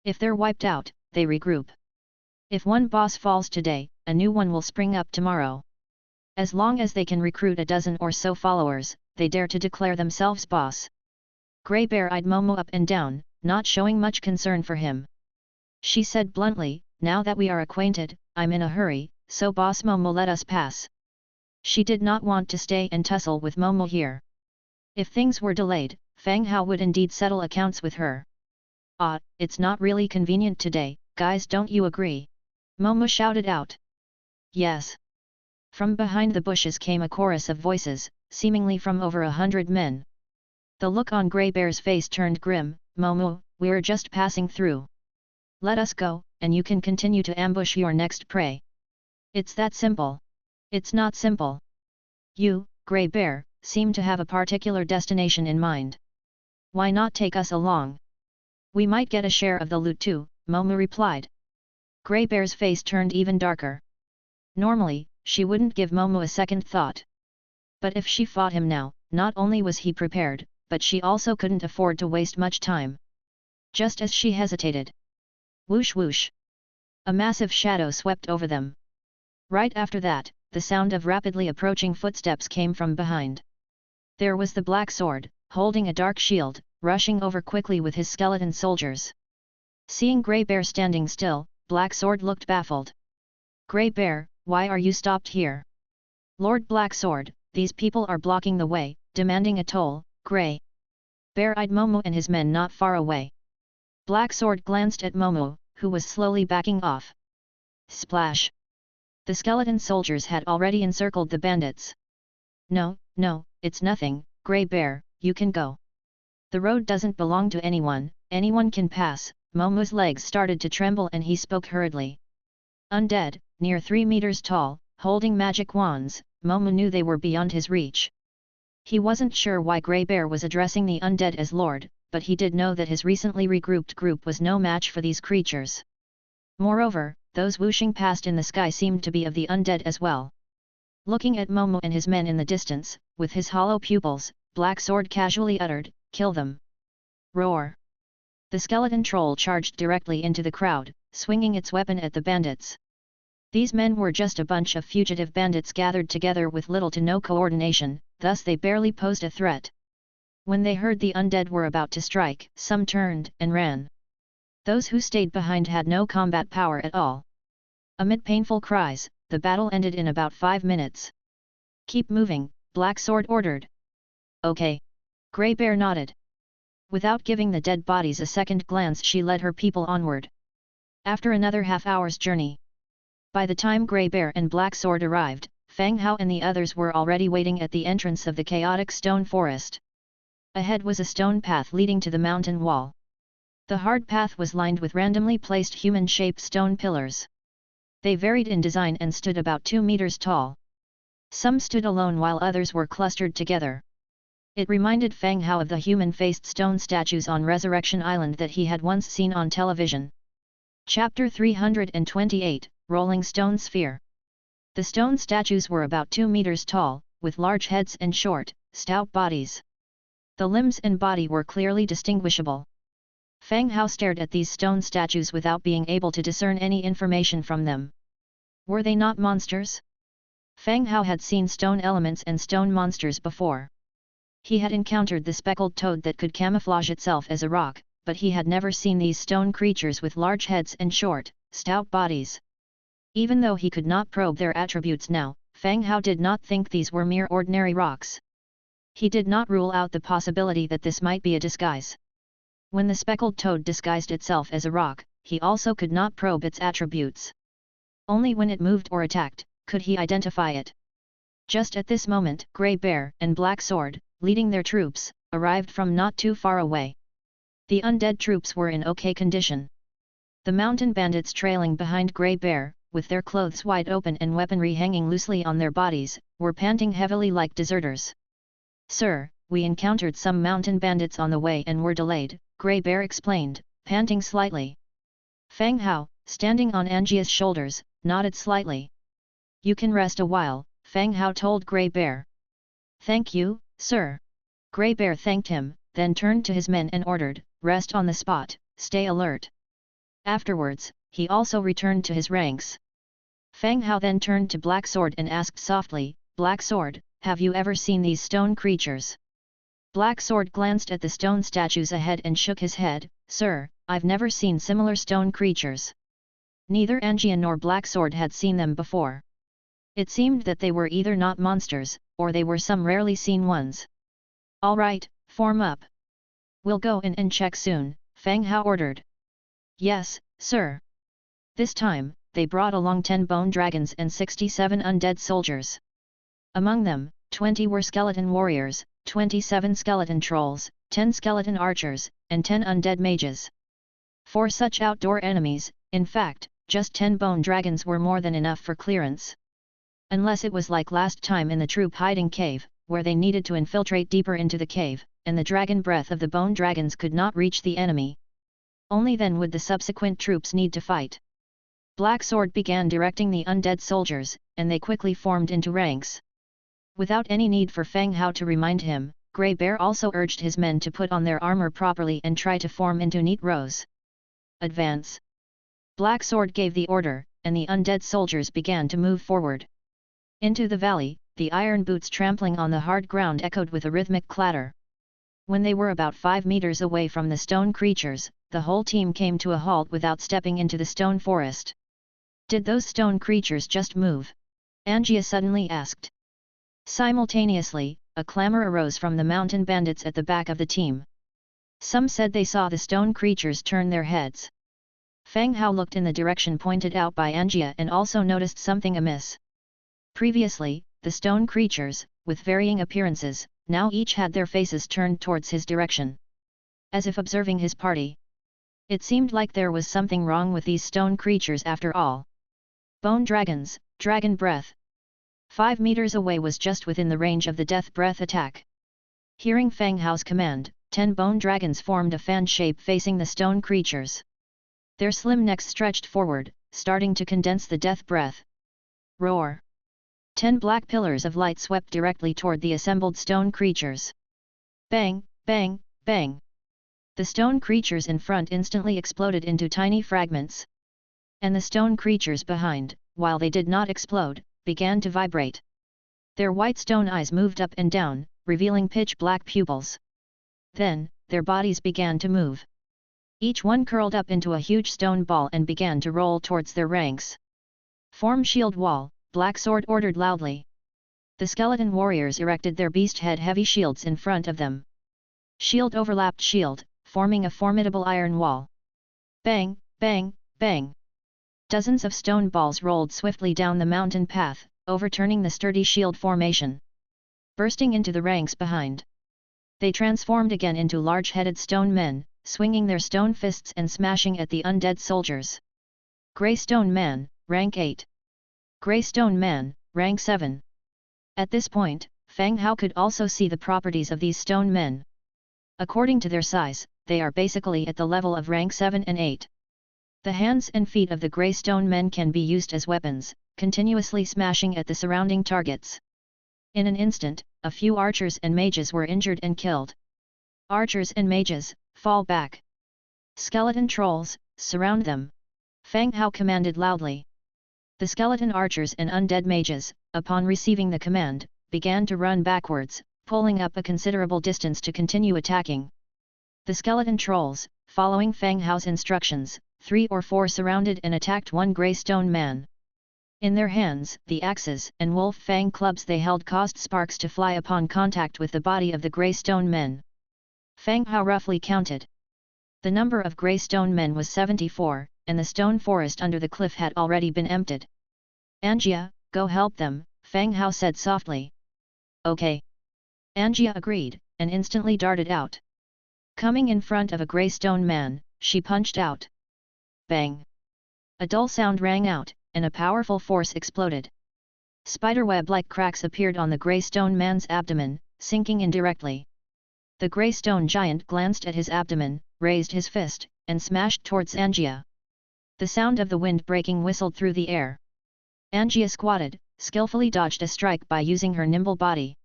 If they're wiped out, they regroup. If one boss falls today, a new one will spring up tomorrow. As long as they can recruit a dozen or so followers, they dare to declare themselves boss. Grey Bear eyed Momo up and down, not showing much concern for him. She said bluntly, now that we are acquainted, I'm in a hurry, so boss Momo let us pass. She did not want to stay and tussle with Momo here. If things were delayed, Fang Hao would indeed settle accounts with her. Ah, it's not really convenient today, guys, don't you agree? Momo shouted out. Yes. From behind the bushes came a chorus of voices, seemingly from over 100 men. The look on Grey Bear's face turned grim. Momo, we're just passing through. Let us go, and you can continue to ambush your next prey. It's that simple. It's not simple. You, Grey Bear, seem to have a particular destination in mind. Why not take us along? We might get a share of the loot too, Momo replied. Grey Bear's face turned even darker. Normally, she wouldn't give Momo a second thought. But if she fought him now, not only was he prepared, but she also couldn't afford to waste much time. Just as she hesitated. Whoosh whoosh. A massive shadow swept over them. Right after that, the sound of rapidly approaching footsteps came from behind. There was the Black Sword, holding a dark shield, rushing over quickly with his skeleton soldiers. Seeing Grey Bear standing still, Black Sword looked baffled. Grey Bear, why are you stopped here? Lord Black Sword, these people are blocking the way, demanding a toll. Grey Bear eyed Momo and his men not far away. Black Sword glanced at Momo, who was slowly backing off. Splash! The skeleton soldiers had already encircled the bandits. No, it's nothing, Grey Bear, you can go. The road doesn't belong to anyone, anyone can pass. Momo's legs started to tremble and he spoke hurriedly. Undead, near 3 meters tall, holding magic wands, Momo knew they were beyond his reach. He wasn't sure why Grey Bear was addressing the undead as Lord, but he did know that his recently regrouped group was no match for these creatures. Moreover, those whooshing past in the sky seemed to be of the undead as well. Looking at Momo and his men in the distance, with his hollow pupils, Black Sword casually uttered, "Kill them!" Roar! The skeleton troll charged directly into the crowd, swinging its weapon at the bandits. These men were just a bunch of fugitive bandits gathered together with little to no coordination, thus they barely posed a threat. When they heard the undead were about to strike, some turned and ran. Those who stayed behind had no combat power at all. Amid painful cries, the battle ended in about 5 minutes. Keep moving, Black Sword ordered. Okay. Grey Bear nodded. Without giving the dead bodies a second glance, she led her people onward. After another half-hour's journey. By the time Grey Bear and Black Sword arrived, Fang Hao and the others were already waiting at the entrance of the chaotic stone forest. Ahead was a stone path leading to the mountain wall. The hard path was lined with randomly placed human-shaped stone pillars. They varied in design and stood about 2 meters tall. Some stood alone while others were clustered together. It reminded Fang Hao of the human-faced stone statues on Resurrection Island that he had once seen on television. Chapter 328, Rolling Stone Sphere. The stone statues were about 2 meters tall, with large heads and short, stout bodies. The limbs and body were clearly distinguishable. Fang Hao stared at these stone statues without being able to discern any information from them. Were they not monsters? Fang Hao had seen stone elements and stone monsters before. He had encountered the speckled toad that could camouflage itself as a rock, but he had never seen these stone creatures with large heads and short, stout bodies. Even though he could not probe their attributes now, Fang Hao did not think these were mere ordinary rocks. He did not rule out the possibility that this might be a disguise. When the speckled toad disguised itself as a rock, he also could not probe its attributes. Only when it moved or attacked, could he identify it. Just at this moment, Grey Bear and Black Sword, leading their troops, arrived from not too far away. The undead troops were in okay condition. The mountain bandits trailing behind Grey Bear, with their clothes wide open and weaponry hanging loosely on their bodies, were panting heavily like deserters. "Sir, we encountered some mountain bandits on the way and were delayed," Grey Bear explained, panting slightly. Fang Hao, standing on Angia's shoulders, nodded slightly. "You can rest a while," Fang Hao told Grey Bear. "Thank you, sir." Grey Bear thanked him, then turned to his men and ordered, "Rest on the spot, stay alert." Afterwards, he also returned to his ranks. Fang Hao then turned to Black Sword and asked softly, "Black Sword, have you ever seen these stone creatures?" Black Sword glanced at the stone statues ahead and shook his head, "Sir, I've never seen similar stone creatures." Neither Angia nor Black Sword had seen them before. It seemed that they were either not monsters, or they were some rarely seen ones. "All right, form up. We'll go in and check soon," Fang Hao ordered. "Yes, sir." This time, they brought along 10 bone dragons and 67 undead soldiers. Among them, 20 were skeleton warriors, 27 skeleton trolls, 10 skeleton archers, and 10 undead mages. For such outdoor enemies, in fact, just 10 bone dragons were more than enough for clearance. Unless it was like last time in the troop hiding cave, where they needed to infiltrate deeper into the cave, and the dragon breath of the bone dragons could not reach the enemy. Only then would the subsequent troops need to fight. Black Sword began directing the undead soldiers, and they quickly formed into ranks. Without any need for Fang Hao to remind him, Grey Bear also urged his men to put on their armor properly and try to form into neat rows. "Advance!" Black Sword gave the order, and the undead soldiers began to move forward. Into the valley, the iron boots trampling on the hard ground echoed with a rhythmic clatter. When they were about 5 meters away from the stone creatures, the whole team came to a halt without stepping into the stone forest. "Did those stone creatures just move?" Angia suddenly asked. Simultaneously, a clamor arose from the mountain bandits at the back of the team. Some said they saw the stone creatures turn their heads. Fang Hao looked in the direction pointed out by Angia and also noticed something amiss. Previously, the stone creatures, with varying appearances, now each had their faces turned towards his direction, as if observing his party. It seemed like there was something wrong with these stone creatures after all. Bone dragons, dragon breath. 5 meters away was just within the range of the death breath attack. Hearing Fang Hao's command, 10 bone dragons formed a fan shape facing the stone creatures. Their slim necks stretched forward, starting to condense the death breath. Roar! 10 black pillars of light swept directly toward the assembled stone creatures. Bang, bang, bang! The stone creatures in front instantly exploded into tiny fragments. And the stone creatures behind, while they did not explode, began to vibrate. Their white stone eyes moved up and down, revealing pitch-black pupils. Then, their bodies began to move. Each one curled up into a huge stone ball and began to roll towards their ranks. "Form shield wall," Black Sword ordered loudly. The skeleton warriors erected their beast-head heavy shields in front of them. Shield overlapped shield, forming a formidable iron wall. Bang, bang, bang! Dozens of stone balls rolled swiftly down the mountain path, overturning the sturdy shield formation. Bursting into the ranks behind, they transformed again into large-headed stone men, swinging their stone fists and smashing at the undead soldiers. Grey Stone Man, Rank 8. Grey Stone Man, Rank 7. At this point, Fang Hao could also see the properties of these stone men. According to their size, they are basically at the level of rank 7 and 8. The hands and feet of the grey stone men can be used as weapons, continuously smashing at the surrounding targets. In an instant, a few archers and mages were injured and killed. Archers and mages, fall back. Skeleton trolls, surround them. Fang Hao commanded loudly. The skeleton archers and undead mages, upon receiving the command, began to run backwards, pulling up a considerable distance to continue attacking. The skeleton trolls, following Fang Hao's instructions, 3 or 4 surrounded and attacked one grey stone man. In their hands, the axes and wolf fang clubs they held caused sparks to fly upon contact with the body of the grey stone men. Fang Hao roughly counted. The number of grey stone men was 74, and the stone forest under the cliff had already been emptied. "Angia, go help them," Fang Hao said softly. "Okay." Angia agreed, and instantly darted out. Coming in front of a grey stone man, she punched out. Bang! A dull sound rang out, and a powerful force exploded. Spiderweb-like cracks appeared on the grey stone man's abdomen, sinking in directly. The grey stone giant glanced at his abdomen, raised his fist, and smashed towards Angia. The sound of the wind breaking whistled through the air. Angia squatted, skillfully dodged a strike by using her nimble body.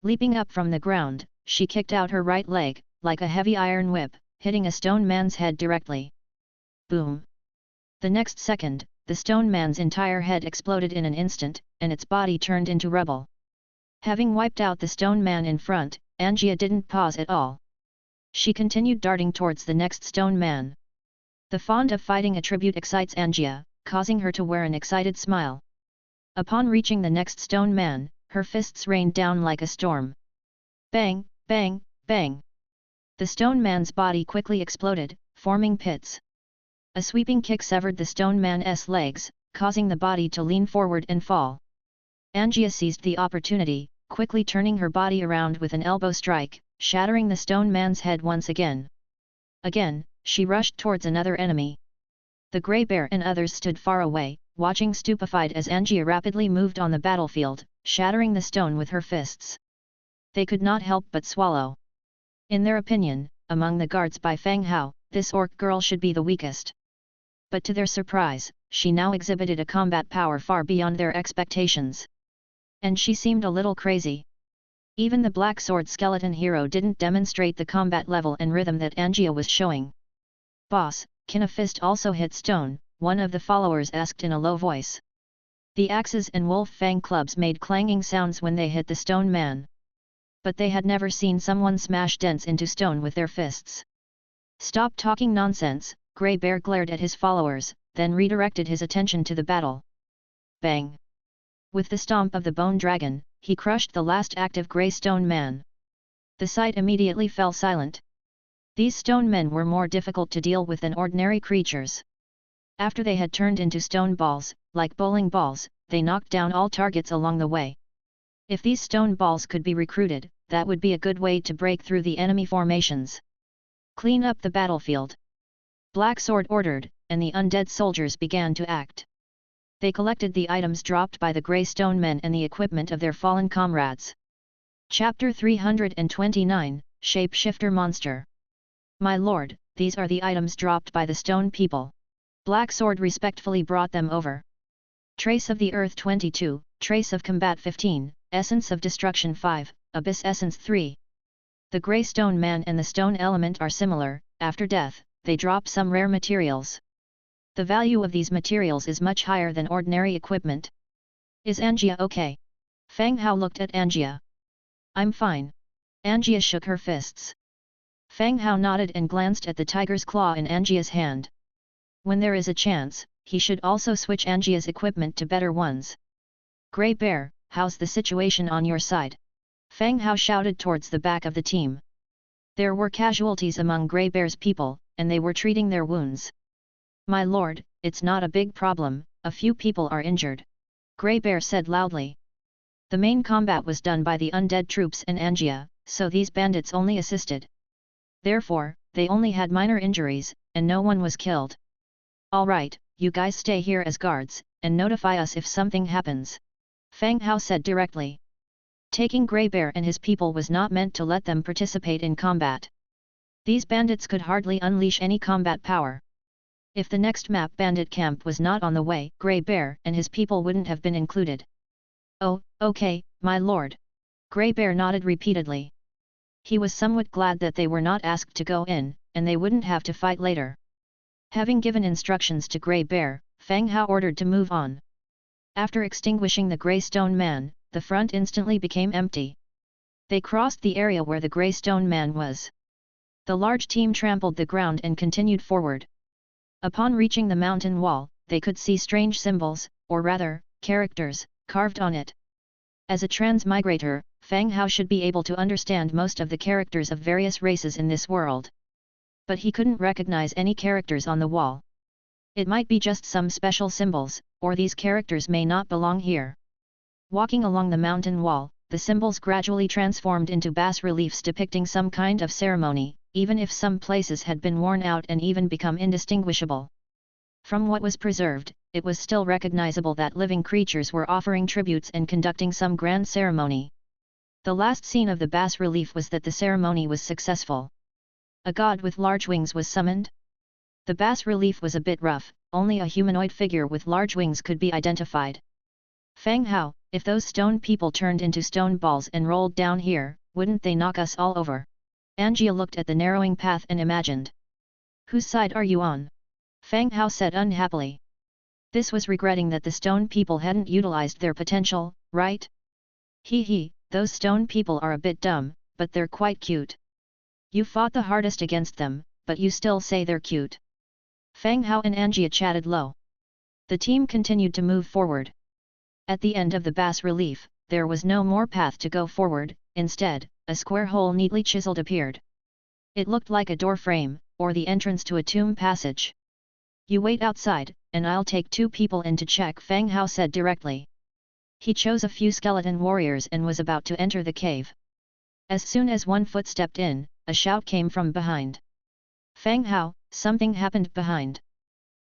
Leaping up from the ground, she kicked out her right leg, like a heavy iron whip, hitting a stone man's head directly. Boom! The next second, the stone man's entire head exploded in an instant, and its body turned into rubble. Having wiped out the stone man in front, Angia didn't pause at all. She continued darting towards the next stone man. The fond of fighting attribute excites Angia, causing her to wear an excited smile. Upon reaching the next stone man, her fists rained down like a storm. Bang, bang, bang! The stone man's body quickly exploded, forming pits. A sweeping kick severed the stone man's legs, causing the body to lean forward and fall. Angia seized the opportunity, quickly turning her body around with an elbow strike, shattering the stone man's head once again. Again, she rushed towards another enemy. The grey bear and others stood far away, watching stupefied as Angia rapidly moved on the battlefield, shattering the stone with her fists. They could not help but swallow. In their opinion, among the guards by Fang Hao, this orc girl should be the weakest. But to their surprise, she now exhibited a combat power far beyond their expectations. And she seemed a little crazy. Even the black sword skeleton hero didn't demonstrate the combat level and rhythm that Angia was showing. "Boss, can a fist also hit stone?" one of the followers asked in a low voice. The axes and wolf fang clubs made clanging sounds when they hit the stone man. But they had never seen someone smash dents into stone with their fists. "Stop talking nonsense," Grey Bear glared at his followers, then redirected his attention to the battle. Bang! With the stomp of the bone dragon, he crushed the last active grey stone man. The sight immediately fell silent. These stone men were more difficult to deal with than ordinary creatures. After they had turned into stone balls, like bowling balls, they knocked down all targets along the way. If these stone balls could be recruited, that would be a good way to break through the enemy formations. "Clean up the battlefield," Black Sword ordered, and the undead soldiers began to act. They collected the items dropped by the grey stone men and the equipment of their fallen comrades. Chapter 329, Shapeshifter Monster. "My lord, these are the items dropped by the stone people." Black Sword respectfully brought them over. Trace of the Earth 22, Trace of Combat 15, Essence of Destruction 5, Abyss Essence 3. The grey stone man and the stone element are similar. After death, they drop some rare materials. The value of these materials is much higher than ordinary equipment. "Is Angia okay?" Fang Hao looked at Angia. "I'm fine." Angia shook her fists. Fang Hao nodded and glanced at the tiger's claw in Angia's hand. When there is a chance, he should also switch Angia's equipment to better ones. "Grey Bear, how's the situation on your side?" Fang Hao shouted towards the back of the team. There were casualties among Grey Bear's people, and they were treating their wounds. "My lord, it's not a big problem, a few people are injured," Grey Bear said loudly. The main combat was done by the undead troops and Angia, so these bandits only assisted. Therefore, they only had minor injuries, and no one was killed. "All right, you guys stay here as guards, and notify us if something happens," Fang Hao said directly. Taking Grey Bear and his people was not meant to let them participate in combat. These bandits could hardly unleash any combat power. If the next map bandit camp was not on the way, Grey Bear and his people wouldn't have been included. Oh, okay, my lord. Grey Bear nodded repeatedly. He was somewhat glad that they were not asked to go in, and they wouldn't have to fight later. Having given instructions to Grey Bear, Fang Hao ordered to move on. After extinguishing the grey stone man, the front instantly became empty. They crossed the area where the grey stone man was. The large team trampled the ground and continued forward. Upon reaching the mountain wall, they could see strange symbols, or rather, characters, carved on it. As a transmigrator, Fang Hao should be able to understand most of the characters of various races in this world. But he couldn't recognize any characters on the wall. It might be just some special symbols, or these characters may not belong here. Walking along the mountain wall, the symbols gradually transformed into bas-reliefs depicting some kind of ceremony, even if some places had been worn out and even become indistinguishable. From what was preserved, it was still recognizable that living creatures were offering tributes and conducting some grand ceremony. The last scene of the bas-relief was that the ceremony was successful. A god with large wings was summoned. The bas-relief was a bit rough, only a humanoid figure with large wings could be identified. Fang Hao, if those stone people turned into stone balls and rolled down here, wouldn't they knock us all over? Angia looked at the narrowing path and imagined. Whose side are you on? Fang Hao said unhappily. This was regretting that the stone people hadn't utilized their potential, right? Hee, those stone people are a bit dumb, but they're quite cute. You fought the hardest against them, but you still say they're cute. Fang Hao and Angia chatted low. The team continued to move forward. At the end of the bas-relief, there was no more path to go forward, instead, a square hole neatly chiseled appeared. It looked like a door frame, or the entrance to a tomb passage. You wait outside, and I'll take 2 people in to check, Fang Hao said directly. He chose a few skeleton warriors and was about to enter the cave. As soon as one foot stepped in, a shout came from behind. Fang Hao, something happened behind.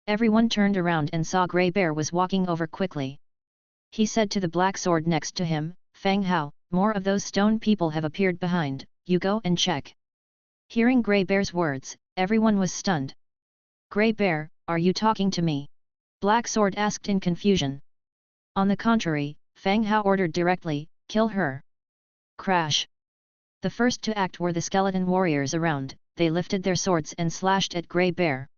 Everyone turned around and saw Grey Bear was walking over quickly. He said to the black sword next to him, Fang Hao, more of those stone people have appeared behind, you go and check. Hearing Grey Bear's words, everyone was stunned. Grey Bear, are you talking to me? Black Sword asked in confusion. On the contrary, Fang Hao ordered directly, kill her. Crash. The first to act were the skeleton warriors around, they lifted their swords and slashed at Grey Bear.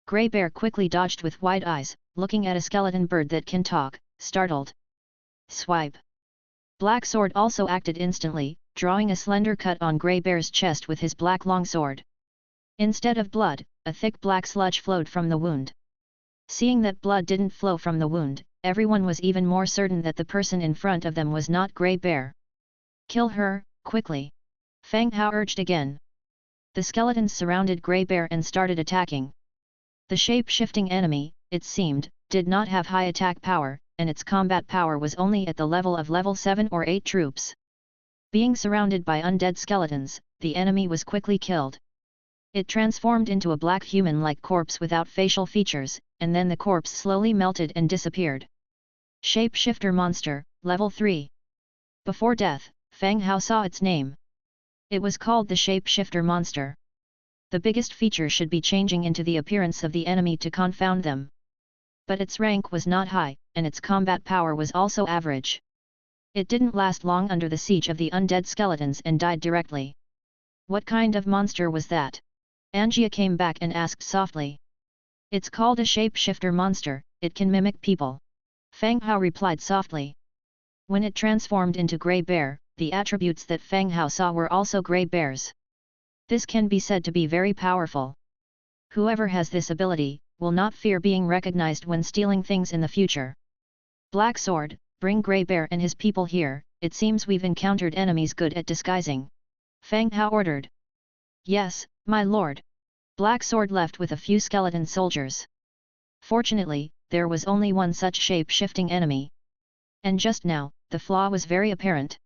Grey Bear quickly dodged with wide eyes, looking at a skeleton bird that can talk, startled. Swipe. Black Sword also acted instantly, drawing a slender cut on Grey Bear's chest with his black longsword. Instead of blood, a thick black sludge flowed from the wound. Seeing that blood didn't flow from the wound, everyone was even more certain that the person in front of them was not Grey Bear. Kill her, quickly. Fang Hao urged again. The skeletons surrounded Grey Bear and started attacking. The shape-shifting enemy, it seemed, did not have high attack power, and its combat power was only at the level of level 7 or 8 troops. Being surrounded by undead skeletons, the enemy was quickly killed. It transformed into a black human-like corpse without facial features, and then the corpse slowly melted and disappeared. Shape-shifter monster, level 3. Before death, Fang Hao saw its name. It was called the shape-shifter monster. The biggest feature should be changing into the appearance of the enemy to confound them. But its rank was not high, and its combat power was also average. It didn't last long under the siege of the undead skeletons and died directly. What kind of monster was that? Angia came back and asked softly. It's called a shape-shifter monster, it can mimic people. Fang Hao replied softly. When it transformed into Grey Bear, the attributes that Fang Hao saw were also Grey Bear's. This can be said to be very powerful. Whoever has this ability, will not fear being recognized when stealing things in the future. Black Sword, bring Grey Bear and his people here, it seems we've encountered enemies good at disguising. Fang Hao ordered. Yes, my lord. Black Sword left with a few skeleton soldiers. Fortunately, there was only one such shape-shifting enemy. And just now, the flaw was very apparent.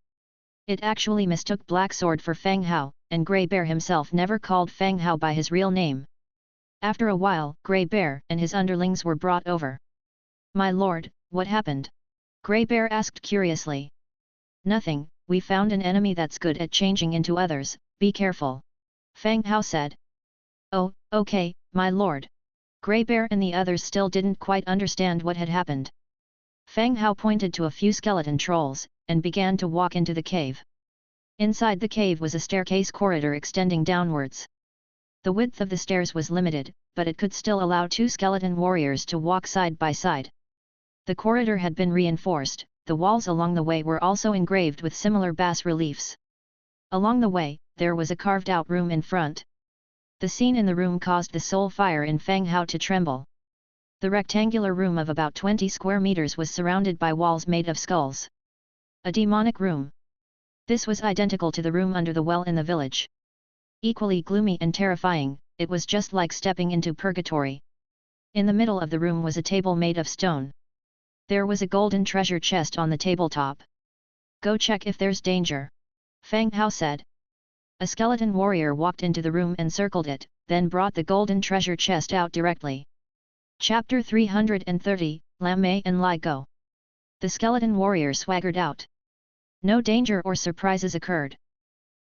It actually mistook Black Sword for Fang Hao, and Grey Bear himself never called Fang Hao by his real name. After a while, Grey Bear and his underlings were brought over. My lord, what happened? Grey Bear asked curiously. Nothing, we found an enemy that's good at changing into others, be careful. Fang Hao said. Oh, okay, my lord. Grey Bear and the others still didn't quite understand what had happened. Fang Hao pointed to a few skeleton trolls, and began to walk into the cave. Inside the cave was a staircase corridor extending downwards. The width of the stairs was limited, but it could still allow 2 skeleton warriors to walk side by side. The corridor had been reinforced, the walls along the way were also engraved with similar bas-reliefs. Along the way, there was a carved-out room in front. The scene in the room caused the soul fire in Fang Hao to tremble. The rectangular room of about 20 square meters was surrounded by walls made of skulls. A demonic room. This was identical to the room under the well in the village. Equally gloomy and terrifying, it was just like stepping into purgatory. In the middle of the room was a table made of stone. There was a golden treasure chest on the tabletop. "Go check if there's danger," Fang Hao said. A skeleton warrior walked into the room and circled it, then brought the golden treasure chest out directly. Chapter 330, Lam Mei and Lai Go. The skeleton warrior swaggered out. No danger or surprises occurred.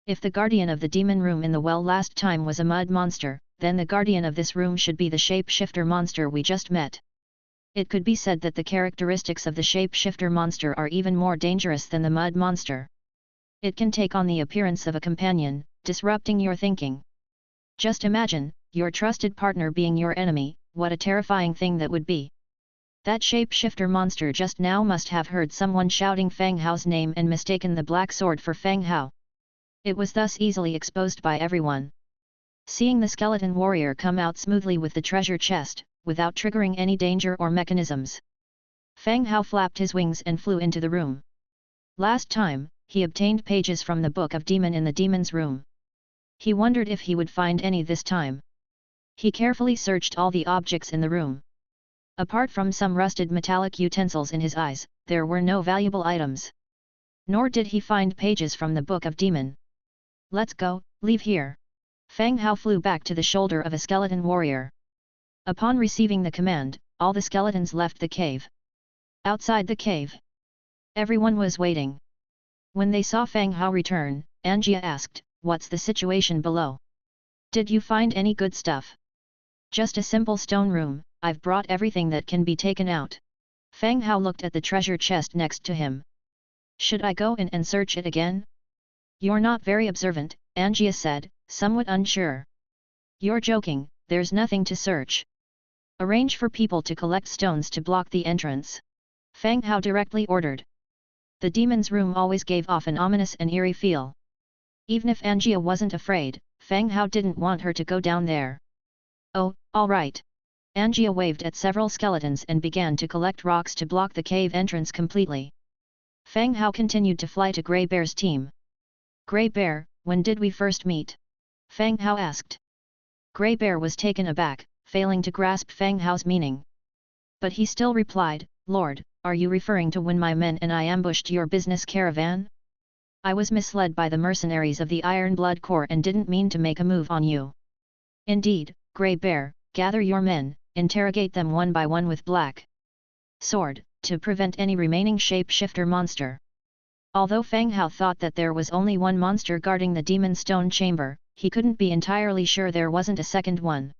If the guardian of the demon room in the well last time was a mud monster, then the guardian of this room should be the shape-shifter monster we just met. It could be said that the characteristics of the shape-shifter monster are even more dangerous than the mud monster. It can take on the appearance of a companion, disrupting your thinking. Just imagine, your trusted partner being your enemy, what a terrifying thing that would be. That shape-shifter monster just now must have heard someone shouting Fang Hao's name and mistaken the black sword for Fang Hao. It was thus easily exposed by everyone. Seeing the skeleton warrior come out smoothly with the treasure chest, without triggering any danger or mechanisms, Fang Hao flapped his wings and flew into the room. Last time, he obtained pages from the Book of Demon in the demon's room. He wondered if he would find any this time. He carefully searched all the objects in the room. Apart from some rusted metallic utensils in his eyes, there were no valuable items. Nor did he find pages from the Book of Demon. "Let's go, leave here." Fang Hao flew back to the shoulder of a skeleton warrior. Upon receiving the command, all the skeletons left the cave. Outside the cave, everyone was waiting. When they saw Fang Hao return, Anjia asked, "What's the situation below? Did you find any good stuff?" "Just a simple stone room, I've brought everything that can be taken out." Fang Hao looked at the treasure chest next to him. "Should I go in and search it again?" "You're not very observant," Anjia said, somewhat unsure. "You're joking, there's nothing to search. Arrange for people to collect stones to block the entrance," Fang Hao directly ordered. The demon's room always gave off an ominous and eerie feel. Even if Anjia wasn't afraid, Fang Hao didn't want her to go down there. "Oh, all right." Anjia waved at several skeletons and began to collect rocks to block the cave entrance completely. Fang Hao continued to fly to Grey Bear's team. "Grey Bear, when did we first meet?" Fang Hao asked. Grey Bear was taken aback, failing to grasp Fang Hao's meaning. But he still replied, "Lord, are you referring to when my men and I ambushed your business caravan? I was misled by the mercenaries of the Iron Blood Corps and didn't mean to make a move on you." "Indeed, Grey Bear, gather your men, interrogate them one by one with Black Sword, to prevent any remaining shape-shifter monster." Although Fang Hao thought that there was only one monster guarding the demon stone chamber, he couldn't be entirely sure there wasn't a second one.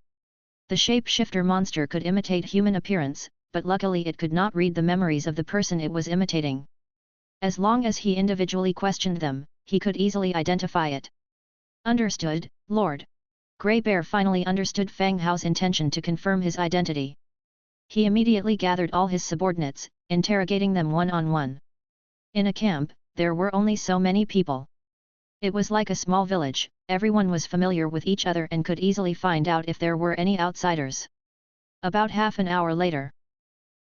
The shape-shifter monster could imitate human appearance, but luckily it could not read the memories of the person it was imitating. As long as he individually questioned them, he could easily identify it. "Understood, Lord." Grey Bear finally understood Fang Hao's intention to confirm his identity. He immediately gathered all his subordinates, interrogating them one-on-one. In a camp, there were only so many people. It was like a small village, everyone was familiar with each other and could easily find out if there were any outsiders. About half an hour later,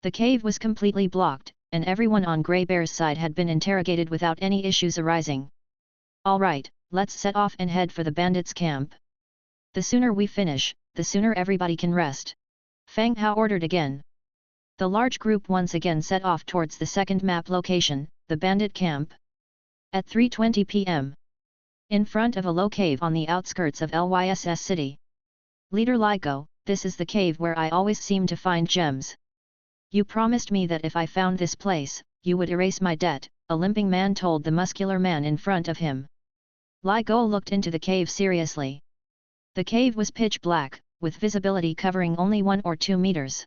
the cave was completely blocked, and everyone on Grey Bear's side had been interrogated without any issues arising. "All right, let's set off and head for the bandits' camp. The sooner we finish, the sooner everybody can rest," Fang Hao ordered again. The large group once again set off towards the second map location, the bandit camp. At 3:20 p.m. in front of a low cave on the outskirts of Lyss city. "Leader Lai Go, this is the cave where I always seem to find gems. You promised me that if I found this place, you would erase my debt," a limping man told the muscular man in front of him. Lai Go looked into the cave seriously. The cave was pitch black, with visibility covering only 1 or 2 meters.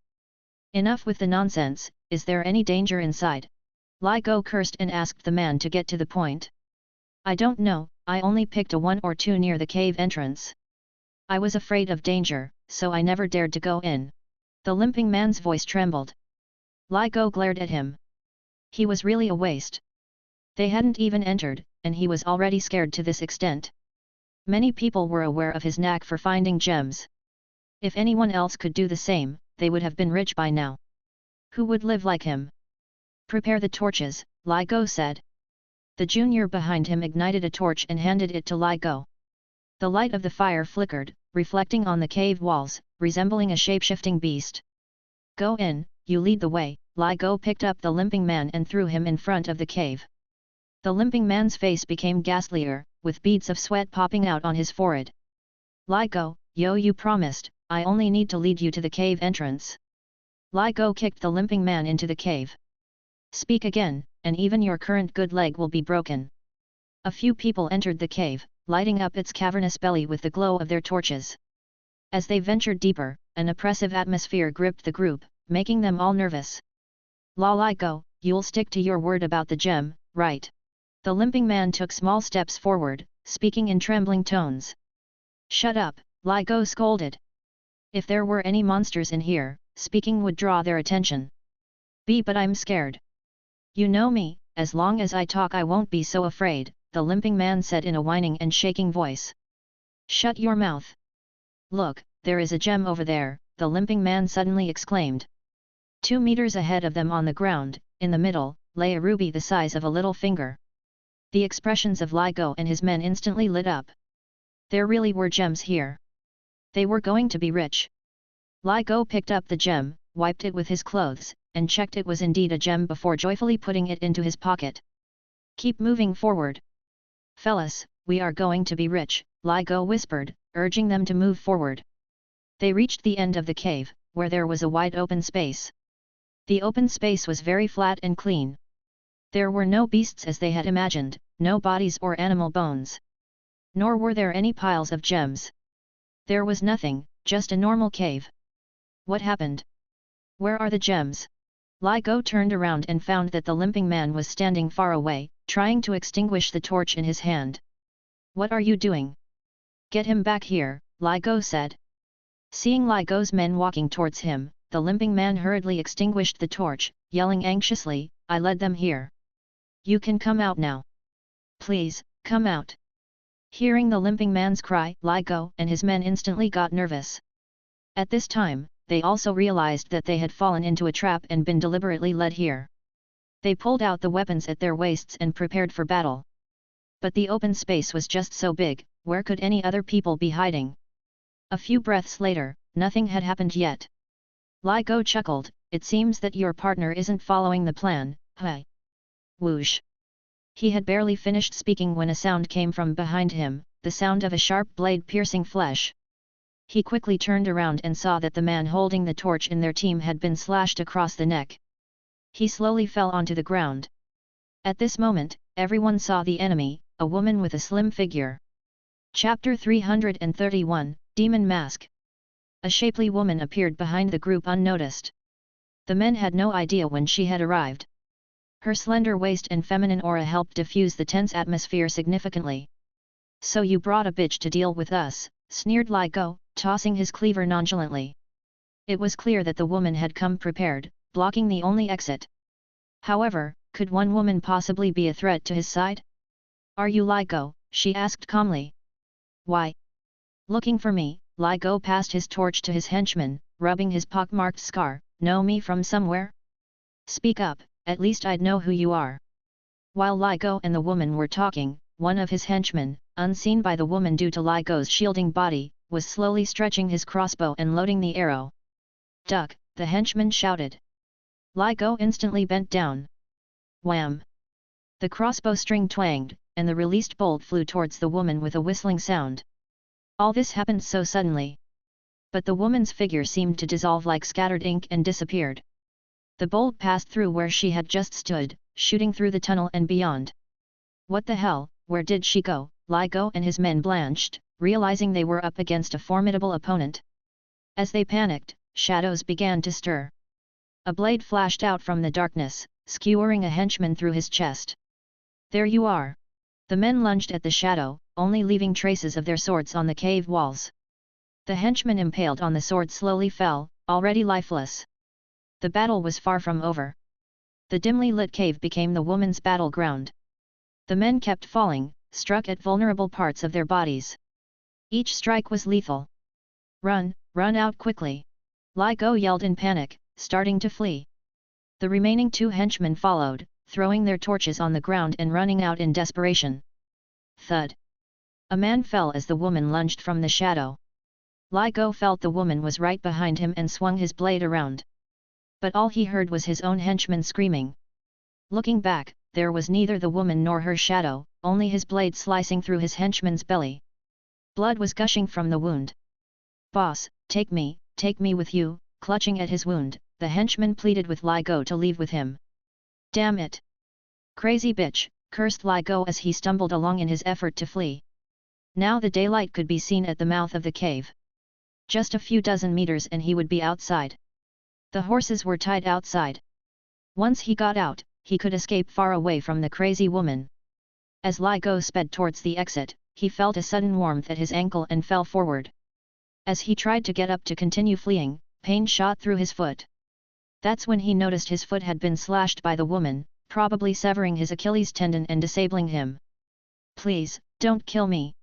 Enough with the nonsense, is there any danger inside? Li Go cursed and asked the man to get to the point. I don't know, I only picked a 1 or 2 near the cave entrance. I was afraid of danger, so I never dared to go in. The limping man's voice trembled. Li Go glared at him. He was really a waste. They hadn't even entered, and he was already scared to this extent. Many people were aware of his knack for finding gems. If anyone else could do the same, they would have been rich by now. Who would live like him? Prepare the torches, Li Go said. The junior behind him ignited a torch and handed it to Li Go. The light of the fire flickered, reflecting on the cave walls, resembling a shape-shifting beast. Go in, you lead the way. Li Go picked up the limping man and threw him in front of the cave. The limping man's face became ghastlier, with beads of sweat popping out on his forehead. Li Go, yo, you promised, I only need to lead you to the cave entrance. Li Go kicked the limping man into the cave. Speak again, and even your current good leg will be broken. A few people entered the cave, lighting up its cavernous belly with the glow of their torches. As they ventured deeper, an oppressive atmosphere gripped the group, making them all nervous. Li Go, you'll stick to your word about the gem, right? The limping man took small steps forward, speaking in trembling tones. Shut up, Li Go scolded. If there were any monsters in here, speaking would draw their attention. But I'm scared. You know me, as long as I talk I won't be so afraid, the limping man said in a whining and shaking voice. Shut your mouth. Look, there is a gem over there, the limping man suddenly exclaimed. 2 meters ahead of them on the ground, in the middle, lay a ruby the size of a little finger. The expressions of Li Go and his men instantly lit up. There really were gems here. They were going to be rich. Li Go picked up the gem, wiped it with his clothes, and checked it was indeed a gem before joyfully putting it into his pocket. Keep moving forward. Fellas, we are going to be rich, Li Go whispered, urging them to move forward. They reached the end of the cave, where there was a wide open space. The open space was very flat and clean. There were no beasts as they had imagined, no bodies or animal bones. Nor were there any piles of gems. There was nothing, just a normal cave. What happened? Where are the gems? Li Go turned around and found that the limping man was standing far away, trying to extinguish the torch in his hand. What are you doing? Get him back here, Li Go said. Seeing Li Go's men walking towards him, the limping man hurriedly extinguished the torch, yelling anxiously, I led them here. You can come out now. Please, come out. Hearing the limping man's cry, Li Go and his men instantly got nervous. At this time, they also realized that they had fallen into a trap and been deliberately led here. They pulled out the weapons at their waists and prepared for battle. But the open space was just so big, where could any other people be hiding? A few breaths later, nothing had happened yet. Li Go chuckled, it seems that your partner isn't following the plan, huh? Whoosh! He had barely finished speaking when a sound came from behind him, the sound of a sharp blade piercing flesh. He quickly turned around and saw that the man holding the torch in their team had been slashed across the neck. He slowly fell onto the ground. At this moment, everyone saw the enemy, a woman with a slim figure. Chapter 331, Demon Mask. A shapely woman appeared behind the group unnoticed. The men had no idea when she had arrived. Her slender waist and feminine aura helped diffuse the tense atmosphere significantly. So you brought a bitch to deal with us, sneered Li Go, tossing his cleaver nonchalantly. It was clear that the woman had come prepared, blocking the only exit. However, could one woman possibly be a threat to his side? Are you Li Go? She asked calmly. Why? Looking for me, Li Go passed his torch to his henchman, rubbing his pockmarked scar, know me from somewhere? Speak up, at least I'd know who you are. While Li Go and the woman were talking, one of his henchmen, unseen by the woman due to Li Go's shielding body, was slowly stretching his crossbow and loading the arrow. Duck, the henchman shouted. Li Go instantly bent down. Wham! The crossbow string twanged, and the released bolt flew towards the woman with a whistling sound. All this happened so suddenly. But the woman's figure seemed to dissolve like scattered ink and disappeared. The bolt passed through where she had just stood, shooting through the tunnel and beyond. What the hell, where did she go? Li Go and his men blanched, realizing they were up against a formidable opponent. As they panicked, shadows began to stir. A blade flashed out from the darkness, skewering a henchman through his chest. There you are! The men lunged at the shadow, only leaving traces of their swords on the cave walls. The henchman impaled on the sword slowly fell, already lifeless. The battle was far from over. The dimly lit cave became the woman's battleground. The men kept falling, struck at vulnerable parts of their bodies. Each strike was lethal. Run, run out quickly! Li Go yelled in panic, starting to flee. The remaining two henchmen followed, throwing their torches on the ground and running out in desperation. Thud! A man fell as the woman lunged from the shadow. Li Go felt the woman was right behind him and swung his blade around. But all he heard was his own henchman screaming. Looking back, there was neither the woman nor her shadow, only his blade slicing through his henchman's belly. Blood was gushing from the wound. "Boss, take me with you," clutching at his wound, the henchman pleaded with Li Go to leave with him. "Damn it! Crazy bitch," cursed Li Go as he stumbled along in his effort to flee. Now the daylight could be seen at the mouth of the cave. Just a few dozen meters and he would be outside. The horses were tied outside. Once he got out, he could escape far away from the crazy woman. As Li Go sped towards the exit, he felt a sudden warmth at his ankle and fell forward. As he tried to get up to continue fleeing, pain shot through his foot. That's when he noticed his foot had been slashed by the woman, probably severing his Achilles tendon and disabling him. "Please, don't kill me.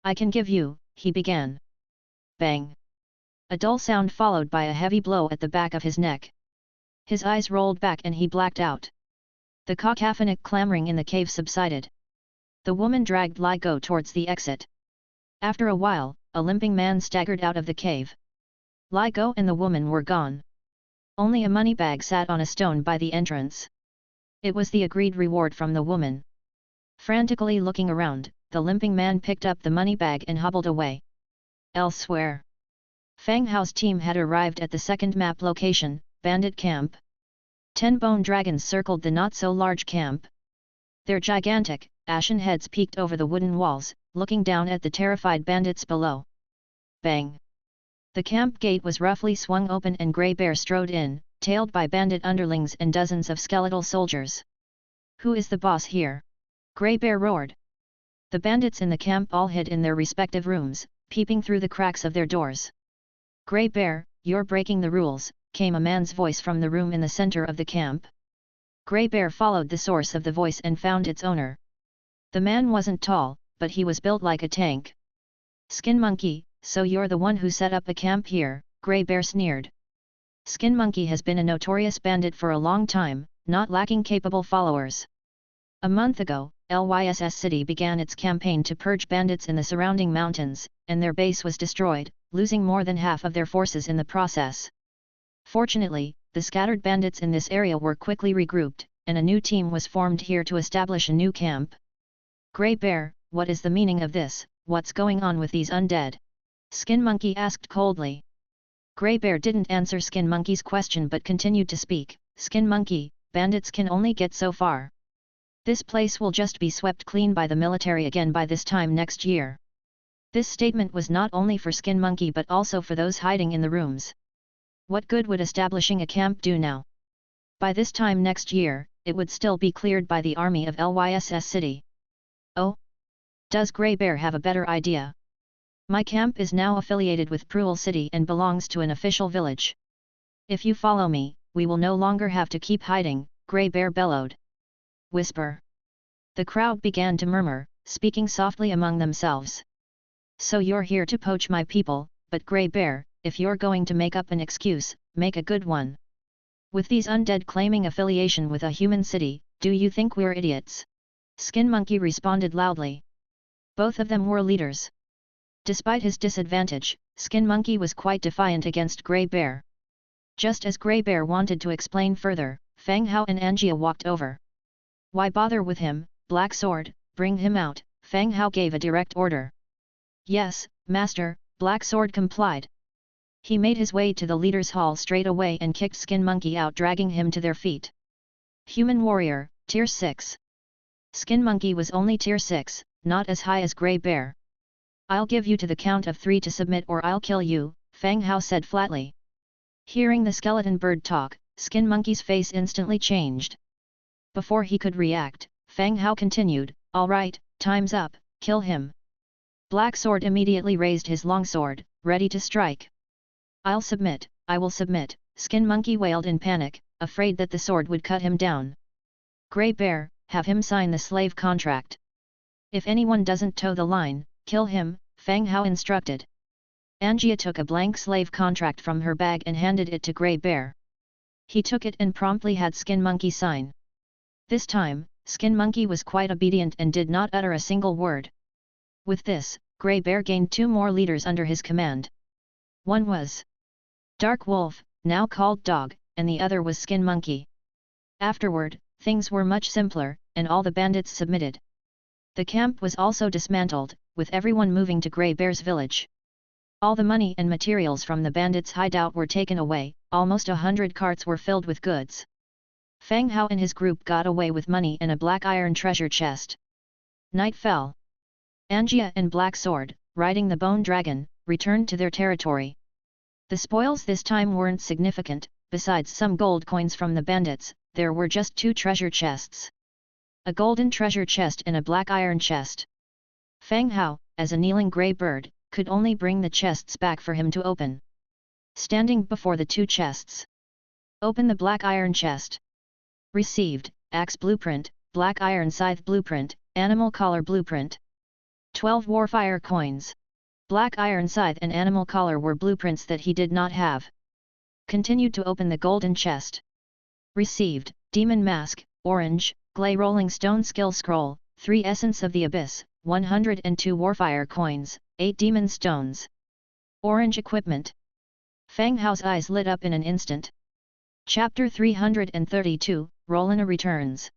I can give you," he began. Bang! A dull sound followed by a heavy blow at the back of his neck. His eyes rolled back and he blacked out. The cacophonic clamoring in the cave subsided. The woman dragged Li Go towards the exit. After a while, a limping man staggered out of the cave. Li Go and the woman were gone. Only a money bag sat on a stone by the entrance. It was the agreed reward from the woman. Frantically looking around, the limping man picked up the money bag and hobbled away. Elsewhere, Fang Hao's team had arrived at the second map location, Bandit Camp. 10 bone dragons circled the not-so-large camp. Their gigantic, ashen heads peeked over the wooden walls, looking down at the terrified bandits below. Bang! The camp gate was roughly swung open and Grey Bear strode in, tailed by bandit underlings and dozens of skeletal soldiers. "Who is the boss here?" Grey Bear roared. The bandits in the camp all hid in their respective rooms, peeping through the cracks of their doors. "Grey Bear, you're breaking the rules," came a man's voice from the room in the center of the camp. Grey Bear followed the source of the voice and found its owner. The man wasn't tall, but he was built like a tank. "Skin Monkey, so you're the one who set up a camp here," Grey Bear sneered. Skin Monkey has been a notorious bandit for a long time, not lacking capable followers. A month ago, Lyss City began its campaign to purge bandits in the surrounding mountains, and their base was destroyed, losing more than half of their forces in the process. Fortunately, the scattered bandits in this area were quickly regrouped, and a new team was formed here to establish a new camp. "Grey Bear, what is the meaning of this? What's going on with these undead?" Skin Monkey asked coldly. Grey Bear didn't answer Skin Monkey's question but continued to speak. "Skin Monkey, bandits can only get so far. This place will just be swept clean by the military again by this time next year." This statement was not only for Skin Monkey but also for those hiding in the rooms. What good would establishing a camp do now? By this time next year, it would still be cleared by the army of Lyss City. "Oh? Does Grey Bear have a better idea? My camp is now affiliated with Cruel City and belongs to an official village. If you follow me, we will no longer have to keep hiding," Grey Bear bellowed. Whisper. The crowd began to murmur, speaking softly among themselves. "So you're here to poach my people, but Grey Bear, if you're going to make up an excuse, make a good one. With these undead claiming affiliation with a human city, do you think we're idiots?" Skin Monkey responded loudly. Both of them were leaders. Despite his disadvantage, Skin Monkey was quite defiant against Grey Bear. Just as Grey Bear wanted to explain further, Fang Hao and Angia walked over. "Why bother with him, Black Sword, bring him out," Fang Hao gave a direct order. "Yes, Master," Black Sword complied. He made his way to the leaders' hall straight away and kicked Skin Monkey out, dragging him to their feet. Human Warrior, Tier 6. Skin Monkey was only Tier 6, not as high as Grey Bear. "I'll give you to the count of 3 to submit or I'll kill you," Fang Hao said flatly. Hearing the skeleton bird talk, Skin Monkey's face instantly changed. Before he could react, Fang Hao continued, "All right, time's up, kill him." Black Sword immediately raised his longsword, ready to strike. "I'll submit, I will submit," Skin Monkey wailed in panic, afraid that the sword would cut him down. "Grey Bear, have him sign the slave contract. If anyone doesn't toe the line, kill him," Fang Hao instructed. Angia took a blank slave contract from her bag and handed it to Grey Bear. He took it and promptly had Skin Monkey sign. This time, Skin Monkey was quite obedient and did not utter a single word. With this, Grey Bear gained 2 more leaders under his command. One was Dark Wolf, now called Dog, and the other was Skin Monkey. Afterward, things were much simpler, and all the bandits submitted. The camp was also dismantled, with everyone moving to Grey Bear's village. All the money and materials from the bandits' hideout were taken away, almost 100 carts were filled with goods. Fang Hao and his group got away with money and a black iron treasure chest. Night fell. Angia and Black Sword, riding the Bone Dragon, returned to their territory. The spoils this time weren't significant. Besides some gold coins from the bandits, there were just 2 treasure chests. A golden treasure chest and a black iron chest. Fang Hao, as a kneeling grey bird, could only bring the chests back for him to open. Standing before the 2 chests. "Open the black iron chest." Received, Axe Blueprint, Black Iron Scythe Blueprint, Animal Collar Blueprint. 12 Warfire Coins. Black Iron Scythe and Animal Collar were blueprints that he did not have. Continued to open the golden chest. Received, Demon Mask, Orange, Glay Rolling Stone Skill Scroll, 3 Essence of the Abyss, 102 Warfire Coins, 8 Demon Stones. Orange Equipment. Fang Hao's eyes lit up in an instant. Chapter 332, Rolen returns.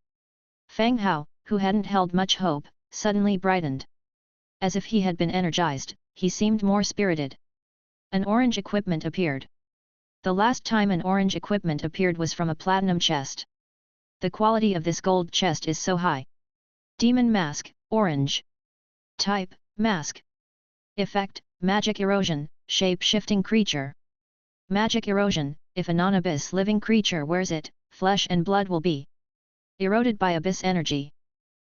Fang Hao, who hadn't held much hope, suddenly brightened. As if he had been energized, he seemed more spirited. An orange equipment appeared. The last time an orange equipment appeared was from a platinum chest. The quality of this gold chest is so high. Demon Mask, Orange. Type, Mask. Effect, Magic Erosion, Shape-shifting creature. Magic Erosion, if a non-abyss living creature wears it, flesh and blood will be eroded by abyss energy.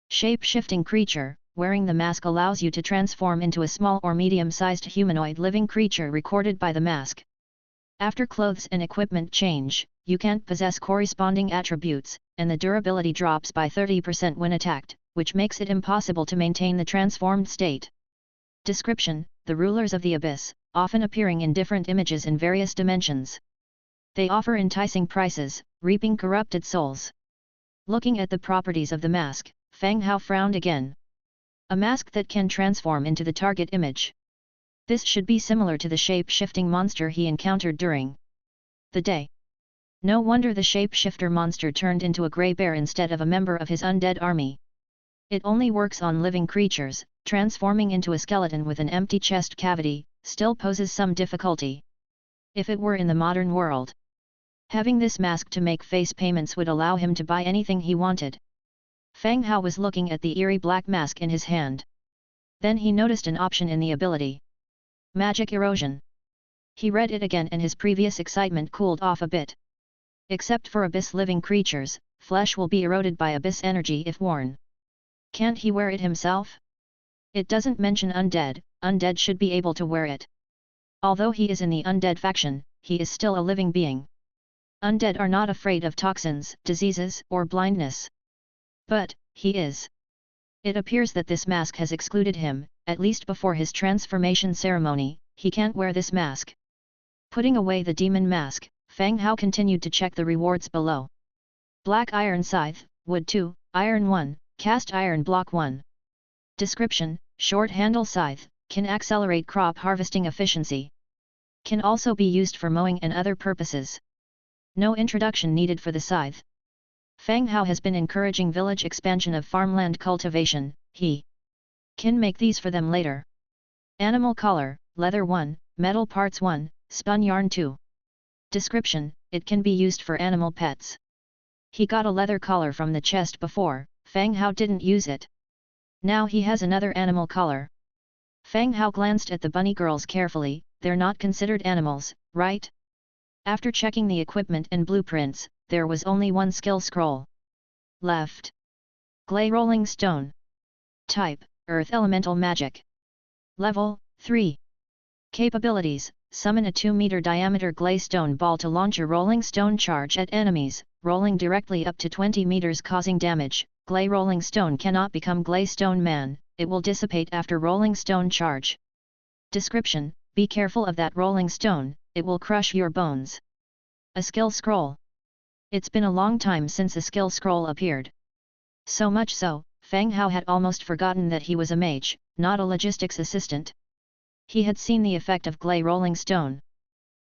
Shape-shifting creature, wearing the mask allows you to transform into a small or medium-sized humanoid living creature recorded by the mask. After clothes and equipment change, you can't possess corresponding attributes, and the durability drops by 30% when attacked, which makes it impossible to maintain the transformed state. Description: the rulers of the abyss, often appearing in different images in various dimensions. They offer enticing prices, reaping corrupted souls. Looking at the properties of the mask, Fang Hao frowned again. A mask that can transform into the target image. This should be similar to the shape-shifting monster he encountered during the day. No wonder the shape-shifter monster turned into a grey bear instead of a member of his undead army. It only works on living creatures. Transforming into a skeleton with an empty chest cavity still poses some difficulty. If it were in the modern world, having this mask to make face payments would allow him to buy anything he wanted. Fang Hao was looking at the eerie black mask in his hand. Then he noticed an option in the ability. Magic Erosion. He read it again and his previous excitement cooled off a bit. Except for abyss living creatures, flesh will be eroded by abyss energy if worn. Can't he wear it himself? It doesn't mention undead. Undead should be able to wear it. Although he is in the undead faction, he is still a living being. Undead are not afraid of toxins, diseases, or blindness. But, he is. It appears that this mask has excluded him, at least before his transformation ceremony. He can't wear this mask. Putting away the demon mask, Fang Hao continued to check the rewards below. Black Iron Scythe, Wood 2, Iron 1, Cast Iron Block 1. Description: Short handle scythe, can accelerate crop harvesting efficiency. Can also be used for mowing and other purposes. No introduction needed for the scythe. Fang Hao has been encouraging village expansion of farmland cultivation. He can make these for them later. Animal collar, leather 1, metal parts 1, spun yarn 2. Description: it can be used for animal pets. He got a leather collar from the chest before. Fang Hao didn't use it. Now he has another animal collar. Fang Hao glanced at the bunny girls carefully. They're not considered animals, right? After checking the equipment and blueprints, there was only one skill scroll left. Clay Rolling Stone. Type: Earth Elemental Magic. Level: 3. Capabilities: Summon a 2-meter diameter clay stone ball to launch a rolling stone charge at enemies, rolling directly up to 20 meters causing damage. Clay Rolling Stone cannot become Clay Stone Man, it will dissipate after rolling stone charge. Description: Be careful of that rolling stone, it will crush your bones. A skill scroll. It's been a long time since a skill scroll appeared. So much so, Fang Hao had almost forgotten that he was a mage, not a logistics assistant. He had seen the effect of Clay Rolling Stone.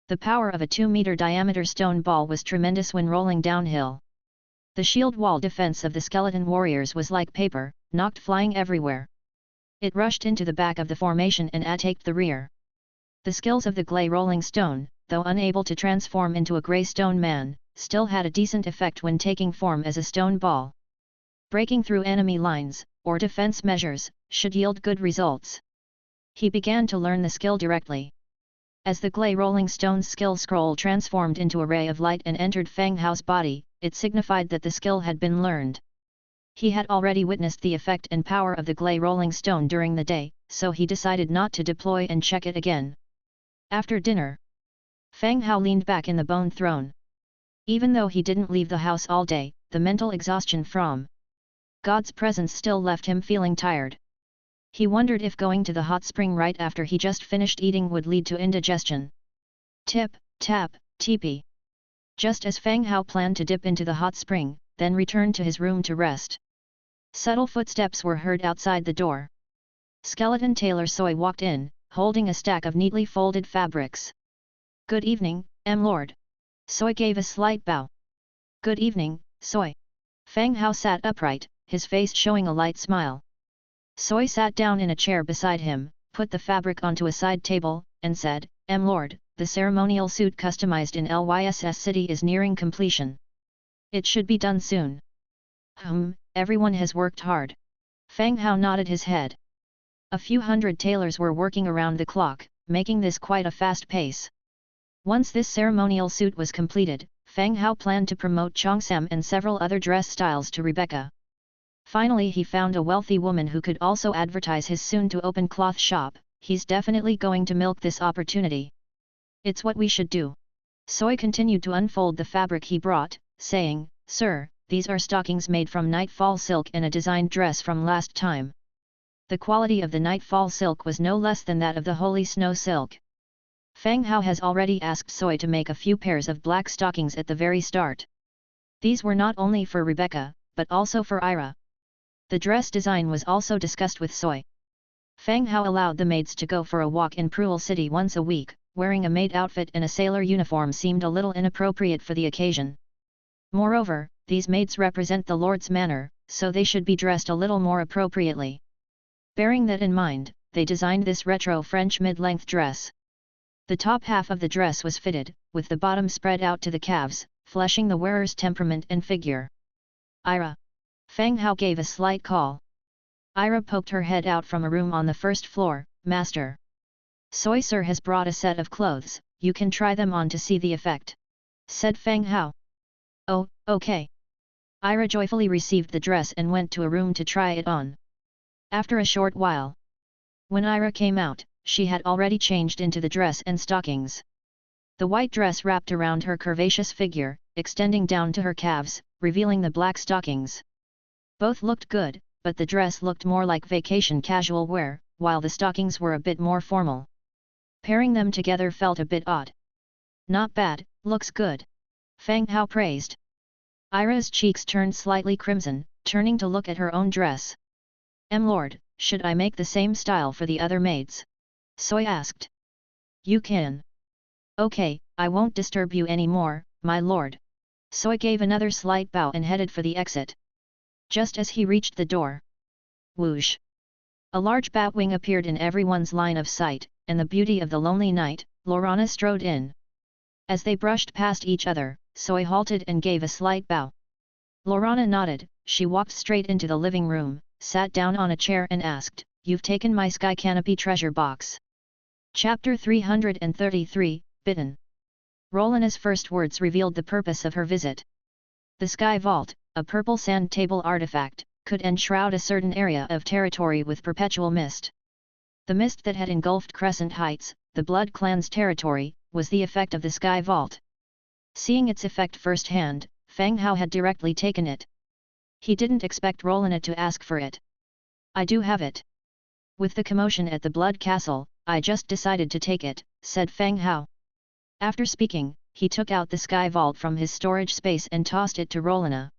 The power of a 2-meter diameter stone ball was tremendous when rolling downhill. The shield wall defense of the skeleton warriors was like paper, knocked flying everywhere. It rushed into the back of the formation and attacked the rear. The skills of the Clay Rolling Stone, though unable to transform into a grey stone man, still had a decent effect when taking form as a stone ball. Breaking through enemy lines, or defense measures, should yield good results. He began to learn the skill directly. As the Clay Rolling Stone's skill scroll transformed into a ray of light and entered Fang Hao's body, it signified that the skill had been learned. He had already witnessed the effect and power of the Clay Rolling Stone during the day, so he decided not to deploy and check it again. After dinner, Fang Hao leaned back in the bone throne. Even though he didn't leave the house all day, the mental exhaustion from God's presence still left him feeling tired. He wondered if going to the hot spring right after he just finished eating would lead to indigestion. Tip, tap, teepee. Just as Fang Hao planned to dip into the hot spring, then returned to his room to rest. Subtle footsteps were heard outside the door. Skeleton tailor Soy walked in, holding a stack of neatly folded fabrics. Good evening, Lord. Soy gave a slight bow. Good evening, Soy. Fang Hao sat upright, his face showing a light smile. Soy sat down in a chair beside him, put the fabric onto a side table, and said, Lord, the ceremonial suit customized in LYSS City is nearing completion. It should be done soon. Everyone has worked hard. Fang Hao nodded his head. A few hundred tailors were working around the clock, making this quite a fast pace. Once this ceremonial suit was completed, Fang Hao planned to promote Cheongsam and several other dress styles to Rebecca. Finally he found a wealthy woman who could also advertise his soon-to-open cloth shop. He's definitely going to milk this opportunity. It's what we should do. Soy continued to unfold the fabric he brought, saying, Sir, these are stockings made from nightfall silk and a designed dress from last time. The quality of the nightfall silk was no less than that of the holy snow silk. Fang Hao has already asked Soy to make a few pairs of black stockings at the very start. These were not only for Rebecca, but also for Ira. The dress design was also discussed with Soy. Fang Hao allowed the maids to go for a walk in Cruel City once a week. Wearing a maid outfit and a sailor uniform seemed a little inappropriate for the occasion. Moreover, these maids represent the Lord's manor, so they should be dressed a little more appropriately. Bearing that in mind, they designed this retro French mid-length dress. The top half of the dress was fitted, with the bottom spread out to the calves, fleshing the wearer's temperament and figure. Ira. Fang Hao gave a slight call. Ira poked her head out from a room on the first floor. Master. Soy Sir has brought a set of clothes, you can try them on to see the effect. Said Fang Hao. Oh, okay. Ira joyfully received the dress and went to a room to try it on. After a short while, when Ira came out, she had already changed into the dress and stockings. The white dress wrapped around her curvaceous figure, extending down to her calves, revealing the black stockings. Both looked good, but the dress looked more like vacation casual wear, while the stockings were a bit more formal. Pairing them together felt a bit odd. Not bad, looks good. Fang Hao praised. Ira's cheeks turned slightly crimson, turning to look at her own dress. Lord, should I make the same style for the other maids? Soy asked. You can. Okay, I won't disturb you anymore, my lord. Soy gave another slight bow and headed for the exit. Just as he reached the door. Whoosh! A large batwing appeared in everyone's line of sight, and the beauty of the lonely night, Lorana strode in. As they brushed past each other, Soy halted and gave a slight bow. Lorana nodded, she walked straight into the living room, sat down on a chair and asked, you've taken my sky canopy treasure box. Chapter 333, Bitten. Rolena's first words revealed the purpose of her visit. The Sky Vault, a purple sand table artifact, could enshroud a certain area of territory with perpetual mist. The mist that had engulfed Crescent Heights, the Blood Clan's territory, was the effect of the Sky Vault. Seeing its effect firsthand, Fang Hao had directly taken it. He didn't expect Rolena to ask for it. I do have it. With the commotion at the Blood Castle, I just decided to take it, said Fang Hao. After speaking, he took out the Sky Vault from his storage space and tossed it to Rolena.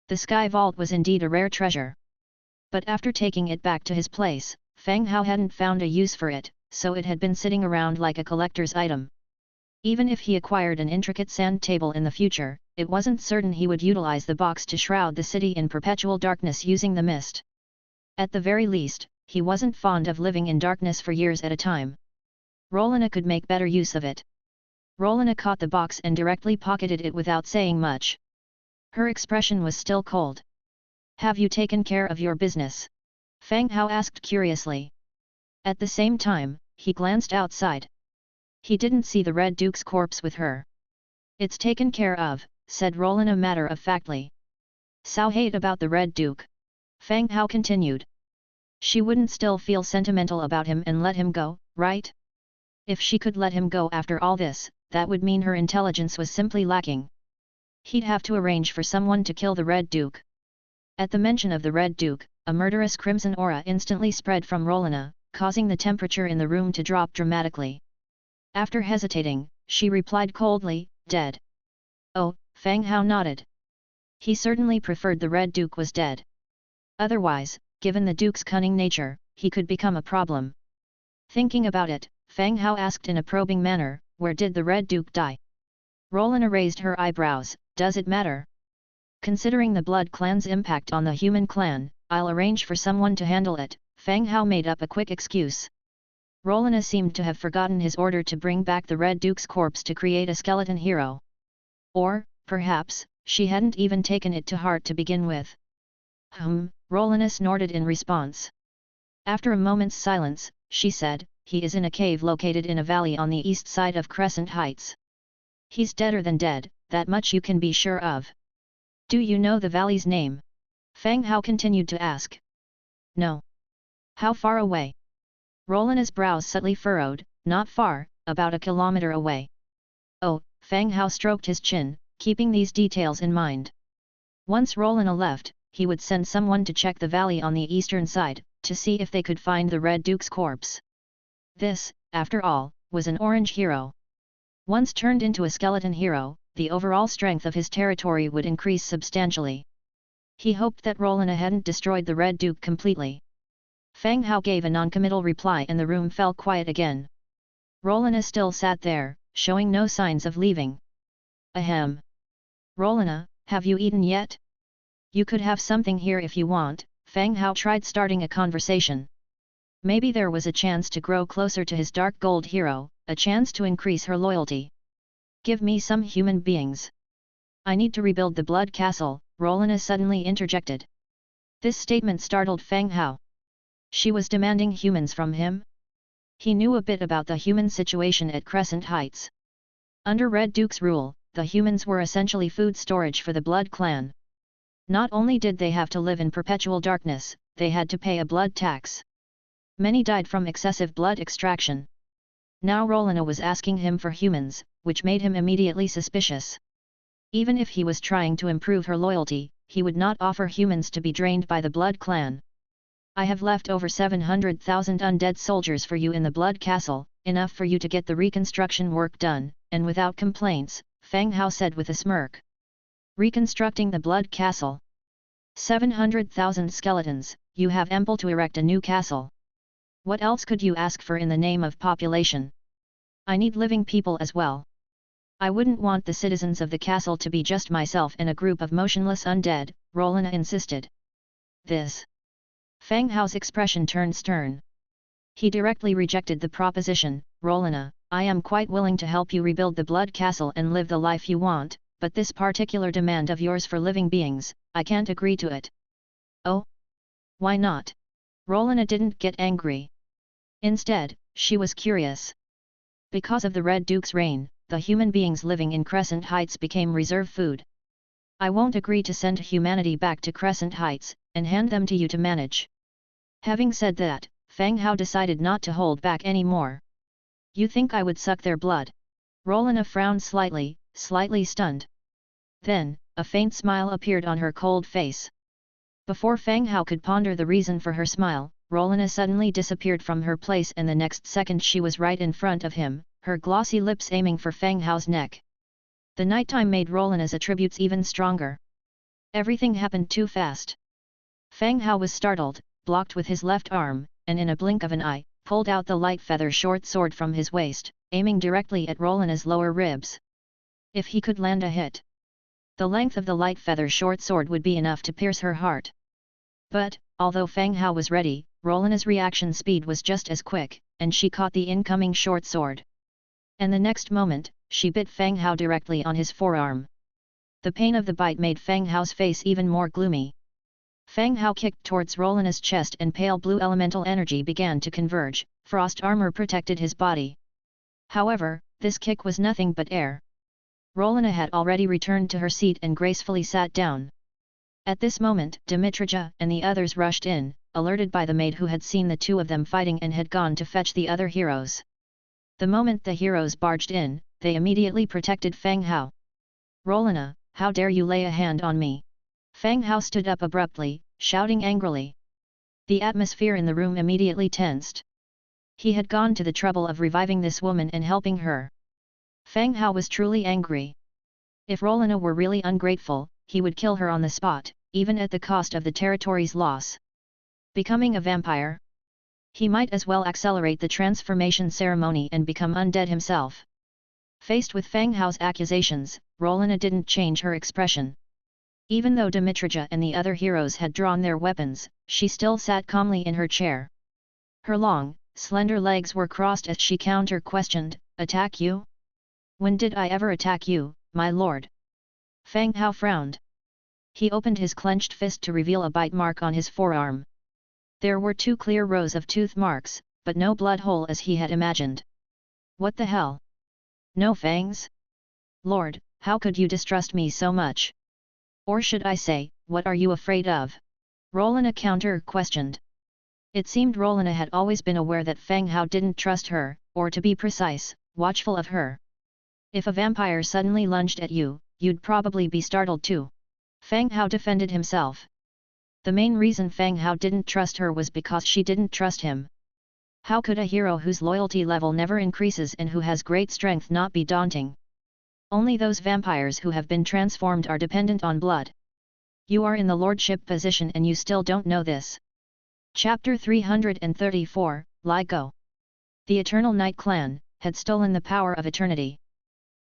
The Sky Vault was indeed a rare treasure. But after taking it back to his place, Fang Hao hadn't found a use for it, so it had been sitting around like a collector's item. Even if he acquired an intricate sand table in the future, it wasn't certain he would utilize the box to shroud the city in perpetual darkness using the mist. At the very least, he wasn't fond of living in darkness for years at a time. Rolena could make better use of it. Rolena caught the box and directly pocketed it without saying much. Her expression was still cold. Have you taken care of your business? Fang Hao asked curiously. At the same time, he glanced outside. He didn't see the Red Duke's corpse with her. It's taken care of, said Rolena matter-of-factly. So hate about the Red Duke. Fang Hao continued. She wouldn't still feel sentimental about him and let him go, right? If she could let him go after all this, that would mean her intelligence was simply lacking. He'd have to arrange for someone to kill the Red Duke. At the mention of the Red Duke, a murderous crimson aura instantly spread from Rolena, causing the temperature in the room to drop dramatically. After hesitating, she replied coldly, dead. Oh, Fang Hao nodded. He certainly preferred the Red Duke was dead. Otherwise, given the Duke's cunning nature, he could become a problem. Thinking about it, Fang Hao asked in a probing manner, where did the Red Duke die? Rolena raised her eyebrows, does it matter? Considering the Blood Clan's impact on the human clan, I'll arrange for someone to handle it, Fang Hao made up a quick excuse. Rolena seemed to have forgotten his order to bring back the Red Duke's corpse to create a skeleton hero. Or, perhaps, she hadn't even taken it to heart to begin with. Rolena snorted in response. After a moment's silence, she said, he is in a cave located in a valley on the east side of Crescent Heights. He's deader than dead, that much you can be sure of. Do you know the valley's name? Fang Hao continued to ask. No. How far away? Rolena's brows subtly furrowed, not far, about a kilometer away. Oh, Fang Hao stroked his chin, keeping these details in mind. Once Rolena left, he would send someone to check the valley on the eastern side, to see if they could find the Red Duke's corpse. This, after all, was an orange hero. Once turned into a skeleton hero, the overall strength of his territory would increase substantially. He hoped that Rolena hadn't destroyed the Red Duke completely. Fang Hao gave a noncommittal reply and the room fell quiet again. Rolena still sat there, showing no signs of leaving. Ahem. Rolena, have you eaten yet? You could have something here if you want, Fang Hao tried starting a conversation. Maybe there was a chance to grow closer to his dark gold hero, a chance to increase her loyalty. Give me some human beings. I need to rebuild the Blood Castle, Rolena suddenly interjected. This statement startled Fang Hao. She was demanding humans from him? He knew a bit about the human situation at Crescent Heights. Under Red Duke's rule, the humans were essentially food storage for the Blood Clan. Not only did they have to live in perpetual darkness, they had to pay a blood tax. Many died from excessive blood extraction. Now Rolena was asking him for humans, which made him immediately suspicious. Even if he was trying to improve her loyalty, he would not offer humans to be drained by the Blood Clan. I have left over 700,000 undead soldiers for you in the Blood Castle, enough for you to get the reconstruction work done, and without complaints, Fang Hao said with a smirk. Reconstructing the Blood Castle. 700,000 skeletons, you have ample to erect a new castle. What else could you ask for in the name of population? I need living people as well. I wouldn't want the citizens of the castle to be just myself and a group of motionless undead, Rolena insisted. This. Fang Hao's expression turned stern. He directly rejected the proposition, Rolena, I am quite willing to help you rebuild the Blood Castle and live the life you want, but this particular demand of yours for living beings, I can't agree to it. Oh? Why not? Rolen didn't get angry. Instead, she was curious. Because of the Red Duke's reign, the human beings living in Crescent Heights became reserve food. I won't agree to send humanity back to Crescent Heights, and hand them to you to manage. Having said that, Fang Hao decided not to hold back anymore. You think I would suck their blood? Rolen frowned slightly stunned. Then, a faint smile appeared on her cold face. Before Fang Hao could ponder the reason for her smile, Rolen suddenly disappeared from her place, and the next second she was right in front of him, her glossy lips aiming for Fang Hao's neck. The nighttime made Rolen's attributes even stronger. Everything happened too fast. Fang Hao was startled, blocked with his left arm, and in a blink of an eye, pulled out the light feather short sword from his waist, aiming directly at Rolen's lower ribs. If he could land a hit, the length of the light feather short sword would be enough to pierce her heart. But, although Fang Hao was ready, Rolen's reaction speed was just as quick, and she caught the incoming short sword. And the next moment, she bit Fang Hao directly on his forearm. The pain of the bite made Fang Hao's face even more gloomy. Fang Hao kicked towards Rolen's chest, and pale blue elemental energy began to converge. Frost armor protected his body. However, this kick was nothing but air. Rolen had already returned to her seat and gracefully sat down. At this moment, Dmitrija and the others rushed in, alerted by the maid who had seen the two of them fighting and had gone to fetch the other heroes. The moment the heroes barged in, they immediately protected Fang Hao. Rolen, how dare you lay a hand on me? Fang Hao stood up abruptly, shouting angrily. The atmosphere in the room immediately tensed. He had gone to the trouble of reviving this woman and helping her. Fang Hao was truly angry. If Rolen were really ungrateful, he would kill her on the spot, even at the cost of the territory's loss. Becoming a vampire? He might as well accelerate the transformation ceremony and become undead himself. Faced with Fang Hao's accusations, Rolen didn't change her expression. Even though Dmitrija and the other heroes had drawn their weapons, she still sat calmly in her chair. Her long, slender legs were crossed as she counter-questioned, "Attack you? When did I ever attack you, my lord?" Fang Hao frowned. He opened his clenched fist to reveal a bite mark on his forearm. There were 2 clear rows of tooth marks, but no blood hole as he had imagined. What the hell? No fangs? Lord, how could you distrust me so much? Or should I say, what are you afraid of? Rolen counter-questioned. It seemed Rolen had always been aware that Fang Hao didn't trust her, or to be precise, watchful of her. If a vampire suddenly lunged at you, you'd probably be startled too. Fang Hao defended himself. The main reason Fang Hao didn't trust her was because she didn't trust him. How could a hero whose loyalty level never increases and who has great strength not be daunting? Only those vampires who have been transformed are dependent on blood. You are in the lordship position and you still don't know this. Chapter 334, Ligo. The Eternal Night Clan had stolen the power of eternity.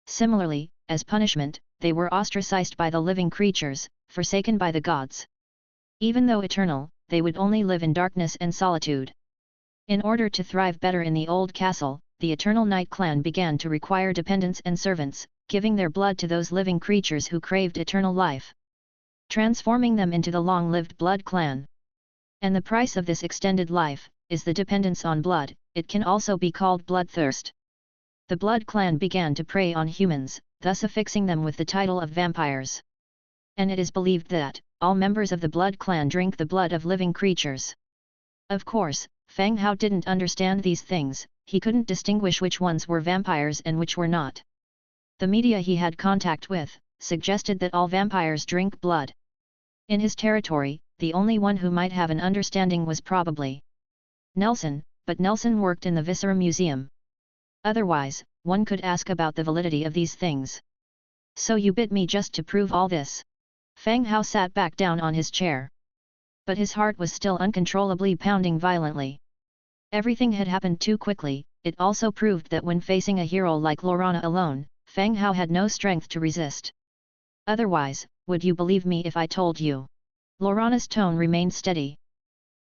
Similarly, as punishment, they were ostracized by the living creatures, forsaken by the gods. Even though eternal, they would only live in darkness and solitude. In order to thrive better in the old castle, the Eternal Night Clan began to require dependents and servants, giving their blood to those living creatures who craved eternal life, transforming them into the long-lived Blood Clan. And the price of this extended life is the dependence on blood. It can also be called bloodthirst. The Blood Clan began to prey on humans, thus affixing them with the title of vampires. And it is believed that all members of the Blood Clan drink the blood of living creatures. Of course, Fang Hao didn't understand these things. He couldn't distinguish which ones were vampires and which were not. The media he had contact with suggested that all vampires drink blood. In his territory, the only one who might have an understanding was probably Nelson, but Nelson worked in the Viscera Museum. Otherwise, one could ask about the validity of these things. So you bit me just to prove all this? Fang Hao sat back down on his chair. But his heart was still uncontrollably pounding violently. Everything had happened too quickly. It also proved that when facing a hero like Lorana alone, Fang Hao had no strength to resist. Otherwise, would you believe me if I told you? Lorana's tone remained steady.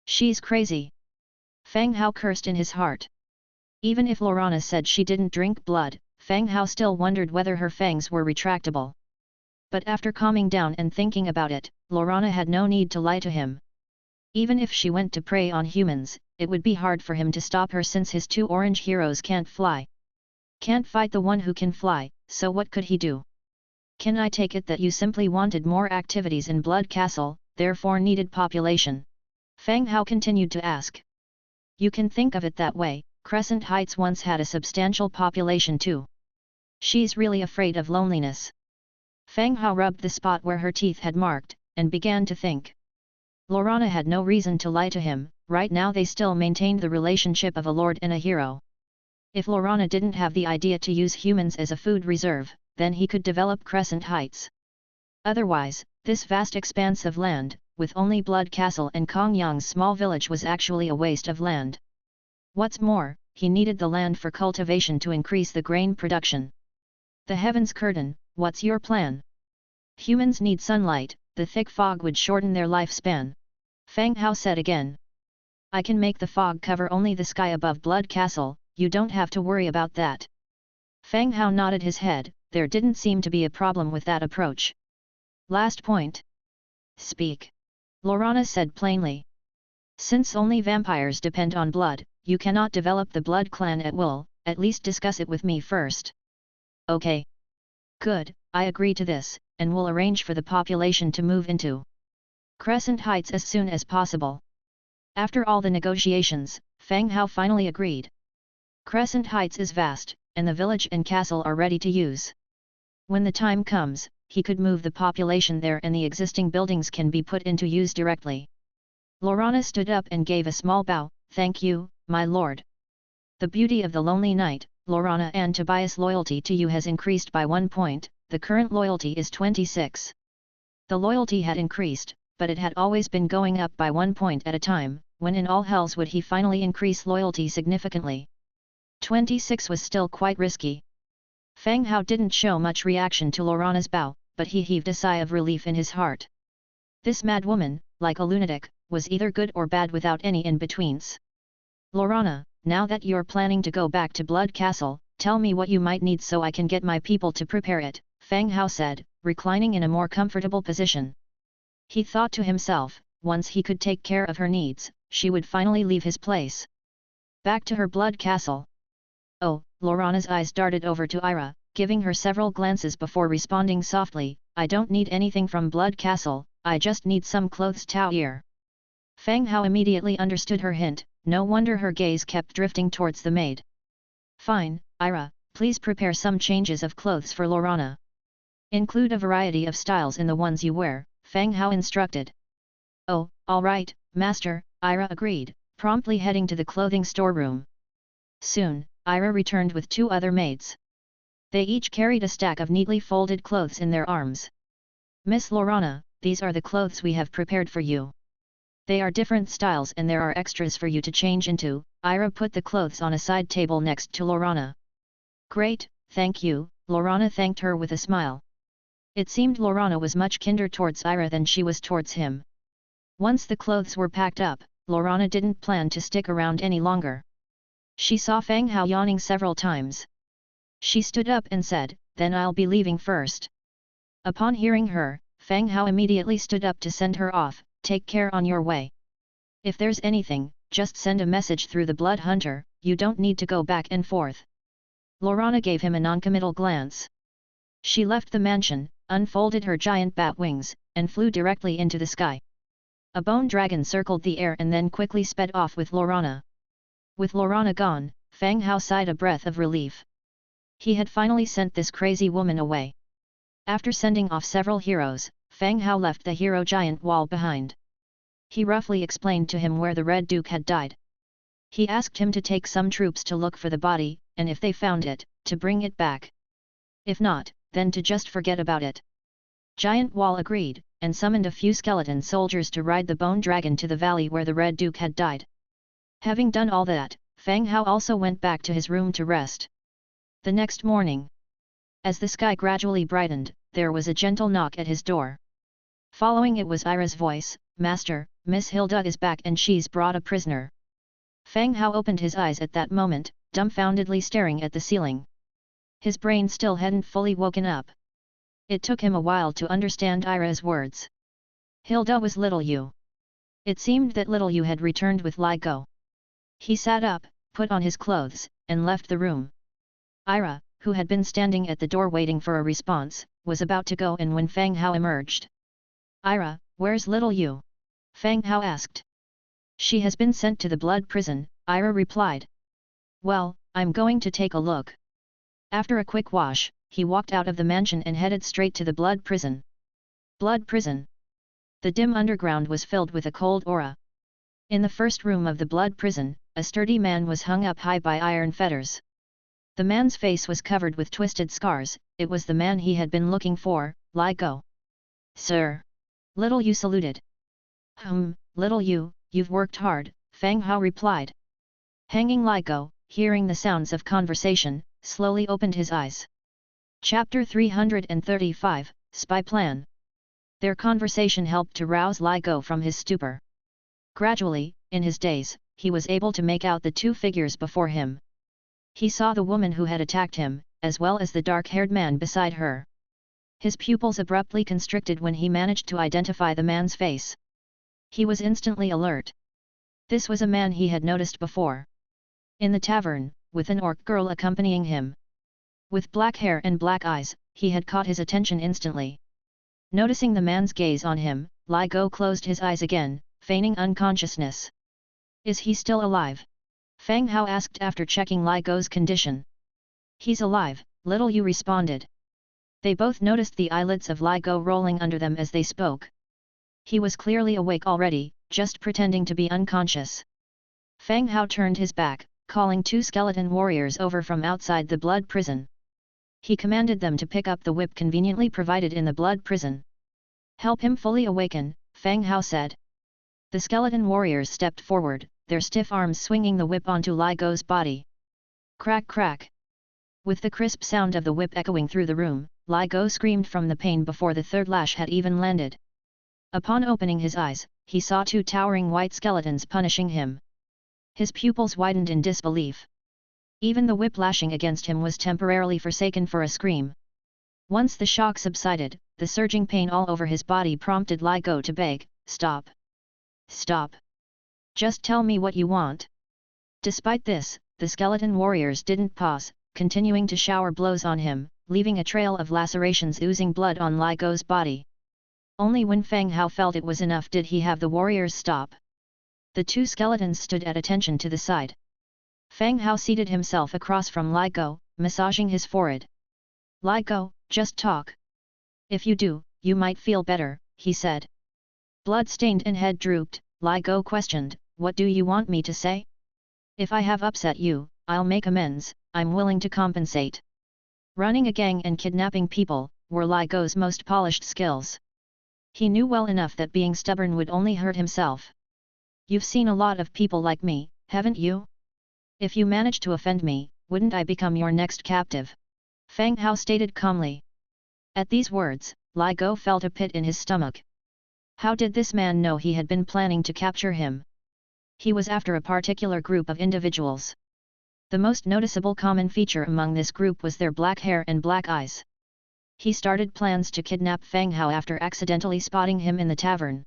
She's crazy. Fang Hao cursed in his heart. Even if Lorana said she didn't drink blood, Fang Hao still wondered whether her fangs were retractable. But after calming down and thinking about it, Lorana had no need to lie to him. Even if she went to prey on humans, it would be hard for him to stop her since his two orange heroes can't fly. Can't fight the one who can fly, so what could he do? Can I take it that you simply wanted more activities in Blood Castle, therefore needed population? Fang Hao continued to ask. You can think of it that way, Crescent Heights once had a substantial population too. She's really afraid of loneliness. Fang Hao rubbed the spot where her teeth had marked, and began to think. Laurana had no reason to lie to him, right now they still maintained the relationship of a lord and a hero. If Laurana didn't have the idea to use humans as a food reserve, then he could develop Crescent Heights. Otherwise, this vast expanse of land, with only Blood Castle and Kongyang's small village was actually a waste of land. What's more, he needed the land for cultivation to increase the grain production. The Heavens Curtain, what's your plan? Humans need sunlight, the thick fog would shorten their lifespan. Fang Hao said again. I can make the fog cover only the sky above Blood Castle, you don't have to worry about that. Fang Hao nodded his head, there didn't seem to be a problem with that approach. Last point. Speak. Laurana said plainly. Since only vampires depend on blood, you cannot develop the blood clan at will, at least discuss it with me first. Okay. Good, I agree to this, and will arrange for the population to move into Crescent Heights as soon as possible. After all the negotiations, Fang Hao finally agreed. Crescent Heights is vast, and the village and castle are ready to use. When the time comes, he could move the population there and the existing buildings can be put into use directly. Laurana stood up and gave a small bow, thank you, my lord. The beauty of the lonely night, Laurana and Tobias' loyalty to you has increased by 1 point, the current loyalty is 26. The loyalty had increased, but it had always been going up by 1 point at a time, when in all hells would he finally increase loyalty significantly. 26 was still quite risky. Fang Hao didn't show much reaction to Laurana's bow, but he heaved a sigh of relief in his heart. This mad woman, like a lunatic, was either good or bad without any in-betweens. Laurana, now that you're planning to go back to Blood Castle, tell me what you might need so I can get my people to prepare it, Fang Hao said, reclining in a more comfortable position. He thought to himself, once he could take care of her needs, she would finally leave his place. Back to her Blood Castle. Oh, Laurana's eyes darted over to Ira, giving her several glances before responding softly, I don't need anything from Blood Castle, I just need some clothes Tao Ear. Fang Hao immediately understood her hint, no wonder her gaze kept drifting towards the maid. Fine, Ira, please prepare some changes of clothes for Laurana. Include a variety of styles in the ones you wear, Fang Hao instructed. Oh, all right, master, Ira agreed, promptly heading to the clothing storeroom. Soon, Ira returned with 2 other maids. They each carried a stack of neatly folded clothes in their arms. Miss Laurana, these are the clothes we have prepared for you. They are different styles and there are extras for you to change into, Ira put the clothes on a side table next to Laurana. Great, thank you, Laurana thanked her with a smile. It seemed Laurana was much kinder towards Ira than she was towards him. Once the clothes were packed up, Laurana didn't plan to stick around any longer. She saw Fang Hao yawning several times. She stood up and said, then I'll be leaving first. Upon hearing her, Fang Hao immediately stood up to send her off, take care on your way. If there's anything, just send a message through the Blood Hunter, you don't need to go back and forth. Laurana gave him a non-committal glance. She left the mansion, unfolded her giant bat wings, and flew directly into the sky. A bone dragon circled the air and then quickly sped off with Laurana. With Laurana gone, Fang Hao sighed a breath of relief. He had finally sent this crazy woman away. After sending off several heroes, Fang Hao left the hero giant wall behind. He roughly explained to him where the Red Duke had died. He asked him to take some troops to look for the body, and if they found it, to bring it back. If not, then to just forget about it. Giant Wall agreed, and summoned a few skeleton soldiers to ride the bone dragon to the valley where the Red Duke had died. Having done all that, Fang Hao also went back to his room to rest. The next morning, as the sky gradually brightened, there was a gentle knock at his door. Following it was Ira's voice, Master, Miss Hilda is back and she's brought a prisoner. Fang Hao opened his eyes at that moment, dumbfoundedly staring at the ceiling. His brain still hadn't fully woken up. It took him a while to understand Ira's words. Hilda was little you. It seemed that little Yu had returned with Li Go. He sat up, put on his clothes, and left the room. Ira, who had been standing at the door waiting for a response, was about to go in when Fang Hao emerged. Ira, where's little Yu? Fang Hao asked. She has been sent to the blood prison, Ira replied. Well, I'm going to take a look. After a quick wash, he walked out of the mansion and headed straight to the blood prison. Blood prison. The dim underground was filled with a cold aura. In the first room of the blood prison, a sturdy man was hung up high by iron fetters. The man's face was covered with twisted scars. It was the man he had been looking for, Li Go. Sir. Little Yu saluted. Little Yu, you've worked hard, Fang Hao replied. Hanging Li Go, hearing the sounds of conversation, slowly opened his eyes. Chapter 335, Spy Plan. Their conversation helped to rouse Li Go from his stupor. Gradually, in his daze, he was able to make out the two figures before him. He saw the woman who had attacked him, as well as the dark-haired man beside her. His pupils abruptly constricted when he managed to identify the man's face. He was instantly alert. This was a man he had noticed before. In the tavern, with an orc girl accompanying him. With black hair and black eyes, he had caught his attention instantly. Noticing the man's gaze on him, Li Go closed his eyes again, feigning unconsciousness. Is he still alive? Fang Hao asked after checking Li Go's condition. He's alive, little Yu responded. They both noticed the eyelids of Li Go rolling under them as they spoke. He was clearly awake already, just pretending to be unconscious. Fang Hao turned his back, calling two skeleton warriors over from outside the blood prison. He commanded them to pick up the whip conveniently provided in the blood prison. Help him fully awaken, Fang Hao said. The skeleton warriors stepped forward, their stiff arms swinging the whip onto Li Go's body. Crack crack! With the crisp sound of the whip echoing through the room, Li Go screamed from the pain before the third lash had even landed. Upon opening his eyes, he saw two towering white skeletons punishing him. His pupils widened in disbelief. Even the whip lashing against him was temporarily forsaken for a scream. Once the shock subsided, the surging pain all over his body prompted Li Go to beg, "Stop! Stop! Just tell me what you want." Despite this, the skeleton warriors didn't pause, continuing to shower blows on him, leaving a trail of lacerations oozing blood on Li Go's body. Only when Fang Hao felt it was enough did he have the warriors stop. The two skeletons stood at attention to the side. Fang Hao seated himself across from Li Go, massaging his forehead. "Li Go, just talk. If you do, you might feel better," he said. Blood-stained and head drooped, Li Go questioned, "What do you want me to say? If I have upset you, I'll make amends, I'm willing to compensate." Running a gang and kidnapping people were Li Go's most polished skills. He knew well enough that being stubborn would only hurt himself. "You've seen a lot of people like me, haven't you? If you manage to offend me, wouldn't I become your next captive?" Fang Hao stated calmly. At these words, Li Go felt a pit in his stomach. How did this man know he had been planning to capture him? He was after a particular group of individuals. The most noticeable common feature among this group was their black hair and black eyes. He started plans to kidnap Fang Hao after accidentally spotting him in the tavern.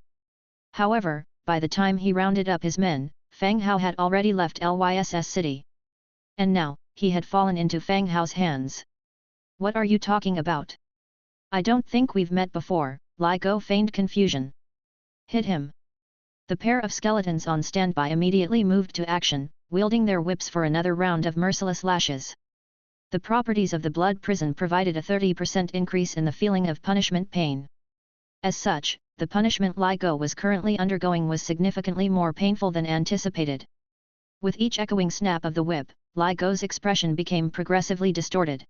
However, by the time he rounded up his men, Fang Hao had already left Lyss City. And now, he had fallen into Fang Hao's hands. "What are you talking about? I don't think we've met before," Li Go feigned confusion. "Hit him!" The pair of skeletons on standby immediately moved to action, wielding their whips for another round of merciless lashes. The properties of the blood prison provided a 30% increase in the feeling of punishment pain. As such, the punishment Li Go was currently undergoing was significantly more painful than anticipated. With each echoing snap of the whip, Li Go's expression became progressively distorted.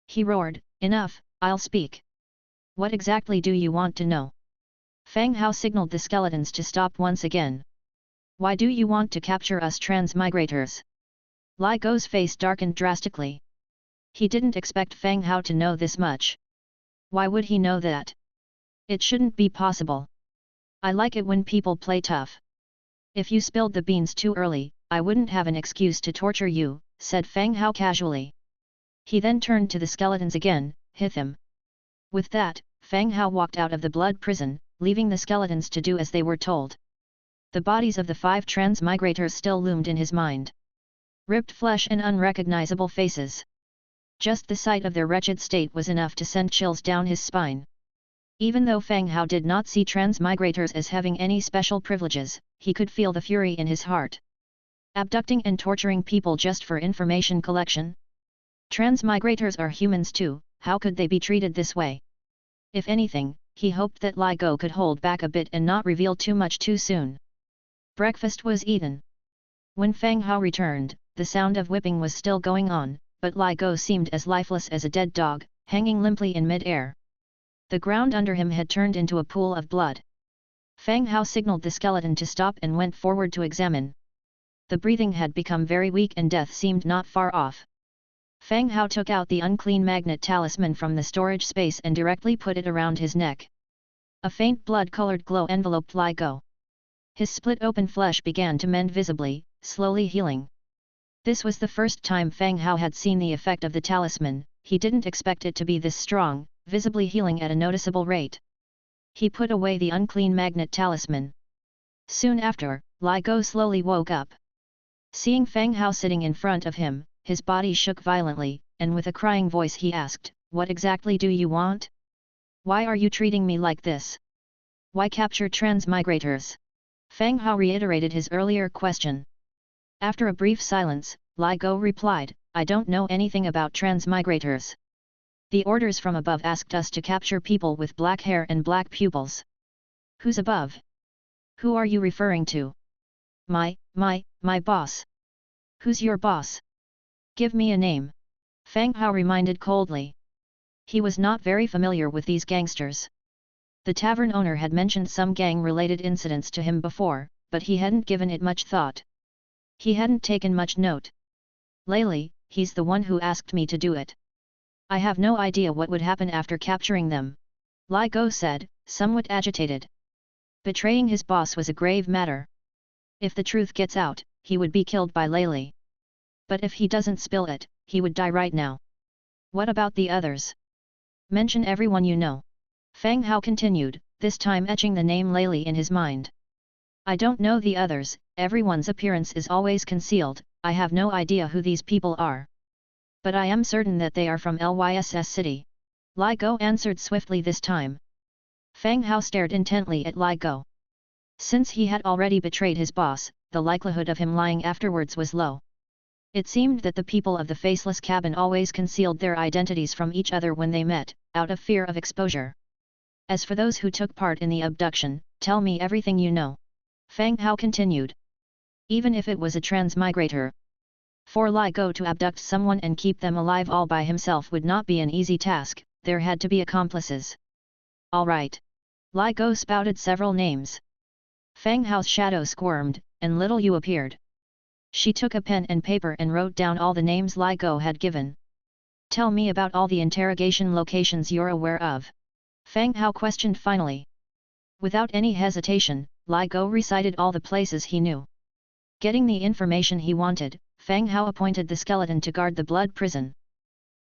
He roared, "Enough, I'll speak. What exactly do you want to know?" Fang Hao signaled the skeletons to stop once again. "Why do you want to capture us transmigrators?" Li Go's face darkened drastically. He didn't expect Fang Hao to know this much. Why would he know that? It shouldn't be possible. "I like it when people play tough. If you spilled the beans too early, I wouldn't have an excuse to torture you," said Fang Hao casually. He then turned to the skeletons again, "Hit him." With that, Fang Hao walked out of the blood prison, leaving the skeletons to do as they were told. The bodies of the 5 transmigrators still loomed in his mind. Ripped flesh and unrecognizable faces. Just the sight of their wretched state was enough to send chills down his spine. Even though Fang Hao did not see transmigrators as having any special privileges, he could feel the fury in his heart. Abducting and torturing people just for information collection? Transmigrators are humans too, how could they be treated this way? If anything, he hoped that Li Go could hold back a bit and not reveal too much too soon. Breakfast was eaten. When Fang Hao returned, the sound of whipping was still going on, but Li Go seemed as lifeless as a dead dog, hanging limply in mid-air. The ground under him had turned into a pool of blood. Fang Hao signaled the skeleton to stop and went forward to examine. The breathing had become very weak and death seemed not far off. Fang Hao took out the unclean magnet talisman from the storage space and directly put it around his neck. A faint blood-colored glow enveloped Li Go. His split-open flesh began to mend visibly, slowly healing. This was the first time Fang Hao had seen the effect of the talisman. He didn't expect it to be this strong, visibly healing at a noticeable rate. He put away the unclean magnet talisman. Soon after, Li Go slowly woke up. Seeing Fang Hao sitting in front of him, his body shook violently, and with a crying voice he asked, "What exactly do you want? Why are you treating me like this? Why capture transmigrators?" Fang Hao reiterated his earlier question. After a brief silence, Li Go replied, "I don't know anything about transmigrators. The orders from above asked us to capture people with black hair and black pupils." "Who's above? Who are you referring to?" My boss." "Who's your boss? Give me a name," Fang Hao reminded coldly. He was not very familiar with these gangsters. The tavern owner had mentioned some gang-related incidents to him before, but he hadn't given it much thought. He hadn't taken much note. "Lately, he's the one who asked me to do it. I have no idea what would happen after capturing them," Li Go said, somewhat agitated. Betraying his boss was a grave matter. If the truth gets out, he would be killed by Lately. But if he doesn't spill it, he would die right now. "What about the others? Mention everyone you know," Fang Hao continued, this time etching the name Lately in his mind. "I don't know the others, everyone's appearance is always concealed, I have no idea who these people are. But I am certain that they are from Lyss City," Li Go answered swiftly this time. Fang Hao stared intently at Li Go. Since he had already betrayed his boss, the likelihood of him lying afterwards was low. It seemed that the people of the Faceless cabin always concealed their identities from each other when they met, out of fear of exposure. "As for those who took part in the abduction, tell me everything you know," Fang Hao continued. Even if it was a transmigrator. For Li Go to abduct someone and keep them alive all by himself would not be an easy task, there had to be accomplices. "All right." Li Go spouted several names. Fang Hao's shadow squirmed, and little Yu appeared. She took a pen and paper and wrote down all the names Li Go had given. "Tell me about all the interrogation locations you're aware of," Fang Hao questioned finally. Without any hesitation, Li Go recited all the places he knew. Getting the information he wanted, Fang Hao appointed the skeleton to guard the blood prison.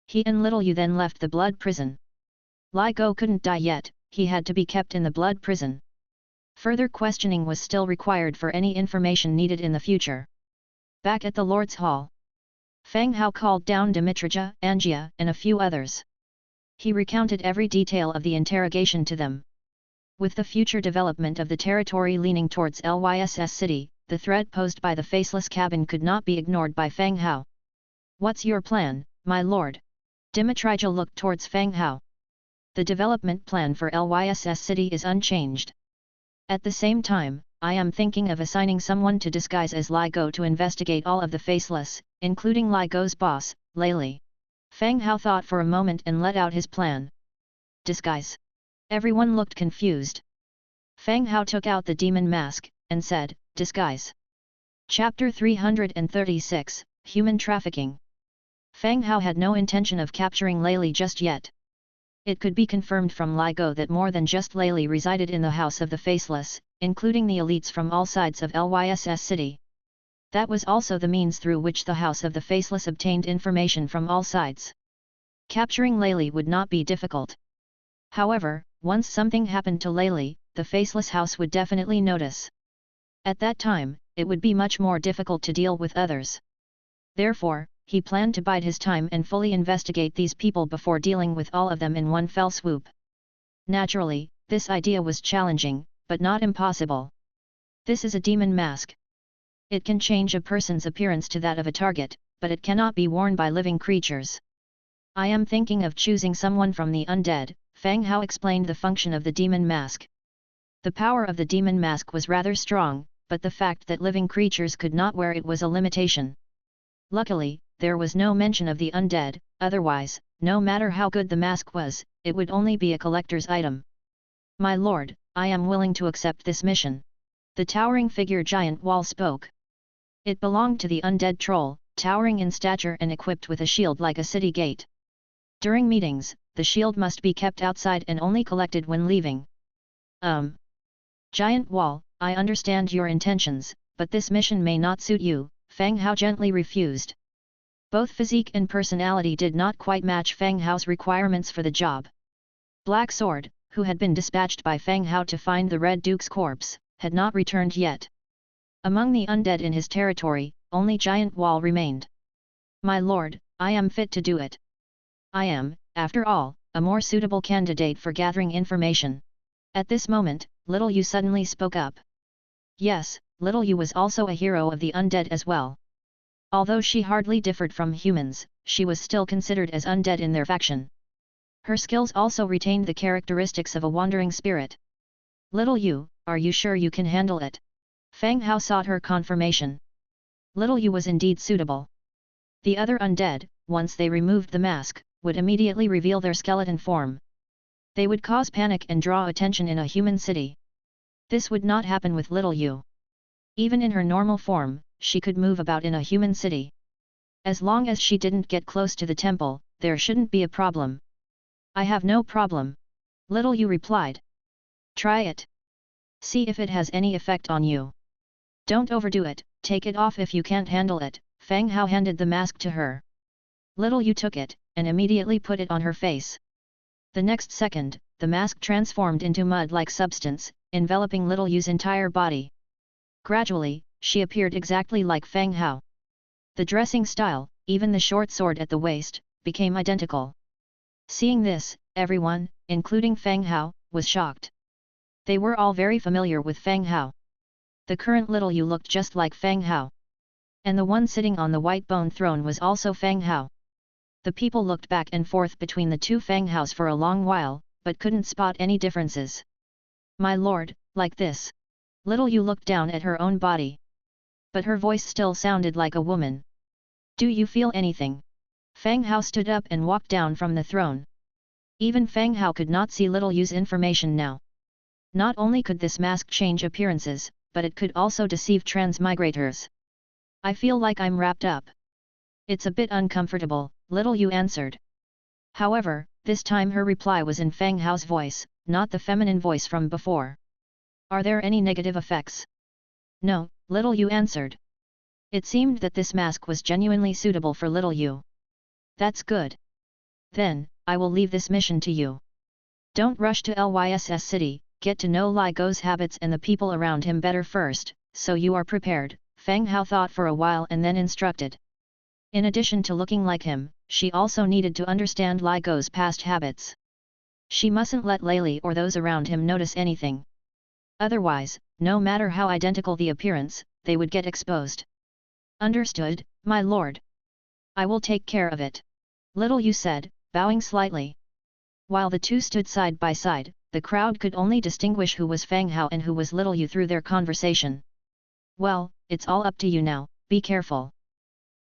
He and little Yu then left the blood prison. Li Go couldn't die yet, he had to be kept in the blood prison. Further questioning was still required for any information needed in the future. Back at the Lord's Hall, Fang Hao called down Dimitrija, Angia, and a few others. He recounted every detail of the interrogation to them. With the future development of the territory leaning towards Lyss City, the threat posed by the Faceless cabin could not be ignored by Fang Hao. "What's your plan, my lord?" Dimitrija looked towards Fang Hao. "The development plan for Lyss City is unchanged. At the same time, I am thinking of assigning someone to disguise as Li Go to investigate all of the Faceless, including Li Go's boss, Lately." Fang Hao thought for a moment and let out his plan. "Disguise?" Everyone looked confused. Fang Hao took out the demon mask, and said, "Disguise." Chapter 336, Human Trafficking. Fang Hao had no intention of capturing Lately just yet. It could be confirmed from Li Go that more than just Lately resided in the House of the Faceless, including the elites from all sides of Lyss City. That was also the means through which the House of the Faceless obtained information from all sides. Capturing Lately would not be difficult. However, once something happened to Lately, the Faceless House would definitely notice. At that time, it would be much more difficult to deal with others. Therefore, he planned to bide his time and fully investigate these people before dealing with all of them in one fell swoop. Naturally, this idea was challenging, but not impossible. This is a demon mask. It can change a person's appearance to that of a target, but it cannot be worn by living creatures. I am thinking of choosing someone from the undead, Fang Hao explained the function of the demon mask. The power of the demon mask was rather strong, but the fact that living creatures could not wear it was a limitation. Luckily, there was no mention of the undead, otherwise, no matter how good the mask was, it would only be a collector's item. My lord, I am willing to accept this mission. The towering figure giant wall spoke. It belonged to the undead troll, towering in stature and equipped with a shield like a city gate. During meetings, the shield must be kept outside and only collected when leaving. Giant wall, I understand your intentions, but this mission may not suit you, Fang Hao gently refused. Both physique and personality did not quite match Fang Hao's requirements for the job. Black Sword, who had been dispatched by Fang Hao to find the Red Duke's corpse, had not returned yet. Among the undead in his territory, only Giant Wall remained. My lord, I am fit to do it. I am, after all, a more suitable candidate for gathering information. At this moment, Little Yu suddenly spoke up. Yes, Little Yu was also a hero of the undead as well. Although she hardly differed from humans, she was still considered as undead in their faction. Her skills also retained the characteristics of a wandering spirit. Little Yu, are you sure you can handle it? Fang Hao sought her confirmation. Little Yu was indeed suitable. The other undead, once they removed the mask, would immediately reveal their skeleton form. They would cause panic and draw attention in a human city. This would not happen with Little Yu. Even in her normal form, she could move about in a human city. As long as she didn't get close to the temple, there shouldn't be a problem. I have no problem. Little Yu replied. Try it. See if it has any effect on you. Don't overdo it, take it off if you can't handle it, Fang Hao handed the mask to her. Little Yu took it, and immediately put it on her face. The next second, the mask transformed into mud-like substance, enveloping Little Yu's entire body. Gradually, she appeared exactly like Fang Hao. The dressing style, even the short sword at the waist, became identical. Seeing this, everyone, including Fang Hao, was shocked. They were all very familiar with Fang Hao. The current Little Yu looked just like Fang Hao. And the one sitting on the white bone throne was also Fang Hao. The people looked back and forth between the two Fang Haos for a long while, but couldn't spot any differences. My lord, like this. Little Yu looked down at her own body. But her voice still sounded like a woman. Do you feel anything? Fang Hao stood up and walked down from the throne. Even Fang Hao could not see Little Yu's information now. Not only could this mask change appearances, but it could also deceive transmigrators. I feel like I'm wrapped up. It's a bit uncomfortable, Little Yu answered. However, this time her reply was in Fang Hao's voice, not the feminine voice from before. Are there any negative effects? No, Little Yu answered. It seemed that this mask was genuinely suitable for Little Yu. That's good. Then, I will leave this mission to you. Don't rush to Lyss City, get to know Li Go's habits and the people around him better first, so you are prepared, Fang Hao thought for a while and then instructed. In addition to looking like him, she also needed to understand Li Go's past habits. She mustn't let Lei Li or those around him notice anything. Otherwise, no matter how identical the appearance, they would get exposed. Understood, my lord. I will take care of it. Little Yu said, bowing slightly. While the two stood side by side, the crowd could only distinguish who was Fang Hao and who was Little Yu through their conversation. Well, it's all up to you now, be careful.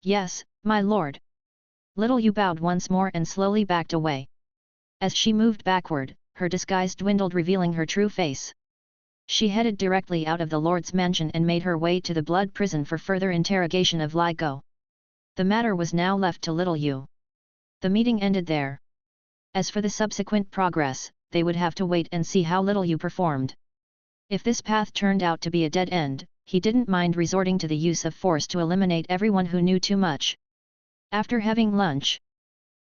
Yes, my lord. Little Yu bowed once more and slowly backed away. As she moved backward, her disguise dwindled, revealing her true face. She headed directly out of the Lord's mansion and made her way to the blood prison for further interrogation of Li Go. The matter was now left to Little Yu. The meeting ended there. As for the subsequent progress, they would have to wait and see how Little Yu performed. If this path turned out to be a dead end, he didn't mind resorting to the use of force to eliminate everyone who knew too much. After having lunch,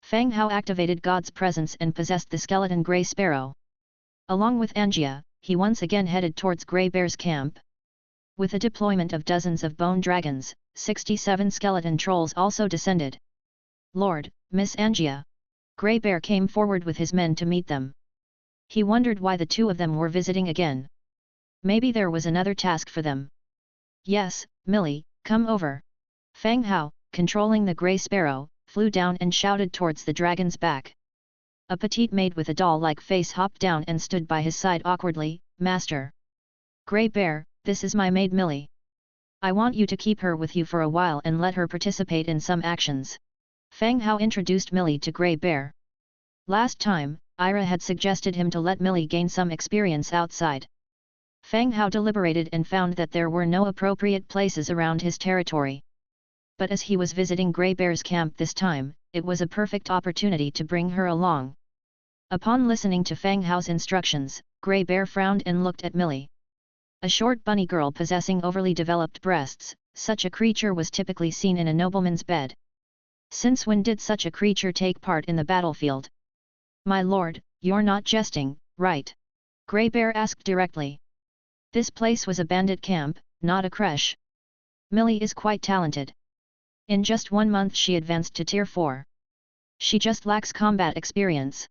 Fang Hao activated God's presence and possessed the skeleton Grey Sparrow. Along with Angia, he once again headed towards Grey Bear's camp. With a deployment of dozens of bone dragons, 67 skeleton trolls also descended. Lord, Miss Angia. Grey Bear came forward with his men to meet them. He wondered why the two of them were visiting again. Maybe there was another task for them. Yes, Millie, come over. Fang Hao, controlling the grey sparrow, flew down and shouted towards the dragon's back. A petite maid with a doll-like face hopped down and stood by his side awkwardly. Master. Grey Bear, this is my maid Millie. I want you to keep her with you for a while and let her participate in some actions. Fang Hao introduced Millie to Grey Bear. Last time, Ira had suggested him to let Millie gain some experience outside. Fang Hao deliberated and found that there were no appropriate places around his territory. But as he was visiting Grey Bear's camp this time, it was a perfect opportunity to bring her along. Upon listening to Fang Hao's instructions, Grey Bear frowned and looked at Millie. A short bunny girl possessing overly developed breasts, such a creature was typically seen in a nobleman's bed. Since when did such a creature take part in the battlefield? My lord, you're not jesting, right? Grey Bear asked directly. This place was a bandit camp, not a creche. Millie is quite talented. In just 1 month she advanced to Tier 4. She just lacks combat experience.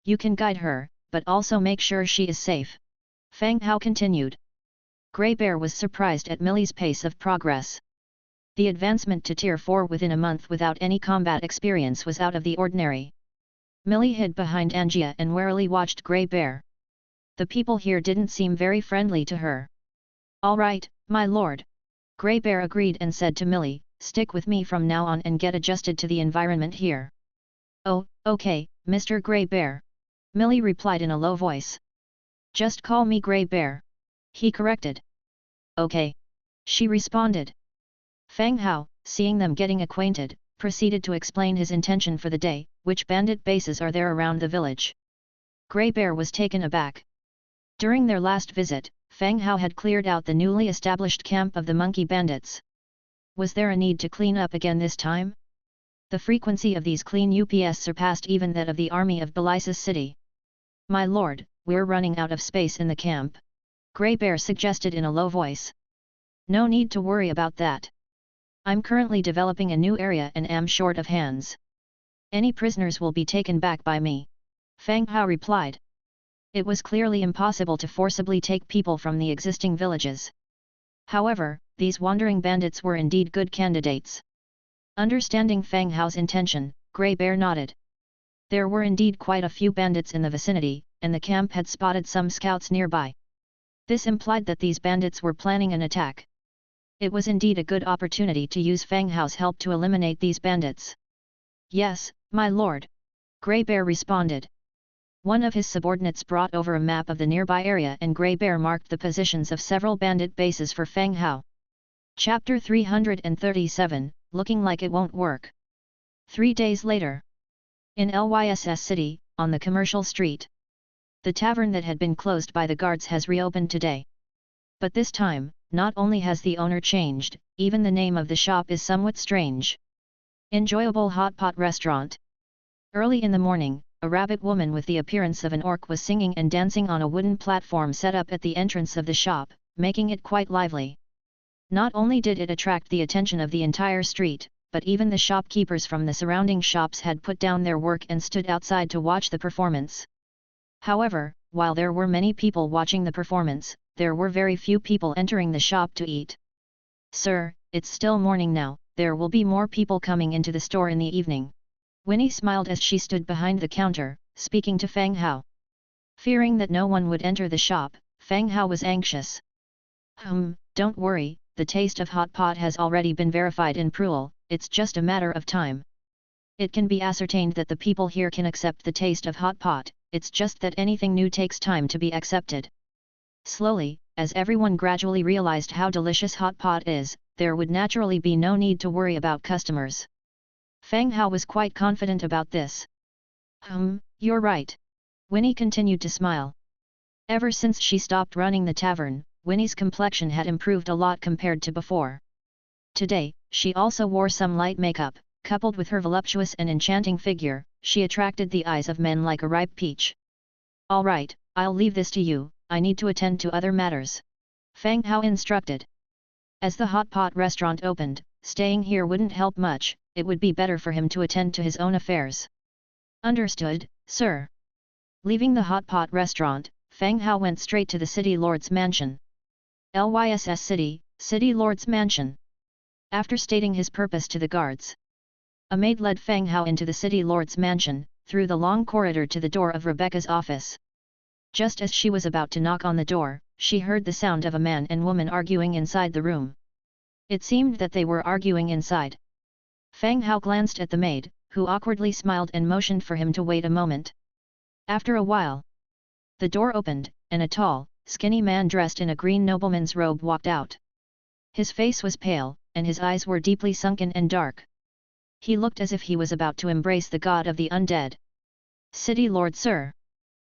You can guide her, but also make sure she is safe. Fang Hao continued. Grey Bear was surprised at Millie's pace of progress. The advancement to Tier 4 within a month without any combat experience was out of the ordinary. Millie hid behind Angia and warily watched Grey Bear. The people here didn't seem very friendly to her. All right, my lord. Grey Bear agreed and said to Millie, stick with me from now on and get adjusted to the environment here. Oh, okay, Mr. Grey Bear. Millie replied in a low voice. Just call me Grey Bear. He corrected. Okay. She responded. Fang Hao, seeing them getting acquainted, proceeded to explain his intention for the day. Which bandit bases are there around the village? Grey Bear was taken aback. During their last visit, Fang Hao had cleared out the newly established camp of the monkey bandits. Was there a need to clean up again this time? The frequency of these clean UPS surpassed even that of the army of Belisis City. My lord, we're running out of space in the camp. Grey Bear suggested in a low voice. No need to worry about that. I'm currently developing a new area and am short of hands. Any prisoners will be taken back by me. Fang Hao replied. It was clearly impossible to forcibly take people from the existing villages. However, these wandering bandits were indeed good candidates. Understanding Fang Hao's intention, Grey Bear nodded. There were indeed quite a few bandits in the vicinity, and the camp had spotted some scouts nearby. This implied that these bandits were planning an attack. It was indeed a good opportunity to use Fang Hao's help to eliminate these bandits. Yes, my lord. Grey Bear responded. One of his subordinates brought over a map of the nearby area and Grey Bear marked the positions of several bandit bases for Fang Hao. Chapter 337, Looking Like It Won't Work. 3 days later. In Lyss City, on the commercial street. The tavern that had been closed by the guards has reopened today. But this time, not only has the owner changed, even the name of the shop is somewhat strange. Enjoyable Hot Pot Restaurant. Early in the morning, a rabbit woman with the appearance of an orc was singing and dancing on a wooden platform set up at the entrance of the shop, making it quite lively. Not only did it attract the attention of the entire street, but even the shopkeepers from the surrounding shops had put down their work and stood outside to watch the performance. However, while there were many people watching the performance, there were very few people entering the shop to eat. Sir, it's still morning now, there will be more people coming into the store in the evening. Winnie smiled as she stood behind the counter, speaking to Fang Hao. Fearing that no one would enter the shop, Fang Hao was anxious. Don't worry, the taste of hot pot has already been verified in Pruel, it's just a matter of time. It can be ascertained that the people here can accept the taste of hot pot, it's just that anything new takes time to be accepted. Slowly, as everyone gradually realized how delicious hot pot is, there would naturally be no need to worry about customers. Fang Hao was quite confident about this. You're right. Winnie continued to smile. Ever since she stopped running the tavern, Winnie's complexion had improved a lot compared to before. Today, she also wore some light makeup, coupled with her voluptuous and enchanting figure, she attracted the eyes of men like a ripe peach. All right, I'll leave this to you, I need to attend to other matters. Fang Hao instructed. As the hot pot restaurant opened, staying here wouldn't help much, it would be better for him to attend to his own affairs. Understood, sir. Leaving the hot pot restaurant, Fang Hao went straight to the City Lord's mansion. Lyss City Lord's mansion. After stating his purpose to the guards, a maid led Fang Hao into the City Lord's mansion, through the long corridor to the door of Rebecca's office. Just as she was about to knock on the door, she heard the sound of a man and woman arguing inside the room. It seemed that they were arguing inside. Fang Hao glanced at the maid, who awkwardly smiled and motioned for him to wait a moment. After a while, the door opened, and a tall, skinny man dressed in a green nobleman's robe walked out. His face was pale, and his eyes were deeply sunken and dark. He looked as if he was about to embrace the god of the undead. "City Lord, sir."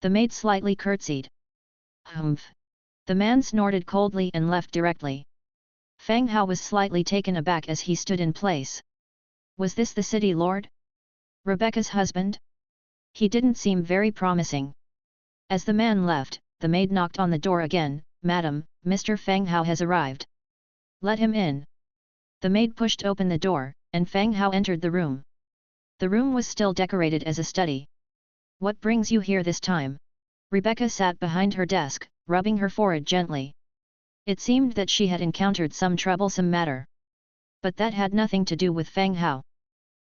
The maid slightly curtsied. "Humph." The man snorted coldly and left directly. Fang Hao was slightly taken aback as he stood in place. Was this the City Lord? Rebecca's husband? He didn't seem very promising. As the man left, the maid knocked on the door again. "Madam, Mr. Fang Hao has arrived. Let him in." The maid pushed open the door, and Fang Hao entered the room. The room was still decorated as a study. "What brings you here this time?" Rebecca sat behind her desk, rubbing her forehead gently. It seemed that she had encountered some troublesome matter. But that had nothing to do with Fang Hao.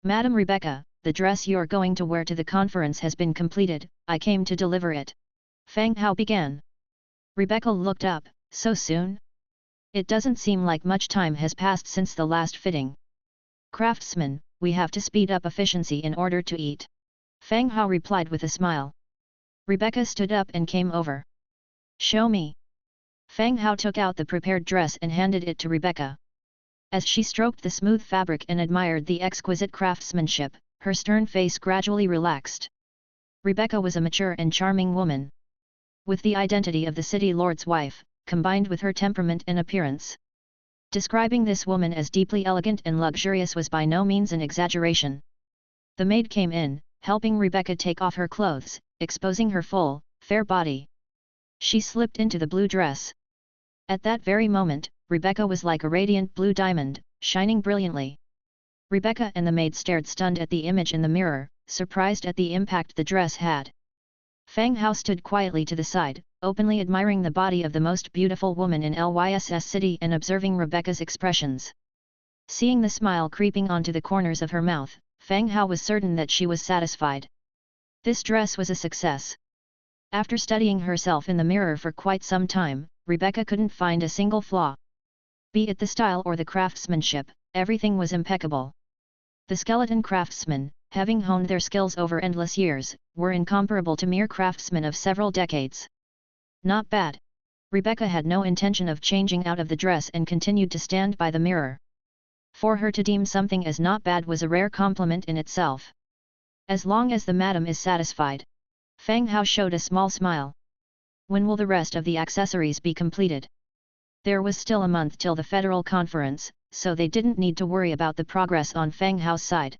"Madam Rebecca, the dress you're going to wear to the conference has been completed, I came to deliver it." Fang Hao began. Rebecca looked up. "So soon? It doesn't seem like much time has passed since the last fitting." "Craftsman, we have to speed up efficiency in order to eat." Fang Hao replied with a smile. Rebecca stood up and came over. "Show me." Fang Hao took out the prepared dress and handed it to Rebecca. As she stroked the smooth fabric and admired the exquisite craftsmanship, her stern face gradually relaxed. Rebecca was a mature and charming woman. With the identity of the City Lord's wife, combined with her temperament and appearance. Describing this woman as deeply elegant and luxurious was by no means an exaggeration. The maid came in, helping Rebecca take off her clothes, exposing her full, fair body. She slipped into the blue dress. At that very moment, Rebecca was like a radiant blue diamond, shining brilliantly. Rebecca and the maid stared stunned at the image in the mirror, surprised at the impact the dress had. Fang Hao stood quietly to the side, openly admiring the body of the most beautiful woman in Lyss City and observing Rebecca's expressions. Seeing the smile creeping onto the corners of her mouth, Fang Hao was certain that she was satisfied. This dress was a success. After studying herself in the mirror for quite some time, Rebecca couldn't find a single flaw. Be it the style or the craftsmanship, everything was impeccable. The skeleton craftsmen, having honed their skills over endless years, were incomparable to mere craftsmen of several decades. Not bad. Rebecca had no intention of changing out of the dress and continued to stand by the mirror. For her to deem something as not bad was a rare compliment in itself. As long as the madam is satisfied. Fang Hao showed a small smile. When will the rest of the accessories be completed? There was still a month till the federal conference, so they didn't need to worry about the progress on Fang Hao's side.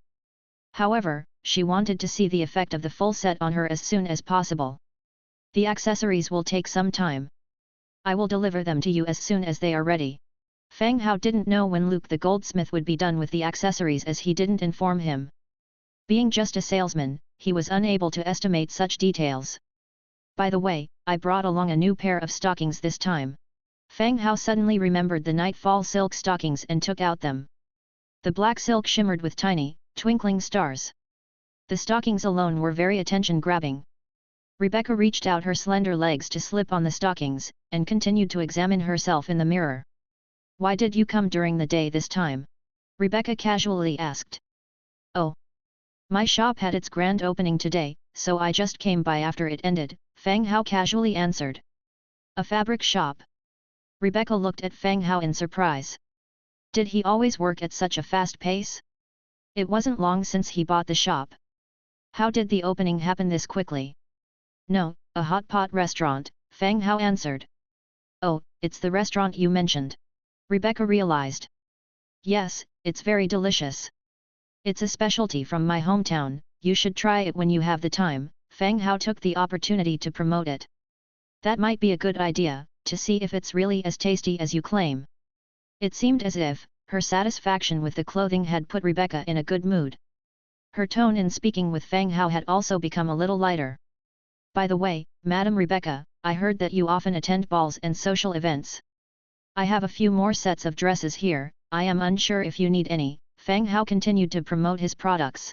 However, she wanted to see the effect of the full set on her as soon as possible. "The accessories will take some time. I will deliver them to you as soon as they are ready." Fang Hao didn't know when Luke the goldsmith would be done with the accessories as he didn't inform him. Being just a salesman, he was unable to estimate such details. "By the way, I brought along a new pair of stockings this time." Fang Hao suddenly remembered the nightfall silk stockings and took out them. The black silk shimmered with tiny, twinkling stars. The stockings alone were very attention-grabbing. Rebecca reached out her slender legs to slip on the stockings, and continued to examine herself in the mirror. "Why did you come during the day this time?" Rebecca casually asked. "Oh. My shop had its grand opening today, so I just came by after it ended," Fang Hao casually answered. "A fabric shop?" Rebecca looked at Fang Hao in surprise. Did he always work at such a fast pace? It wasn't long since he bought the shop. How did the opening happen this quickly? "No, a hot pot restaurant," Fang Hao answered. "Oh, it's the restaurant you mentioned." Rebecca realized. "Yes, it's very delicious. It's a specialty from my hometown, you should try it when you have the time." Fang Hao took the opportunity to promote it. "That might be a good idea, to see if it's really as tasty as you claim." It seemed as if her satisfaction with the clothing had put Rebecca in a good mood. Her tone in speaking with Fang Hao had also become a little lighter. By the way, Madam Rebecca, I heard that you often attend balls and social events. I have a few more sets of dresses here, I am unsure if you need any. Fang Hao continued to promote his products.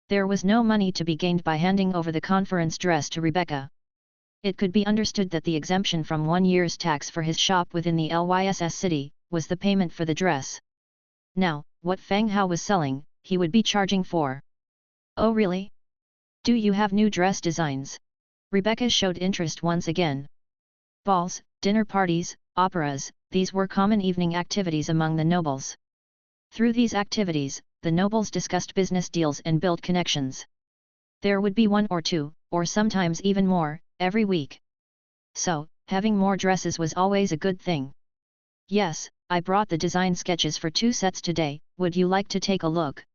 There was no money to be gained by handing over the conference dress to Rebecca. It could be understood that the exemption from 1 year's tax for his shop within the LYSS city was the payment for the dress. Now, what Fang Hao was selling, he would be charging for. Oh really? Do you have new dress designs? Rebecca showed interest once again. Balls, dinner parties, operas, these were common evening activities among the nobles. Through these activities, the nobles discussed business deals and built connections. There would be 1 or 2, or sometimes even more, every week. So, having more dresses was always a good thing. Yes, I brought the design sketches for 2 sets today, would you like to take a look?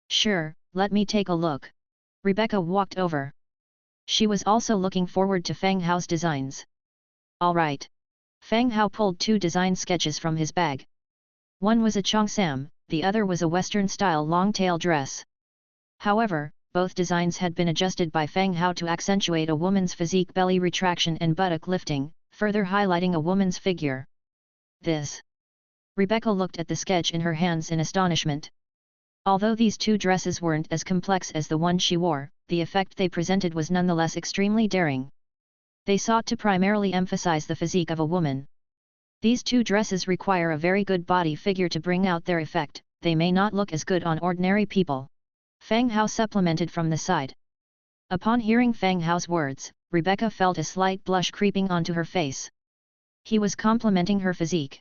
Sure, let me take a look. Rebecca walked over. She was also looking forward to Fang Hao's designs. Alright. Fang Hao pulled 2 design sketches from his bag. One was a cheongsam, the other was a Western-style long-tail dress. However, both designs had been adjusted by Fang Hao to accentuate a woman's physique, belly retraction and buttock lifting, further highlighting a woman's figure. This. Rebecca looked at the sketch in her hands in astonishment. Although these 2 dresses weren't as complex as the one she wore, the effect they presented was nonetheless extremely daring. They sought to primarily emphasize the physique of a woman. These 2 dresses require a very good body figure to bring out their effect, they may not look as good on ordinary people. Fang Hao supplemented from the side. Upon hearing Fang Hao's words, Rebecca felt a slight blush creeping onto her face. He was complimenting her physique.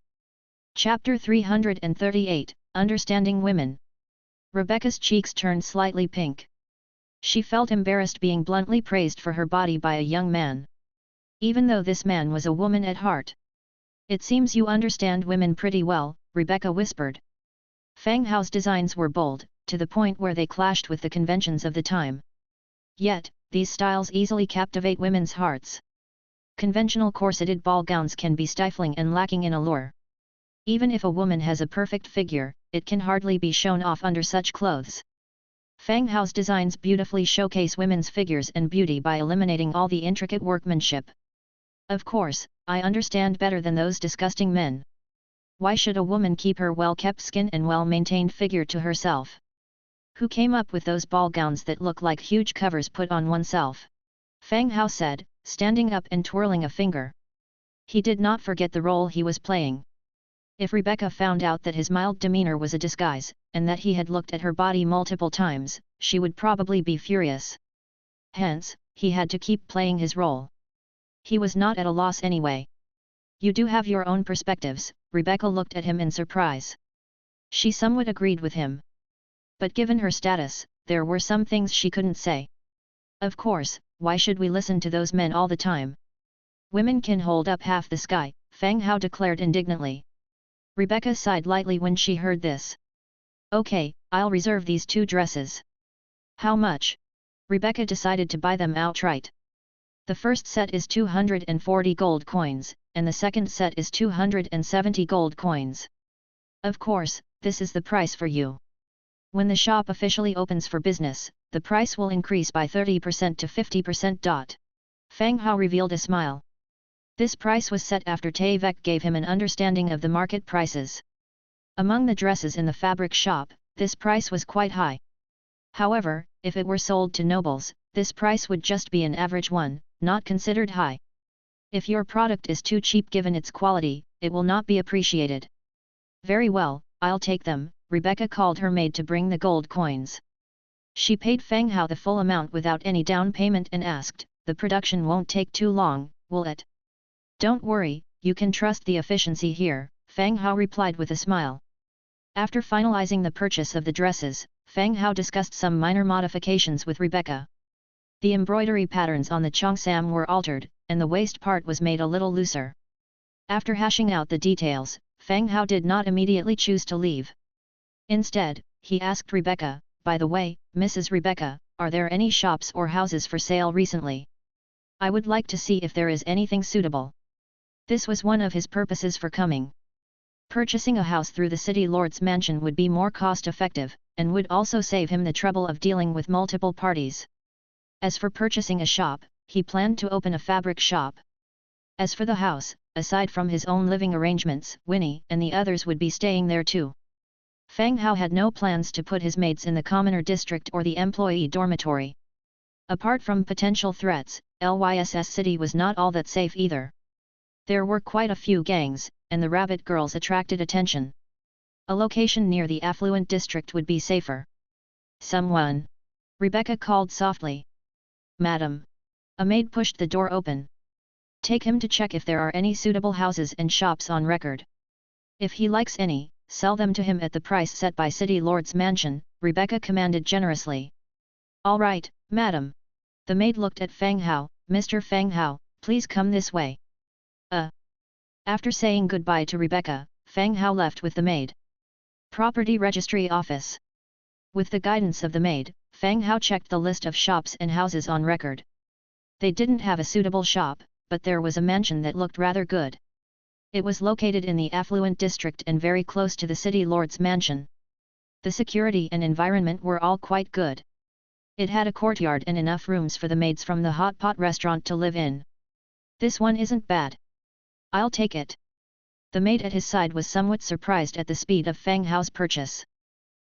Chapter 338, Understanding Women. Rebecca's cheeks turned slightly pink. She felt embarrassed being bluntly praised for her body by a young man. Even though this man was a woman at heart. It seems you understand women pretty well, Rebecca whispered. Fang Hao's designs were bold, to the point where they clashed with the conventions of the time. Yet, these styles easily captivate women's hearts. Conventional corseted ball gowns can be stifling and lacking in allure. Even if a woman has a perfect figure, it can hardly be shown off under such clothes. Fang Hao's designs beautifully showcase women's figures and beauty by eliminating all the intricate workmanship. Of course, I understand better than those disgusting men. Why should a woman keep her well-kept skin and well-maintained figure to herself? Who came up with those ball gowns that look like huge covers put on oneself? Fang Hao said, standing up and twirling a finger. He did not forget the role he was playing. If Rebecca found out that his mild demeanor was a disguise, and that he had looked at her body multiple times, she would probably be furious. Hence, he had to keep playing his role. He was not at a loss anyway. You do have your own perspectives, Rebecca looked at him in surprise. She somewhat agreed with him. But given her status, there were some things she couldn't say. Of course, why should we listen to those men all the time? Women can hold up half the sky, Fang Hao declared indignantly. Rebecca sighed lightly when she heard this. Okay, I'll reserve these 2 dresses. How much? Rebecca decided to buy them outright. The first set is 240 gold coins, and the second set is 270 gold coins. Of course, this is the price for you. When the shop officially opens for business, the price will increase by 30% to 50%. Fang Hao revealed a smile. This price was set after Taevek gave him an understanding of the market prices. Among the dresses in the fabric shop, this price was quite high. However, if it were sold to nobles, this price would just be an average one, not considered high. If your product is too cheap given its quality, it will not be appreciated. Very well, I'll take them, Rebecca called her maid to bring the gold coins. She paid Fang Hao the full amount without any down payment and asked, the production won't take too long, will it? Don't worry, you can trust the efficiency here, Fang Hao replied with a smile. After finalizing the purchase of the dresses, Fang Hao discussed some minor modifications with Rebecca. The embroidery patterns on the cheongsam were altered, and the waist part was made a little looser. After hashing out the details, Fang Hao did not immediately choose to leave. Instead, he asked Rebecca, by the way, Mrs. Rebecca, are there any shops or houses for sale recently? I would like to see if there is anything suitable. This was one of his purposes for coming. Purchasing a house through the city lord's mansion would be more cost-effective, and would also save him the trouble of dealing with multiple parties. As for purchasing a shop, he planned to open a fabric shop. As for the house, aside from his own living arrangements, Winnie and the others would be staying there too. Fang Hao had no plans to put his maids in the commoner district or the employee dormitory. Apart from potential threats, Lyss City was not all that safe either. There were quite a few gangs, and the rabbit girls attracted attention. A location near the affluent district would be safer. Someone! Rebecca called softly. Madam! A maid pushed the door open. Take him to check if there are any suitable houses and shops on record. If he likes any, sell them to him at the price set by City Lord's mansion, Rebecca commanded generously. All right, madam. The maid looked at Fang Hao. Mr. Fang Hao, please come this way. After saying goodbye to Rebecca, Fang Hao left with the maid. Property Registry Office. With the guidance of the maid, Fang Hao checked the list of shops and houses on record. They didn't have a suitable shop, but there was a mansion that looked rather good. It was located in the affluent district and very close to the city lord's mansion. The security and environment were all quite good. It had a courtyard and enough rooms for the maids from the hot pot restaurant to live in. This one isn't bad. I'll take it. The maid at his side was somewhat surprised at the speed of Fang Hao's purchase.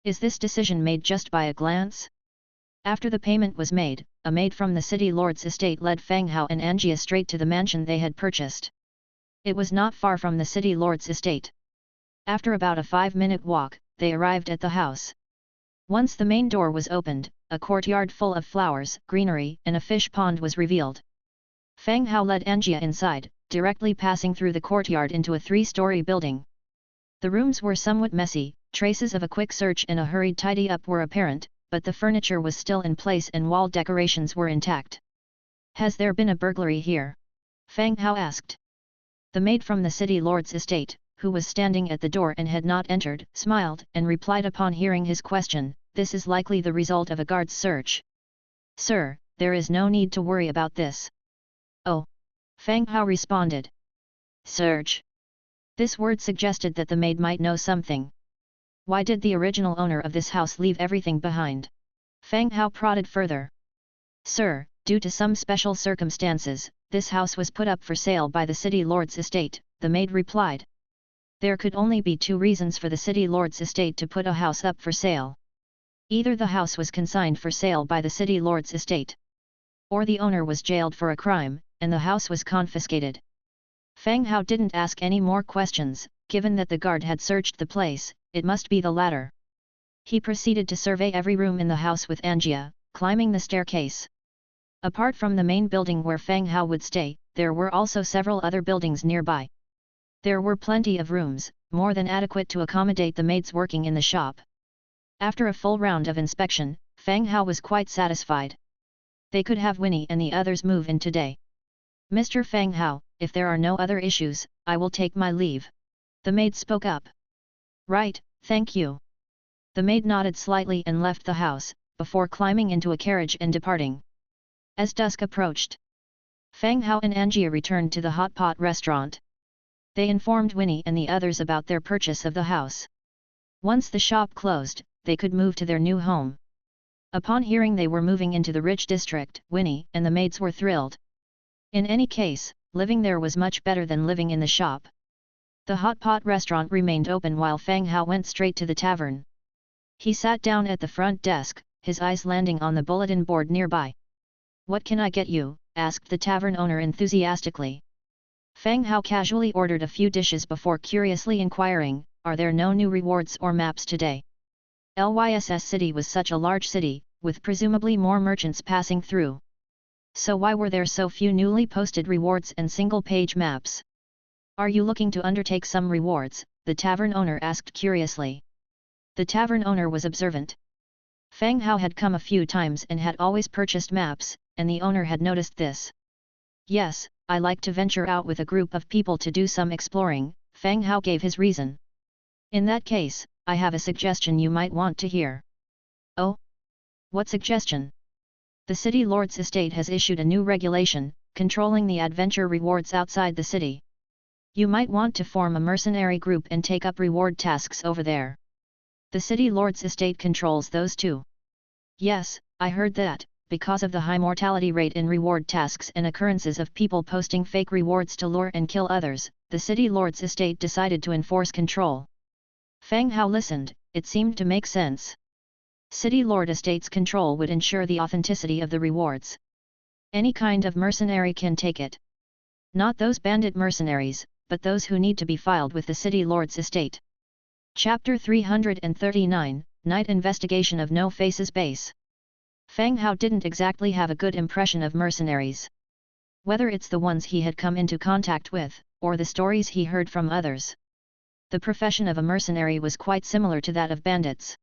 Is this decision made just by a glance? After the payment was made, a maid from the city lord's estate led Fang Hao and Angia straight to the mansion they had purchased. It was not far from the city lord's estate. After about a 5-minute walk, they arrived at the house. Once the main door was opened, a courtyard full of flowers, greenery, and a fish pond was revealed. Fang Hao led Angia inside, directly passing through the courtyard into a 3-story building. The rooms were somewhat messy, traces of a quick search and a hurried tidy-up were apparent, but the furniture was still in place and wall decorations were intact. Has there been a burglary here? Fang Hao asked. The maid from the city lord's estate, who was standing at the door and had not entered, smiled and replied upon hearing his question, this is likely the result of a guard's search. Sir, there is no need to worry about this. Oh. Fang Hao responded. Search. This word suggested that the maid might know something. Why did the original owner of this house leave everything behind? Fang Hao prodded further. Sir, due to some special circumstances, this house was put up for sale by the city lord's estate, the maid replied. There could only be 2 reasons for the city lord's estate to put a house up for sale. Either the house was consigned for sale by the city lord's estate, or the owner was jailed for a crime, and the house was confiscated. Fang Hao didn't ask any more questions, given that the guard had searched the place, it must be the latter. He proceeded to survey every room in the house with Angia, climbing the staircase. Apart from the main building where Fang Hao would stay, there were also several other buildings nearby. There were plenty of rooms, more than adequate to accommodate the maids working in the shop. After a full round of inspection, Fang Hao was quite satisfied. They could have Winnie and the others move in today. Mr. Fang Hao, if there are no other issues, I will take my leave. The maid spoke up. Right, thank you. The maid nodded slightly and left the house, before climbing into a carriage and departing. As dusk approached, Fang Hao and Angia returned to the hot pot restaurant. They informed Winnie and the others about their purchase of the house. Once the shop closed, they could move to their new home. Upon hearing they were moving into the rich district, Winnie and the maids were thrilled. In any case, living there was much better than living in the shop. The hot pot restaurant remained open while Fang Hao went straight to the tavern. He sat down at the front desk, his eyes landing on the bulletin board nearby. What can I get you? Asked the tavern owner enthusiastically. Fang Hao casually ordered a few dishes before curiously inquiring, are there no new rewards or maps today? Lyss City was such a large city, with presumably more merchants passing through. So why were there so few newly posted rewards and single-page maps? Are you looking to undertake some rewards? The tavern owner asked curiously. The tavern owner was observant. Fang Hao had come a few times and had always purchased maps, and the owner had noticed this. Yes, I like to venture out with a group of people to do some exploring, Fang Hao gave his reason. In that case, I have a suggestion you might want to hear. Oh? What suggestion? The city lord's estate has issued a new regulation, controlling the adventure rewards outside the city. You might want to form a mercenary group and take up reward tasks over there. The city lord's estate controls those too. Yes, I heard that, because of the high mortality rate in reward tasks and occurrences of people posting fake rewards to lure and kill others, the city lord's estate decided to enforce control. Fang Hao listened, it seemed to make sense. City lord estate's control would ensure the authenticity of the rewards. Any kind of mercenary can take it. Not those bandit mercenaries, but those who need to be filed with the city lord's estate. Chapter 339, Night Investigation of No Faces Base. Fang Hao didn't exactly have a good impression of mercenaries. Whether it's the ones he had come into contact with, or the stories he heard from others. The profession of a mercenary was quite similar to that of bandits.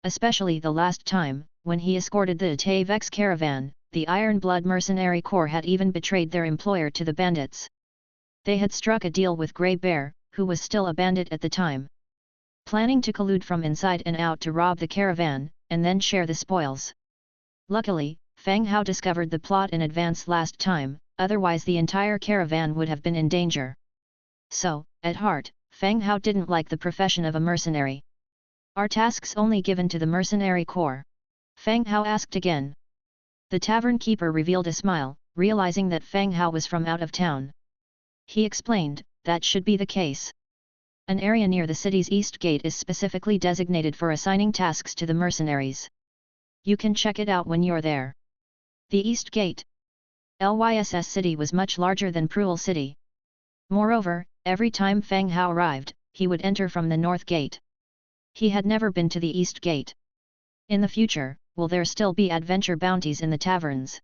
Especially the last time, when he escorted the Tavex caravan, the Iron Blood Mercenary Corps had even betrayed their employer to the bandits. They had struck a deal with Grey Bear, who was still a bandit at the time. Planning to collude from inside and out to rob the caravan, and then share the spoils. Luckily, Fang Hao discovered the plot in advance last time, otherwise the entire caravan would have been in danger. So, at heart, Fang Hao didn't like the profession of a mercenary. Are tasks only given to the mercenary corps? Fang Hao asked again. The tavern keeper revealed a smile, realizing that Fang Hao was from out of town. He explained, that should be the case. An area near the city's east gate is specifically designated for assigning tasks to the mercenaries. You can check it out when you're there. The East Gate. Lyss City was much larger than Cruel City. Moreover, every time Fang Hao arrived, he would enter from the North Gate. He had never been to the East Gate. In the future, will there still be adventure bounties in the taverns?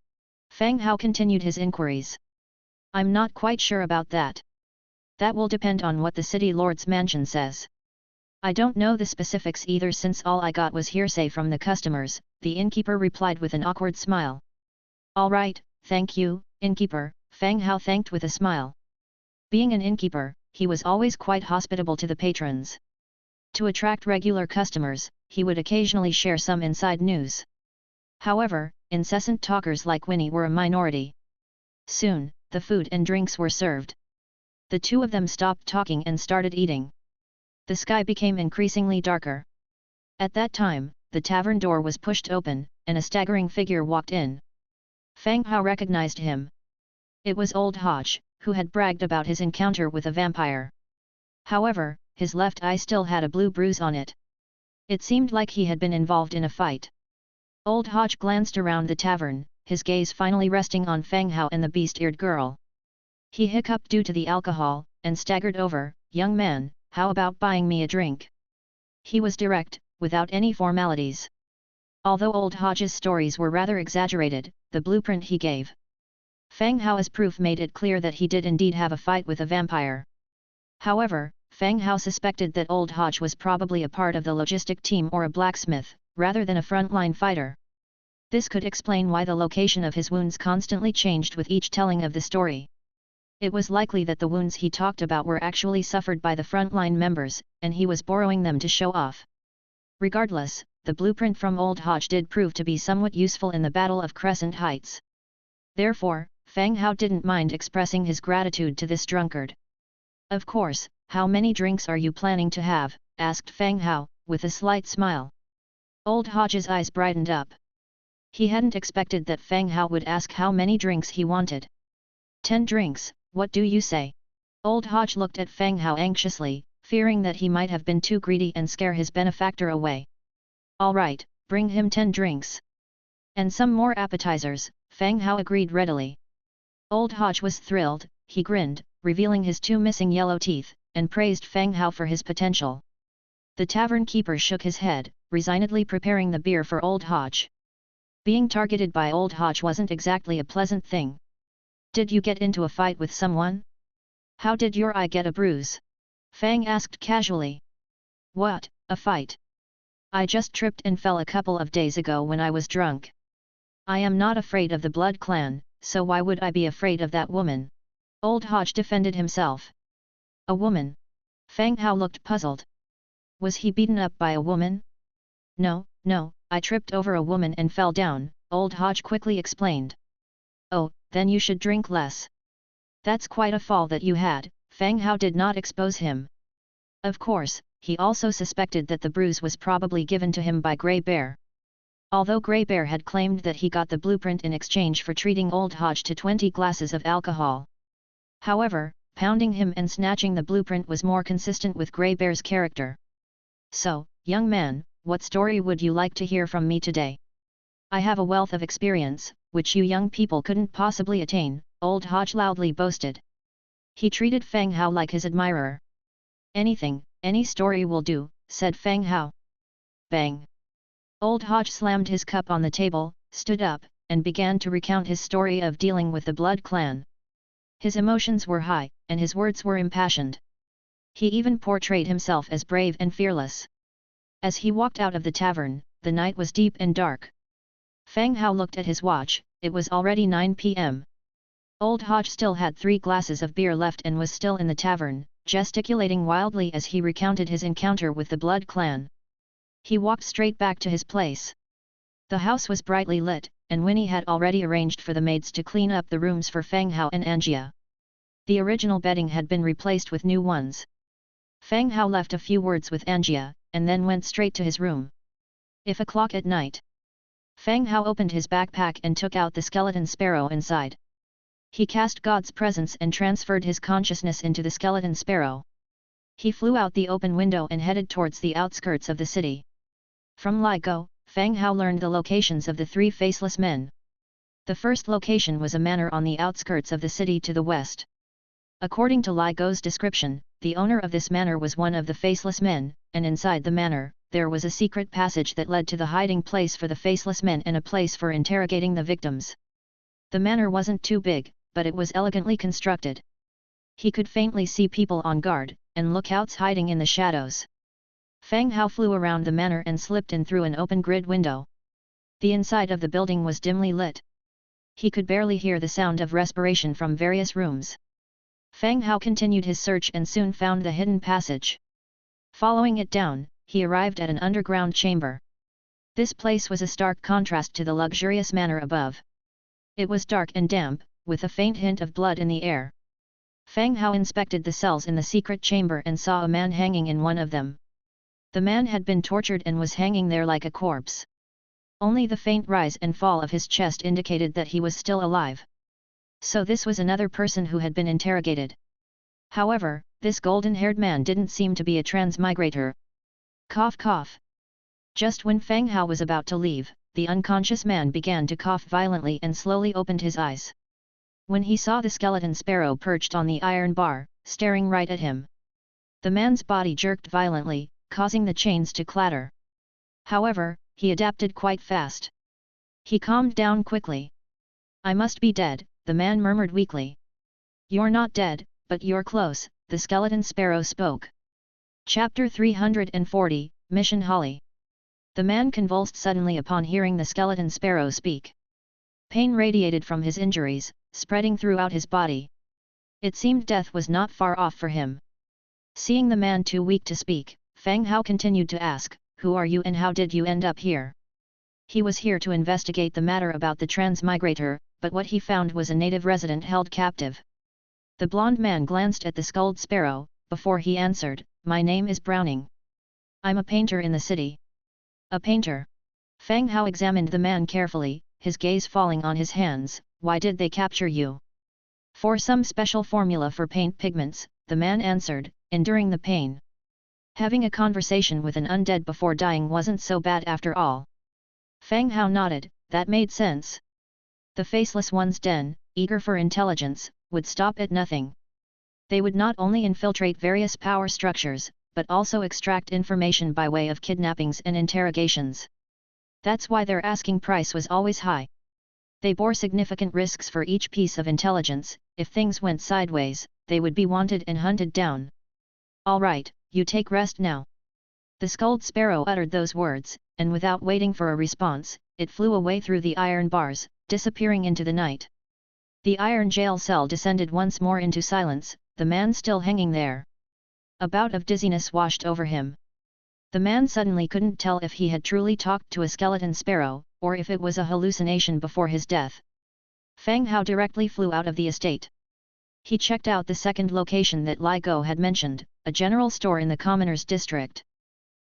Fang Hao continued his inquiries. I'm not quite sure about that. That will depend on what the city lord's mansion says. I don't know the specifics either since all I got was hearsay from the customers, the innkeeper replied with an awkward smile. All right, thank you, innkeeper, Fang Hao thanked with a smile. Being an innkeeper, he was always quite hospitable to the patrons. To attract regular customers, he would occasionally share some inside news. However, incessant talkers like Winnie were a minority. Soon, the food and drinks were served. The two of them stopped talking and started eating. The sky became increasingly darker. At that time, the tavern door was pushed open, and a staggering figure walked in. Fang Hao recognized him. It was Old Hodge, who had bragged about his encounter with a vampire. However, his left eye still had a blue bruise on it. It seemed like he had been involved in a fight. Old Hodge glanced around the tavern, his gaze finally resting on Fang Hao and the beast-eared girl. He hiccuped due to the alcohol, and staggered over. Young man, how about buying me a drink? He was direct, without any formalities. Although Old Hodge's stories were rather exaggerated, the blueprint he gave Fang Hao as proof made it clear that he did indeed have a fight with a vampire. However, Fang Hao suspected that Old Hodge was probably a part of the logistic team or a blacksmith, rather than a frontline fighter. This could explain why the location of his wounds constantly changed with each telling of the story. It was likely that the wounds he talked about were actually suffered by the frontline members, and he was borrowing them to show off. Regardless, the blueprint from Old Hodge did prove to be somewhat useful in the Battle of Crescent Heights. Therefore, Fang Hao didn't mind expressing his gratitude to this drunkard. Of course, how many drinks are you planning to have? Asked Fang Hao, with a slight smile. Old Hodge's eyes brightened up. He hadn't expected that Fang Hao would ask how many drinks he wanted. 10 drinks. What do you say? Old Hodge looked at Fang Hao anxiously, fearing that he might have been too greedy and scare his benefactor away. All right, bring him 10 drinks. And some more appetizers, Fang Hao agreed readily. Old Hodge was thrilled, he grinned, revealing his 2 missing yellow teeth, and praised Fang Hao for his potential. The tavern keeper shook his head, resignedly preparing the beer for Old Hodge. Being targeted by Old Hodge wasn't exactly a pleasant thing. Did you get into a fight with someone? How did your eye get a bruise? Fang asked casually. What, a fight? I just tripped and fell a couple of days ago when I was drunk. I am not afraid of the Blood Clan, so why would I be afraid of that woman? Old Hodge defended himself. A woman? Fang Hao looked puzzled. Was he beaten up by a woman? No, I tripped over a woman and fell down, Old Hodge quickly explained. Oh, then you should drink less. That's quite a fall that you had, Fang Hao did not expose him. Of course, he also suspected that the bruise was probably given to him by Grey Bear. Although Grey Bear had claimed that he got the blueprint in exchange for treating Old Hodge to 20 glasses of alcohol. However, pounding him and snatching the blueprint was more consistent with Grey Bear's character. So, young man, what story would you like to hear from me today? I have a wealth of experience, which you young people couldn't possibly attain, Old Hodge loudly boasted. He treated Fang Hao like his admirer. Anything, any story will do, said Fang Hao. Bang! Old Hodge slammed his cup on the table, stood up, and began to recount his story of dealing with the Blood Clan. His emotions were high, and his words were impassioned. He even portrayed himself as brave and fearless. As he walked out of the tavern, the night was deep and dark. Fang Hao looked at his watch, it was already 9 p.m. Old Hodge still had 3 glasses of beer left and was still in the tavern, gesticulating wildly as he recounted his encounter with the Blood Clan. He walked straight back to his place. The house was brightly lit, and Winnie had already arranged for the maids to clean up the rooms for Fang Hao and Angia. The original bedding had been replaced with new ones. Fang Hao left a few words with Angia, and then went straight to his room. 5:00 at night. Fang Hao opened his backpack and took out the skeleton sparrow inside. He cast God's presence and transferred his consciousness into the skeleton sparrow. He flew out the open window and headed towards the outskirts of the city. From Li Go, Fang Hao learned the locations of the 3 faceless men. The first location was a manor on the outskirts of the city to the west. According to Li Go's description, the owner of this manor was one of the faceless men, and inside the manor, there was a secret passage that led to the hiding place for the faceless men and a place for interrogating the victims. The manor wasn't too big, but it was elegantly constructed. He could faintly see people on guard, and lookouts hiding in the shadows. Fang Hao flew around the manor and slipped in through an open grid window. The inside of the building was dimly lit. He could barely hear the sound of respiration from various rooms. Fang Hao continued his search and soon found the hidden passage. Following it down, he arrived at an underground chamber. This place was a stark contrast to the luxurious manor above. It was dark and damp, with a faint hint of blood in the air. Fang Hao inspected the cells in the secret chamber and saw a man hanging in one of them. The man had been tortured and was hanging there like a corpse. Only the faint rise and fall of his chest indicated that he was still alive. So this was another person who had been interrogated. However, this golden-haired man didn't seem to be a transmigrator. Cough cough. Just when Fang Hao was about to leave, the unconscious man began to cough violently and slowly opened his eyes. When he saw the skeleton sparrow perched on the iron bar, staring right at him, the man's body jerked violently, causing the chains to clatter. However, he adapted quite fast. He calmed down quickly. "I must be dead," the man murmured weakly. "You're not dead, but you're close," the skeleton sparrow spoke. Chapter 340, Mission Holly. The man convulsed suddenly upon hearing the skeleton sparrow speak. Pain radiated from his injuries, spreading throughout his body. It seemed death was not far off for him. Seeing the man too weak to speak, Fang Hao continued to ask, "Who are you and how did you end up here?" He was here to investigate the matter about the transmigrator, but what he found was a native resident held captive. The blond man glanced at the skulled sparrow, before he answered, "My name is Browning. I'm a painter in the city." "A painter?" Fang Hao examined the man carefully, his gaze falling on his hands. "Why did they capture you?" "For some special formula for paint pigments," the man answered, enduring the pain. Having a conversation with an undead before dying wasn't so bad after all. Fang Hao nodded, that made sense. The Faceless One's den, eager for intelligence, would stop at nothing. They would not only infiltrate various power structures, but also extract information by way of kidnappings and interrogations. That's why their asking price was always high. They bore significant risks for each piece of intelligence. If things went sideways, they would be wanted and hunted down. "All right, you take rest now." The skulled sparrow uttered those words, and without waiting for a response, it flew away through the iron bars, disappearing into the night. The iron jail cell descended once more into silence, the man still hanging there. A bout of dizziness washed over him. The man suddenly couldn't tell if he had truly talked to a skeleton sparrow, or if it was a hallucination before his death. Fang Hao directly flew out of the estate. He checked out the second location that Li Go had mentioned, a general store in the Commoners District.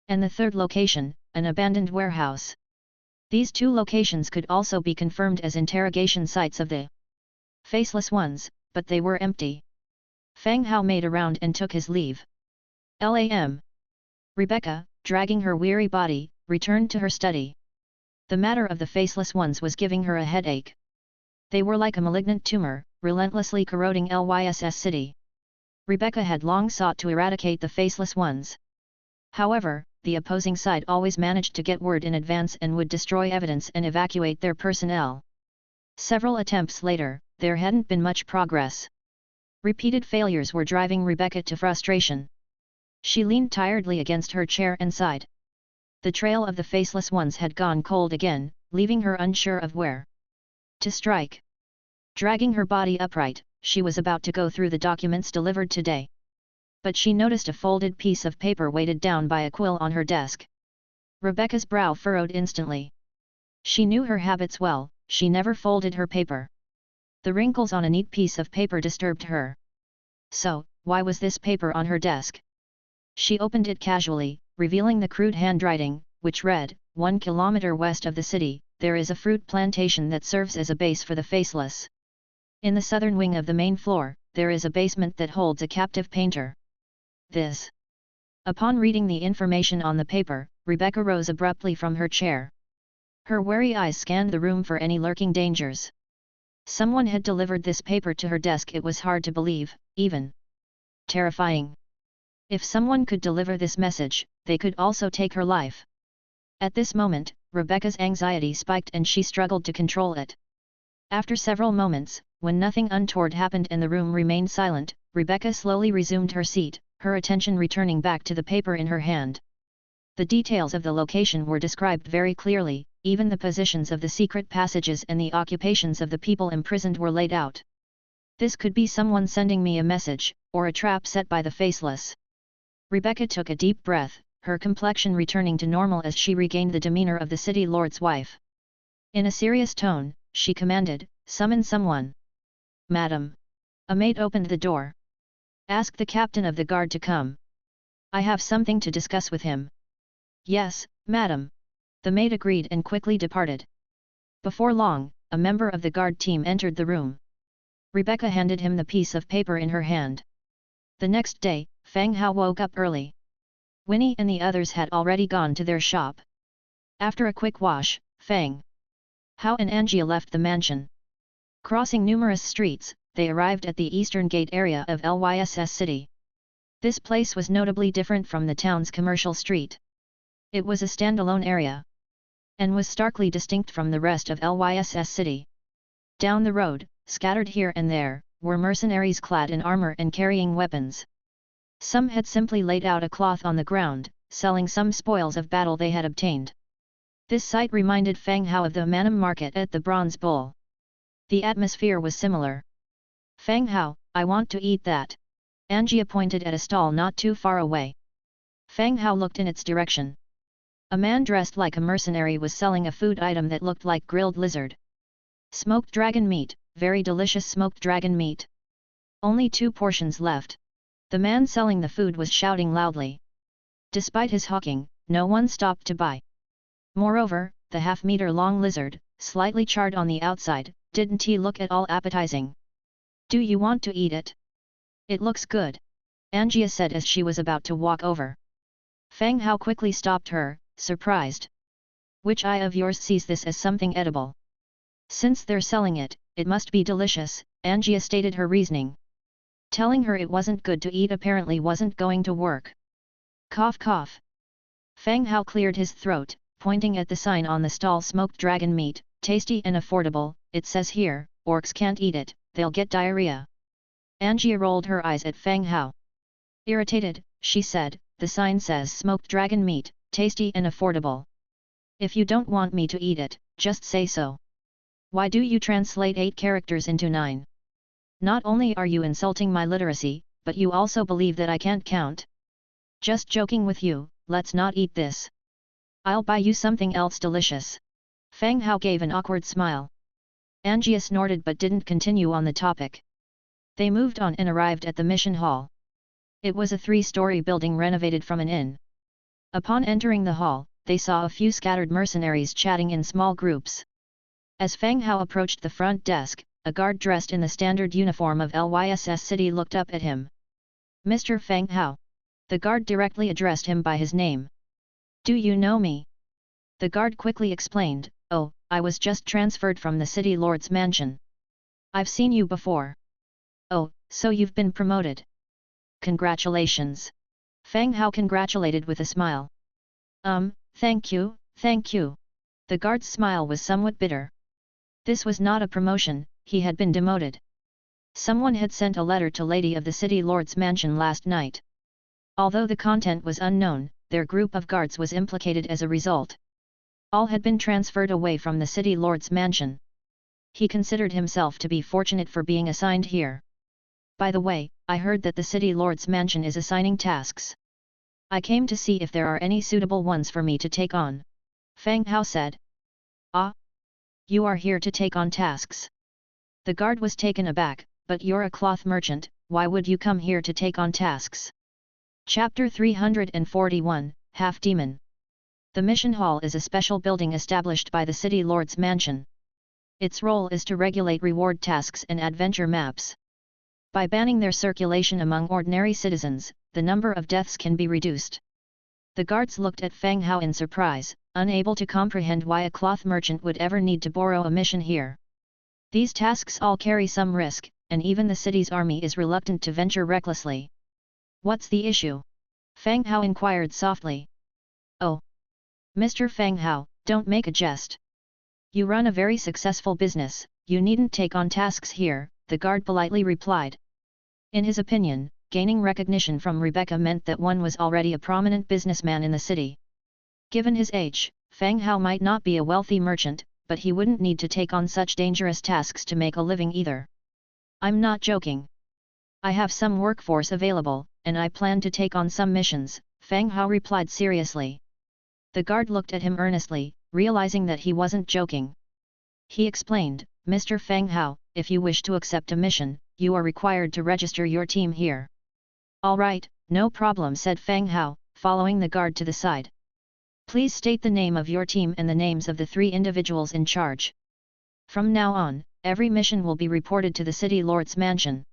And the third location, an abandoned warehouse. These two locations could also be confirmed as interrogation sites of the Faceless Ones, but they were empty. Fang Hao made a round and took his leave. LAM. Rebecca, dragging her weary body, returned to her study. The matter of the Faceless Ones was giving her a headache. They were like a malignant tumor, relentlessly corroding Lyss City. Rebecca had long sought to eradicate the Faceless Ones. However, the opposing side always managed to get word in advance and would destroy evidence and evacuate their personnel. Several attempts later, there hadn't been much progress. Repeated failures were driving Rebecca to frustration. She leaned tiredly against her chair and sighed. The trail of the Faceless Ones had gone cold again, leaving her unsure of where to strike. Dragging her body upright, she was about to go through the documents delivered today. But she noticed a folded piece of paper weighted down by a quill on her desk. Rebecca's brow furrowed instantly. She knew her habits well, she never folded her paper. The wrinkles on a neat piece of paper disturbed her. So, why was this paper on her desk? She opened it casually, revealing the crude handwriting, which read, 1 kilometer west of the city, there is a fruit plantation that serves as a base for the Faceless. In the southern wing of the main floor, there is a basement that holds a captive painter. This. Upon reading the information on the paper, Rebecca rose abruptly from her chair. Her wary eyes scanned the room for any lurking dangers. Someone had delivered this paper to her desk. It was hard to believe, even terrifying. If someone could deliver this message, they could also take her life. At this moment, Rebecca's anxiety spiked and she struggled to control it. After several moments, when nothing untoward happened and the room remained silent, Rebecca slowly resumed her seat, her attention returning back to the paper in her hand. The details of the location were described very clearly, even the positions of the secret passages and the occupations of the people imprisoned were laid out. This could be someone sending me a message, or a trap set by the Faceless. Rebecca took a deep breath, her complexion returning to normal as she regained the demeanor of the city lord's wife. In a serious tone, she commanded, "Summon someone." "Madam." A maid opened the door. "Ask the captain of the guard to come. I have something to discuss with him." "Yes, madam." The maid agreed and quickly departed. Before long, a member of the guard team entered the room. Rebecca handed him the piece of paper in her hand. The next day, Fang Hao woke up early. Winnie and the others had already gone to their shop. After a quick wash, Fang Hao and Angia left the mansion. Crossing numerous streets, they arrived at the eastern gate area of Lyss City. This place was notably different from the town's commercial street. It was a standalone area, and was starkly distinct from the rest of Lyss City. Down the road, scattered here and there, were mercenaries clad in armor and carrying weapons. Some had simply laid out a cloth on the ground, selling some spoils of battle they had obtained. This sight reminded Fang Hao of the Manam market at the Bronze Bull. The atmosphere was similar. "Fang Hao, I want to eat that." Angia pointed at a stall not too far away. Fang Hao looked in its direction. A man dressed like a mercenary was selling a food item that looked like grilled lizard. "Smoked dragon meat, very delicious smoked dragon meat. Only 2 portions left." The man selling the food was shouting loudly. Despite his hawking, no one stopped to buy. Moreover, the half-meter-long lizard, slightly charred on the outside, didn't he look at all appetizing? "Do you want to eat it?" "It looks good," Angia said as she was about to walk over. Fang Hao quickly stopped her, surprised. "Which eye of yours sees this as something edible?" "Since they're selling it, it must be delicious," Angia stated her reasoning. Telling her it wasn't good to eat apparently wasn't going to work. Cough cough. Fang Hao cleared his throat, pointing at the sign on the stall. "Smoked dragon meat, tasty and affordable, it says here, orcs can't eat it, they'll get diarrhea." Angia rolled her eyes at Fang Hao. Irritated, she said, "The sign says smoked dragon meat, tasty and affordable. If you don't want me to eat it, just say so. Why do you translate 8 characters into 9? Not only are you insulting my literacy, but you also believe that I can't count. Just joking with you, let's not eat this. I'll buy you something else delicious." Fang Hao gave an awkward smile. Angia snorted but didn't continue on the topic. They moved on and arrived at the mission hall. It was a 3-story building renovated from an inn. Upon entering the hall, they saw a few scattered mercenaries chatting in small groups. As Fang Hao approached the front desk, a guard dressed in the standard uniform of LYSS City looked up at him. "Mr. Fang Hao." The guard directly addressed him by his name. "Do you know me?" The guard quickly explained, "Oh, I was just transferred from the City Lord's mansion. I've seen you before." "Oh, so you've been promoted. Congratulations." Fang Hao congratulated with a smile. Thank you, thank you." The guard's smile was somewhat bitter. This was not a promotion, he had been demoted. Someone had sent a letter to Lady of the City Lord's mansion last night. Although the content was unknown, their group of guards was implicated as a result. All had been transferred away from the City Lord's mansion. He considered himself to be fortunate for being assigned here. "By the way, I heard that the City Lord's mansion is assigning tasks. I came to see if there are any suitable ones for me to take on," Fang Hao said. "Ah? You are here to take on tasks?" The guard was taken aback, "But you're a cloth merchant, why would you come here to take on tasks?" Chapter 341, Half-Demon. The Mission Hall is a special building established by the City Lord's mansion. Its role is to regulate reward tasks and adventure maps. By banning their circulation among ordinary citizens, the number of deaths can be reduced. The guards looked at Fang Hao in surprise, unable to comprehend why a cloth merchant would ever need to borrow a mission here. These tasks all carry some risk, and even the city's army is reluctant to venture recklessly. "What's the issue?" Fang Hao inquired softly. "Oh, Mr. Fang Hao, don't make a jest. You run a very successful business, you needn't take on tasks here," the guard politely replied. In his opinion, gaining recognition from Rebecca meant that one was already a prominent businessman in the city. Given his age, Fang Hao might not be a wealthy merchant, but he wouldn't need to take on such dangerous tasks to make a living either. "I'm not joking. I have some workforce available, and I plan to take on some missions," Fang Hao replied seriously. The guard looked at him earnestly, realizing that he wasn't joking. He explained, "Mr. Fang Hao, if you wish to accept a mission, you are required to register your team here." "All right, no problem," said Fang Hao, following the guard to the side. "Please state the name of your team and the names of the 3 individuals in charge. From now on, every mission will be reported to the City Lord's mansion.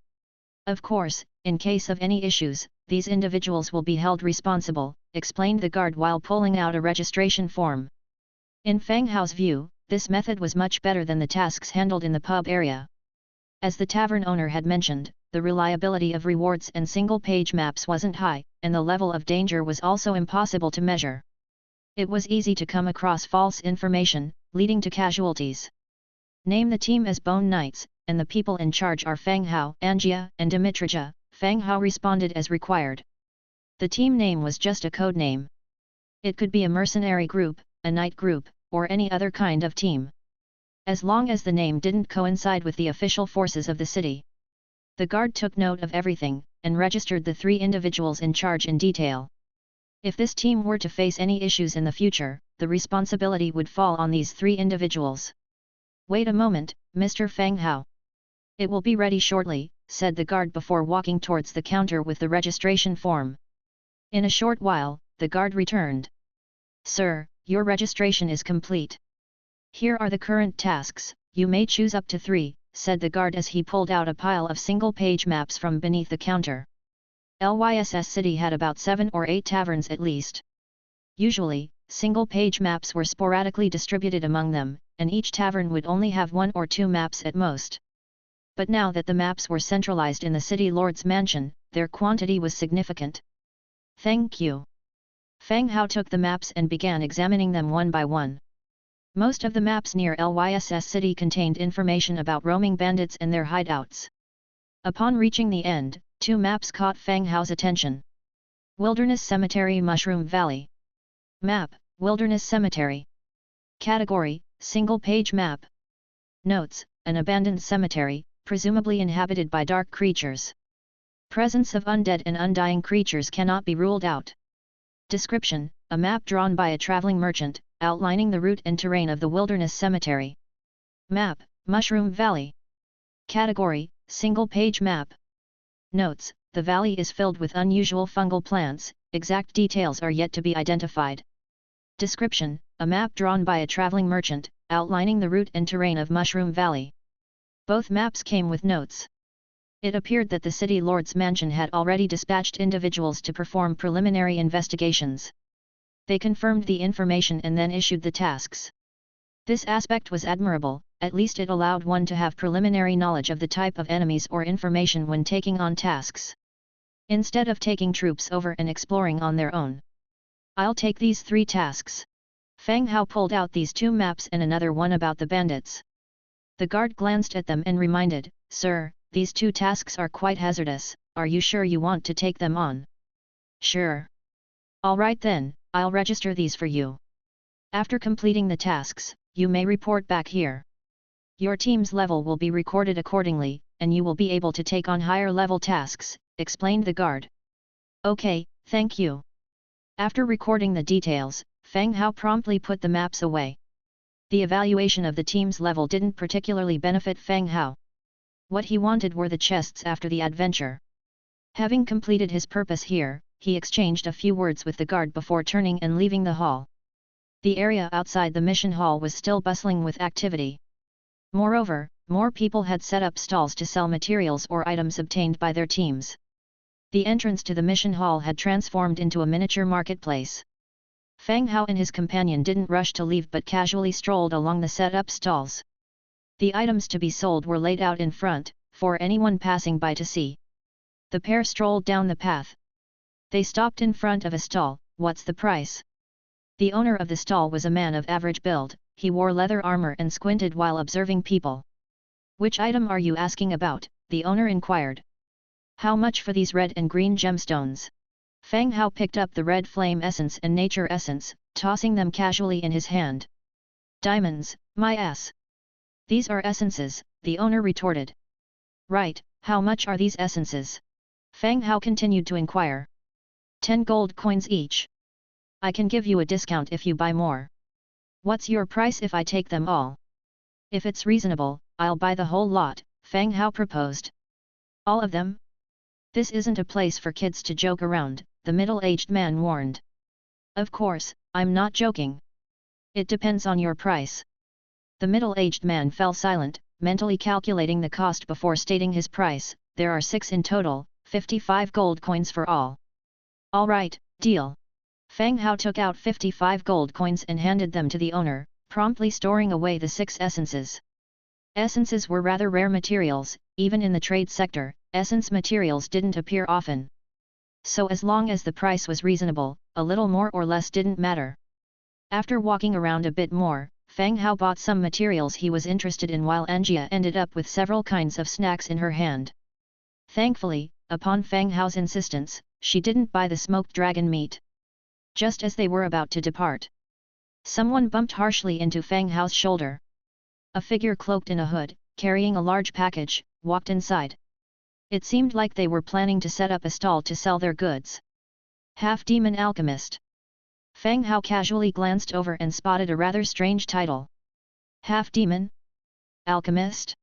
Of course, in case of any issues, these individuals will be held responsible," explained the guard while pulling out a registration form. In Fang Hao's view, this method was much better than the tasks handled in the pub area. As the tavern owner had mentioned, the reliability of rewards and single-page maps wasn't high, and the level of danger was also impossible to measure. It was easy to come across false information, leading to casualties. "Name the team as Bone Knights, and the people in charge are Fang Hao, Angia, and Dimitrija," Fang Hao responded as required. The team name was just a code name. It could be a mercenary group, a knight group, or any other kind of team. As long as the name didn't coincide with the official forces of the city. The guard took note of everything, and registered the 3 individuals in charge in detail. If this team were to face any issues in the future, the responsibility would fall on these 3 individuals. "Wait a moment, Mr. Fang Hao. It will be ready shortly," said the guard before walking towards the counter with the registration form. In a short while, the guard returned. "Sir, your registration is complete. Here are the current tasks, you may choose up to 3, said the guard as he pulled out a pile of single-page maps from beneath the counter. LYSS City had about 7 or 8 taverns at least. Usually, single-page maps were sporadically distributed among them, and each tavern would only have 1 or 2 maps at most. But now that the maps were centralized in the City Lord's mansion, their quantity was significant. "Thank you." Fang Hao took the maps and began examining them one by one. Most of the maps near LYSS City contained information about roaming bandits and their hideouts. Upon reaching the end, 2 maps caught Fang Hao's attention. Wilderness Cemetery, Mushroom Valley. Map: Wilderness Cemetery. Category: Single-page map. Notes: an abandoned cemetery, presumably inhabited by dark creatures. Presence of undead and undying creatures cannot be ruled out. Description: a map drawn by a traveling merchant, outlining the route and terrain of the Wilderness Cemetery. Map: Mushroom Valley. Category: single-page map. Notes: the valley is filled with unusual fungal plants, exact details are yet to be identified. Description: a map drawn by a traveling merchant, outlining the route and terrain of Mushroom Valley. Both maps came with notes. It appeared that the city lord's mansion had already dispatched individuals to perform preliminary investigations. They confirmed the information and then issued the tasks. This aspect was admirable, at least it allowed one to have preliminary knowledge of the type of enemies or information when taking on tasks. Instead of taking troops over and exploring on their own. I'll take these 3 tasks. Fang Hao pulled out these 2 maps and another one about the bandits. The guard glanced at them and reminded, "Sir, these 2 tasks are quite hazardous, are you sure you want to take them on?" "Sure." "All right then, I'll register these for you. After completing the tasks, you may report back here. Your team's level will be recorded accordingly, and you will be able to take on higher level tasks," explained the guard. "Okay, thank you." After recording the details, Fang Hao promptly put the maps away. The evaluation of the team's level didn't particularly benefit Fang Hao. What he wanted were the chests after the adventure. Having completed his purpose here, he exchanged a few words with the guard before turning and leaving the hall. The area outside the mission hall was still bustling with activity. Moreover, more people had set up stalls to sell materials or items obtained by their teams. The entrance to the mission hall had transformed into a miniature marketplace. Fang Hao and his companion didn't rush to leave but casually strolled along the set-up stalls. The items to be sold were laid out in front, for anyone passing by to see. The pair strolled down the path. They stopped in front of a stall. "What's the price?" The owner of the stall was a man of average build, he wore leather armor and squinted while observing people. "Which item are you asking about?" the owner inquired. "How much for these red and green gemstones?" Fang Hao picked up the red flame essence and nature essence, tossing them casually in his hand. "Diamonds, my ass! These are essences," the owner retorted. "Right, how much are these essences?" Fang Hao continued to inquire. 10 gold coins each. I can give you a discount if you buy more. What's your price if I take them all? If it's reasonable, I'll buy the whole lot, Fang Hao proposed. All of them? This isn't a place for kids to joke around, the middle-aged man warned. Of course, I'm not joking. It depends on your price. The middle-aged man fell silent, mentally calculating the cost before stating his price. There are 6 in total, 55 gold coins for all. All right, deal. Fang Hao took out 55 gold coins and handed them to the owner, promptly storing away the 6 essences. Essences were rather rare materials, even in the trade sector, essence materials didn't appear often. So as long as the price was reasonable, a little more or less didn't matter. After walking around a bit more, Fang Hao bought some materials he was interested in while Anjia ended up with several kinds of snacks in her hand. Thankfully, upon Fang Hao's insistence, she didn't buy the smoked dragon meat. Just as they were about to depart, someone bumped harshly into Fang Hao's shoulder. A figure cloaked in a hood, carrying a large package, walked inside. It seemed like they were planning to set up a stall to sell their goods. Half-demon alchemist. Fang Hao casually glanced over and spotted a rather strange title. Half-demon? Alchemist?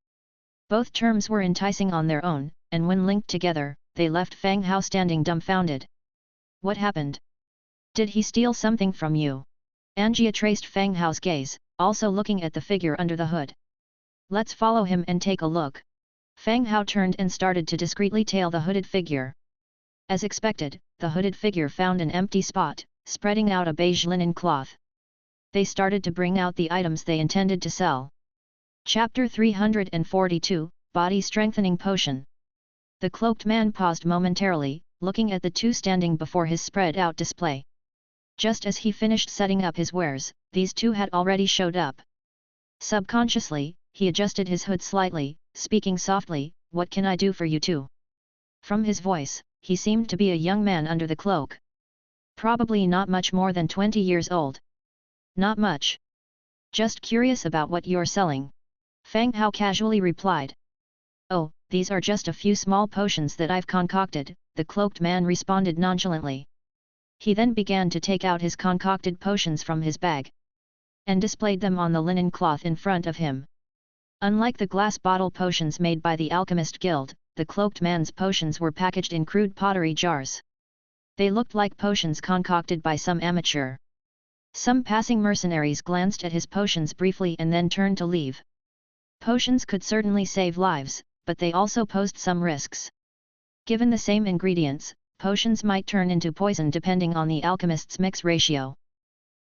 Both terms were enticing on their own, and when linked together, they left Fang Hao standing dumbfounded. What happened? Did he steal something from you? Anjia traced Fang Hao's gaze, also looking at the figure under the hood. Let's follow him and take a look. Fang Hao turned and started to discreetly tail the hooded figure. As expected, the hooded figure found an empty spot, spreading out a beige linen cloth. They started to bring out the items they intended to sell. Chapter 342, Body Strengthening Potion. The cloaked man paused momentarily, looking at the two standing before his spread-out display. Just as he finished setting up his wares, these two had already showed up. Subconsciously, he adjusted his hood slightly, speaking softly, "What can I do for you two?" From his voice, he seemed to be a young man under the cloak. Probably not much more than 20 years old. Not much. Just curious about what you're selling. Fang Hao casually replied. Oh, these are just a few small potions that I've concocted, the cloaked man responded nonchalantly. He then began to take out his concocted potions from his bag and displayed them on the linen cloth in front of him. Unlike the glass bottle potions made by the Alchemist Guild, the Cloaked Man's potions were packaged in crude pottery jars. They looked like potions concocted by some amateur. Some passing mercenaries glanced at his potions briefly and then turned to leave. Potions could certainly save lives, but they also posed some risks. Given the same ingredients, potions might turn into poison depending on the alchemist's mix ratio.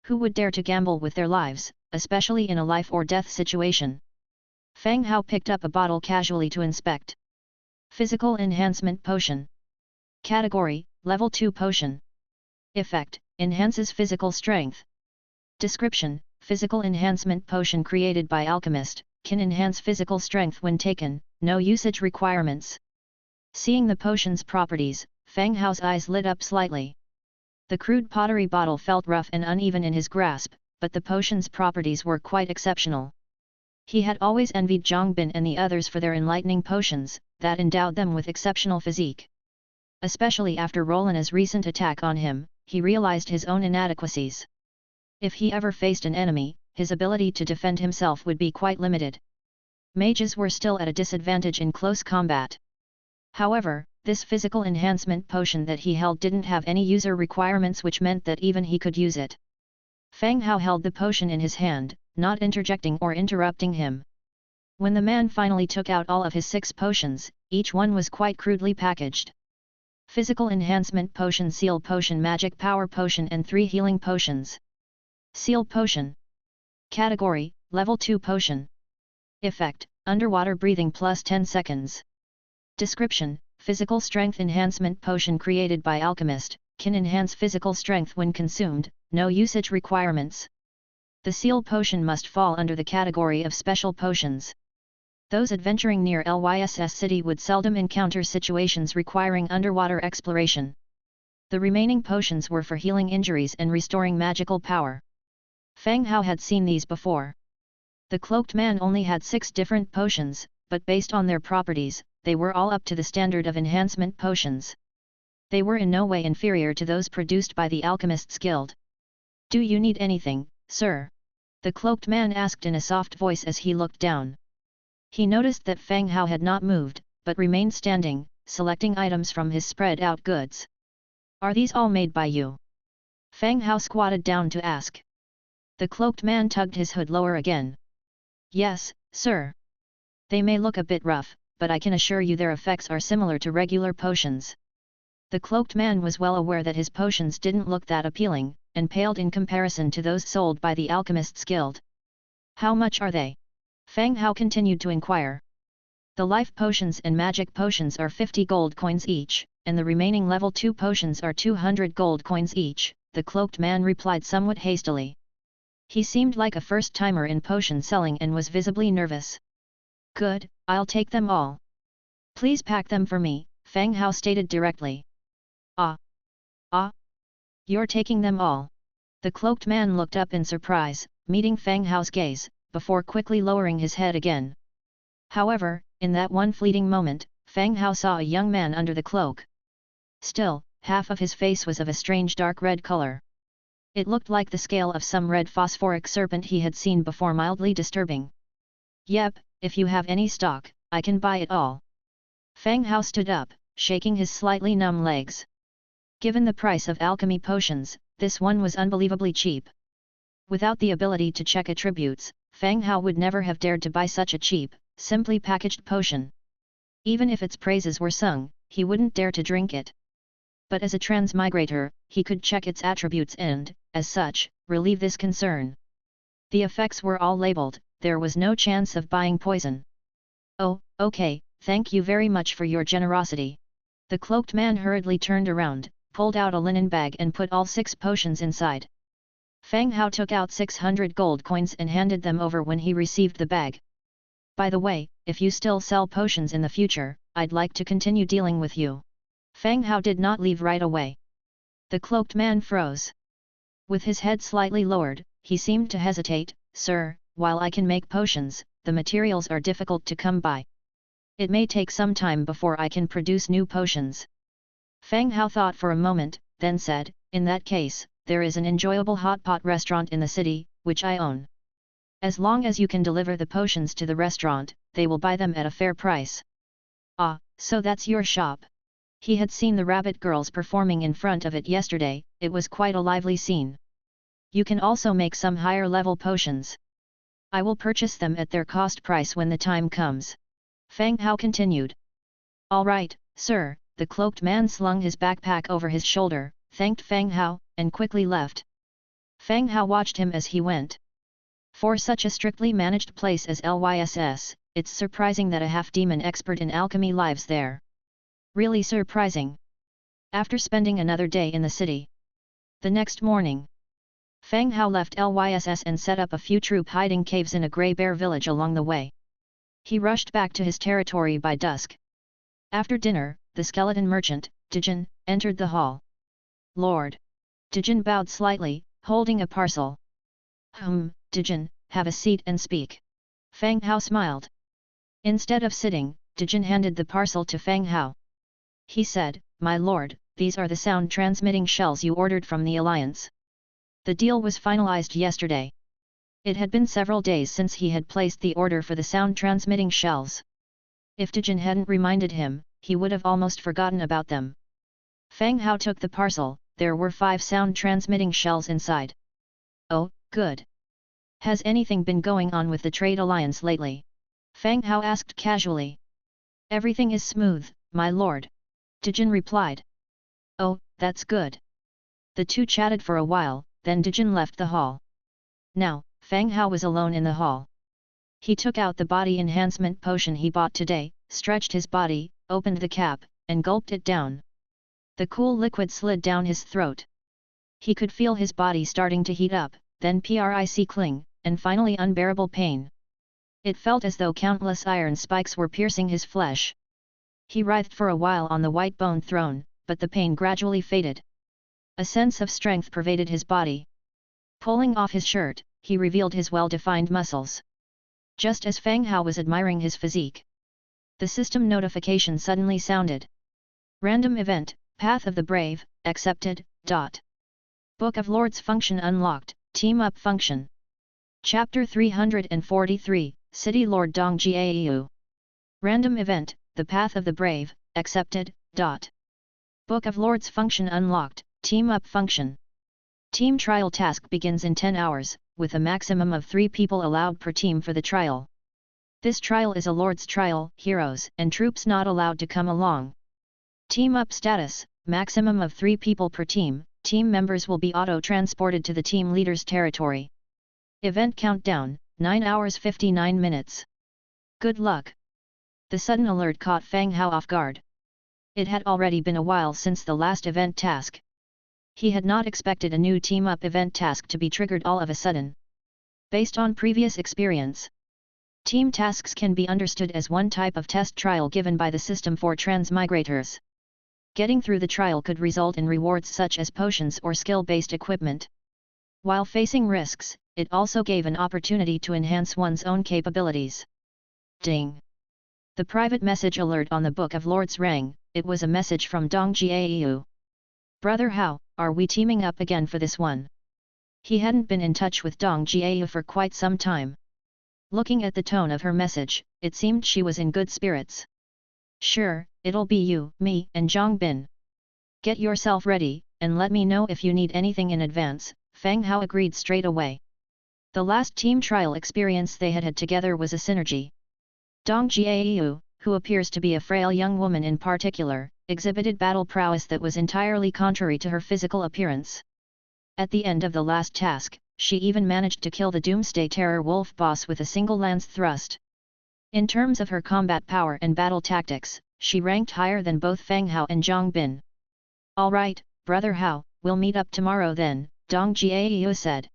Who would dare to gamble with their lives, especially in a life-or-death situation? Fang Hao picked up a bottle casually to inspect. Physical Enhancement Potion. Category, Level 2 Potion. Effect, enhances physical strength. Description, Physical Enhancement Potion created by Alchemist, can enhance physical strength when taken, no usage requirements. Seeing the potion's properties, Fang Hao's eyes lit up slightly. The crude pottery bottle felt rough and uneven in his grasp, but the potion's properties were quite exceptional. He had always envied Zhongbin and the others for their enlightening potions, that endowed them with exceptional physique. Especially after Rolen's recent attack on him, he realized his own inadequacies. If he ever faced an enemy, his ability to defend himself would be quite limited. Mages were still at a disadvantage in close combat. However, this physical enhancement potion that he held didn't have any user requirements, which meant that even he could use it. Fang Hao held the potion in his hand, not interjecting or interrupting him. When the man finally took out all of his 6 potions, each one was quite crudely packaged. Physical Enhancement Potion, Seal Potion, Magic Power Potion and 3 Healing Potions. Seal Potion. Category, Level 2 Potion. Effect, underwater breathing plus 10 seconds. Description, Physical Strength Enhancement Potion created by Alchemist, can enhance physical strength when consumed, no usage requirements. The Seal Potion must fall under the category of Special Potions. Those adventuring near Lyss City would seldom encounter situations requiring underwater exploration. The remaining potions were for healing injuries and restoring magical power. Fang Hao had seen these before. The Cloaked Man only had 6 different potions, but based on their properties, they were all up to the standard of enhancement potions. They were in no way inferior to those produced by the Alchemist's Guild. "Do you need anything, sir?" the Cloaked Man asked in a soft voice as he looked down. He noticed that Fang Hao had not moved, but remained standing, selecting items from his spread-out goods. "Are these all made by you?" Fang Hao squatted down to ask. The Cloaked Man tugged his hood lower again. "Yes, sir. They may look a bit rough, but I can assure you their effects are similar to regular potions." The Cloaked Man was well aware that his potions didn't look that appealing, and paled in comparison to those sold by the Alchemist's Guild. "How much are they?" Fang Hao continued to inquire. "The life potions and magic potions are 50 gold coins each, and the remaining level 2 potions are 200 gold coins each," the Cloaked Man replied somewhat hastily. He seemed like a first-timer in potion selling and was visibly nervous. "Good, I'll take them all." "Please pack them for me," Fang Hao stated directly. Ah, you're taking them all?" The Cloaked Man looked up in surprise, meeting Fang Hao's gaze, before quickly lowering his head again. However, in that one fleeting moment, Fang Hao saw a young man under the cloak. Still, half of his face was of a strange dark red color. It looked like the scale of some red phosphoric serpent he had seen before, mildly disturbing. "Yep, if you have any stock, I can buy it all." Fang Hao stood up, shaking his slightly numb legs. Given the price of alchemy potions, this one was unbelievably cheap. Without the ability to check attributes, Fang Hao would never have dared to buy such a cheap, simply packaged potion. Even if its praises were sung, he wouldn't dare to drink it. But as a transmigrator, he could check its attributes and, as such, relieve this concern. The effects were all labeled, there was no chance of buying poison. "Oh, okay, thank you very much for your generosity." The Cloaked Man hurriedly turned around, pulled out a linen bag and put all 6 potions inside. Fang Hao took out 600 gold coins and handed them over when he received the bag. "By the way, if you still sell potions in the future, I'd like to continue dealing with you." Fang Hao did not leave right away. The Cloaked Man froze. With his head slightly lowered, he seemed to hesitate. "Sir, while I can make potions, the materials are difficult to come by. It may take some time before I can produce new potions." Fang Hao thought for a moment, then said, "In that case, there is an enjoyable hot pot restaurant in the city, which I own. As long as you can deliver the potions to the restaurant, they will buy them at a fair price. Ah, so that's your shop. He had seen the rabbit girls performing in front of it yesterday, it was quite a lively scene. You can also make some higher level potions. I will purchase them at their cost price when the time comes. Fang Hao continued. All right, sir. The cloaked man slung his backpack over his shoulder, thanked Fang Hao, and quickly left. Fang Hao watched him as he went. For such a strictly managed place as LYSS, it's surprising that a half-demon expert in alchemy lives there. Really surprising. After spending another day in the city. The next morning, Fang Hao left LYSS and set up a few troop hiding caves in a grey bear village along the way. He rushed back to his territory by dusk. After dinner, the skeleton merchant, Deng, entered the hall. Lord. Deng bowed slightly, holding a parcel. Deng, have a seat and speak. Fang Hao smiled. Instead of sitting, Deng handed the parcel to Fang Hao. He said, My lord, these are the sound-transmitting shells you ordered from the Alliance. The deal was finalized yesterday. It had been several days since he had placed the order for the sound-transmitting shells. If Deng hadn't reminded him, he would have almost forgotten about them. Fang Hao took the parcel, there were 5 sound-transmitting shells inside. Oh, good. Has anything been going on with the trade alliance lately? Fang Hao asked casually. Everything is smooth, my lord. Deng replied. Oh, that's good. The two chatted for a while, then Deng left the hall. Now, Fang Hao was alone in the hall. He took out the body enhancement potion he bought today, stretched his body, opened the cap, and gulped it down. The cool liquid slid down his throat. He could feel his body starting to heat up, then prickling, and finally unbearable pain. It felt as though countless iron spikes were piercing his flesh. He writhed for a while on the white bone throne, but the pain gradually faded. A sense of strength pervaded his body. Pulling off his shirt, he revealed his well-defined muscles. Just as Fang Hao was admiring his physique, the system notification suddenly sounded. Random event, Path of the Brave, accepted, ... Book of Lords function unlocked, Teamup function. Chapter 343, City Lord Deng Jiayu. Random event, The Path of the Brave, accepted, ... Book of Lords function unlocked, Teamup function. Team trial task begins in 10 hours, with a maximum of 3 people allowed per team for the trial. This trial is a Lord's trial, heroes and troops not allowed to come along. Team up status, maximum of 3 people per team, team members will be auto-transported to the team leader's territory. Event countdown, 9 hours 59 minutes. Good luck. The sudden alert caught Fang Hao off guard. It had already been a while since the last event task. He had not expected a new team-up event task to be triggered all of a sudden. Based on previous experience, team tasks can be understood as one type of test trial given by the system for transmigrators. Getting through the trial could result in rewards such as potions or skill-based equipment. While facing risks, it also gave an opportunity to enhance one's own capabilities. Deng. The private message alert on the Book of Lords rang. It was a message from Deng Jiayu. Brother Hao, are we teaming up again for this one? He hadn't been in touch with Deng Jiayu for quite some time. Looking at the tone of her message, it seemed she was in good spirits. Sure, it'll be you, me and Zhang Bin. Get yourself ready, and let me know if you need anything in advance, Fang Hao agreed straight away. The last team trial experience they had together was a synergy. Deng Jiayu, who appears to be a frail young woman in particular, exhibited battle prowess that was entirely contrary to her physical appearance. At the end of the last task, she even managed to kill the Doomsday Terror Wolf boss with a single lance thrust. In terms of her combat power and battle tactics, she ranked higher than both Fang Hao and Zhang Bin. Alright, Brother Hao, we'll meet up tomorrow then, Deng Jiayu said.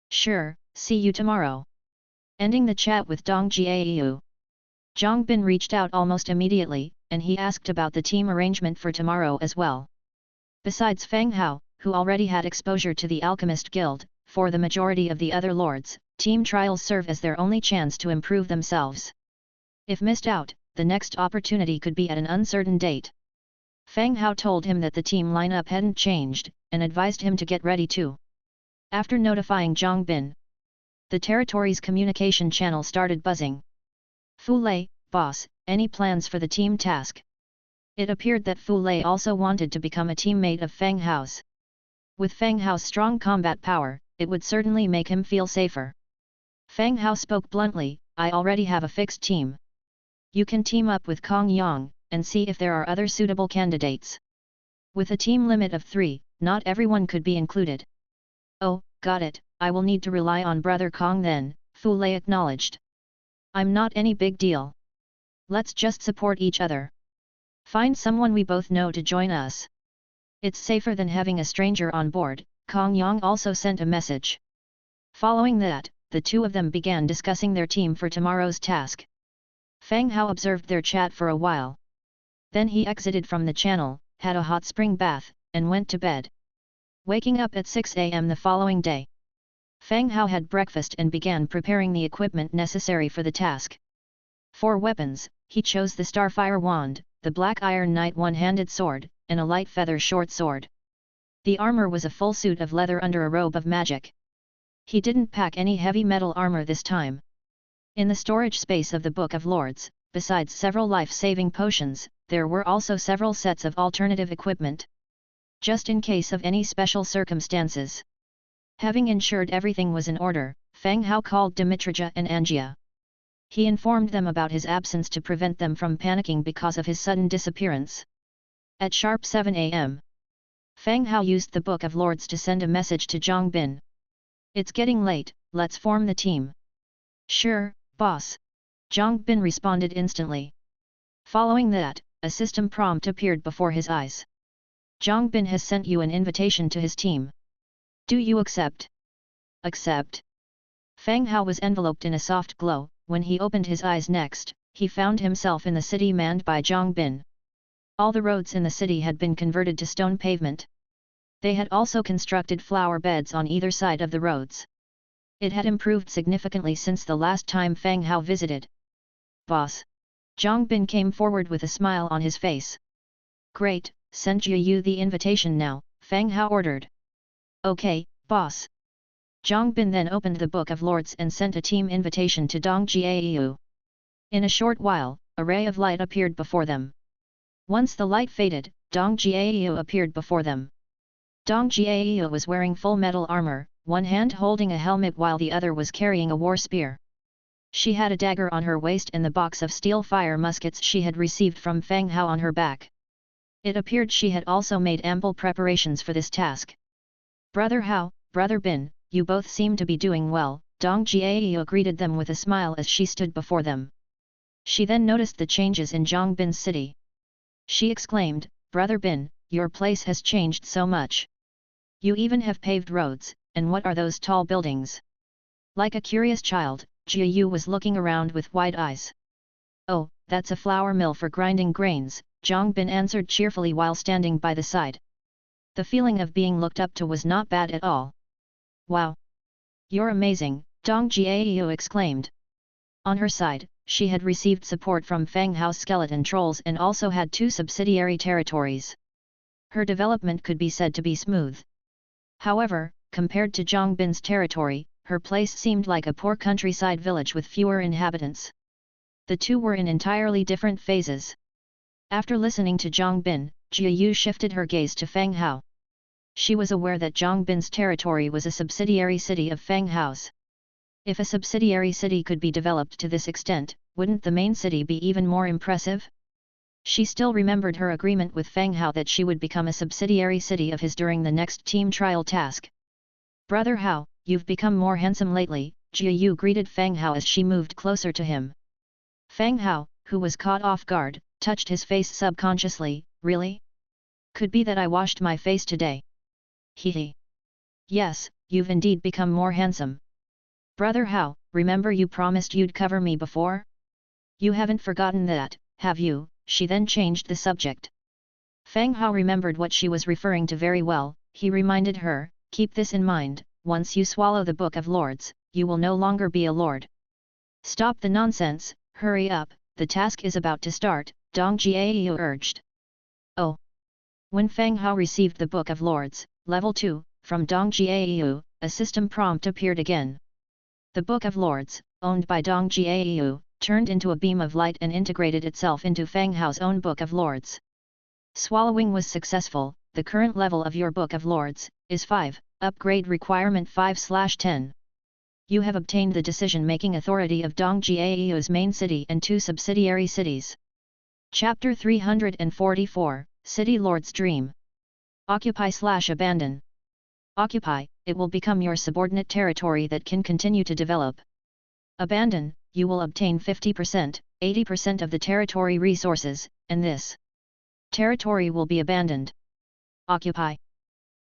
Sure, see you tomorrow. Ending the chat with Deng Jiayu, Zhang Bin reached out almost immediately, and he asked about the team arrangement for tomorrow as well. Besides Fang Hao, who already had exposure to the Alchemist Guild, for the majority of the other lords, team trials serve as their only chance to improve themselves. If missed out, the next opportunity could be at an uncertain date. Fang Hao told him that the team lineup hadn't changed, and advised him to get ready too. After notifying Zhang Bin, The territory's communication channel started buzzing. Fu Lei, boss, any plans for the team task? It appeared that Fu Lei also wanted to become a teammate of Fang Hao's. With Fang Hao's strong combat power, it would certainly make him feel safer. Fang Hao spoke bluntly, I already have a fixed team. You can team up with Kong Yang, and see if there are other suitable candidates. With a team limit of 3, not everyone could be included. Oh, got it, I will need to rely on Brother Kong then, Fu Lei acknowledged. I'm not any big deal. Let's just support each other. Find someone we both know to join us. It's safer than having a stranger on board, Kong Yang also sent a message. Following that, the two of them began discussing their team for tomorrow's task. Fang Hao observed their chat for a while. Then he exited from the channel, had a hot spring bath, and went to bed. Waking up at 6 a.m. the following day, Fang Hao had breakfast and began preparing the equipment necessary for the task. For weapons, he chose the Starfire Wand, the Black Iron Knight one-handed sword, and a light feather short sword. The armor was a full suit of leather under a robe of magic. He didn't pack any heavy metal armor this time. In the storage space of the Book of Lords, besides several life-saving potions, there were also several sets of alternative equipment. Just in case of any special circumstances. Having ensured everything was in order, Fang Hao called Dimitrija and Angia. He informed them about his absence to prevent them from panicking because of his sudden disappearance. At sharp 7 a.m., Fang Hao used the Book of Lords to send a message to Zhang Bin. It's getting late, let's form the team. Sure, boss. Zhang Bin responded instantly. Following that, a system prompt appeared before his eyes. Zhang Bin has sent you an invitation to his team. Do you accept? Accept. Fang Hao was enveloped in a soft glow. When he opened his eyes next, he found himself in the city manned by Zhang Bin. All the roads in the city had been converted to stone pavement. They had also constructed flower beds on either side of the roads. It had improved significantly since the last time Fang Hao visited. Boss. Zhang Bin came forward with a smile on his face. Great, send you the invitation now, Fang Hao ordered. Okay, boss. Zhang Bin then opened the Book of Lords and sent a team invitation to Dong Jiayu. In a short while, a ray of light appeared before them. Once the light faded, Dong Jiayu appeared before them. Dong Jiayu was wearing full metal armor, one hand holding a helmet while the other was carrying a war spear. She had a dagger on her waist and the box of steel fire muskets she had received from Fang Hao on her back. It appeared she had also made ample preparations for this task. Brother Hao, Brother Bin, you both seem to be doing well, Dong Jiayu greeted them with a smile as she stood before them. She then noticed the changes in Zhang Bin's city. She exclaimed, Brother Bin, your place has changed so much. You even have paved roads, and what are those tall buildings? Like a curious child, Jiayu was looking around with wide eyes. Oh, that's a flour mill for grinding grains, Zhang Bin answered cheerfully while standing by the side. The feeling of being looked up to was not bad at all. Wow! You're amazing, Dong Jiayu exclaimed. On her side, she had received support from Fang Hao's skeleton trolls and also had 2 subsidiary territories. Her development could be said to be smooth. However, compared to Zhang Bin's territory, her place seemed like a poor countryside village with fewer inhabitants. The two were in entirely different phases. After listening to Zhang Bin, Jiayu shifted her gaze to Fang Hao. She was aware that Zhang Bin's territory was a subsidiary city of Fang Hao's. If a subsidiary city could be developed to this extent, wouldn't the main city be even more impressive? She still remembered her agreement with Fang Hao that she would become a subsidiary city of his during the next team trial task. Brother Hao, you've become more handsome lately, Jiayu greeted Fang Hao as she moved closer to him. Fang Hao, who was caught off guard, touched his face subconsciously, really? Could be that I washed my face today. Hehe. Yes, you've indeed become more handsome. Brother Hao, remember you promised you'd cover me before? You haven't forgotten that, have you? She then changed the subject. Fang Hao remembered what she was referring to very well. He reminded her, keep this in mind, once you swallow the Book of Lords, you will no longer be a lord. Stop the nonsense, hurry up, the task is about to start, Dong Jiayu urged. Oh. When Fang Hao received the Book of Lords, Level 2, from Dong Jiayu, a system prompt appeared again. The Book of Lords, owned by Deng Jiayu, turned into a beam of light and integrated itself into Fang Hao's own Book of Lords. Swallowing was successful. The current level of your Book of Lords is 5, upgrade requirement 5/10. You have obtained the decision-making authority of Deng Jiayu's main city and 2 subsidiary cities. Chapter 344, City Lord's Dream. Occupy/abandon. Occupy, it will become your subordinate territory that can continue to develop. Abandon, you will obtain 50%, 80% of the territory resources, and this territory will be abandoned. Occupy.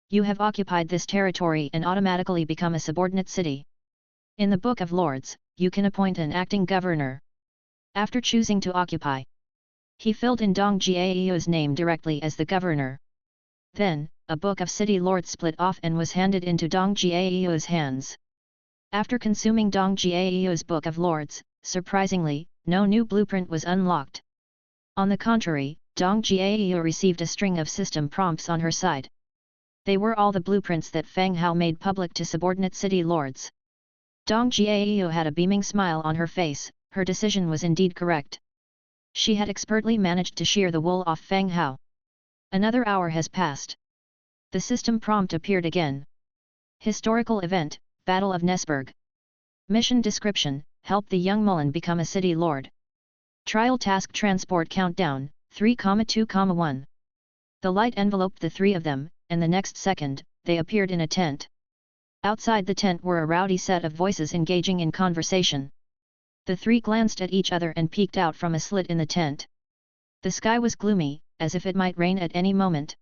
You have occupied this territory and automatically become a subordinate city. In the Book of Lords, you can appoint an acting governor. After choosing to occupy, he filled in Deng Jiayu's name directly as the governor. Then, a Book of City Lords split off and was handed into Deng Jiayu's hands. After consuming Deng Jiayu's Book of Lords, surprisingly, no new blueprint was unlocked. On the contrary, Deng Jiayu received a string of system prompts on her side. They were all the blueprints that Fang Hao made public to subordinate city lords. Deng Jiayu had a beaming smile on her face. Her decision was indeed correct. She had expertly managed to shear the wool off Fang Hao. Another hour has passed. The system prompt appeared again. Historical event, Battle of Nesburg. Mission description, help the young Mullen become a city lord. Trial task transport countdown, 3,2,1. The light enveloped the 3 of them, and the next second, they appeared in a tent. Outside the tent were a rowdy set of voices engaging in conversation. The 3 glanced at each other and peeked out from a slit in the tent. The sky was gloomy, as if it might rain at any moment.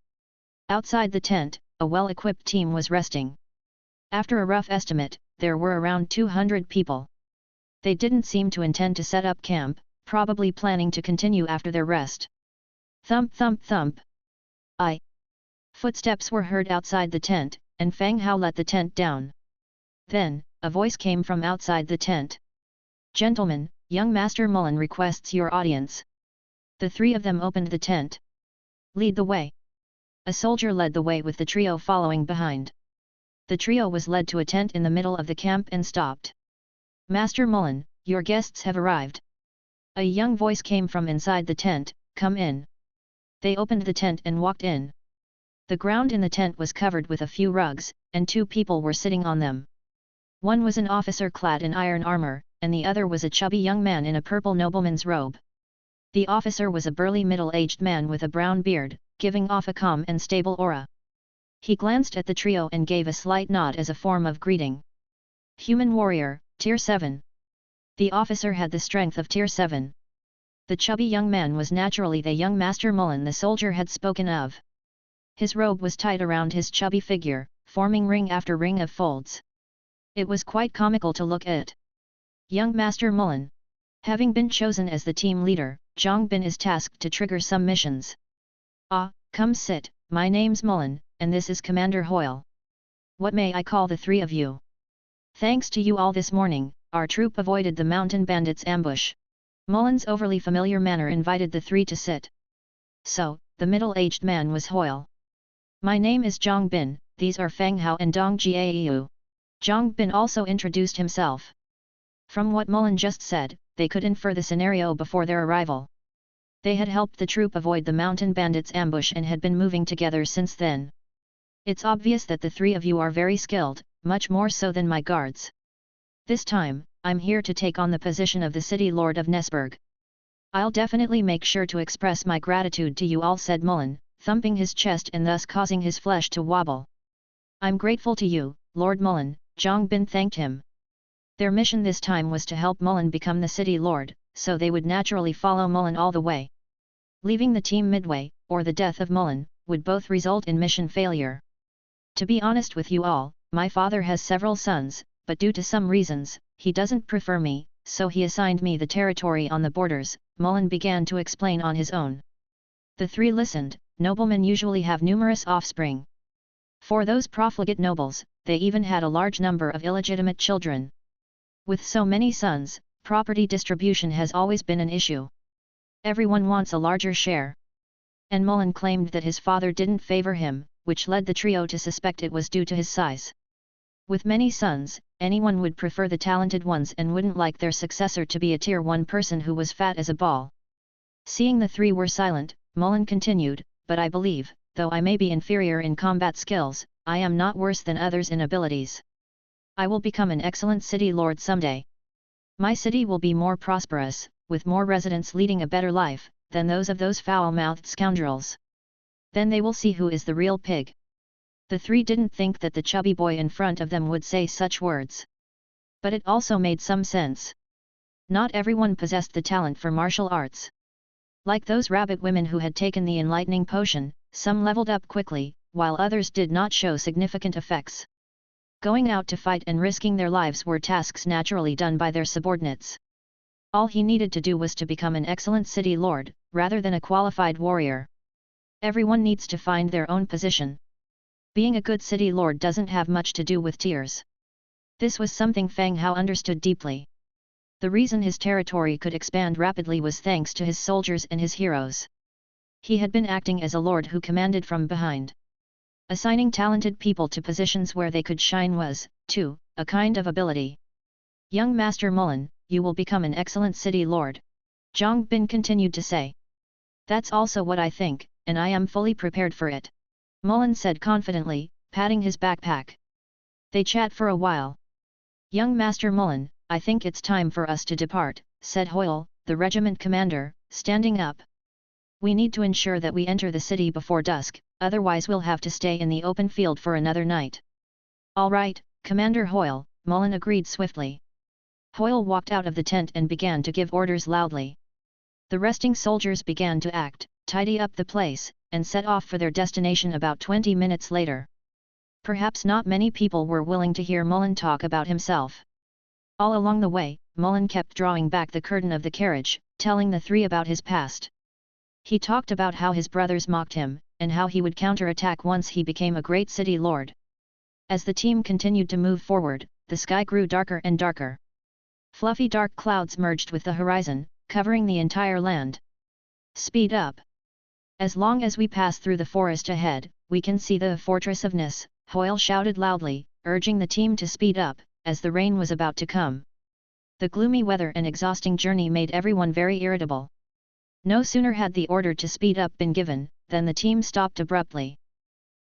Outside the tent, a well-equipped team was resting. After a rough estimate, there were around 200 people. They didn't seem to intend to set up camp, probably planning to continue after their rest. Thump thump thump. Footsteps were heard outside the tent, and Fang Hao let the tent down. Then, a voice came from outside the tent. Gentlemen, young Master Mullen requests your audience. The 3 of them opened the tent. Lead the way. A soldier led the way with the trio following behind. The trio was led to a tent in the middle of the camp and stopped. Master Mullen, your guests have arrived. A young voice came from inside the tent, come in. They opened the tent and walked in. The ground in the tent was covered with a few rugs, and 2 people were sitting on them. One was an officer clad in iron armor, and the other was a chubby young man in a purple nobleman's robe. The officer was a burly middle-aged man with a brown beard, giving off a calm and stable aura. He glanced at the trio and gave a slight nod as a form of greeting. Human warrior, Tier 7. The officer had the strength of Tier 7. The chubby young man was naturally the young Master Mullen the soldier had spoken of. His robe was tied around his chubby figure, forming ring after ring of folds. It was quite comical to look at. Young Master Mullen. Having been chosen as the team leader, Zhang Bin is tasked to trigger some missions. Come sit, my name's Mullen, and this is Commander Hoyle. What may I call the 3 of you? Thanks to you all this morning, our troop avoided the mountain bandits' ambush. Mullen's overly familiar manner invited the 3 to sit. So, the middle-aged man was Hoyle. My name is Zhang Bin, these are Fang Hao and Deng Jiayu. Zhang Bin also introduced himself. From what Mullen just said, they could infer the scenario before their arrival. They had helped the troop avoid the mountain bandits' ambush and had been moving together since then. It's obvious that the 3 of you are very skilled, much more so than my guards. This time, I'm here to take on the position of the City Lord of Nesburg. I'll definitely make sure to express my gratitude to you all, said Mullen, thumping his chest and thus causing his flesh to wobble. I'm grateful to you, Lord Mullen, Zhang Bin thanked him. Their mission this time was to help Mullen become the City Lord, so they would naturally follow Mullen all the way. Leaving the team midway, or the death of Mullen, would both result in mission failure. To be honest with you all, my father has several sons, but due to some reasons, he doesn't prefer me, so he assigned me the territory on the borders, Mullen began to explain on his own. The 3 listened. Noblemen usually have numerous offspring. For those profligate nobles, they even had a large number of illegitimate children. With so many sons, property distribution has always been an issue. Everyone wants a larger share. And Mullen claimed that his father didn't favor him, which led the trio to suspect it was due to his size. With many sons, anyone would prefer the talented ones and wouldn't like their successor to be a tier 1 person who was fat as a ball. Seeing the three were silent, Rolen continued, but I believe, though I may be inferior in combat skills, I am not worse than others in abilities. I will become an excellent city lord someday. My city will be more prosperous, with more residents leading a better life, than those of those foul-mouthed scoundrels. Then they will see who is the real pig. The three didn't think that the chubby boy in front of them would say such words. But it also made some sense. Not everyone possessed the talent for martial arts. Like those rabbit women who had taken the enlightening potion, some leveled up quickly, while others did not show significant effects. Going out to fight and risking their lives were tasks naturally done by their subordinates. All he needed to do was to become an excellent city lord, rather than a qualified warrior. Everyone needs to find their own position. Being a good city lord doesn't have much to do with tiers. This was something Fang Hao understood deeply. The reason his territory could expand rapidly was thanks to his soldiers and his heroes. He had been acting as a lord who commanded from behind. Assigning talented people to positions where they could shine was, too, a kind of ability. Young Master Rolen, you will become an excellent city lord. Zhang Bin continued to say. That's also what I think, and I am fully prepared for it. Rolen said confidently, patting his backpack. They chat for a while. Young Master Rolen, I think it's time for us to depart, said Hoyle, the regiment commander, standing up. We need to ensure that we enter the city before dusk, otherwise we'll have to stay in the open field for another night. All right, Commander Hoyle, Rolen agreed swiftly. Hoyle walked out of the tent and began to give orders loudly. The resting soldiers began to act, tidy up the place, and set off for their destination about 20 minutes later. Perhaps not many people were willing to hear Rolen talk about himself. All along the way, Rolen kept drawing back the curtain of the carriage, telling the three about his past. He talked about how his brothers mocked him, and how he would counterattack once he became a great city lord. As the team continued to move forward, the sky grew darker and darker. Fluffy dark clouds merged with the horizon, covering the entire land. Speed up! As long as we pass through the forest ahead, we can see the fortress of Nis, Hoyle shouted loudly, urging the team to speed up, as the rain was about to come. The gloomy weather and exhausting journey made everyone very irritable. No sooner had the order to speed up been given, than the team stopped abruptly.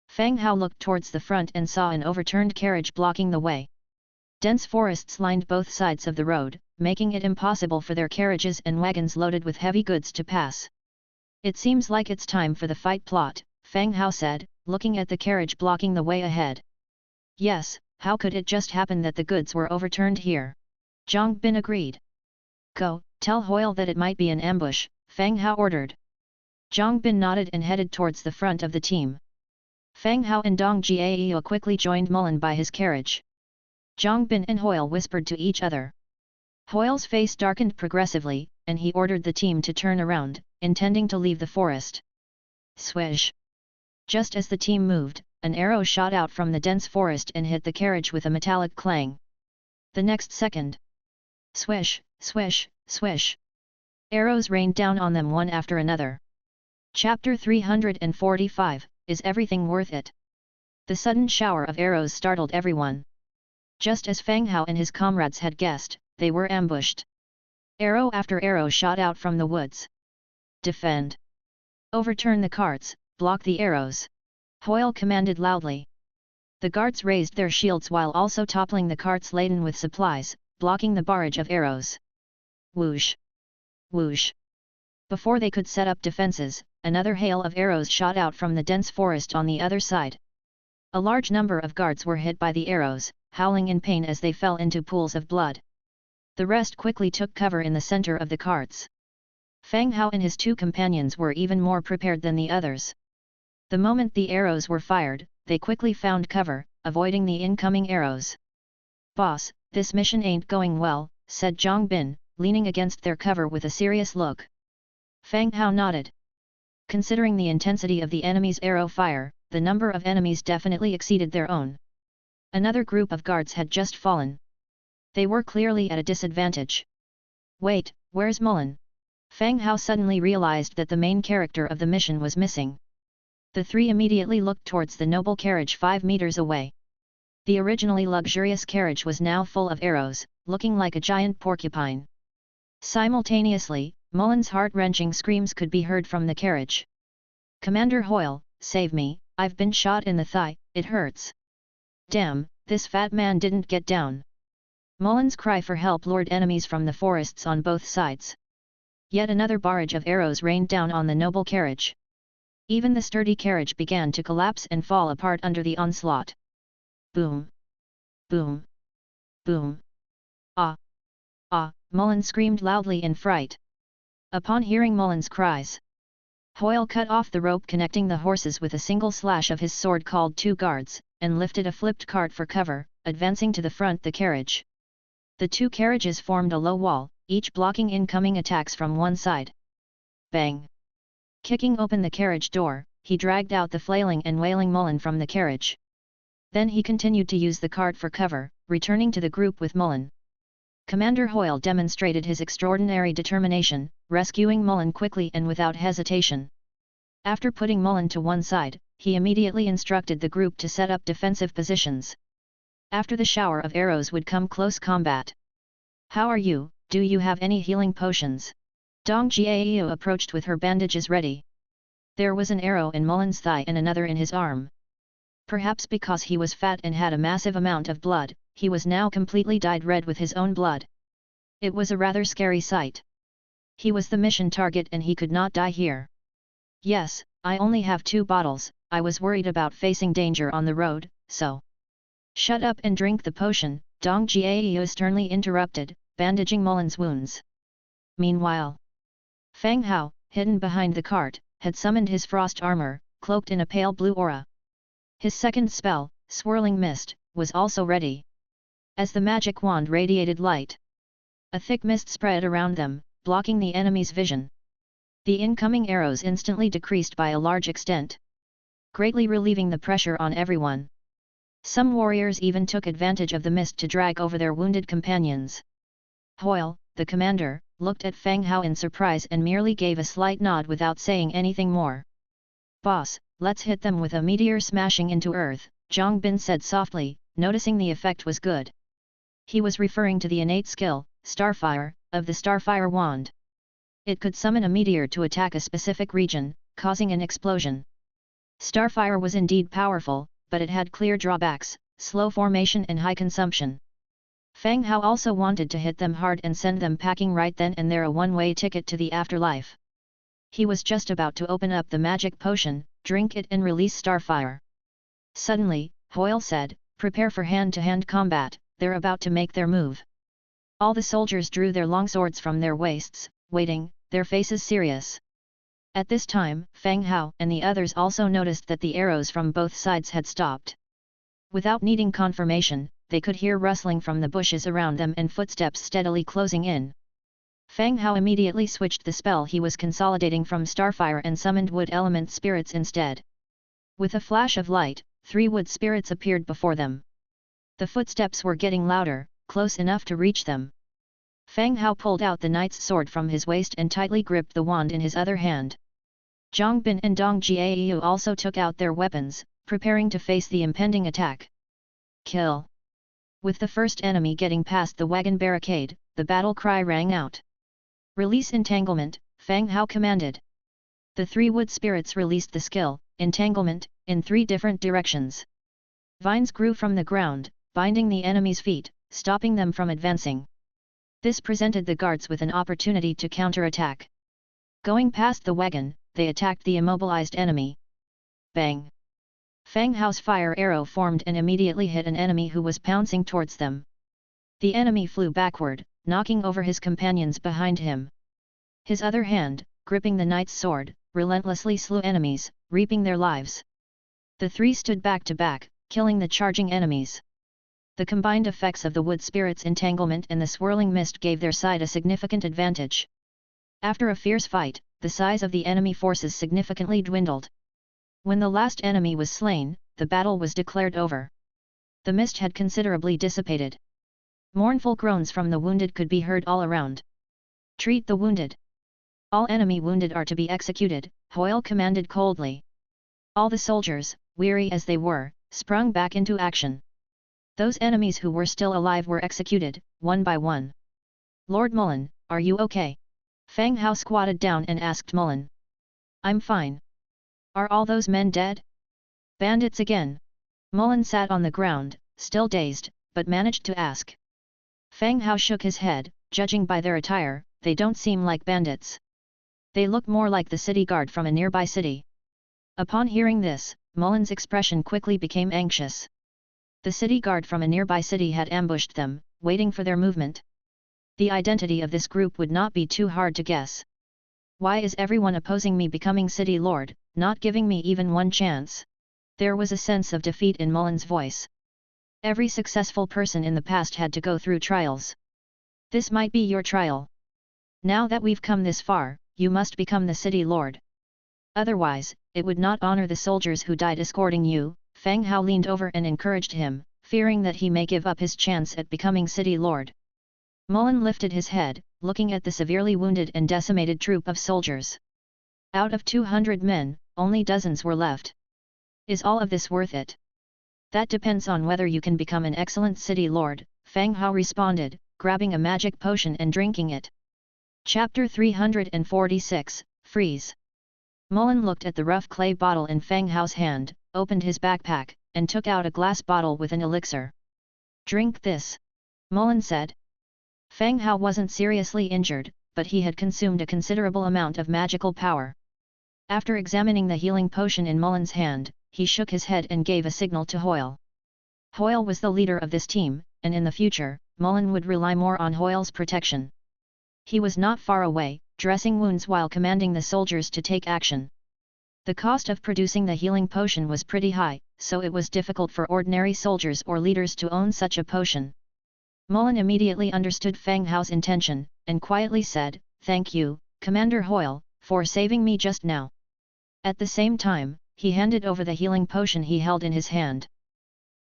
Fang Hao looked towards the front and saw an overturned carriage blocking the way. Dense forests lined both sides of the road, making it impossible for their carriages and wagons loaded with heavy goods to pass. It seems like it's time for the fight plot, Fang Hao said, looking at the carriage blocking the way ahead. Yes, how could it just happen that the goods were overturned here? Zhang Bin agreed. Go, tell Hoyle that it might be an ambush, Fang Hao ordered. Zhang Bin nodded and headed towards the front of the team. Fang Hao and Dong Jiao quickly joined Rolen by his carriage. Zhang Bin and Hoyle whispered to each other. Hoyle's face darkened progressively, and he ordered the team to turn around, intending to leave the forest. Swish! Just as the team moved, an arrow shot out from the dense forest and hit the carriage with a metallic clang. The next second. Swish, swish, swish! Arrows rained down on them one after another. Chapter 345, Is Everything Worth It? The sudden shower of arrows startled everyone. Just as Fang Hao and his comrades had guessed, they were ambushed. Arrow after arrow shot out from the woods. Defend! Overturn the carts, block the arrows! Hoyle commanded loudly. The guards raised their shields while also toppling the carts laden with supplies, blocking the barrage of arrows. Whoosh! Whoosh! Before they could set up defenses, another hail of arrows shot out from the dense forest on the other side. A large number of guards were hit by the arrows, howling in pain as they fell into pools of blood. The rest quickly took cover in the center of the carts. Fang Hao and his two companions were even more prepared than the others. The moment the arrows were fired, they quickly found cover, avoiding the incoming arrows. Boss, this mission ain't going well, said Zhang Bin, leaning against their cover with a serious look. Fang Hao nodded. Considering the intensity of the enemy's arrow fire, the number of enemies definitely exceeded their own. Another group of guards had just fallen. They were clearly at a disadvantage. Wait, where's Rolen? Fang Hao suddenly realized that the main character of the mission was missing. The three immediately looked towards the noble carriage 5 meters away. The originally luxurious carriage was now full of arrows, looking like a giant porcupine. Simultaneously, Mullen's heart-wrenching screams could be heard from the carriage. "Commander Hoyle, save me, I've been shot in the thigh, it hurts. Damn, this fat man didn't get down." Mullen's cry for help lured enemies from the forests on both sides. Yet another barrage of arrows rained down on the noble carriage. Even the sturdy carriage began to collapse and fall apart under the onslaught. Boom! Boom! Boom! Ah! Ah! Mullen screamed loudly in fright. Upon hearing Mullen's cries, Hoyle cut off the rope connecting the horses with a single slash of his sword called two guards, and lifted a flipped cart for cover, advancing to the front the carriage. The two carriages formed a low wall, each blocking incoming attacks from one side. Bang! Kicking open the carriage door, he dragged out the flailing and wailing Mullen from the carriage. Then he continued to use the cart for cover, returning to the group with Mullen. Commander Hoyle demonstrated his extraordinary determination, rescuing Mullen quickly and without hesitation. After putting Mullen to one side, he immediately instructed the group to set up defensive positions. After the shower of arrows would come close combat. "How are you? Do you have any healing potions?" Deng Jiao approached with her bandages ready. There was an arrow in Mullen's thigh and another in his arm. Perhaps because he was fat and had a massive amount of blood, he was now completely dyed red with his own blood. It was a rather scary sight. He was the mission target and he could not die here. "Yes, I only have 2 bottles, I was worried about facing danger on the road, so..." "Shut up and drink the potion," Deng Jiao sternly interrupted, bandaging Mullen's wounds. Meanwhile, Fang Hao, hidden behind the cart, had summoned his frost armor, cloaked in a pale blue aura. His second spell, Swirling Mist, was also ready. As the magic wand radiated light, a thick mist spread around them, blocking the enemy's vision. The incoming arrows instantly decreased by a large extent, greatly relieving the pressure on everyone. Some warriors even took advantage of the mist to drag over their wounded companions. Hoyle, the commander, looked at Fang Hao in surprise and merely gave a slight nod without saying anything more. "Boss, let's hit them with a meteor smashing into earth," Zhang Bin said softly, noticing the effect was good. He was referring to the innate skill, Starfire, of the Starfire wand. It could summon a meteor to attack a specific region, causing an explosion. Starfire was indeed powerful, but it had clear drawbacks, slow formation and high consumption. Fang Hao also wanted to hit them hard and send them packing right then and there, a one-way ticket to the afterlife. He was just about to open up the magic potion, drink it and release Starfire. Suddenly, Hoyle said, "Prepare for hand-to-hand combat, they're about to make their move." All the soldiers drew their longswords from their waists, waiting, their faces serious. At this time, Fang Hao and the others also noticed that the arrows from both sides had stopped. Without needing confirmation, they could hear rustling from the bushes around them and footsteps steadily closing in. Fang Hao immediately switched the spell he was consolidating from Starfire and summoned wood element spirits instead. With a flash of light, 3 wood spirits appeared before them. The footsteps were getting louder, close enough to reach them. Fang Hao pulled out the knight's sword from his waist and tightly gripped the wand in his other hand. Zhang Bin and Deng Jiao also took out their weapons, preparing to face the impending attack. Kill! With the first enemy getting past the wagon barricade, the battle cry rang out. "Release Entanglement," Fang Hao commanded. The 3 wood spirits released the skill, Entanglement, in 3 different directions. Vines grew from the ground, binding the enemy's feet, stopping them from advancing. This presented the guards with an opportunity to counterattack. Going past the wagon, they attacked the immobilized enemy. Bang! Fang Hao's fire arrow formed and immediately hit an enemy who was pouncing towards them. The enemy flew backward, knocking over his companions behind him. His other hand, gripping the knight's sword, relentlessly slew enemies, reaping their lives. The 3 stood back to back, killing the charging enemies. The combined effects of the wood spirit's entanglement and the swirling mist gave their side a significant advantage. After a fierce fight, the size of the enemy forces significantly dwindled. When the last enemy was slain, the battle was declared over. The mist had considerably dissipated. Mournful groans from the wounded could be heard all around. "Treat the wounded. All enemy wounded are to be executed," Hoyle commanded coldly. All the soldiers, weary as they were, sprung back into action. Those enemies who were still alive were executed, one by one. Lord Mullen, are you okay? Fang Hao squatted down and asked Mullen. I'm fine. Are all those men dead? Bandits again. Mullen sat on the ground, still dazed, but managed to ask. Fang Hao shook his head, judging by their attire, they don't seem like bandits. They look more like the city guard from a nearby city. Upon hearing this, Mullen's expression quickly became anxious. The city guard from a nearby city had ambushed them, waiting for their movement. The identity of this group would not be too hard to guess. Why is everyone opposing me becoming city lord, not giving me even one chance? There was a sense of defeat in Mullen's voice. Every successful person in the past had to go through trials. This might be your trial. Now that we've come this far, you must become the city lord. Otherwise, it would not honor the soldiers who died escorting you. Fang Hao leaned over and encouraged him, fearing that he may give up his chance at becoming city lord. Mullen lifted his head, looking at the severely wounded and decimated troop of soldiers. Out of 200 men, only dozens were left. Is all of this worth it? That depends on whether you can become an excellent city lord, Fang Hao responded, grabbing a magic potion and drinking it. Chapter 346, Freeze. Mullen looked at the rough clay bottle in Fang Hao's hand, opened his backpack, and took out a glass bottle with an elixir. Drink this, Mullen said. Fang Hao wasn't seriously injured, but he had consumed a considerable amount of magical power. After examining the healing potion in Mullen's hand, he shook his head and gave a signal to Hoyle. Hoyle was the leader of this team, and in the future, Mullen would rely more on Hoyle's protection. He was not far away, dressing wounds while commanding the soldiers to take action. The cost of producing the healing potion was pretty high, so it was difficult for ordinary soldiers or leaders to own such a potion. Mullen immediately understood Fang Hao's intention, and quietly said, "Thank you, Commander Hoyle, for saving me just now." At the same time, he handed over the healing potion he held in his hand.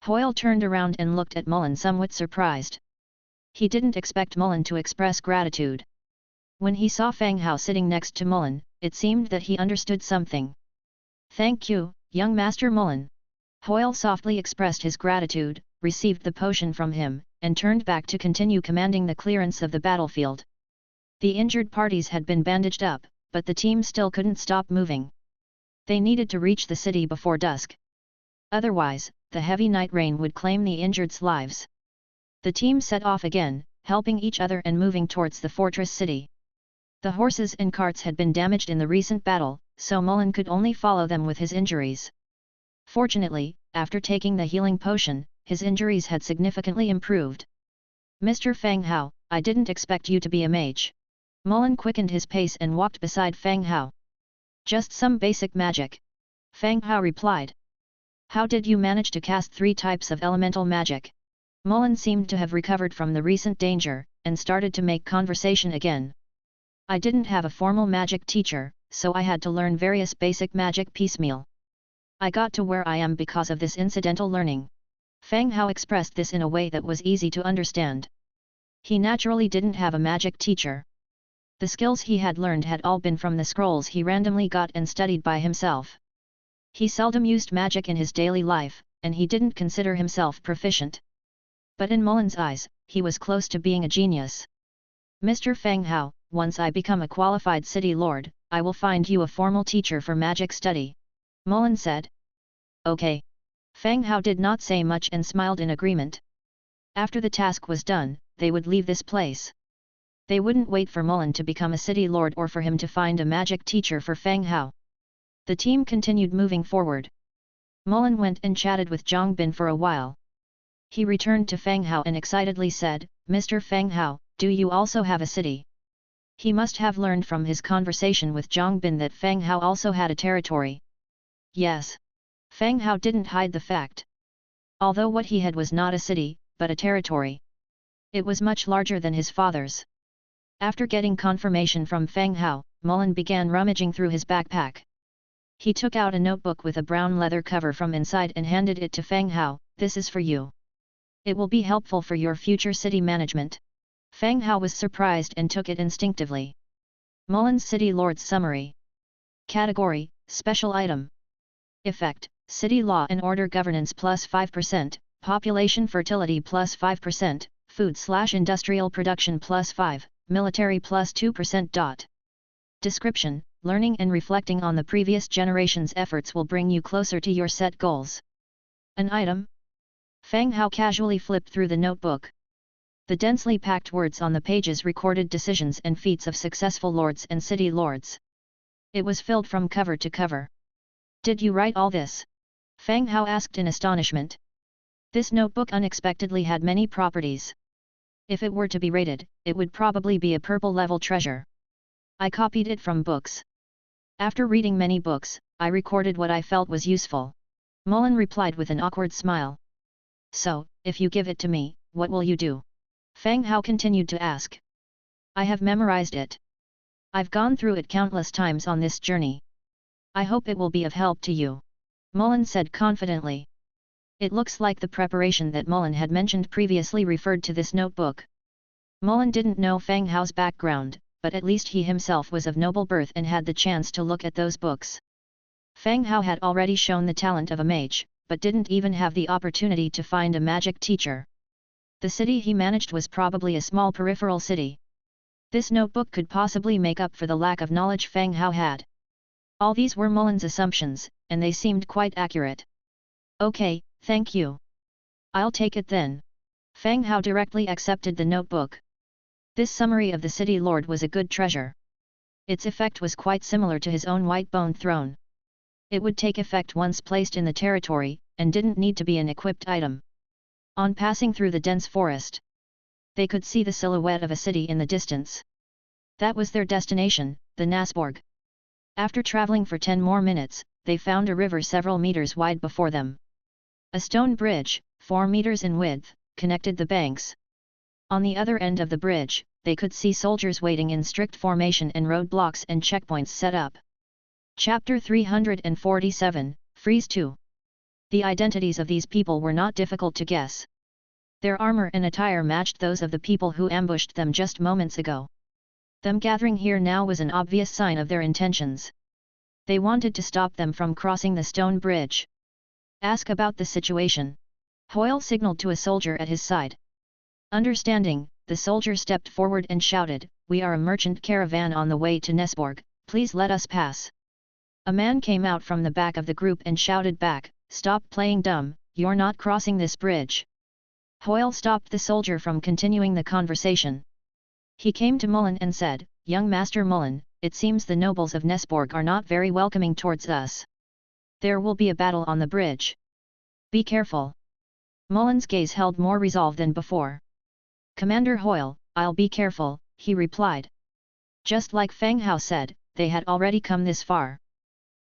Hoyle turned around and looked at Mullen somewhat surprised. He didn't expect Mullen to express gratitude. When he saw Fang Hao sitting next to Mullen, it seemed that he understood something. "Thank you, young Master Mullen." Hoyle softly expressed his gratitude, received the potion from him, and turned back to continue commanding the clearance of the battlefield. The injured parties had been bandaged up, but the team still couldn't stop moving. They needed to reach the city before dusk. Otherwise, the heavy night rain would claim the injured's lives. The team set off again, helping each other and moving towards the fortress city. The horses and carts had been damaged in the recent battle, so Mullen could only follow them with his injuries. Fortunately, after taking the healing potion, his injuries had significantly improved. "Mr. Fang Hao, I didn't expect you to be a mage." Mullen quickened his pace and walked beside Fang Hao. "Just some basic magic," Fang Hao replied. "How did you manage to cast 3 types of elemental magic?" Mullen seemed to have recovered from the recent danger, and started to make conversation again. "I didn't have a formal magic teacher, so I had to learn various basic magic piecemeal. I got to where I am because of this incidental learning." Fang Hao expressed this in a way that was easy to understand. He naturally didn't have a magic teacher. The skills he had learned had all been from the scrolls he randomly got and studied by himself. He seldom used magic in his daily life, and he didn't consider himself proficient. But in Mullen's eyes, he was close to being a genius. "Mr. Fang Hao, once I become a qualified city lord, I will find you a formal teacher for magic study," Mullen said. "Okay." Fang Hao did not say much and smiled in agreement. After the task was done, they would leave this place. They wouldn't wait for Mullen to become a city lord or for him to find a magic teacher for Fang Hao. The team continued moving forward. Mullen went and chatted with Zhang Bin for a while. He returned to Fang Hao and excitedly said, "Mr. Fang Hao, do you also have a city?" He must have learned from his conversation with Zhang Bin that Fang Hao also had a territory. Yes. Fang Hao didn't hide the fact. Although what he had was not a city, but a territory. It was much larger than his father's. After getting confirmation from Fang Hao, Mullen began rummaging through his backpack. He took out a notebook with a brown leather cover from inside and handed it to Fang Hao. "This is for you. It will be helpful for your future city management." Fang Hao was surprised and took it instinctively. Mullen's City Lord's Summary. Category: Special Item. Effect: City Law and Order Governance plus 5%, Population fertility plus 5%, food/industrial production plus 5, military plus 2%. Description: learning and reflecting on the previous generation's efforts will bring you closer to your set goals. An item? Fang Hao casually flipped through the notebook. The densely packed words on the pages recorded decisions and feats of successful lords and city lords. It was filled from cover to cover. Did you write all this? Fang Hao asked in astonishment. This notebook unexpectedly had many properties. If it were to be rated, it would probably be a purple-level treasure. I copied it from books. After reading many books, I recorded what I felt was useful. Rolen replied with an awkward smile. So, if you give it to me, what will you do? Fang Hao continued to ask. I have memorized it. I've gone through it countless times on this journey. I hope it will be of help to you. Rolen said confidently. It looks like the preparation that Rolen had mentioned previously referred to this notebook. Rolen didn't know Fang Hao's background, but at least he himself was of noble birth and had the chance to look at those books. Fang Hao had already shown the talent of a mage, but didn't even have the opportunity to find a magic teacher. The city he managed was probably a small peripheral city. This notebook could possibly make up for the lack of knowledge Fang Hao had. All these were Rolen's assumptions, and they seemed quite accurate. Okay, thank you. I'll take it then. Fang Hao directly accepted the notebook. This summary of the city lord was a good treasure. Its effect was quite similar to his own white bone throne. It would take effect once placed in the territory, and didn't need to be an equipped item. On passing through the dense forest, they could see the silhouette of a city in the distance. That was their destination, the Nesburg. After traveling for 10 more minutes, they found a river several meters wide before them. A stone bridge, 4 meters in width, connected the banks. On the other end of the bridge, they could see soldiers waiting in strict formation and roadblocks and checkpoints set up. Chapter 347, Freeze 2. The identities of these people were not difficult to guess. Their armor and attire matched those of the people who ambushed them just moments ago. Them gathering here now was an obvious sign of their intentions. They wanted to stop them from crossing the stone bridge. Ask about the situation. Hoyle signaled to a soldier at his side. Understanding, the soldier stepped forward and shouted, "We are a merchant caravan on the way to Nesburg, please let us pass." A man came out from the back of the group and shouted back, "Stop playing dumb, you're not crossing this bridge." Hoyle stopped the soldier from continuing the conversation. He came to Rolen and said, "Young Master Rolen, it seems the nobles of Nesburg are not very welcoming towards us. There will be a battle on the bridge. Be careful." Rolen's gaze held more resolve than before. "Commander Hoyle, I'll be careful," he replied. Just like Fang Hao said, they had already come this far.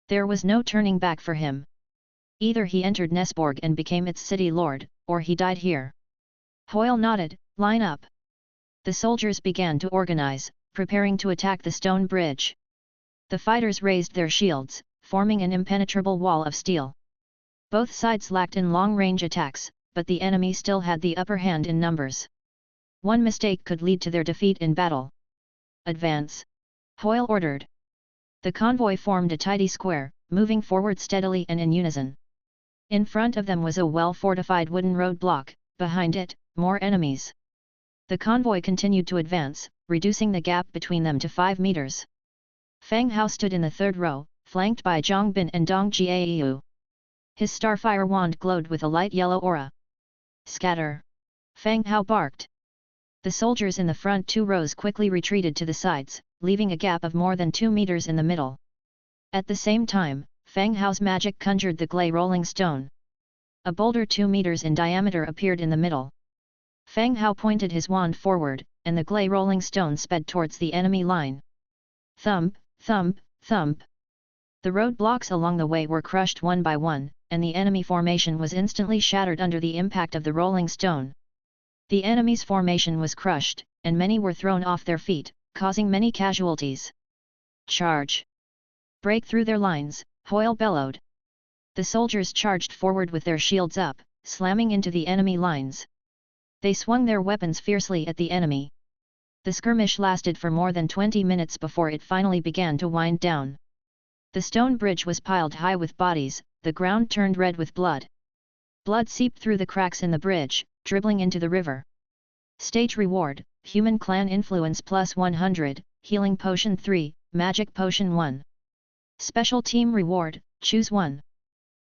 There was no turning back for him. Either he entered Nesburg and became its city lord, or he died here. Hoyle nodded, "Line up." The soldiers began to organize, preparing to attack the stone bridge. The fighters raised their shields, forming an impenetrable wall of steel. Both sides lacked in long-range attacks, but the enemy still had the upper hand in numbers. One mistake could lead to their defeat in battle. "Advance!" Hoyle ordered. The convoy formed a tidy square, moving forward steadily and in unison. In front of them was a well-fortified wooden roadblock, behind it, more enemies. The convoy continued to advance, reducing the gap between them to 5 meters. Fang Hao stood in the third row, flanked by Zhang Bin and Dong Jiayu. His starfire wand glowed with a light yellow aura. "Scatter!" Fang Hao barked. The soldiers in the front 2 rows quickly retreated to the sides, leaving a gap of more than 2 meters in the middle. At the same time, Fang Hao's magic conjured the clay rolling stone. A boulder 2 meters in diameter appeared in the middle. Fang Hao pointed his wand forward, and the clay rolling stone sped towards the enemy line. Thump, thump, thump. The roadblocks along the way were crushed one by one, and the enemy formation was instantly shattered under the impact of the rolling stone. The enemy's formation was crushed, and many were thrown off their feet, causing many casualties. "Charge! Break through their lines," Hoyle bellowed. The soldiers charged forward with their shields up, slamming into the enemy lines. They swung their weapons fiercely at the enemy. The skirmish lasted for more than 20 minutes before it finally began to wind down. The stone bridge was piled high with bodies, the ground turned red with blood. Blood seeped through the cracks in the bridge, dribbling into the river. Stage reward, Human Clan Influence plus 100, Healing Potion 3, Magic Potion 1. Special Team Reward, choose 1.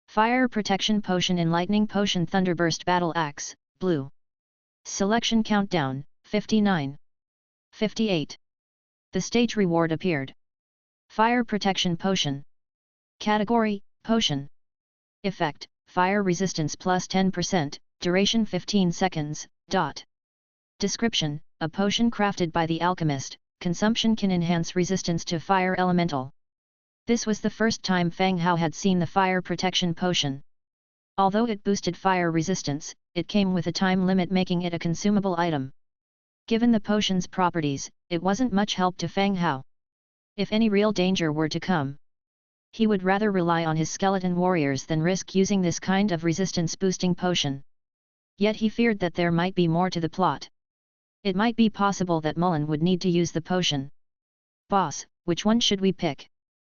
Fire Protection Potion and Lightning Potion Thunderburst Battle Axe, blue. Selection countdown, 59. 58. The stage reward appeared. Fire Protection Potion. Category, Potion. Effect, Fire Resistance plus 10%, duration 15 seconds, dot. Description, a potion crafted by the alchemist, consumption can enhance resistance to fire elemental. This was the first time Fang Hao had seen the fire protection potion. Although it boosted fire resistance, it came with a time limit making it a consumable item. Given the potion's properties, it wasn't much help to Fang Hao. If any real danger were to come, he would rather rely on his skeleton warriors than risk using this kind of resistance-boosting potion. Yet he feared that there might be more to the plot. It might be possible that Mullen would need to use the potion. "Boss, which one should we pick?"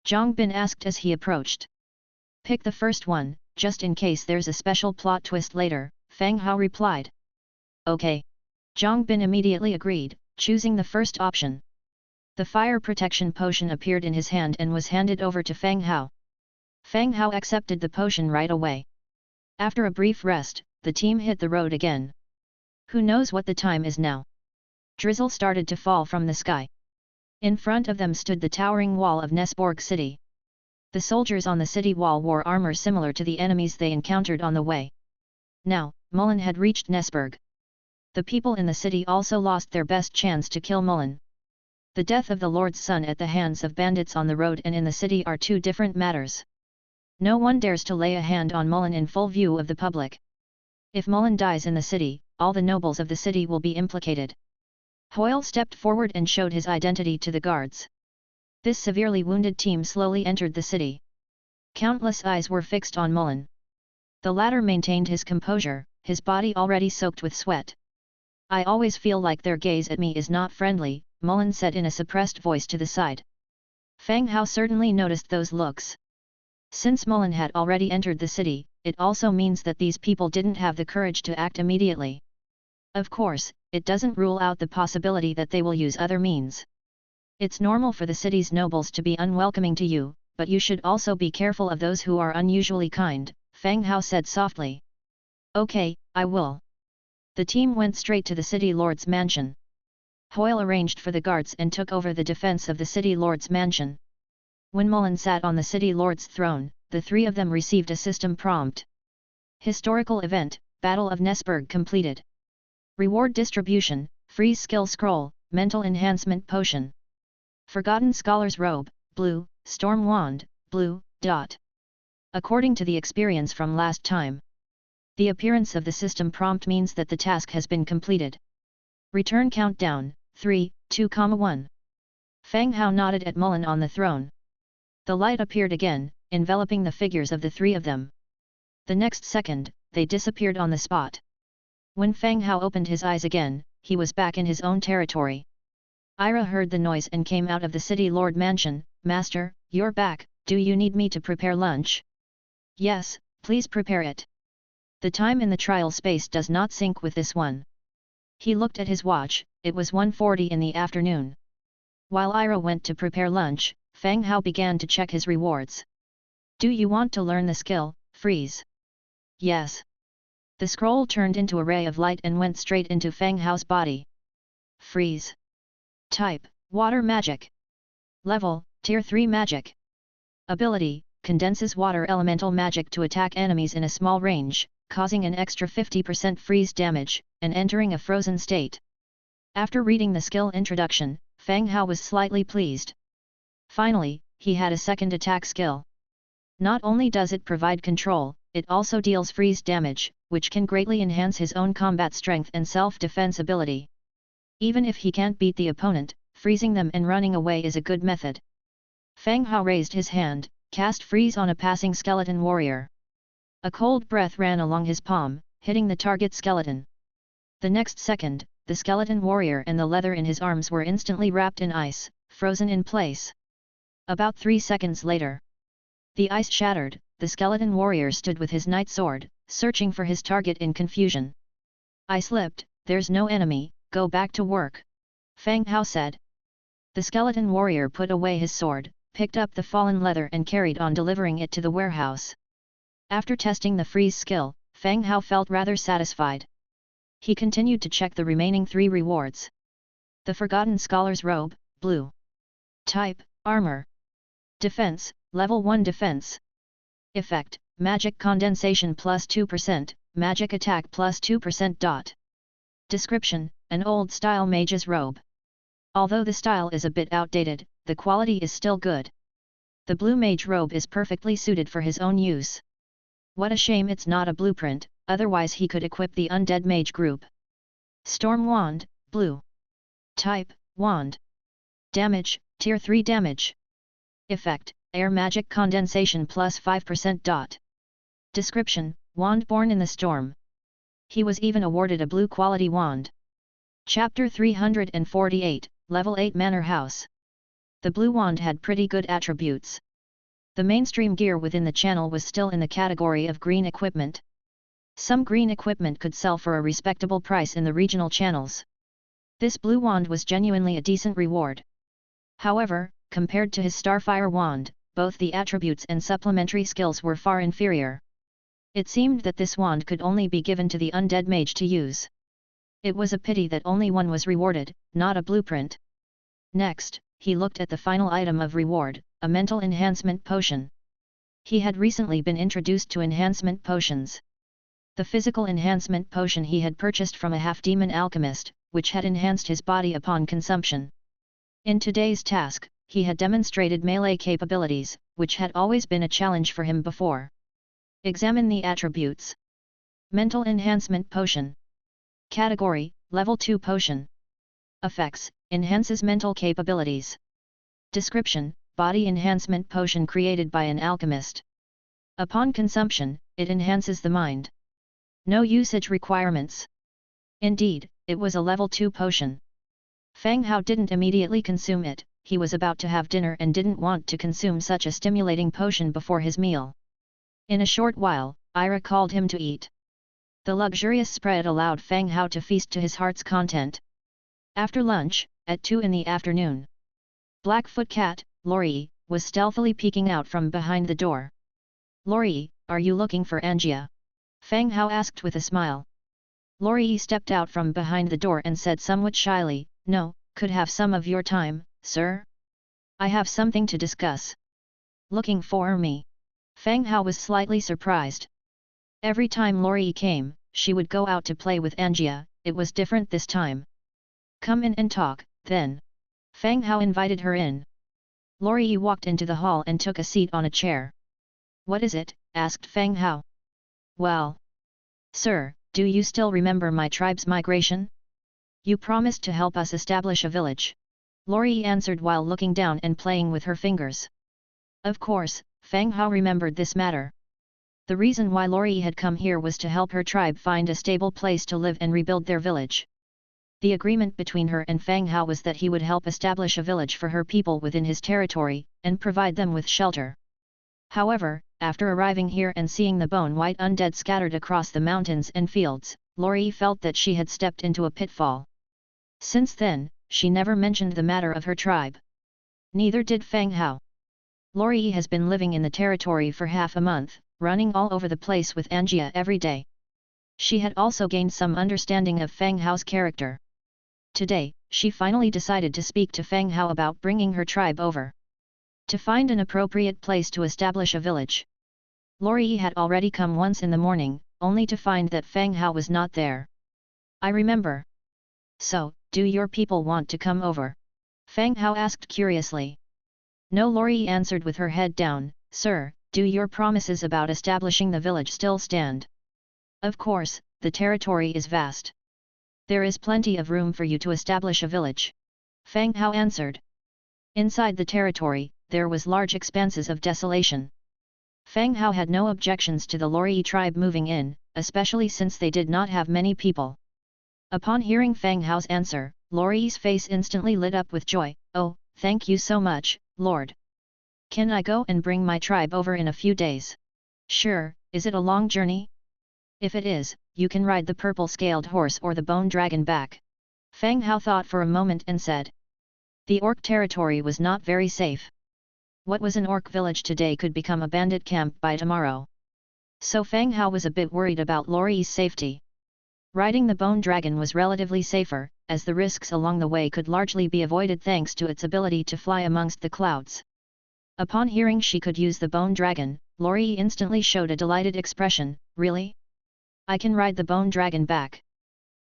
Zhang Bin asked as he approached. "Pick the first one, just in case there's a special plot twist later," Fang Hao replied. "Okay." Zhang Bin immediately agreed, choosing the first option. The fire protection potion appeared in his hand and was handed over to Fang Hao. Fang Hao accepted the potion right away. After a brief rest, the team hit the road again. Who knows what the time is now? Drizzle started to fall from the sky. In front of them stood the towering wall of Nesburg city. The soldiers on the city wall wore armor similar to the enemies they encountered on the way. Now, Mullen had reached Nesburg. The people in the city also lost their best chance to kill Mullen. The death of the Lord's son at the hands of bandits on the road and in the city are two different matters. No one dares to lay a hand on Mullen in full view of the public. If Mullen dies in the city, all the nobles of the city will be implicated. Hoyle stepped forward and showed his identity to the guards. This severely wounded team slowly entered the city. Countless eyes were fixed on Mullen. The latter maintained his composure, his body already soaked with sweat. "I always feel like their gaze at me is not friendly," Mullen said in a suppressed voice to the side. Fang Hao certainly noticed those looks. Since Mullen had already entered the city, it also means that these people didn't have the courage to act immediately. Of course, it doesn't rule out the possibility that they will use other means. It's normal for the city's nobles to be unwelcoming to you, but you should also be careful of those who are unusually kind, Fang Hao said softly. "Okay, I will." The team went straight to the city lord's mansion. Hoyle arranged for the guards and took over the defense of the city lord's mansion. When Mullen sat on the city lord's throne, the three of them received a system prompt. Historical event, Battle of Nesburg completed. Reward distribution, freeze skill scroll, mental enhancement potion. Forgotten Scholar's robe, blue, storm wand, blue, dot. According to the experience from last time. The appearance of the system prompt means that the task has been completed. Return countdown, 3, 2, 1. Fang Hao nodded at Mullen on the throne. The light appeared again, enveloping the figures of the three of them. The next second, they disappeared on the spot. When Fang Hao opened his eyes again, he was back in his own territory. Ira heard the noise and came out of the city lord mansion. "Master, you're back, do you need me to prepare lunch?" "Yes, please prepare it. The time in the trial space does not sync with this one." He looked at his watch, it was 1:40 in the afternoon. While Ira went to prepare lunch, Fang Hao began to check his rewards. "Do you want to learn the skill, freeze?" "Yes." The scroll turned into a ray of light and went straight into Fang Hao's body. Freeze. Type, water magic. Level, Tier 3 magic. Ability, condenses water elemental magic to attack enemies in a small range, causing an extra 50% freeze damage, and entering a frozen state. After reading the skill introduction, Fang Hao was slightly pleased. Finally, he had a second attack skill. Not only does it provide control, it also deals freeze damage, which can greatly enhance his own combat strength and self-defense ability. Even if he can't beat the opponent, freezing them and running away is a good method. Fang Hao raised his hand, cast freeze on a passing skeleton warrior. A cold breath ran along his palm, hitting the target skeleton. The next second, the skeleton warrior and the leather in his arms were instantly wrapped in ice, frozen in place. About 3 seconds later, the ice shattered, the skeleton warrior stood with his knight sword, searching for his target in confusion. I slipped, there's no enemy, go back to work. Fang Hao said. The skeleton warrior put away his sword, picked up the fallen leather and carried on delivering it to the warehouse. After testing the freeze skill, Fang Hao felt rather satisfied. He continued to check the remaining 3 rewards. The Forgotten Scholar's Robe, blue. Type, Armor. Defense, Level 1 Defense. Effect, Magic Condensation plus 2%, Magic Attack plus 2%. Description, an old-style mage's robe. Although the style is a bit outdated, the quality is still good. The blue mage robe is perfectly suited for his own use. What a shame it's not a blueprint, otherwise he could equip the undead mage group. Storm Wand, blue. Type, Wand. Damage, Tier 3 damage. Effect, Air Magic Condensation plus 5%. Description, Wand born in the storm. He was even awarded a blue quality wand. Chapter 348, Level 8 Manor House. The blue wand had pretty good attributes. The mainstream gear within the channel was still in the category of green equipment. Some green equipment could sell for a respectable price in the regional channels. This blue wand was genuinely a decent reward. However, compared to his Starfire wand, both the attributes and supplementary skills were far inferior. It seemed that this wand could only be given to the undead mage to use. It was a pity that only one was rewarded, not a blueprint. Next, he looked at the final item of reward, a mental enhancement potion. He had recently been introduced to enhancement potions. The physical enhancement potion he had purchased from a half-demon alchemist, which had enhanced his body upon consumption. In today's task, he had demonstrated melee capabilities, which had always been a challenge for him before. Examine the attributes. Mental Enhancement Potion. Category, Level 2 Potion. Effects, enhances mental capabilities. Description, Body Enhancement Potion created by an alchemist. Upon consumption, it enhances the mind. No usage requirements. Indeed, it was a Level 2 potion. Fang Hao didn't immediately consume it, he was about to have dinner and didn't want to consume such a stimulating potion before his meal. In a short while, Ira called him to eat. The luxurious spread allowed Fang Hao to feast to his heart's content. After lunch, at 2 in the afternoon, Blackfoot Cat, Lori, was stealthily peeking out from behind the door. Lori, are you looking for Angia? Fang Hao asked with a smile. Lori stepped out from behind the door and said somewhat shyly, no, could have some of your time, sir? I have something to discuss. Looking for me? Fang Hao was slightly surprised. Every time Lori came, she would go out to play with Angia, it was different this time. Come in and talk, then. Fang Hao invited her in. Lori walked into the hall and took a seat on a chair. What is it? Asked Fang Hao. Well. Sir, do you still remember my tribe's migration? You promised to help us establish a village. Lori answered while looking down and playing with her fingers. Of course, Fang Hao remembered this matter. The reason why Lori had come here was to help her tribe find a stable place to live and rebuild their village. The agreement between her and Fang Hao was that he would help establish a village for her people within his territory, and provide them with shelter. However, after arriving here and seeing the bone-white undead scattered across the mountains and fields, Lori felt that she had stepped into a pitfall. Since then, she never mentioned the matter of her tribe. Neither did Fang Hao. Lori has been living in the territory for half a month, running all over the place with Angia every day. She had also gained some understanding of Fang Hao's character. Today, she finally decided to speak to Fang Hao about bringing her tribe over. To find an appropriate place to establish a village. Lori had already come once in the morning, only to find that Fang Hao was not there. I remember. So, do your people want to come over? Fang Hao asked curiously. No, Lori answered with her head down, Sir, do your promises about establishing the village still stand? Of course, the territory is vast. There is plenty of room for you to establish a village. Fang Hao answered. Inside the territory, there was large expanses of desolation. Fang Hao had no objections to the Lori tribe moving in, especially since they did not have many people. Upon hearing Fang Hao's answer, Lori's face instantly lit up with joy. Oh, thank you so much, Lord. Can I go and bring my tribe over in a few days? Sure, is it a long journey? If it is, you can ride the purple-scaled horse or the bone dragon back. Fang Hao thought for a moment and said. The orc territory was not very safe. What was an orc village today could become a bandit camp by tomorrow. So Fang Hao was a bit worried about Laurie's safety. Riding the bone dragon was relatively safer, as the risks along the way could largely be avoided thanks to its ability to fly amongst the clouds. Upon hearing she could use the bone dragon, Laurie instantly showed a delighted expression. Really? I can ride the bone dragon back.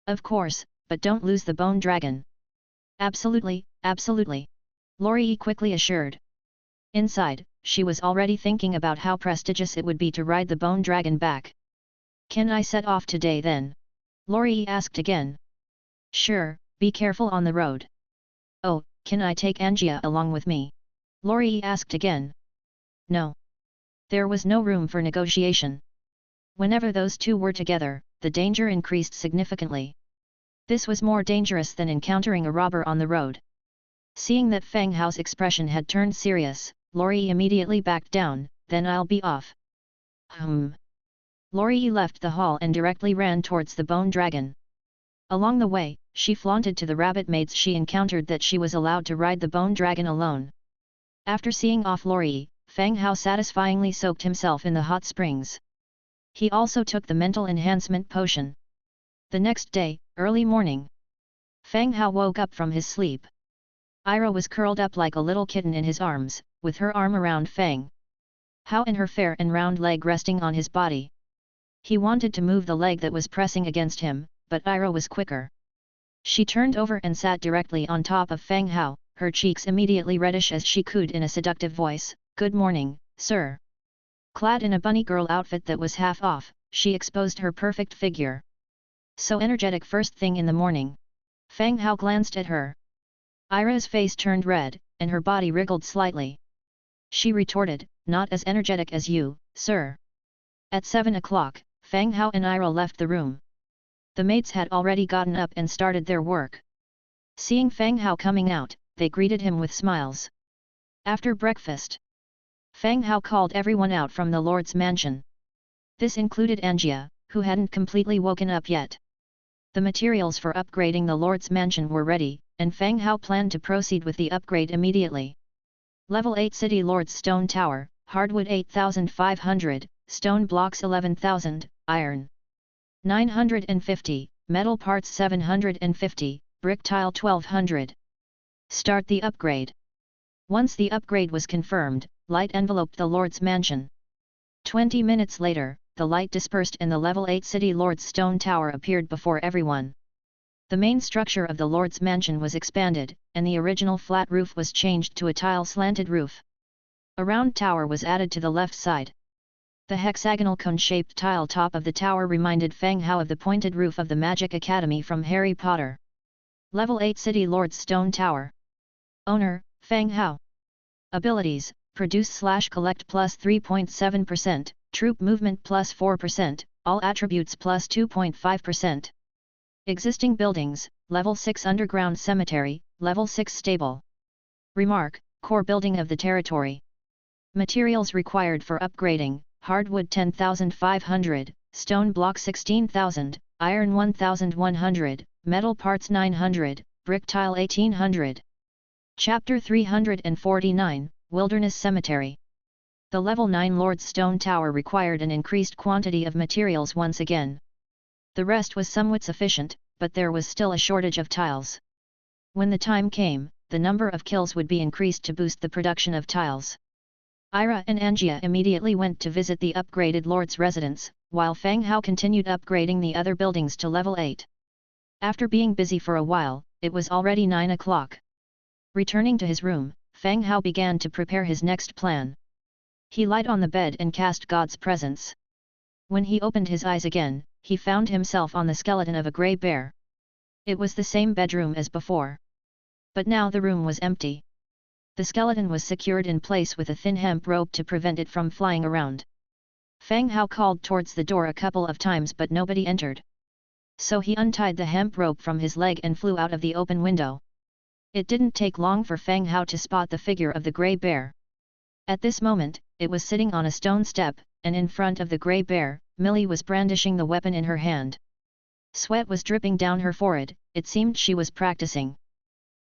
Of course, but don't lose the bone dragon. Absolutely, absolutely. Laurie quickly assured. Inside, she was already thinking about how prestigious it would be to ride the bone dragon back. Can I set off today then? Laurie asked again. Sure, be careful on the road. Oh, can I take Angia along with me? Laurie asked again. No. There was no room for negotiation. Whenever those two were together, the danger increased significantly. This was more dangerous than encountering a robber on the road. Seeing that Fang Hao's expression had turned serious, Laurie immediately backed down. Then I'll be off. Laurie left the hall and directly ran towards the bone dragon. Along the way, she flaunted to the rabbit maids she encountered that she was allowed to ride the bone dragon alone. After seeing off Laurie, Fang Hao satisfyingly soaked himself in the hot springs. He also took the mental enhancement potion. The next day, early morning. Fang Hao woke up from his sleep. Ira was curled up like a little kitten in his arms, with her arm around Fang Hao and her fair and round leg resting on his body. He wanted to move the leg that was pressing against him, but Ira was quicker. She turned over and sat directly on top of Fang Hao, her cheeks immediately reddish as she cooed in a seductive voice, "Good morning, sir." Clad in a bunny girl outfit that was half off, she exposed her perfect figure. So energetic first thing in the morning. Fang Hao glanced at her. Ira's face turned red, and her body wriggled slightly. She retorted, "Not as energetic as you, sir." At 7 o'clock, Fang Hao and Ira left the room. The maids had already gotten up and started their work. Seeing Fang Hao coming out, they greeted him with smiles. After breakfast, Fang Hao called everyone out from the Lord's mansion. This included Angia, who hadn't completely woken up yet. The materials for upgrading the Lord's mansion were ready, and Fang Hao planned to proceed with the upgrade immediately. Level 8 City Lord's Stone Tower, hardwood 8,500, stone blocks 11,000, iron 950, metal parts 750, brick tile 1200. Start the upgrade. Once the upgrade was confirmed, light enveloped the Lord's mansion. 20 minutes later, the light dispersed and the level 8 City Lord's Stone Tower appeared before everyone. The main structure of the Lord's mansion was expanded, and the original flat roof was changed to a tile-slanted roof. A round tower was added to the left side. The hexagonal cone-shaped tile top of the tower reminded Fang Hao of the pointed roof of the Magic Academy from Harry Potter. Level 8 City Lord's Stone Tower. Owner, Fang Hao. Abilities, Produce/Collect plus 3.7%, Troop Movement plus 4%, All Attributes plus 2.5%. Existing buildings, Level 6 Underground Cemetery, Level 6 Stable. Remark, Core building of the territory. Materials required for upgrading, hardwood 10,500, stone block 16,000, iron 1,100, metal parts 900, brick tile 1,800. Chapter 349, Wilderness Cemetery. The Level 9 Lord's Stone Tower required an increased quantity of materials once again. The rest was somewhat sufficient, but there was still a shortage of tiles. When the time came, the number of kills would be increased to boost the production of tiles. Ira and Angia immediately went to visit the upgraded Lord's residence, while Fang Hao continued upgrading the other buildings to level 8. After being busy for a while, it was already 9 o'clock. Returning to his room, Fang Hao began to prepare his next plan. He lied on the bed and cast God's Presence. When he opened his eyes again, he found himself on the skeleton of a grey bear. It was the same bedroom as before. But now the room was empty. The skeleton was secured in place with a thin hemp rope to prevent it from flying around. Fang Hao called towards the door a couple of times but nobody entered. So he untied the hemp rope from his leg and flew out of the open window. It didn't take long for Fang Hao to spot the figure of the grey bear. At this moment, it was sitting on a stone step, and in front of the grey bear, Millie was brandishing the weapon in her hand. Sweat was dripping down her forehead, it seemed she was practicing.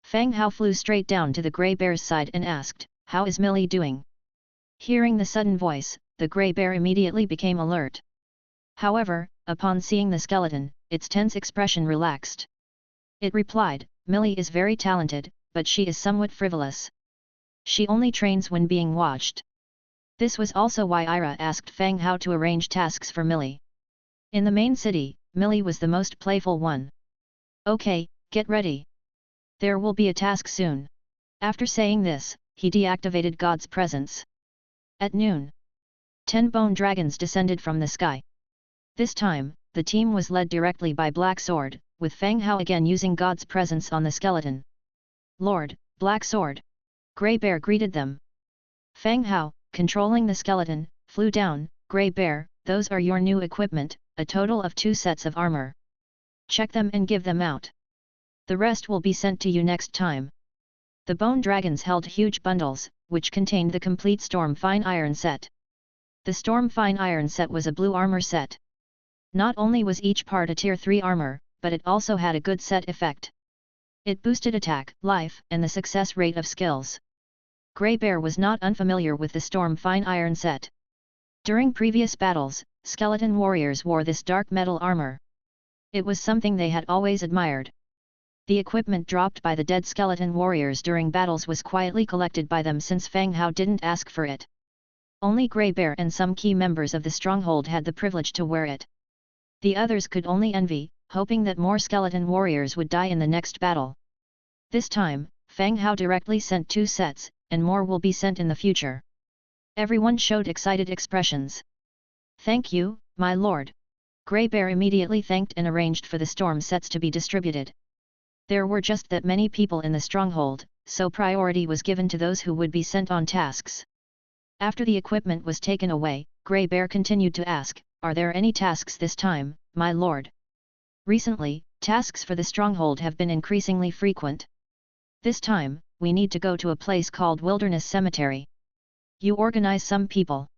Fang Hao flew straight down to the grey bear's side and asked, "How is Millie doing?" Hearing the sudden voice, the grey bear immediately became alert. However, upon seeing the skeleton, its tense expression relaxed. It replied, "Millie is very talented, but she is somewhat frivolous. She only trains when being watched." This was also why Ira asked Fang Hao to arrange tasks for Millie. In the main city, Millie was the most playful one. "Okay, get ready. There will be a task soon." After saying this, he deactivated God's presence. At noon, 10 bone dragons descended from the sky. This time, the team was led directly by Black Sword, with Fang Hao again using God's presence on the skeleton. "Lord, Black Sword!" Grey Bear greeted them. Fang Hao, controlling the skeleton, flew down. "Grey Bear, those are your new equipment, a total of 2 sets of armor. Check them and give them out. The rest will be sent to you next time." The bone dragons held huge bundles, which contained the complete Storm Fine Iron set. The Storm Fine Iron set was a blue armor set. Not only was each part a Tier 3 armor, but it also had a good set effect. It boosted attack, life, and the success rate of skills. Grey Bear was not unfamiliar with the Storm Fine Iron set. During previous battles, skeleton warriors wore this dark metal armor. It was something they had always admired. The equipment dropped by the dead skeleton warriors during battles was quietly collected by them since Fang Hao didn't ask for it. Only Grey Bear and some key members of the stronghold had the privilege to wear it. The others could only envy, hoping that more skeleton warriors would die in the next battle. This time, Fang Hao directly sent 2 sets, and more will be sent in the future. Everyone showed excited expressions. "Thank you, my lord." Grey Bear immediately thanked and arranged for the storm sets to be distributed. There were just that many people in the stronghold, so priority was given to those who would be sent on tasks. After the equipment was taken away, Grey Bear continued to ask, "Are there any tasks this time, my lord?" Recently, tasks for the stronghold have been increasingly frequent. "This time, we need to go to a place called Wilderness Cemetery. You organize some people.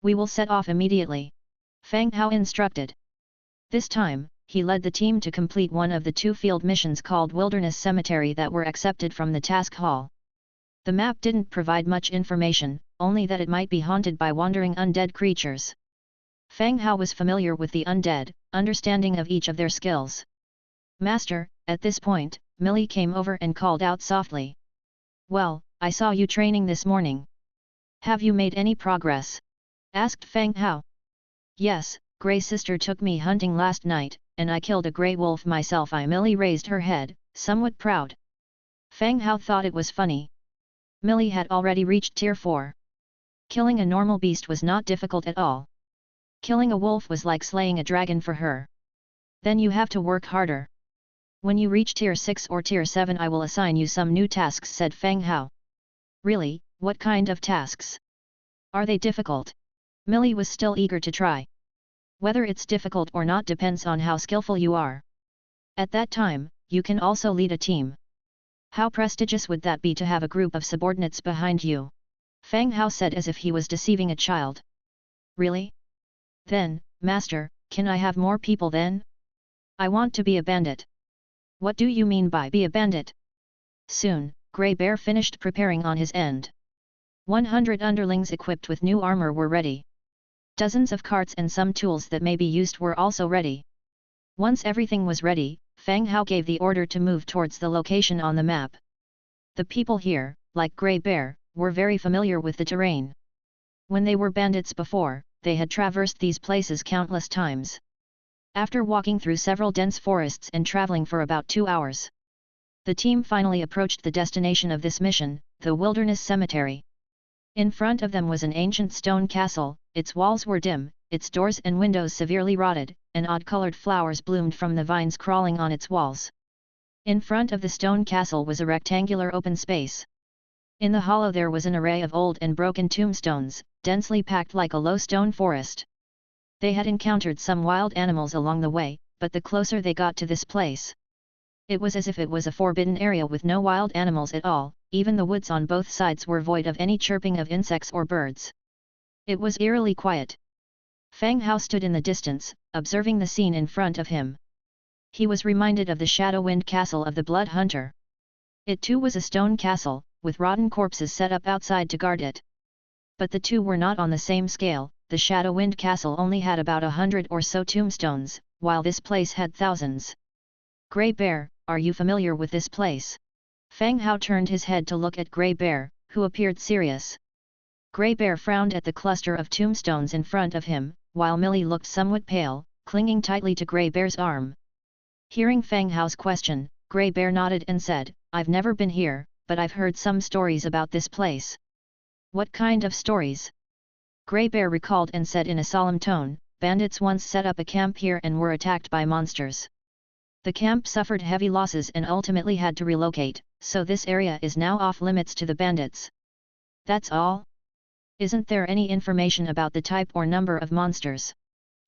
We will set off immediately," Fang Hao instructed. This time, he led the team to complete one of the 2 field missions called Wilderness Cemetery that were accepted from the task hall. The map didn't provide much information, only that it might be haunted by wandering undead creatures. Fang Hao was familiar with the undead, understanding of each of their skills. "Master," at this point, Millie came over and called out softly. "Well, I saw you training this morning. Have you made any progress?" asked Fang Hao. "Yes, Grey Sister took me hunting last night, and I killed a grey wolf myself." Millie raised her head, somewhat proud. Fang Hao thought it was funny. Millie had already reached Tier 4. Killing a normal beast was not difficult at all. Killing a wolf was like slaying a dragon for her. Then you have to work harder. When you reach Tier 6 or Tier 7 I will assign you some new tasks, said Fang Hao. Really, what kind of tasks? Are they difficult? Millie was still eager to try. Whether it's difficult or not depends on how skillful you are. At that time, you can also lead a team. How prestigious would that be to have a group of subordinates behind you? Fang Hao said as if he was deceiving a child. Really? Then, Master, can I have more people then? I want to be a bandit. What do you mean by be a bandit? Soon, Grey Bear finished preparing on his end. 100 underlings equipped with new armor were ready. Dozens of carts and some tools that may be used were also ready. Once everything was ready, Fang Hao gave the order to move towards the location on the map. The people here, like Grey Bear, were very familiar with the terrain. When they were bandits before, they had traversed these places countless times. After walking through several dense forests and traveling for about 2 hours, the team finally approached the destination of this mission, the Wilderness Cemetery. In front of them was an ancient stone castle, its walls were dim, its doors and windows severely rotted, and odd-colored flowers bloomed from the vines crawling on its walls. In front of the stone castle was a rectangular open space. In the hollow there was an array of old and broken tombstones, densely packed like a low stone forest. They had encountered some wild animals along the way, but the closer they got to this place, it was as if it was a forbidden area with no wild animals at all. Even the woods on both sides were void of any chirping of insects or birds. It was eerily quiet. Fang Hao stood in the distance, observing the scene in front of him. He was reminded of the Shadowwind Castle of the Blood Hunter. It too was a stone castle, with rotten corpses set up outside to guard it. But the two were not on the same scale. The Shadowwind Castle only had about 100 or so tombstones, while this place had thousands. Grey Bear, are you familiar with this place? Fang Hao turned his head to look at Grey Bear, who appeared serious. Grey Bear frowned at the cluster of tombstones in front of him, while Millie looked somewhat pale, clinging tightly to Grey Bear's arm. Hearing Fang Hao's question, Grey Bear nodded and said, I've never been here, but I've heard some stories about this place. What kind of stories? Grey Bear recalled and said in a solemn tone, bandits once set up a camp here and were attacked by monsters. The camp suffered heavy losses and ultimately had to relocate, so this area is now off limits to the bandits. That's all? Isn't there any information about the type or number of monsters?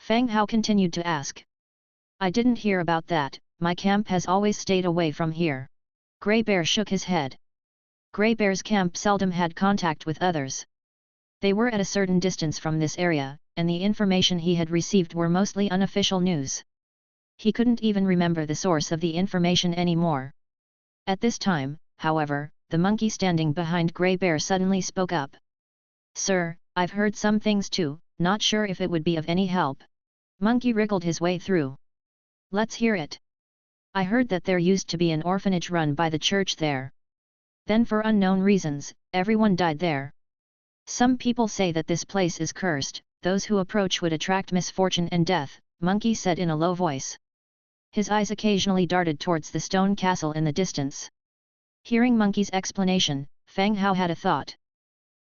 Fang Hao continued to ask. I didn't hear about that, my camp has always stayed away from here. Grey Bear shook his head. Grey Bear's camp seldom had contact with others. They were at a certain distance from this area, and the information he had received were mostly unofficial news. He couldn't even remember the source of the information anymore. At this time, however, the monkey standing behind Grey Bear suddenly spoke up. Sir, I've heard some things too, not sure if it would be of any help. Monkey wriggled his way through. Let's hear it. I heard that there used to be an orphanage run by the church there. Then for unknown reasons, everyone died there. Some people say that this place is cursed, those who approach would attract misfortune and death, Monkey said in a low voice. His eyes occasionally darted towards the stone castle in the distance. Hearing Monkey's explanation, Fang Hao had a thought.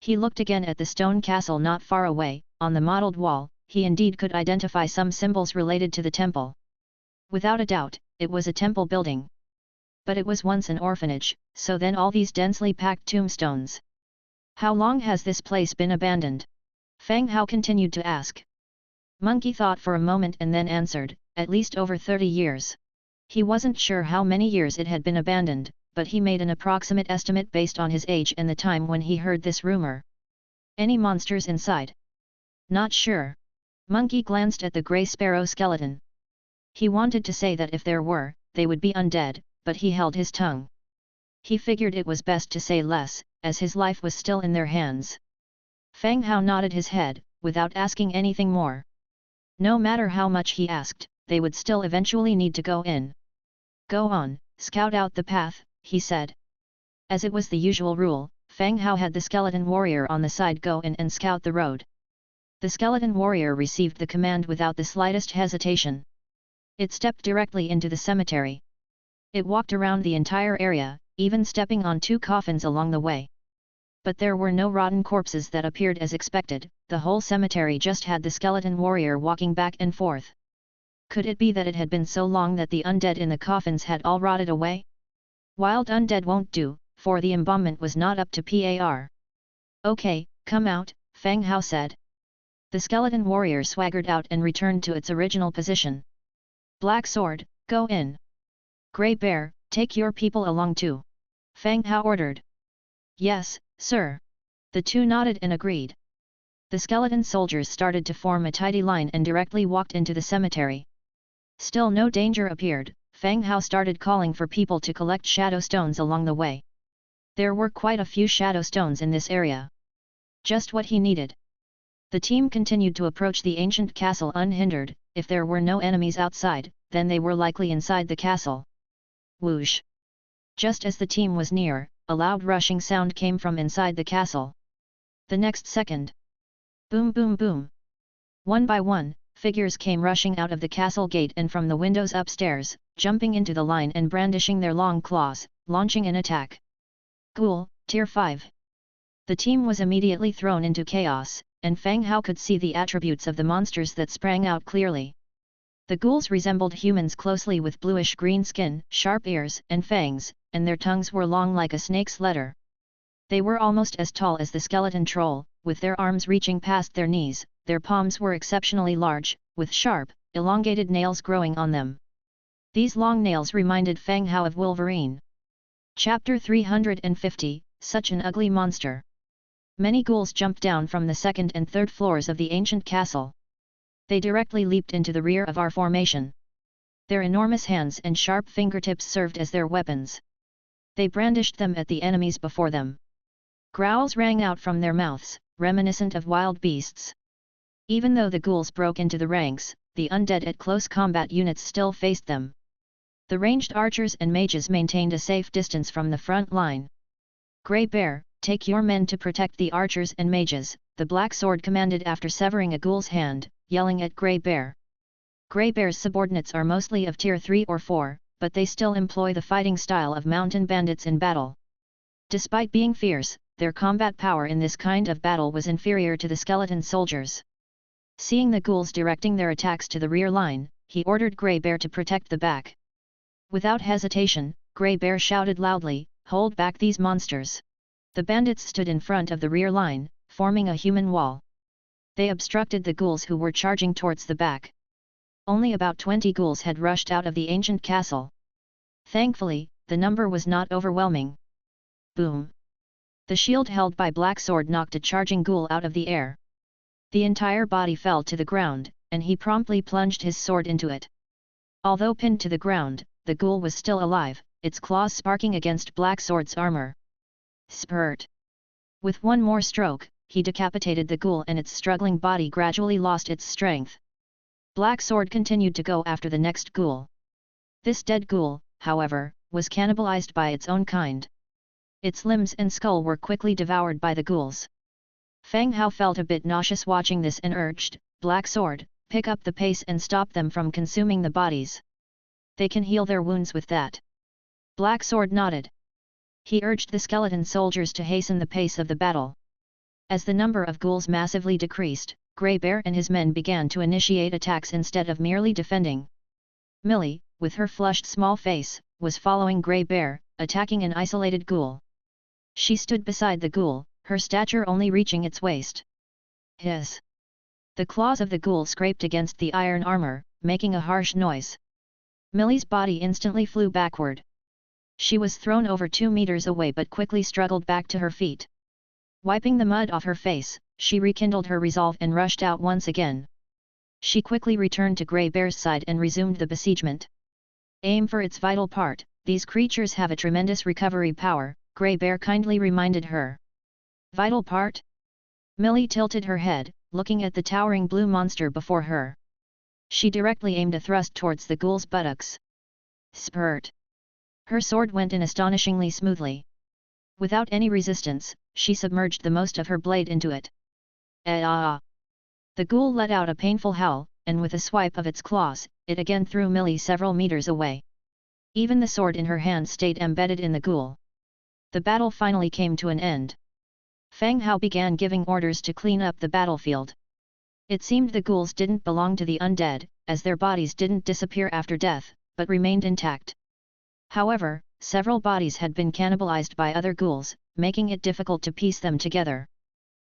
He looked again at the stone castle not far away. On the mottled wall, he indeed could identify some symbols related to the temple. Without a doubt, it was a temple building. But it was once an orphanage, so then all these densely packed tombstones. How long has this place been abandoned? Fang Hao continued to ask. Monkey thought for a moment and then answered, at least over 30 years. He wasn't sure how many years it had been abandoned, but he made an approximate estimate based on his age and the time when he heard this rumor. Any monsters inside? Not sure. Monkey glanced at the grey sparrow skeleton. He wanted to say that if there were, they would be undead, but he held his tongue. He figured it was best to say less, as his life was still in their hands. Fang Hao nodded his head, without asking anything more. No matter how much he asked, they would still eventually need to go in. Go on, scout out the path, he said. As it was the usual rule, Fang Hao had the skeleton warrior on the side go in and scout the road. The skeleton warrior received the command without the slightest hesitation. It stepped directly into the cemetery. It walked around the entire area, even stepping on 2 coffins along the way. But there were no rotten corpses that appeared as expected, the whole cemetery just had the skeleton warrior walking back and forth. Could it be that it had been so long that the undead in the coffins had all rotted away? Wild undead won't do, for the embalmment was not up to par. Okay, come out, Fang Hao said. The skeleton warrior swaggered out and returned to its original position. Black Sword, go in. Grey Bear, take your people along too. Fang Hao ordered. Yes, sir. The two nodded and agreed. The skeleton soldiers started to form a tidy line and directly walked into the cemetery. Still no danger appeared, Fang Hao started calling for people to collect shadow stones along the way. There were quite a few shadow stones in this area. Just what he needed. The team continued to approach the ancient castle unhindered. If there were no enemies outside, then they were likely inside the castle. Whoosh! Just as the team was near, a loud rushing sound came from inside the castle. The next second. Boom boom boom. One by one, figures came rushing out of the castle gate and from the windows upstairs, jumping into the line and brandishing their long claws, launching an attack. Ghoul, Tier 5. The team was immediately thrown into chaos, and Fang Hao could see the attributes of the monsters that sprang out clearly. The ghouls resembled humans closely with bluish-green skin, sharp ears and fangs, and their tongues were long like a snake's letter. They were almost as tall as the skeleton troll, with their arms reaching past their knees. Their palms were exceptionally large, with sharp, elongated nails growing on them. These long nails reminded Fang Hao of Wolverine. Chapter 350, Such an Ugly Monster. Many ghouls jumped down from the second and third floors of the ancient castle. They directly leaped into the rear of our formation. Their enormous hands and sharp fingertips served as their weapons. They brandished them at the enemies before them. Growls rang out from their mouths, reminiscent of wild beasts. Even though the ghouls broke into the ranks, the undead at close combat units still faced them. The ranged archers and mages maintained a safe distance from the front line. Grey Bear, take your men to protect the archers and mages, the Black Sword commanded after severing a ghoul's hand, yelling at Grey Bear. Grey Bear's subordinates are mostly of tier 3 or 4, but they still employ the fighting style of mountain bandits in battle. Despite being fierce, their combat power in this kind of battle was inferior to the skeleton soldiers. Seeing the ghouls directing their attacks to the rear line, he ordered Grey Bear to protect the back. Without hesitation, Grey Bear shouted loudly, "Hold back these monsters!" The bandits stood in front of the rear line, forming a human wall. They obstructed the ghouls who were charging towards the back. Only about 20 ghouls had rushed out of the ancient castle. Thankfully, the number was not overwhelming. Boom! The shield held by Black Sword knocked a charging ghoul out of the air. The entire body fell to the ground, and he promptly plunged his sword into it. Although pinned to the ground, the ghoul was still alive, its claws sparking against Black Sword's armor. Spurt! With one more stroke, he decapitated the ghoul and its struggling body gradually lost its strength. Black Sword continued to go after the next ghoul. This dead ghoul, however, was cannibalized by its own kind. Its limbs and skull were quickly devoured by the ghouls. Fang Hao felt a bit nauseous watching this and urged, "Black Sword, pick up the pace and stop them from consuming the bodies. They can heal their wounds with that." Black Sword nodded. He urged the skeleton soldiers to hasten the pace of the battle. As the number of ghouls massively decreased, Grey Bear and his men began to initiate attacks instead of merely defending. Millie, with her flushed small face, was following Grey Bear, attacking an isolated ghoul. She stood beside the ghoul, her stature only reaching its waist. Hiss! The claws of the ghoul scraped against the iron armor, making a harsh noise. Millie's body instantly flew backward. She was thrown over 2 meters away but quickly struggled back to her feet. Wiping the mud off her face, she rekindled her resolve and rushed out once again. She quickly returned to Grey Bear's side and resumed the besiegement. Aim for its vital part, these creatures have a tremendous recovery power, Grey Bear kindly reminded her. Vital part? Millie tilted her head, looking at the towering blue monster before her. She directly aimed a thrust towards the ghoul's buttocks. Spurt! Her sword went in astonishingly smoothly. Without any resistance, she submerged the most of her blade into it. Ah! The ghoul let out a painful howl, and with a swipe of its claws, it again threw Millie several meters away. Even the sword in her hand stayed embedded in the ghoul. The battle finally came to an end. Fang Hao began giving orders to clean up the battlefield. It seemed the ghouls didn't belong to the undead, as their bodies didn't disappear after death, but remained intact. However, several bodies had been cannibalized by other ghouls, making it difficult to piece them together.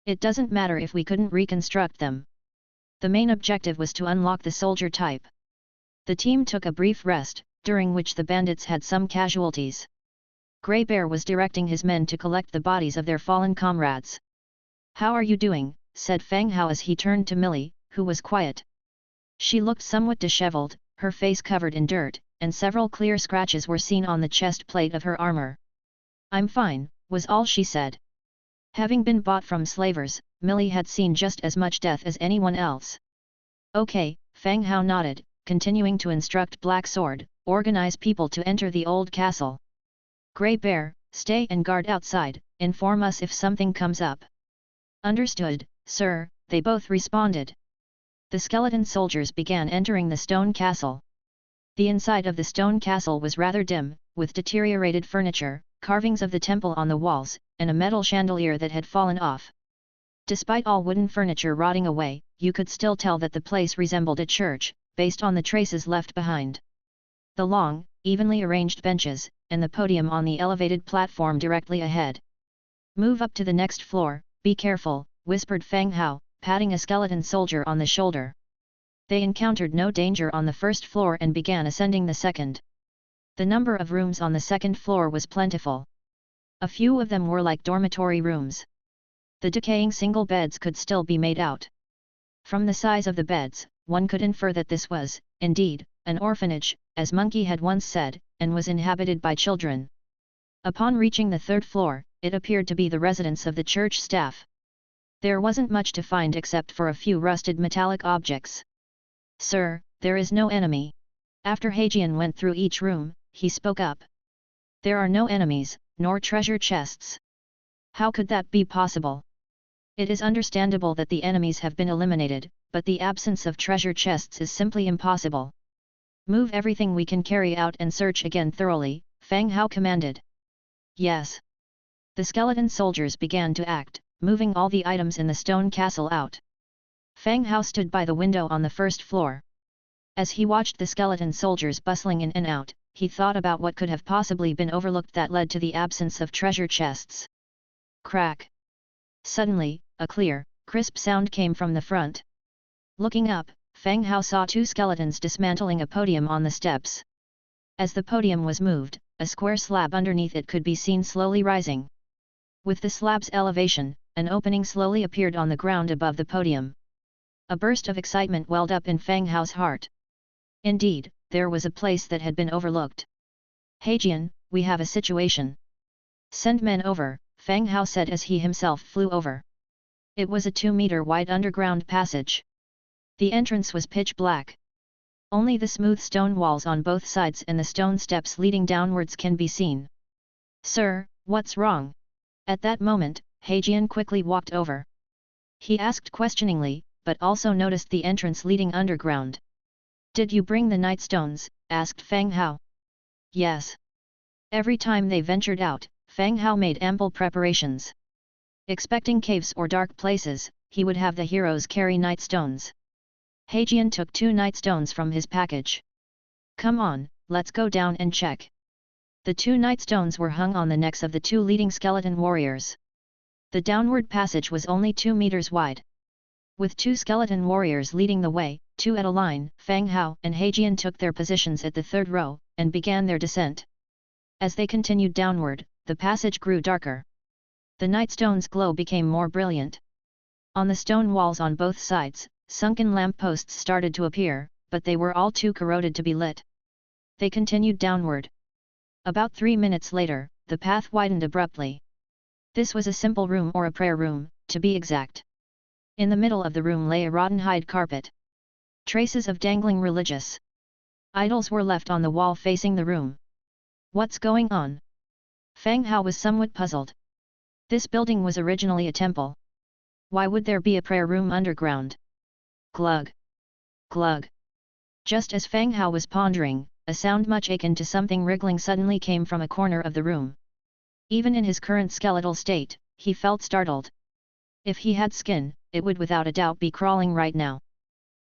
It doesn't matter if we couldn't reconstruct them. The main objective was to unlock the soldier type. The team took a brief rest, during which the bandits had some casualties. Grey Bear was directing his men to collect the bodies of their fallen comrades. "How are you doing?" said Fang Hao as he turned to Millie, who was quiet. She looked somewhat disheveled, her face covered in dirt, and several clear scratches were seen on the chest plate of her armor. "I'm fine," was all she said. Having been bought from slavers, Millie had seen just as much death as anyone else. "Okay," Fang Hao nodded, continuing to instruct Black Sword, "Organize people to enter the old castle. Grey Bear, stay and guard outside, inform us if something comes up." "Understood, sir," they both responded. The skeleton soldiers began entering the stone castle. The inside of the stone castle was rather dim, with deteriorated furniture, carvings of the temple on the walls, and a metal chandelier that had fallen off. Despite all wooden furniture rotting away, you could still tell that the place resembled a church, based on the traces left behind. The long, evenly arranged benches, and the podium on the elevated platform directly ahead. "Move up to the next floor, be careful," whispered Fang Hao, patting a skeleton soldier on the shoulder. They encountered no danger on the first floor and began ascending the second. The number of rooms on the second floor was plentiful. A few of them were like dormitory rooms. The decaying single beds could still be made out. From the size of the beds, one could infer that this was, indeed, an orphanage, as Monkey had once said, and was inhabited by children. Upon reaching the third floor, it appeared to be the residence of the church staff. There wasn't much to find except for a few rusted metallic objects. "Sir, there is no enemy." After Heijian went through each room, he spoke up. "There are no enemies, nor treasure chests. How could that be possible? It is understandable that the enemies have been eliminated, but the absence of treasure chests is simply impossible. Move everything we can carry out and search again thoroughly," Fang Hao commanded. "Yes." The skeleton soldiers began to act, moving all the items in the stone castle out. Fang Hao stood by the window on the first floor. As he watched the skeleton soldiers bustling in and out, he thought about what could have possibly been overlooked that led to the absence of treasure chests. Crack! Suddenly, a clear, crisp sound came from the front. Looking up, Fang Hao saw two skeletons dismantling a podium on the steps. As the podium was moved, a square slab underneath it could be seen slowly rising. With the slab's elevation, an opening slowly appeared on the ground above the podium. A burst of excitement welled up in Fang Hao's heart. Indeed, there was a place that had been overlooked. "Heijian, we have a situation." "Send men over," Fang Hao said as he himself flew over. It was a 2-meter wide underground passage. The entrance was pitch black. Only the smooth stone walls on both sides and the stone steps leading downwards can be seen. "Sir, what's wrong?" At that moment, Heijian quickly walked over. He asked questioningly, but also noticed the entrance leading underground. "Did you bring the night stones?" asked Fang Hao. "Yes." Every time they ventured out, Fang Hao made ample preparations. Expecting caves or dark places, he would have the heroes carry night stones. Heijian took 2 night stones from his package. "Come on, let's go down and check." The 2 night stones were hung on the necks of the 2 leading skeleton warriors. The downward passage was only 2 meters wide. With 2 skeleton warriors leading the way, 2 at a line, Fang Hao and Heijian took their positions at the third row, and began their descent. As they continued downward, the passage grew darker. The night stone's glow became more brilliant. On the stone walls on both sides, sunken lampposts started to appear, but they were all too corroded to be lit. They continued downward. About 3 minutes later, the path widened abruptly. This was a simple room or a prayer room, to be exact. In the middle of the room lay a rotten hide carpet. Traces of dangling religious idols were left on the wall facing the room. "What's going on?" Fang Hao was somewhat puzzled. This building was originally a temple. Why would there be a prayer room underground? Glug! Glug! Just as Fang Hao was pondering, a sound much akin to something wriggling suddenly came from a corner of the room. Even in his current skeletal state, he felt startled. If he had skin, it would without a doubt be crawling right now.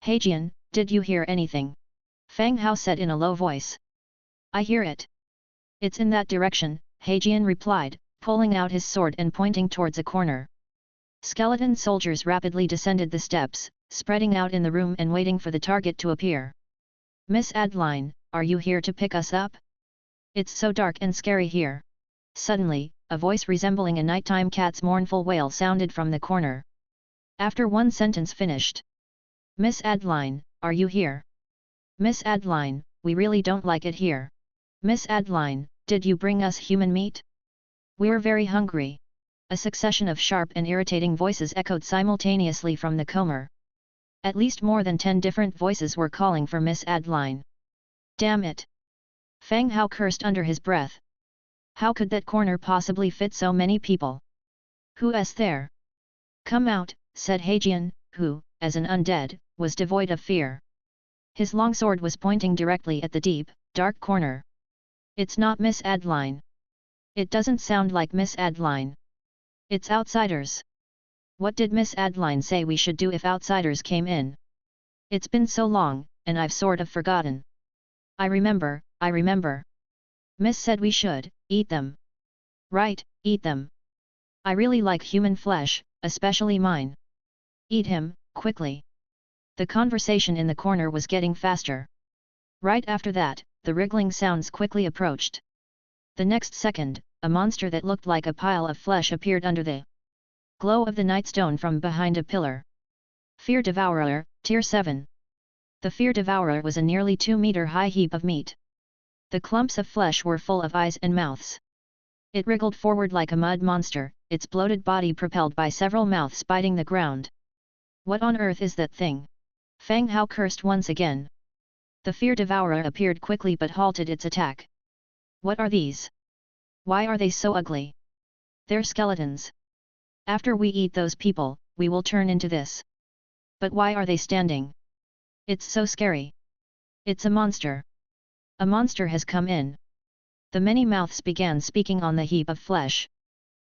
"Heijian, did you hear anything?" Fang Hao said in a low voice. "I hear it. It's in that direction," Heijian replied, pulling out his sword and pointing towards a corner. Skeleton soldiers rapidly descended the steps, spreading out in the room and waiting for the target to appear. "Miss Adeline, are you here to pick us up? It's so dark and scary here." Suddenly, a voice resembling a nighttime cat's mournful wail sounded from the corner. After one sentence finished. "Miss Adeline, are you here? Miss Adeline, we really don't like it here. Miss Adeline, did you bring us human meat? We're very hungry." A succession of sharp and irritating voices echoed simultaneously from the comer. At least more than 10 different voices were calling for Miss Adeline. "Damn it!" Fang Hao cursed under his breath. How could that corner possibly fit so many people? "Who's there?" "Come out," said Heijian, who, as an undead, was devoid of fear. His long sword was pointing directly at the deep, dark corner. "It's not Miss Adeline. It doesn't sound like Miss Adeline. It's outsiders. What did Miss Adeline say we should do if outsiders came in? It's been so long, and I've sort of forgotten." I remember. Miss said we should eat them." "Right, eat them. I really like human flesh, especially mine. Eat him, quickly." The conversation in the corner was getting faster. Right after that, the wriggling sounds quickly approached. The next second, a monster that looked like a pile of flesh appeared under the glow of the nightstone from behind a pillar. "Fear Devourer, Tier 7. The Fear Devourer was a nearly 2-meter-high heap of meat. The clumps of flesh were full of eyes and mouths. It wriggled forward like a mud monster, its bloated body propelled by several mouths biting the ground. What on earth is that thing? Fang Hao cursed once again. The Fear Devourer appeared quickly but halted its attack. What are these? Why are they so ugly? They're skeletons. After we eat those people, we will turn into this. But why are they standing? It's so scary. It's a monster. A monster has come in. The many mouths began speaking on the heap of flesh.